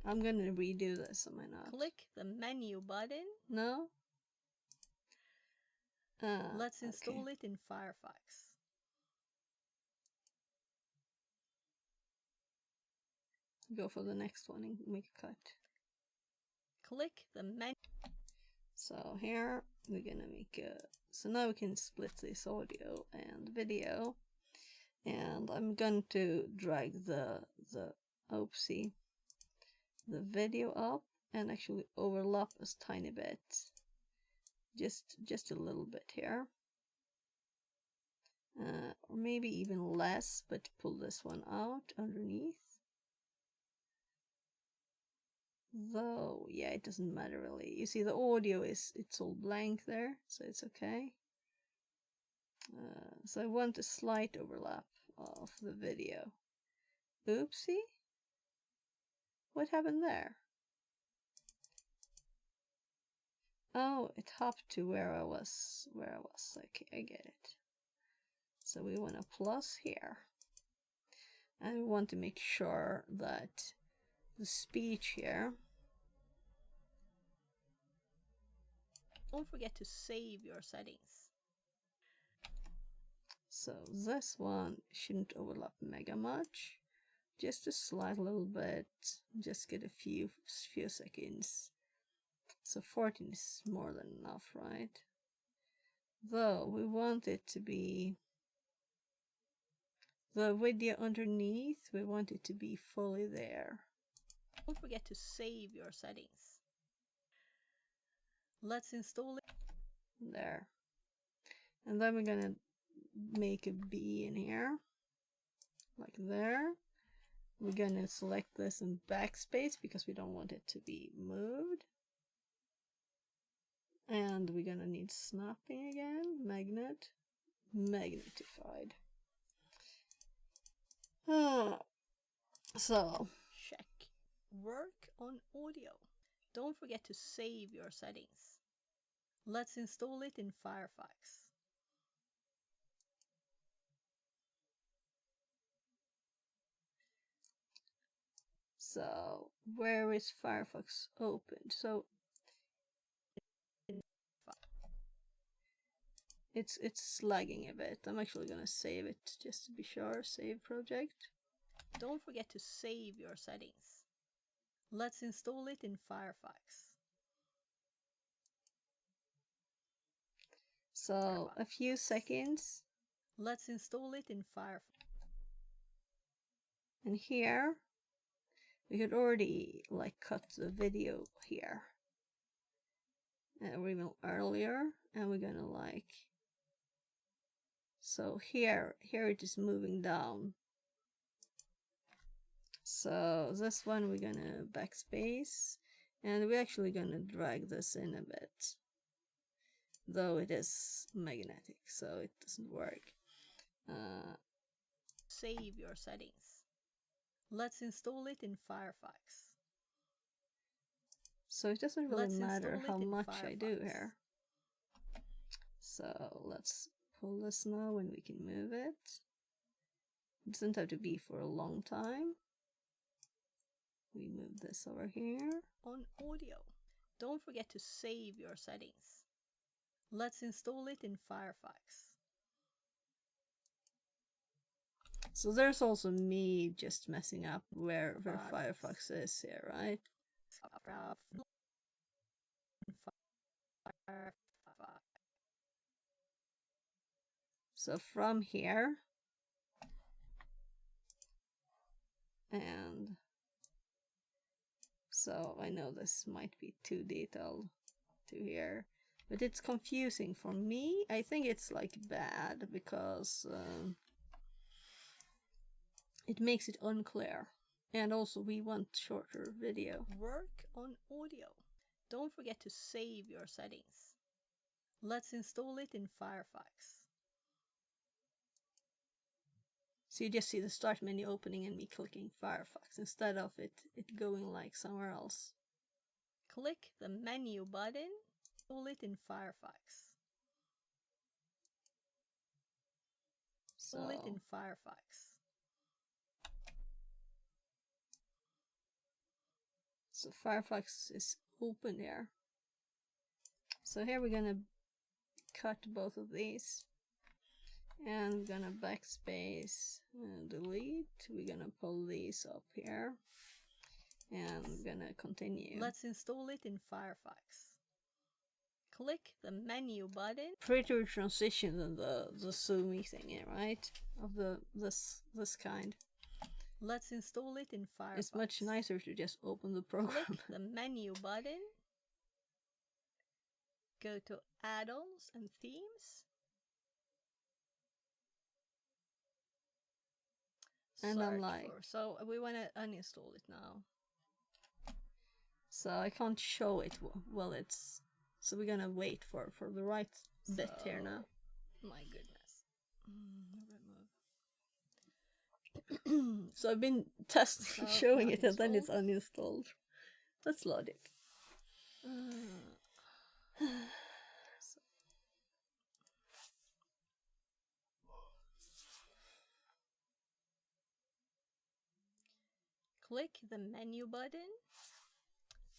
I'm gonna redo this, am I not? Click the menu button. No? Let's install it in Firefox. Go for the next one and make a cut. Click the menu. So here we're gonna make a. So now we can split this audio and video. And I'm going to drag the video up and actually overlap a tiny bit, just a little bit here, or maybe even less, but pull this one out underneath. Though, yeah, it doesn't matter really. You see the audio it's all blank there, so it's okay. So I want a slight overlap of the video. Oopsie. What happened there? Oh, it hopped to where I was. Okay, I get it. So we want a plus here. And we want to make sure that the speech here. Don't forget to save your settings. So this one shouldn't overlap mega much. Just a slight little bit. Just get a few seconds. So 14 is more than enough, right? Though we want it to be the video underneath, we want it to be fully there. Don't forget to save your settings. Let's install it there. And then we're gonna make a B in here, like there. We're gonna select this in backspace because we don't want it to be moved. And we're gonna need snapping again, magnetified. So, check. Work on audio. Don't forget to save your settings. Let's install it in Firefox. So where is Firefox opened? So it's lagging a bit. I'm actually gonna save it just to be sure. Save project. Don't forget to save your settings. Let's install it in Firefox. So a few seconds. Let's install it in Firefox. And here we could already like cut the video here. Or even earlier, and we're gonna like, so here it is moving down. So this one we're gonna backspace, and we're actually gonna drag this in a bit, though it is magnetic, so it doesn't work. Save your settings. Let's install it in Firefox. So it doesn't really matter how much I do here. So let's pull this now and we can move it. It doesn't have to be for a long time. We move this over here. On audio, don't forget to save your settings. Let's install it in Firefox. So there's also me just messing up where Firefox is here, right? So from here, and so I know this might be too detailed to here, but it's confusing for me. I think it's like bad because it makes it unclear, and also we want shorter video. Work on audio. Don't forget to save your settings. Let's install it in Firefox. So you just see the start menu opening and me clicking Firefox instead of it going like somewhere else. Click the menu button, install it in Firefox. Install it in Firefox. So Firefox is open here. So here we're gonna cut both of these. And we're gonna backspace and delete. We're gonna pull these up here. And we're gonna continue. Let's install it in Firefox. Click the menu button. Pretty transition in the zoomy thing, right? Of this kind. Let's install it in Firefox. It's much nicer to just open the program. Click the menu button. Go to Add-ons and Themes. And I'm like, so we want to uninstall it now. So I can't show it while it's, so we're gonna wait for the right bit here now. My goodness. So I've been testing, showing it, and then it's uninstalled. That's logic. Click the menu button,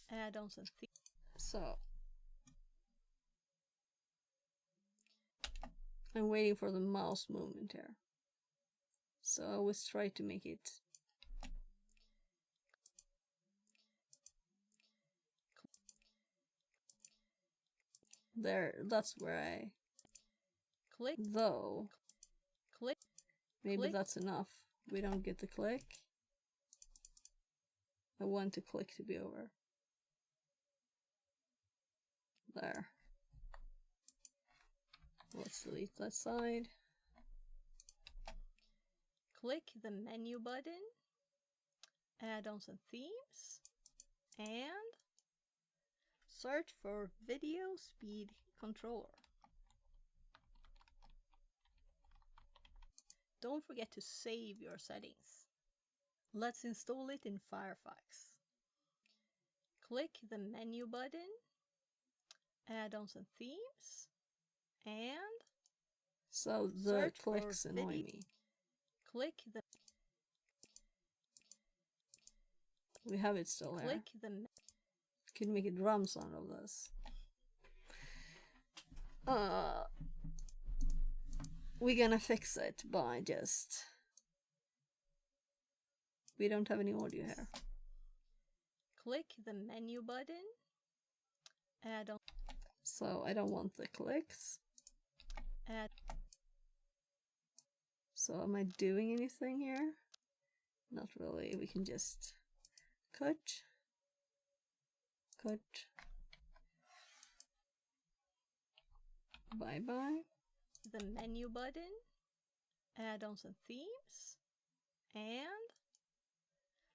add-ons and themes. So I'm waiting for the mouse movement here. So I always try to make it there. That's where I click. Though Click. Maybe click. That's enough. We don't get the click. I want the click to be over. There. Let's delete that side. Click the menu button, add-ons and themes, and search for video speed controller. Don't forget to save your settings. Let's install it in Firefox. Click the menu button, add-ons and themes, and So the search clicks for annoy video. me. Click the We have it still there. click the Could make a drum sound of this. We're gonna fix it by just... We don't have any audio here. click the menu button, add-on, So I don't want the clicks. add So am I doing anything here? Not really. We can just cut. Cut. Bye bye. the menu button, add-ons and themes, and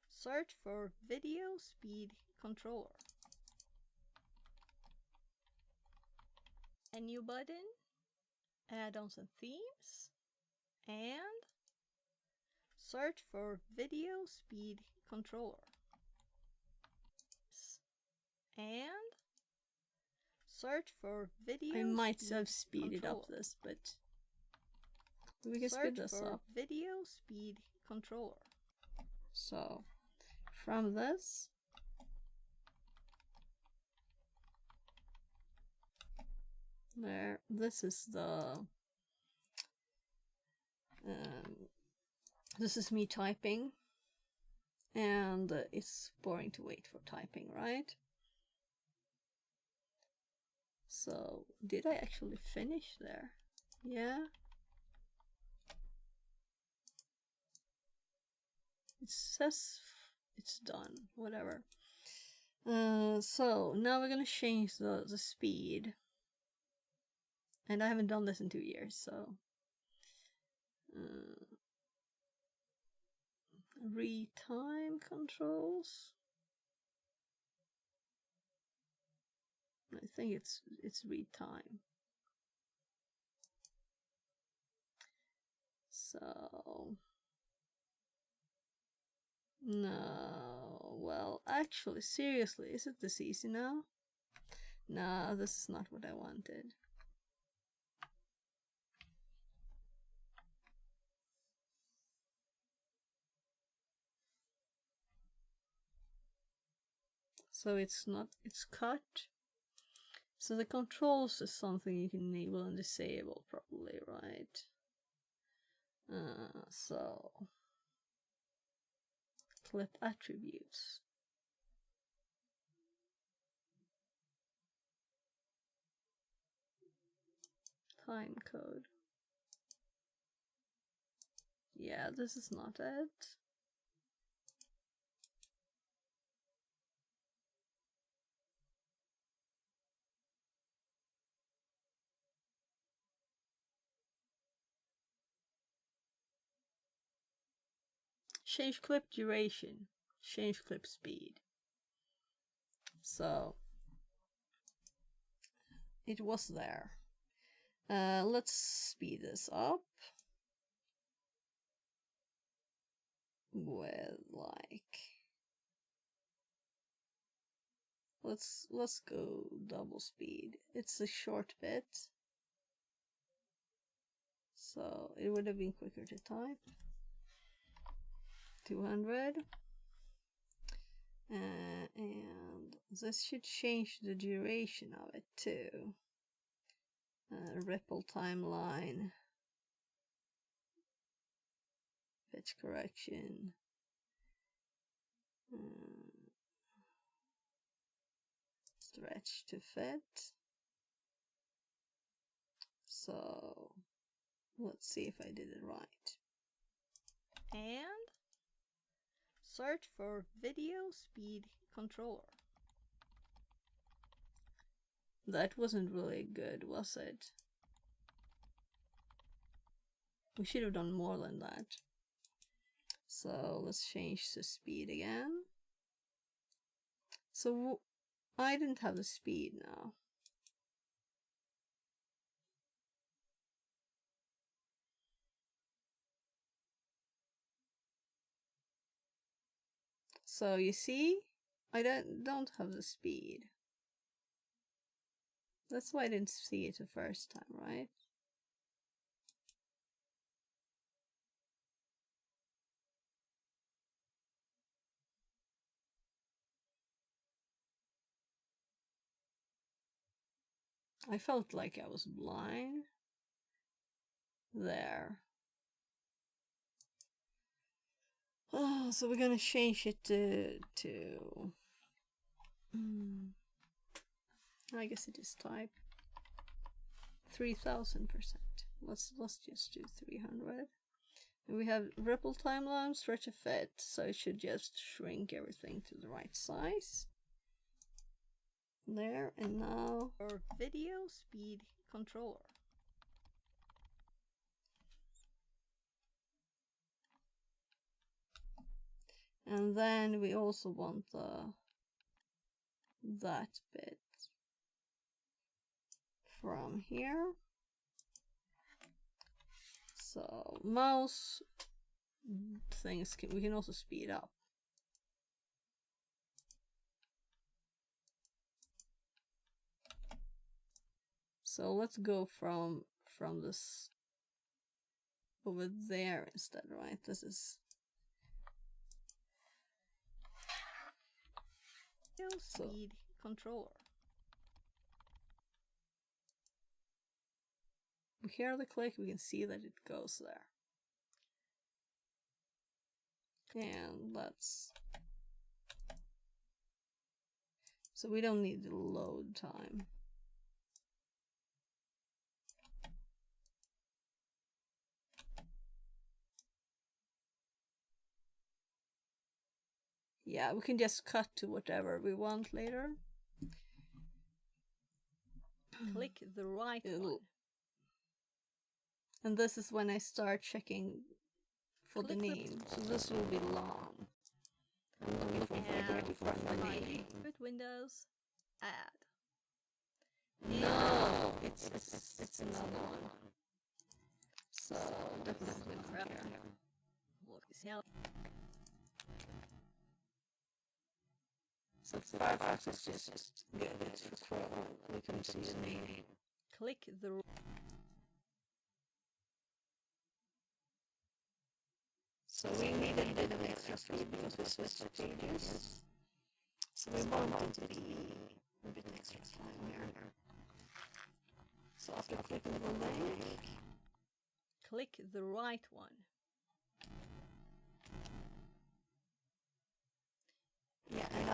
search for video speed controller. Menu button, add-ons and themes, and search for video speed controller. And search for video I might speed have speeded up controller. this, but we can Search speed this for up. video speed controller. So from this, there, this is the this is me typing, and it's boring to wait for typing, right? So did I actually finish there? Yeah. It says it's done, whatever. So now we're gonna change the speed. And I haven't done this in 2 years, so... retime controls. I think it's retime. So... No, well, actually, seriously, is it this easy now? No, this is not what I wanted. So it's not, it's cut. So the controls is something you can enable and disable probably, right? So clip attributes. Time code. Yeah, this is not it. Change clip duration. Change clip speed. So it was there. Let's speed this up with like, let's go double speed. It's a short bit, so it would have been quicker to type. 200. And this should change the duration of it too. Ripple timeline, pitch correction, stretch to fit. So let's see if I did it right. And search for video speed controller. That wasn't really good, was it? We should have done more than that. So let's change the speed again. So I didn't have the speed now. So you see, I don't have the speed. That's why I didn't see it the first time, right? I felt like I was blind. There. Oh, so we're gonna change it to I guess it is type 3000%. Let's just do 300. And we have ripple timeline, stretch of fit, so it should just shrink everything to the right size. There, and now our video speed controller. And then we also want that bit from here. So mouse things we can also speed up. So let's go from this over there instead, right? This is speed controller. We hear the click, we can see that it goes there. And let's... So we don't need the load time. Yeah, we can just cut to whatever we want later. Click the right one. And this is when I start checking for the name. So this will be long. I'm looking for the name. Windows, add. No, it's another one. So definitely crap here. Look, this help. So Firefox is just good. It's for we can see the name. Click the. So we needed a bit of extra speed because we switched to pages. So we wanted to be a bit extra time here. So after clicking the link, click the right one. Yeah, and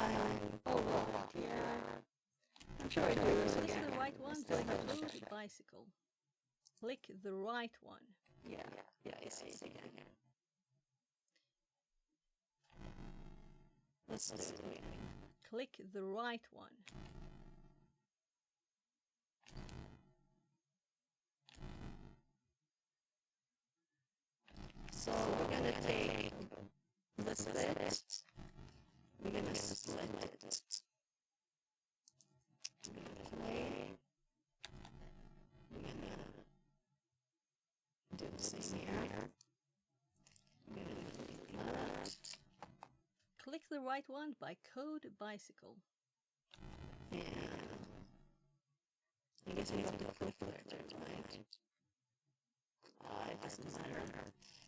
I'm sure I do this again. Click the right one by code bicycle. Click the right one. Yeah, I see it again. Let's do it again. Click the right one. So we're gonna take this bit. We're gonna split it. We're gonna play. We're gonna do the same here. We're gonna click that. Click the right one by code bicycle. And I guess we have to click there, right? It doesn't matter.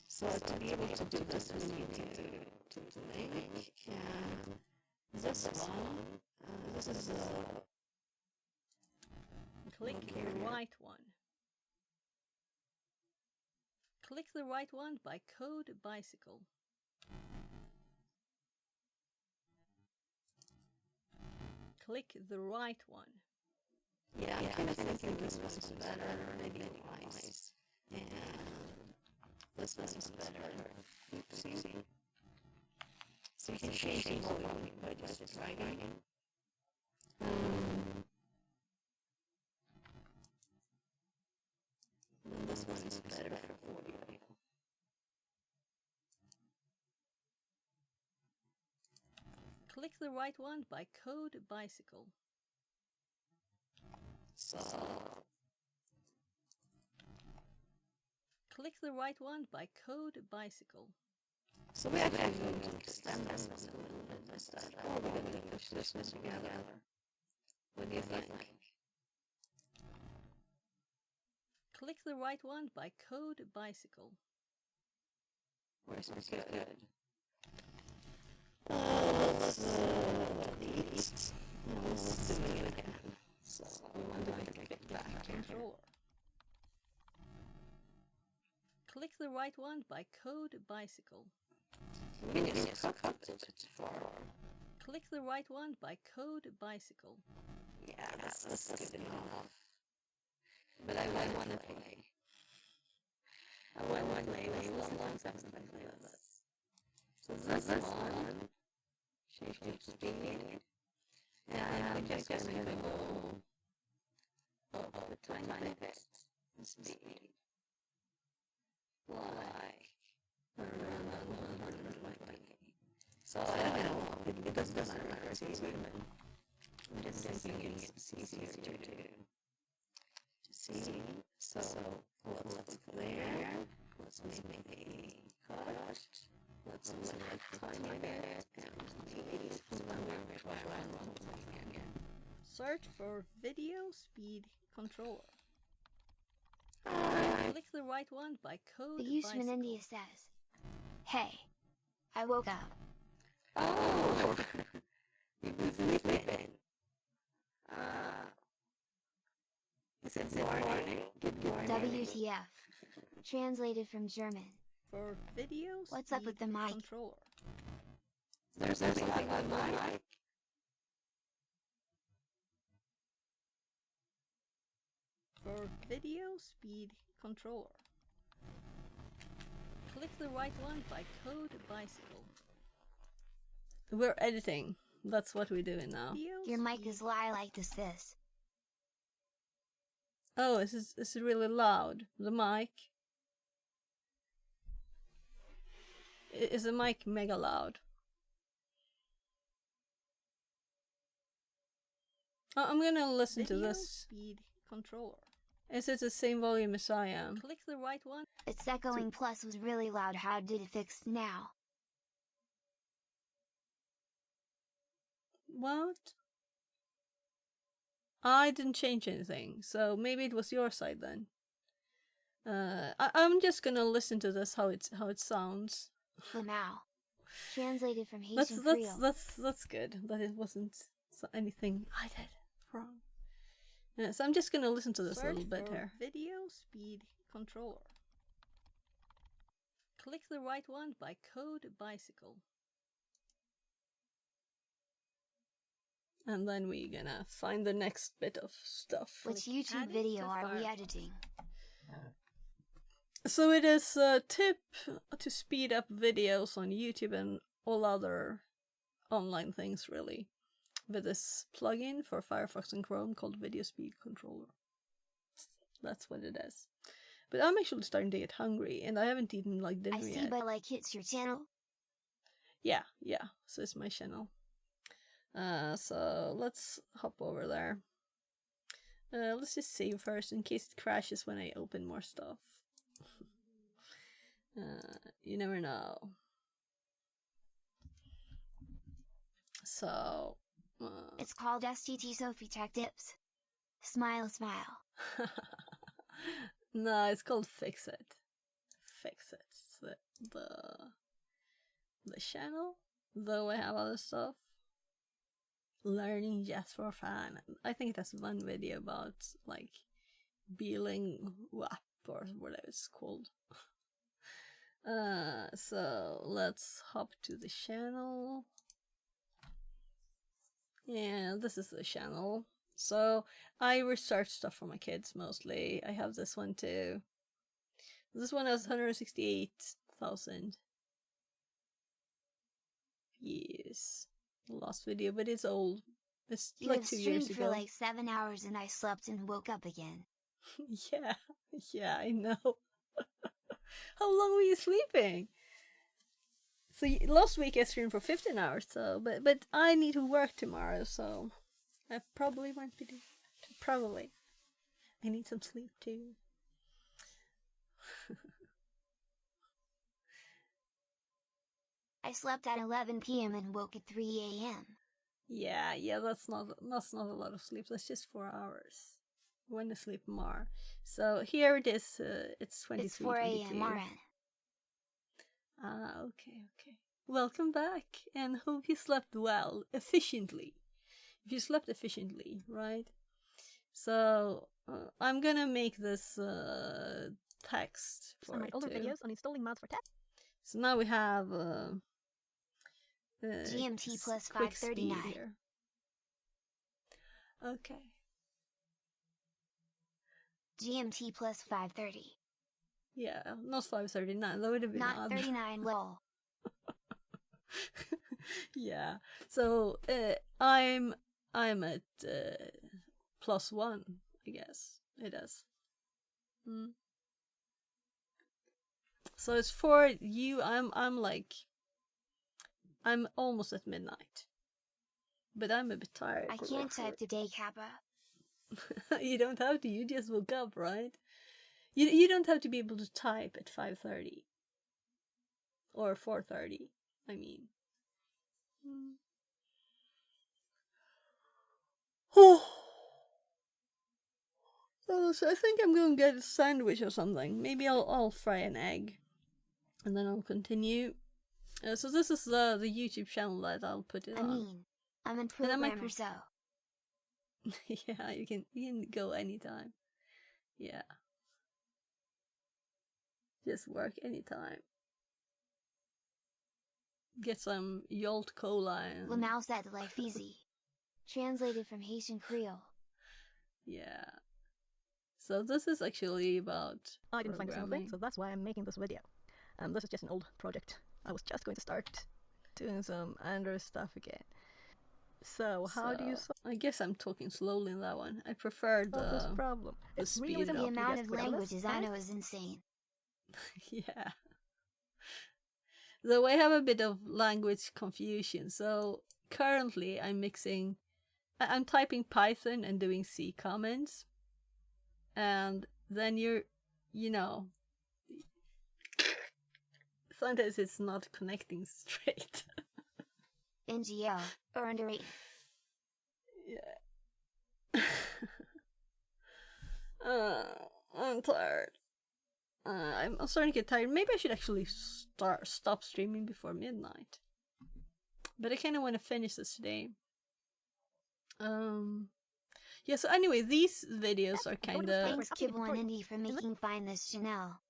So to be able to do this, we need to link. And this one, this is click the right one. Click the right one by code bicycle. Click the right one. Yeah, I'm kind of thinking this one's better, maybe twice. And this one's better. Oopsie. So you can change the volume by just dragging. And this one's better for audio. Click the right one by code bicycle. So click the right one by code bicycle. So we actually going to extend this one a little bit instead. Or we're going to push this one together. What do you think? Click the right one by Code Bicycle. Where's my good? Let's delete. No, let's do it again. So I'm going to click back Controller. Click the right one by Code Bicycle. We need to cut it for. Click the right one by Code Bicycle. Yeah, that's good enough. But I want to play. I want to play with long something like this. So this one, shift speed, and I'm just going to go up with 20 bits speed. Like around 120. So I don't know, it doesn't matter for season. I'm just thinking it's easier to see. So let's clear. Let's maybe cut. Let's select tiny bit and delete. And then we'll try one thing again. Search for Video Speed Controller. Click the right one by Code The user in Bicycle. India says, "Hey, I woke up." Oh, you've been sleeping. Is it morning? Good morning. WTF. Translated from German. For Video What's up Speed with the mic? Controller. There's something on my mic. For Video Speed Controller. Click the right one by Code Bicycle. We're editing. That's what we're doing now. Your mic is like this. Oh, is it really loud? The mic? Is the mic mega loud? Oh, I'm gonna listen to this. Speed Controller. Is it the same volume as I am? Click the right one. It's echoing plus was really loud. How did it fix now? What? I didn't change anything, so maybe it was your side then. I'm just gonna listen to this how it sounds. Lamau. Translated from Haitian Creole. That's good. That it wasn't anything I did wrong. Yeah, so I'm just gonna listen to this a little bit here. Video Speed Controller. Click the right one by Code Bicycle. And then we're gonna find the next bit of stuff. Which YouTube video are we editing? So it is a tip to speed up videos on YouTube and all other online things, really, with this plugin for Firefox and Chrome called Video Speed Controller. That's what it is. But I'm actually starting to get hungry, and I haven't eaten like dinner yet. I see, but like it's your channel? Yeah. So it's my channel. So let's hop over there. Let's just save first in case it crashes when I open more stuff. You never know. So it's called STT Sophie Tech Tips. Smile, smile. No, it's called Fix It. Fix It. It's the channel, though I have other stuff. Learning just for fun. I think it has one video about like Beeling WAP or whatever it's called. So let's hop to the channel. Yeah, this is the channel. So I research stuff for my kids mostly. I have this one too. This one has 168,000 views. The last video, but it's old. It's you like have 2 years streamed ago. for like 7 hours and I slept and woke up again. Yeah, I know. How long were you sleeping? So last week I streamed for 15 hours, so but I need to work tomorrow, so I probably won't be doing that. Probably. I need some sleep too. I slept at 11 p.m. and woke at 3 a.m. Yeah, that's not a lot of sleep. That's just 4 hours. want to sleep more. So here it is. It's 23:22. It's 4 a.m. RN. Okay. Welcome back, and hope you slept well, efficiently. If you slept efficiently, right? So I'm gonna make this text for On my it older too. videos on installing mods for text. So now we have GMT plus quick speed 539. here. Okay. GMT plus 530. Yeah, not 539. That would have been Not odd. 39 lol. Yeah. So I'm at +1, I guess it is. So it's for you. I'm almost at midnight, but I'm a bit tired. I can't type today, Kappa. You don't have to. You just woke up, right? You don't have to be able to type at 5:30 or 4:30. I mean. Oh, so I think I'm going to get a sandwich or something. Maybe I'll fry an egg, and then I'll continue. So this is the YouTube channel that I'll put it on. I'm in programmer, so. Yeah, you can go anytime. Yeah. Just work anytime. Get some Yolt Cola and... Lamau said life easy. Translated from Haitian Creole. Yeah. So this is actually about I didn't find a single thing, so that's why I'm making this video. This is just an old project. I was just going to start doing some Android stuff again. So how do you solve I guess I'm talking slowly in that one. I prefer this the problem? It's speed really up. The simple. amount You of just put a list languages I and know is insane. Yeah. Though I have a bit of language confusion. So currently I'm I'm typing Python and doing C comments. And then you know, sometimes it's not connecting straight. NGL, or underrated. Yeah. I'm tired. I'm starting to get tired. Maybe I should actually stop streaming before midnight. But I kind of want to finish this today. Yeah, so anyway, these videos are kind of... Thanks Kibble and Indy for making Find This Chanel.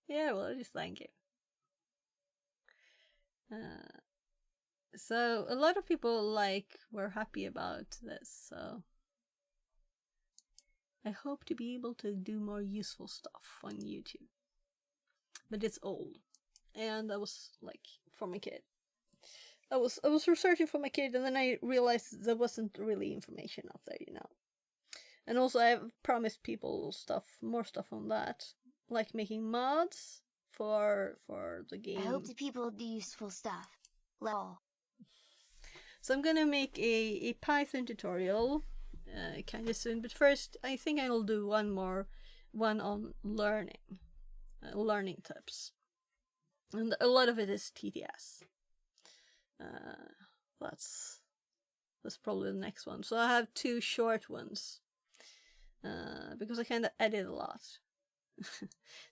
Yeah, well, just thank you. So a lot of people were happy about this, so I hope to be able to do more useful stuff on YouTube. But it's old, and that was for my kid. I was researching for my kid, and then I realized there wasn't really information up there, And also, I've promised people more stuff on that, like making mods for the game. I hope the people do useful stuff. Lol. So I'm gonna make a Python tutorial kind of soon, but first I think I'll do one on learning tips, and a lot of it is TTS. That's probably the next one. So I have 2 short ones because I kind of edit a lot.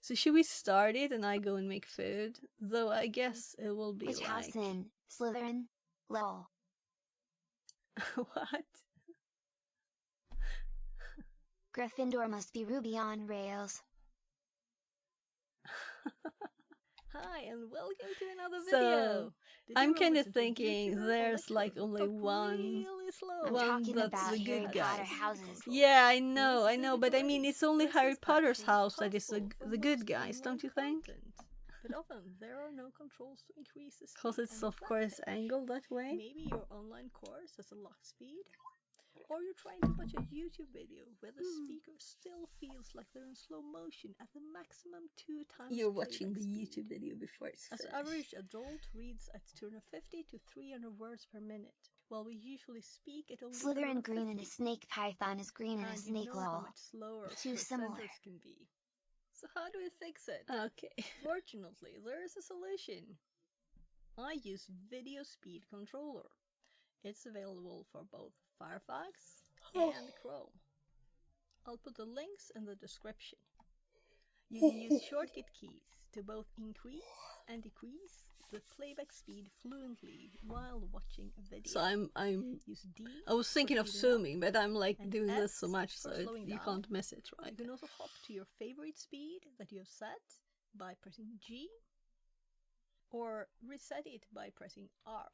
So should we start it and I go and make food? Though I guess it will be Which house in Slytherin? Lol. What? Gryffindor must be Ruby on Rails. Hi, and welcome to another So, video. I'm kind of thinking there's only one that's the good guy. Yeah, I know, but I mean it's only Harry Potter's house that is the good guys, don't you think? But often there are no controls to increase the speed. Because it's of course angled that way. Maybe your online course has a lock speed, or you're trying to watch a YouTube video where the speaker still feels like they're in slow motion at the maximum 2 times. You're watching the YouTube video before it's finished. As average adult reads at 250 to 300 words per minute, while we usually speak at only Slytherin green and a snake python is green and a snake lol. Too similar. Can be. So how do we fix it? Okay. Fortunately, there is a solution. I use Video Speed Controller. It's available for both Firefox and Chrome. I'll put the links in the description. You can use shortcut keys to both increase and decrease the playback speed fluently while watching a video. So I'm Use D I was thinking of speeding up, zooming, but I'm like and doing this S so much for so slowing you down. can't miss it, right? You can also hop to your favorite speed that you have set by pressing G, or reset it by pressing R.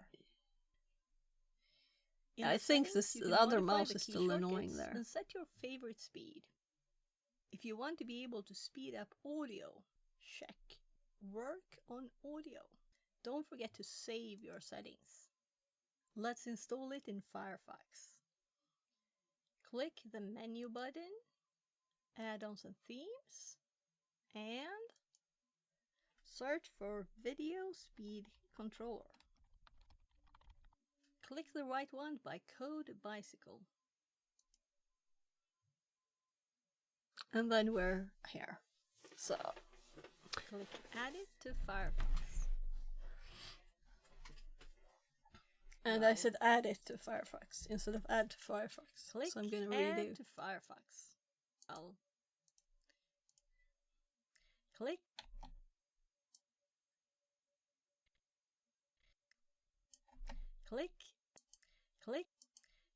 In I the think settings, you the can other modify mouse the is key still annoying shortcuts there. and set your favorite speed. If you want to be able to speed up audio, check Work on Audio. Don't forget to save your settings. Let's install it in Firefox. Click the menu button, Add-ons and Themes, and search for Video Speed Controller. Click the right one by Code Bicycle. And then we're here. So Click Add it to Firefox. and I said add it to Firefox instead of add to Firefox. Click So I'm gonna Add redo. to Firefox. I'll click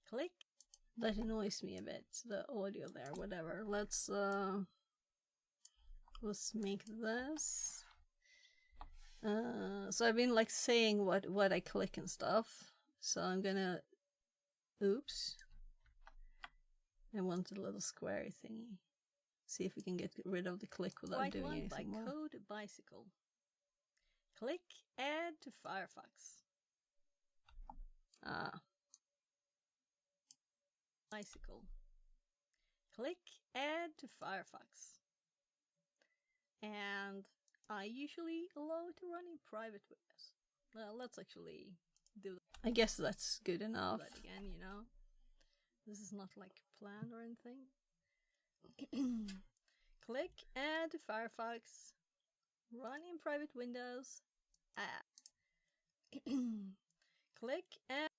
click. That annoys me a bit, the audio there, whatever. Let's make this. So I've been like saying what I click and stuff. So I'm gonna, oops. I want a little square thingy. See if we can get rid of the click without Right doing one anything by more. Code Bicycle. Click Add to Firefox. Bicycle. Click Add to Firefox. And I usually allow it to run in private windows. Well, let's actually do I guess that's good enough. that again, you know. This is not like planned or anything. Click Add to Firefox. Run in private windows. Click Add.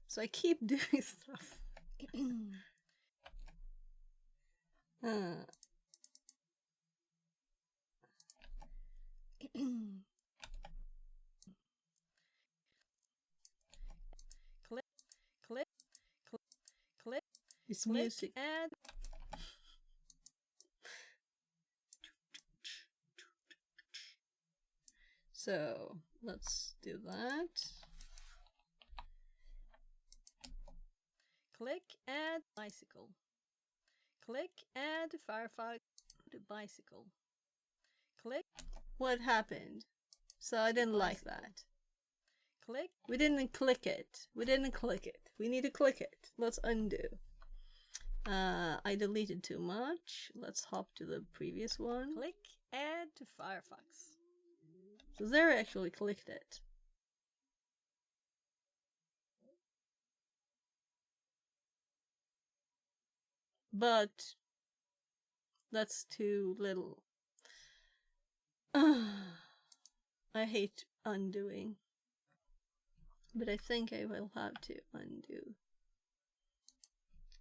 So I keep doing stuff. Click It's music. Add. So let's do that. Click Add Bicycle. Click Add to Firefox to Bicycle. Click. What happened? So I didn't like that. Click. We didn't click it. We didn't click it. We need to click it. Let's undo. I deleted too much. Let's hop to the previous one. Click Add to Firefox. So there I actually clicked it. But that's too little. I hate undoing. But I think I will have to undo.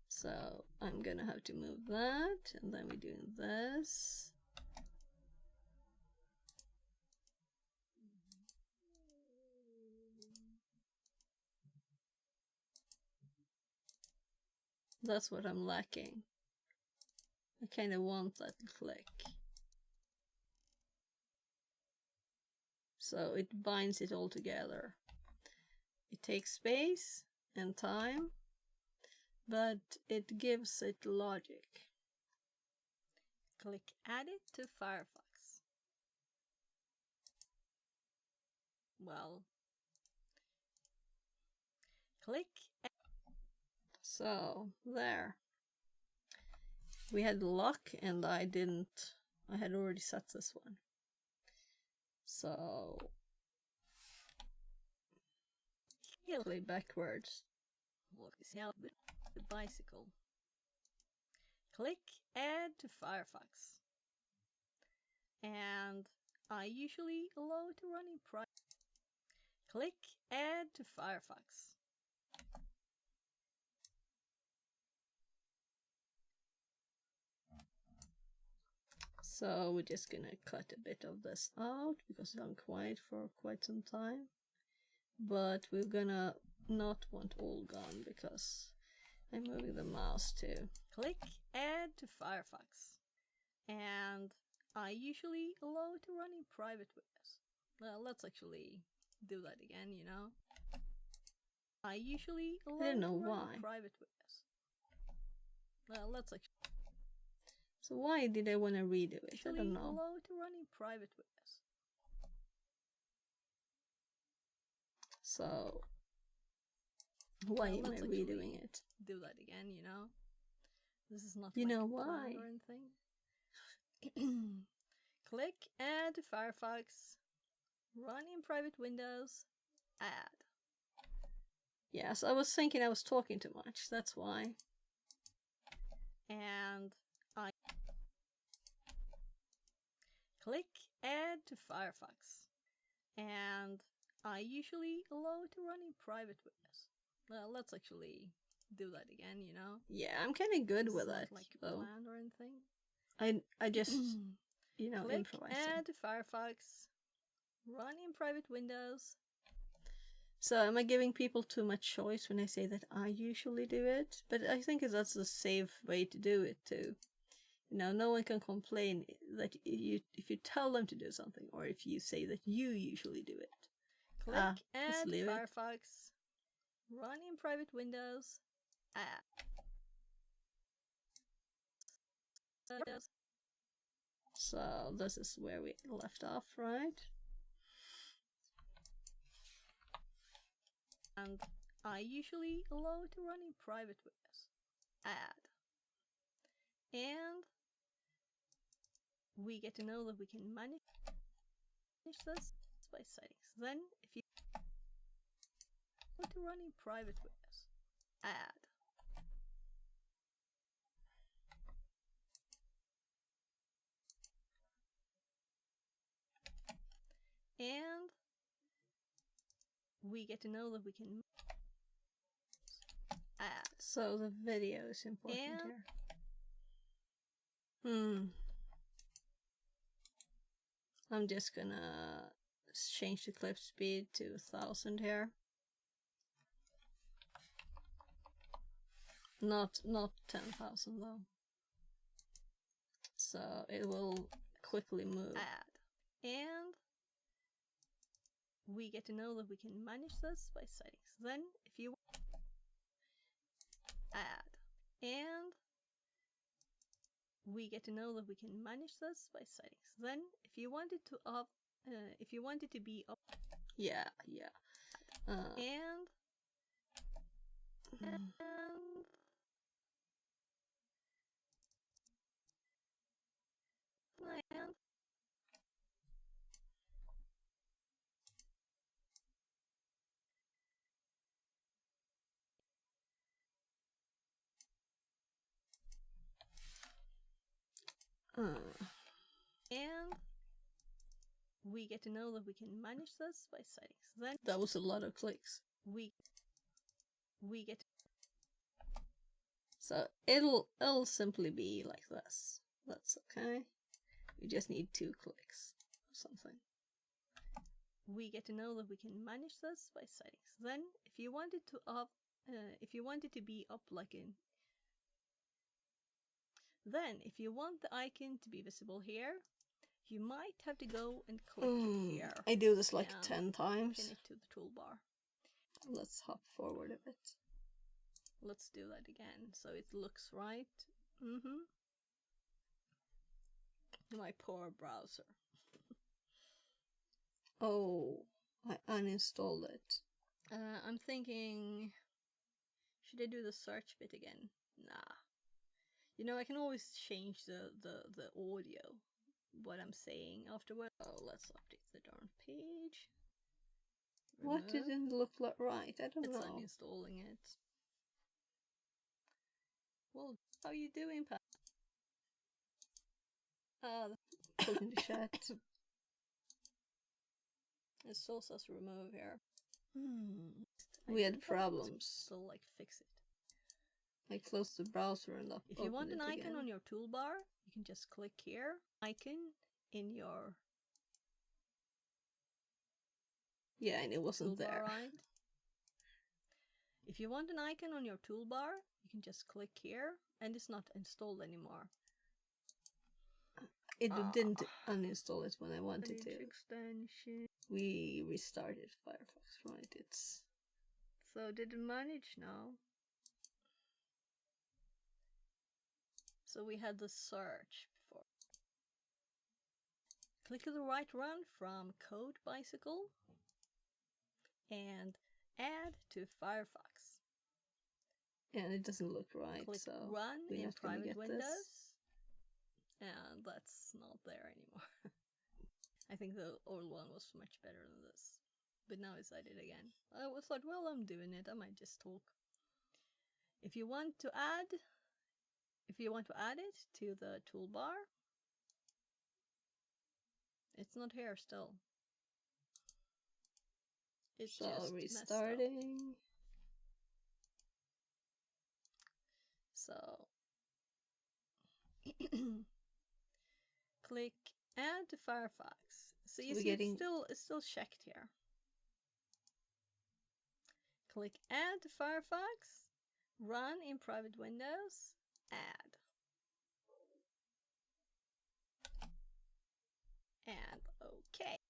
So I'm gonna have to move that, and then we're doing this. That's what I'm lacking. I kind of want that click. So it binds it all together. It takes space and time, but it gives it logic. Click Add it to Firefox. Well, click. So there. We had luck, and I had already set this one. So play backwards. Look, see how the bicycle. Click Add to Firefox. And I usually allow it to run in private. Click Add to Firefox. So we're just gonna cut a bit of this out because I'm quiet for quite some time. But we're gonna not want all gone because I'm moving the mouse too. Click Add to Firefox. And I usually allow it to run in private windows. Well, let's actually do that again, you know. I usually allow I don't it know to run why. in private windows. Well, let's actually So why did I want to redo it? I don't know. allow it to run in private windows. So why am I let's redoing actually it? Do that again, you know. This is not You like know planned why? or anything. Click Add to Firefox. Run in private windows. Add. Yes, I was thinking I was talking too much. That's why. And I click Add to Firefox. And I usually allow it to run in private windows. Well, let's actually do that again, you know. Yeah, I'm kind of good This with is not it, like though. planned or anything. I just, you know, Click improvising. Add to Firefox. Run in private windows. So am I giving people too much choice when I say that I usually do it? But I think that's the safe way to do it too. You know, no one can complain that if you tell them to do something or if you say that you usually do it. Click Add to Firefox. Run in private windows. Add. So this is where we left off, right? And I usually allow it to run in private windows. Add. And we get to know that we can manage this by settings. Then, if you want to run in private windows, add. And we get to know that we can add. So the video is important here. I'm just gonna change the clip speed to 1000 here. Not 10,000 though. So it will quickly move. Add. And we get to know that we can manage this by settings. Then, if you add. And we get to know that we can manage this by settings. Then, if you want it to be up, yeah. And we get to know that we can manage this by settings. Then that was a lot of clicks. We get. So it'll simply be like this. That's okay. We just need 2 clicks or something. We get to know that we can manage this by settings. Then, if you want it to be up like in. Then, if you want the icon to be visible here, you might have to go and click here. I do this like 10 times. Pin it to the toolbar. Let's hop forward a bit. Let's do that again, so it looks right. My poor browser. Oh, I uninstalled it. I'm thinking, should I do the search bit again? Nah. You know, I can always change the audio, what I'm saying afterward. Oh, let's update the darn page. What didn't look like right? I don't know. It's uninstalling it. Well, how you doing, Pat? Talking to chat. It still says remove here. We had problems. Still like fix it. I close the browser and up. If you want open an it icon again. on your toolbar, you can just click here. Icon in your Yeah, and it wasn't toolbar, there. right? If you want an icon on your toolbar, you can just click here, and it's not installed anymore. It didn't uninstall it when I wanted to. Extension. We restarted Firefox, right? It's So did it manage now? So we had the search before. Click the right run from Code Bicycle and add to Firefox. and it doesn't look right. Click so Run we're in not gonna private get windows. this. And that's not there anymore. I think the old one was much better than this. But now it's added again. I was like, well, I'm doing it. I might just talk. If you want to add it to the toolbar, it's not here still. It's So just restarting. So click Add to Firefox. So you see it's still checked here. Click Add to Firefox, Run in private windows, Add. And OK.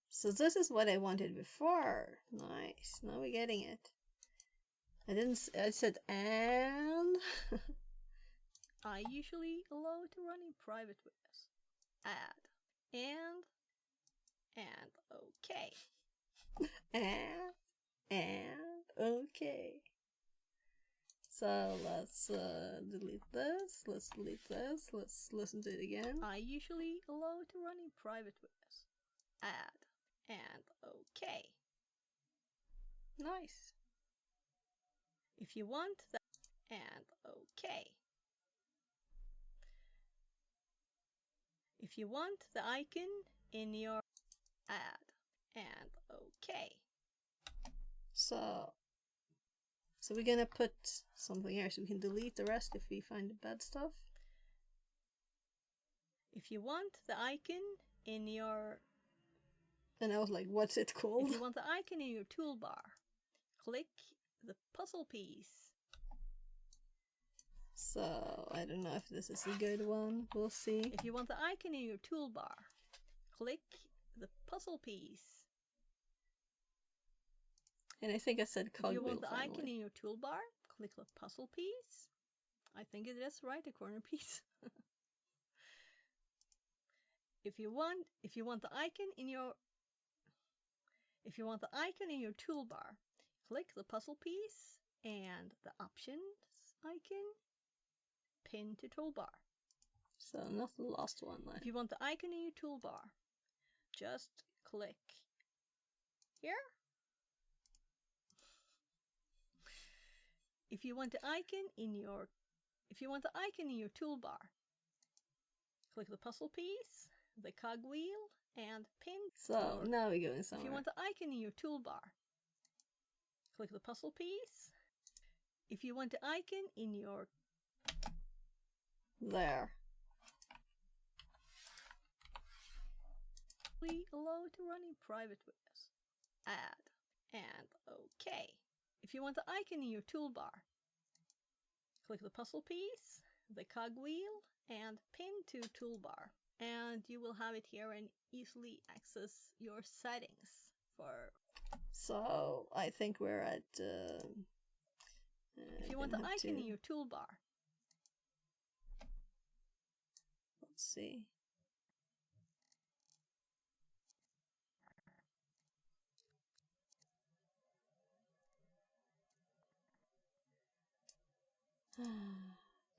So this is what I wanted before. Nice. Now we're getting it. I said and. I usually allow it to run in private windows. Add. And OK. And okay. So let's delete this. Let's delete this. Let's listen to it again. I usually allow it to run in private windows. Add. And OK. Nice. If you want that, and OK. If you want the icon in your add, and OK. So we're gonna put something here so we can delete the rest if we find the bad stuff. If you want the icon in your... And I was like, what's it called? If you want the icon in your toolbar, click the puzzle piece. So I don't know if this is a good one. We'll see. If you want the icon in your toolbar, click the puzzle piece. And I think I said cogwheel. If you want the finally. icon in your toolbar, click the puzzle piece. I think it is right, a corner piece. If you want the icon in your toolbar, click the puzzle piece and the options icon, pin to toolbar. So not the last one then. If you want the icon in your toolbar, just click here. If you want the icon in your toolbar, click the puzzle piece, the cogwheel, and pin. So now we're going somewhere. If you want the icon in your toolbar, click the puzzle piece. If you want the icon in your... There. We allow it to run in private windows. Add. And OK. If you want the icon in your toolbar, click the puzzle piece, the cogwheel, and pin to toolbar. And you will have it here and easily access your settings for... So I think we're at... if you want the icon in your toolbar. Let's see.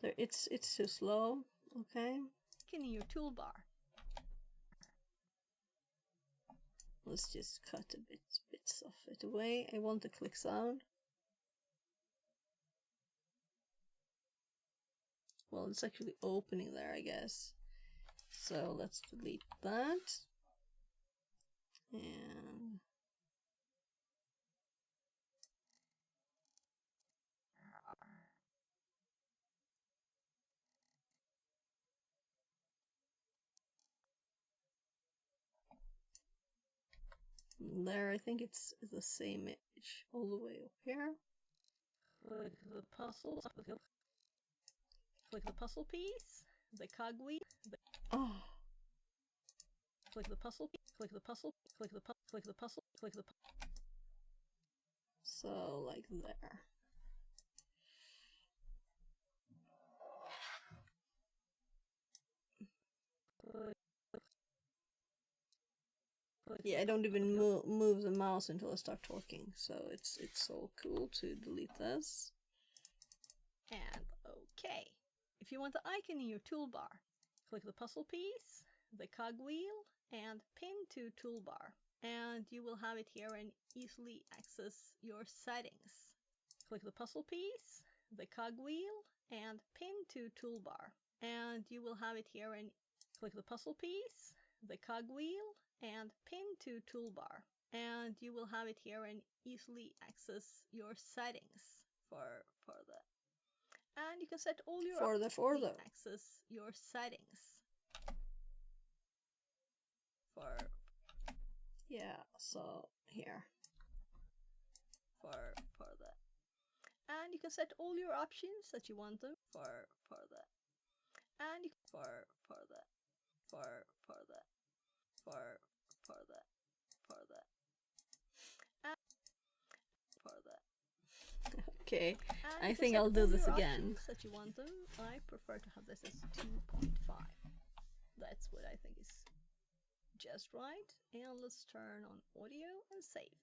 There, it's too slow. Okay. In your toolbar. Let's just cut bits of it away. I want the click sound. Well, it's actually opening there, I guess. So let's delete that. And There, I think it's the same image all the way up here. Click the puzzle. Click the puzzle piece. The cogwheel. Oh. Click the puzzle. Click the puzzle. Click the puzzle. Click the puzzle. Click the. So like there. Yeah, I don't even move the mouse until I start talking, so it's so cool to delete this. And okay, if you want the icon in your toolbar, click the puzzle piece, the cogwheel, and pin to toolbar, and you will have it here and easily access your settings. Click the puzzle piece, the cogwheel, and pin to toolbar, and you will have it here and click the puzzle piece, the cogwheel, and pin to toolbar, and you will have it here and easily access your settings for the. And you can set all your for the access your settings for. Yeah, so here. For the. And you can set all your options that you want them for the. And you for the. For the. Okay, I think I'll do this again. That you want them. I prefer to have this as 2.5. That's what I think is just right. And let's turn on audio and save.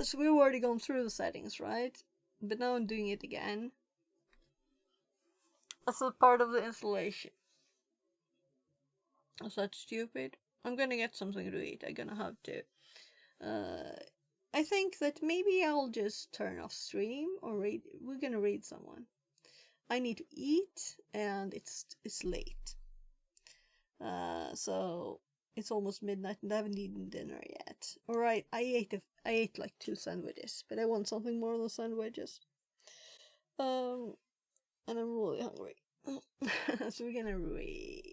So we've already gone through the settings, right? But now I'm doing it again. As a part of the installation. Is that stupid? I'm gonna get something to eat. I'm gonna have to. I think that maybe I'll just turn off stream or read. We're gonna read someone. I need to eat, and it's late. So it's almost midnight, and I haven't eaten dinner yet. Alright, I ate like 2 sandwiches, but I want something more than sandwiches. And I'm really hungry. So we're gonna read.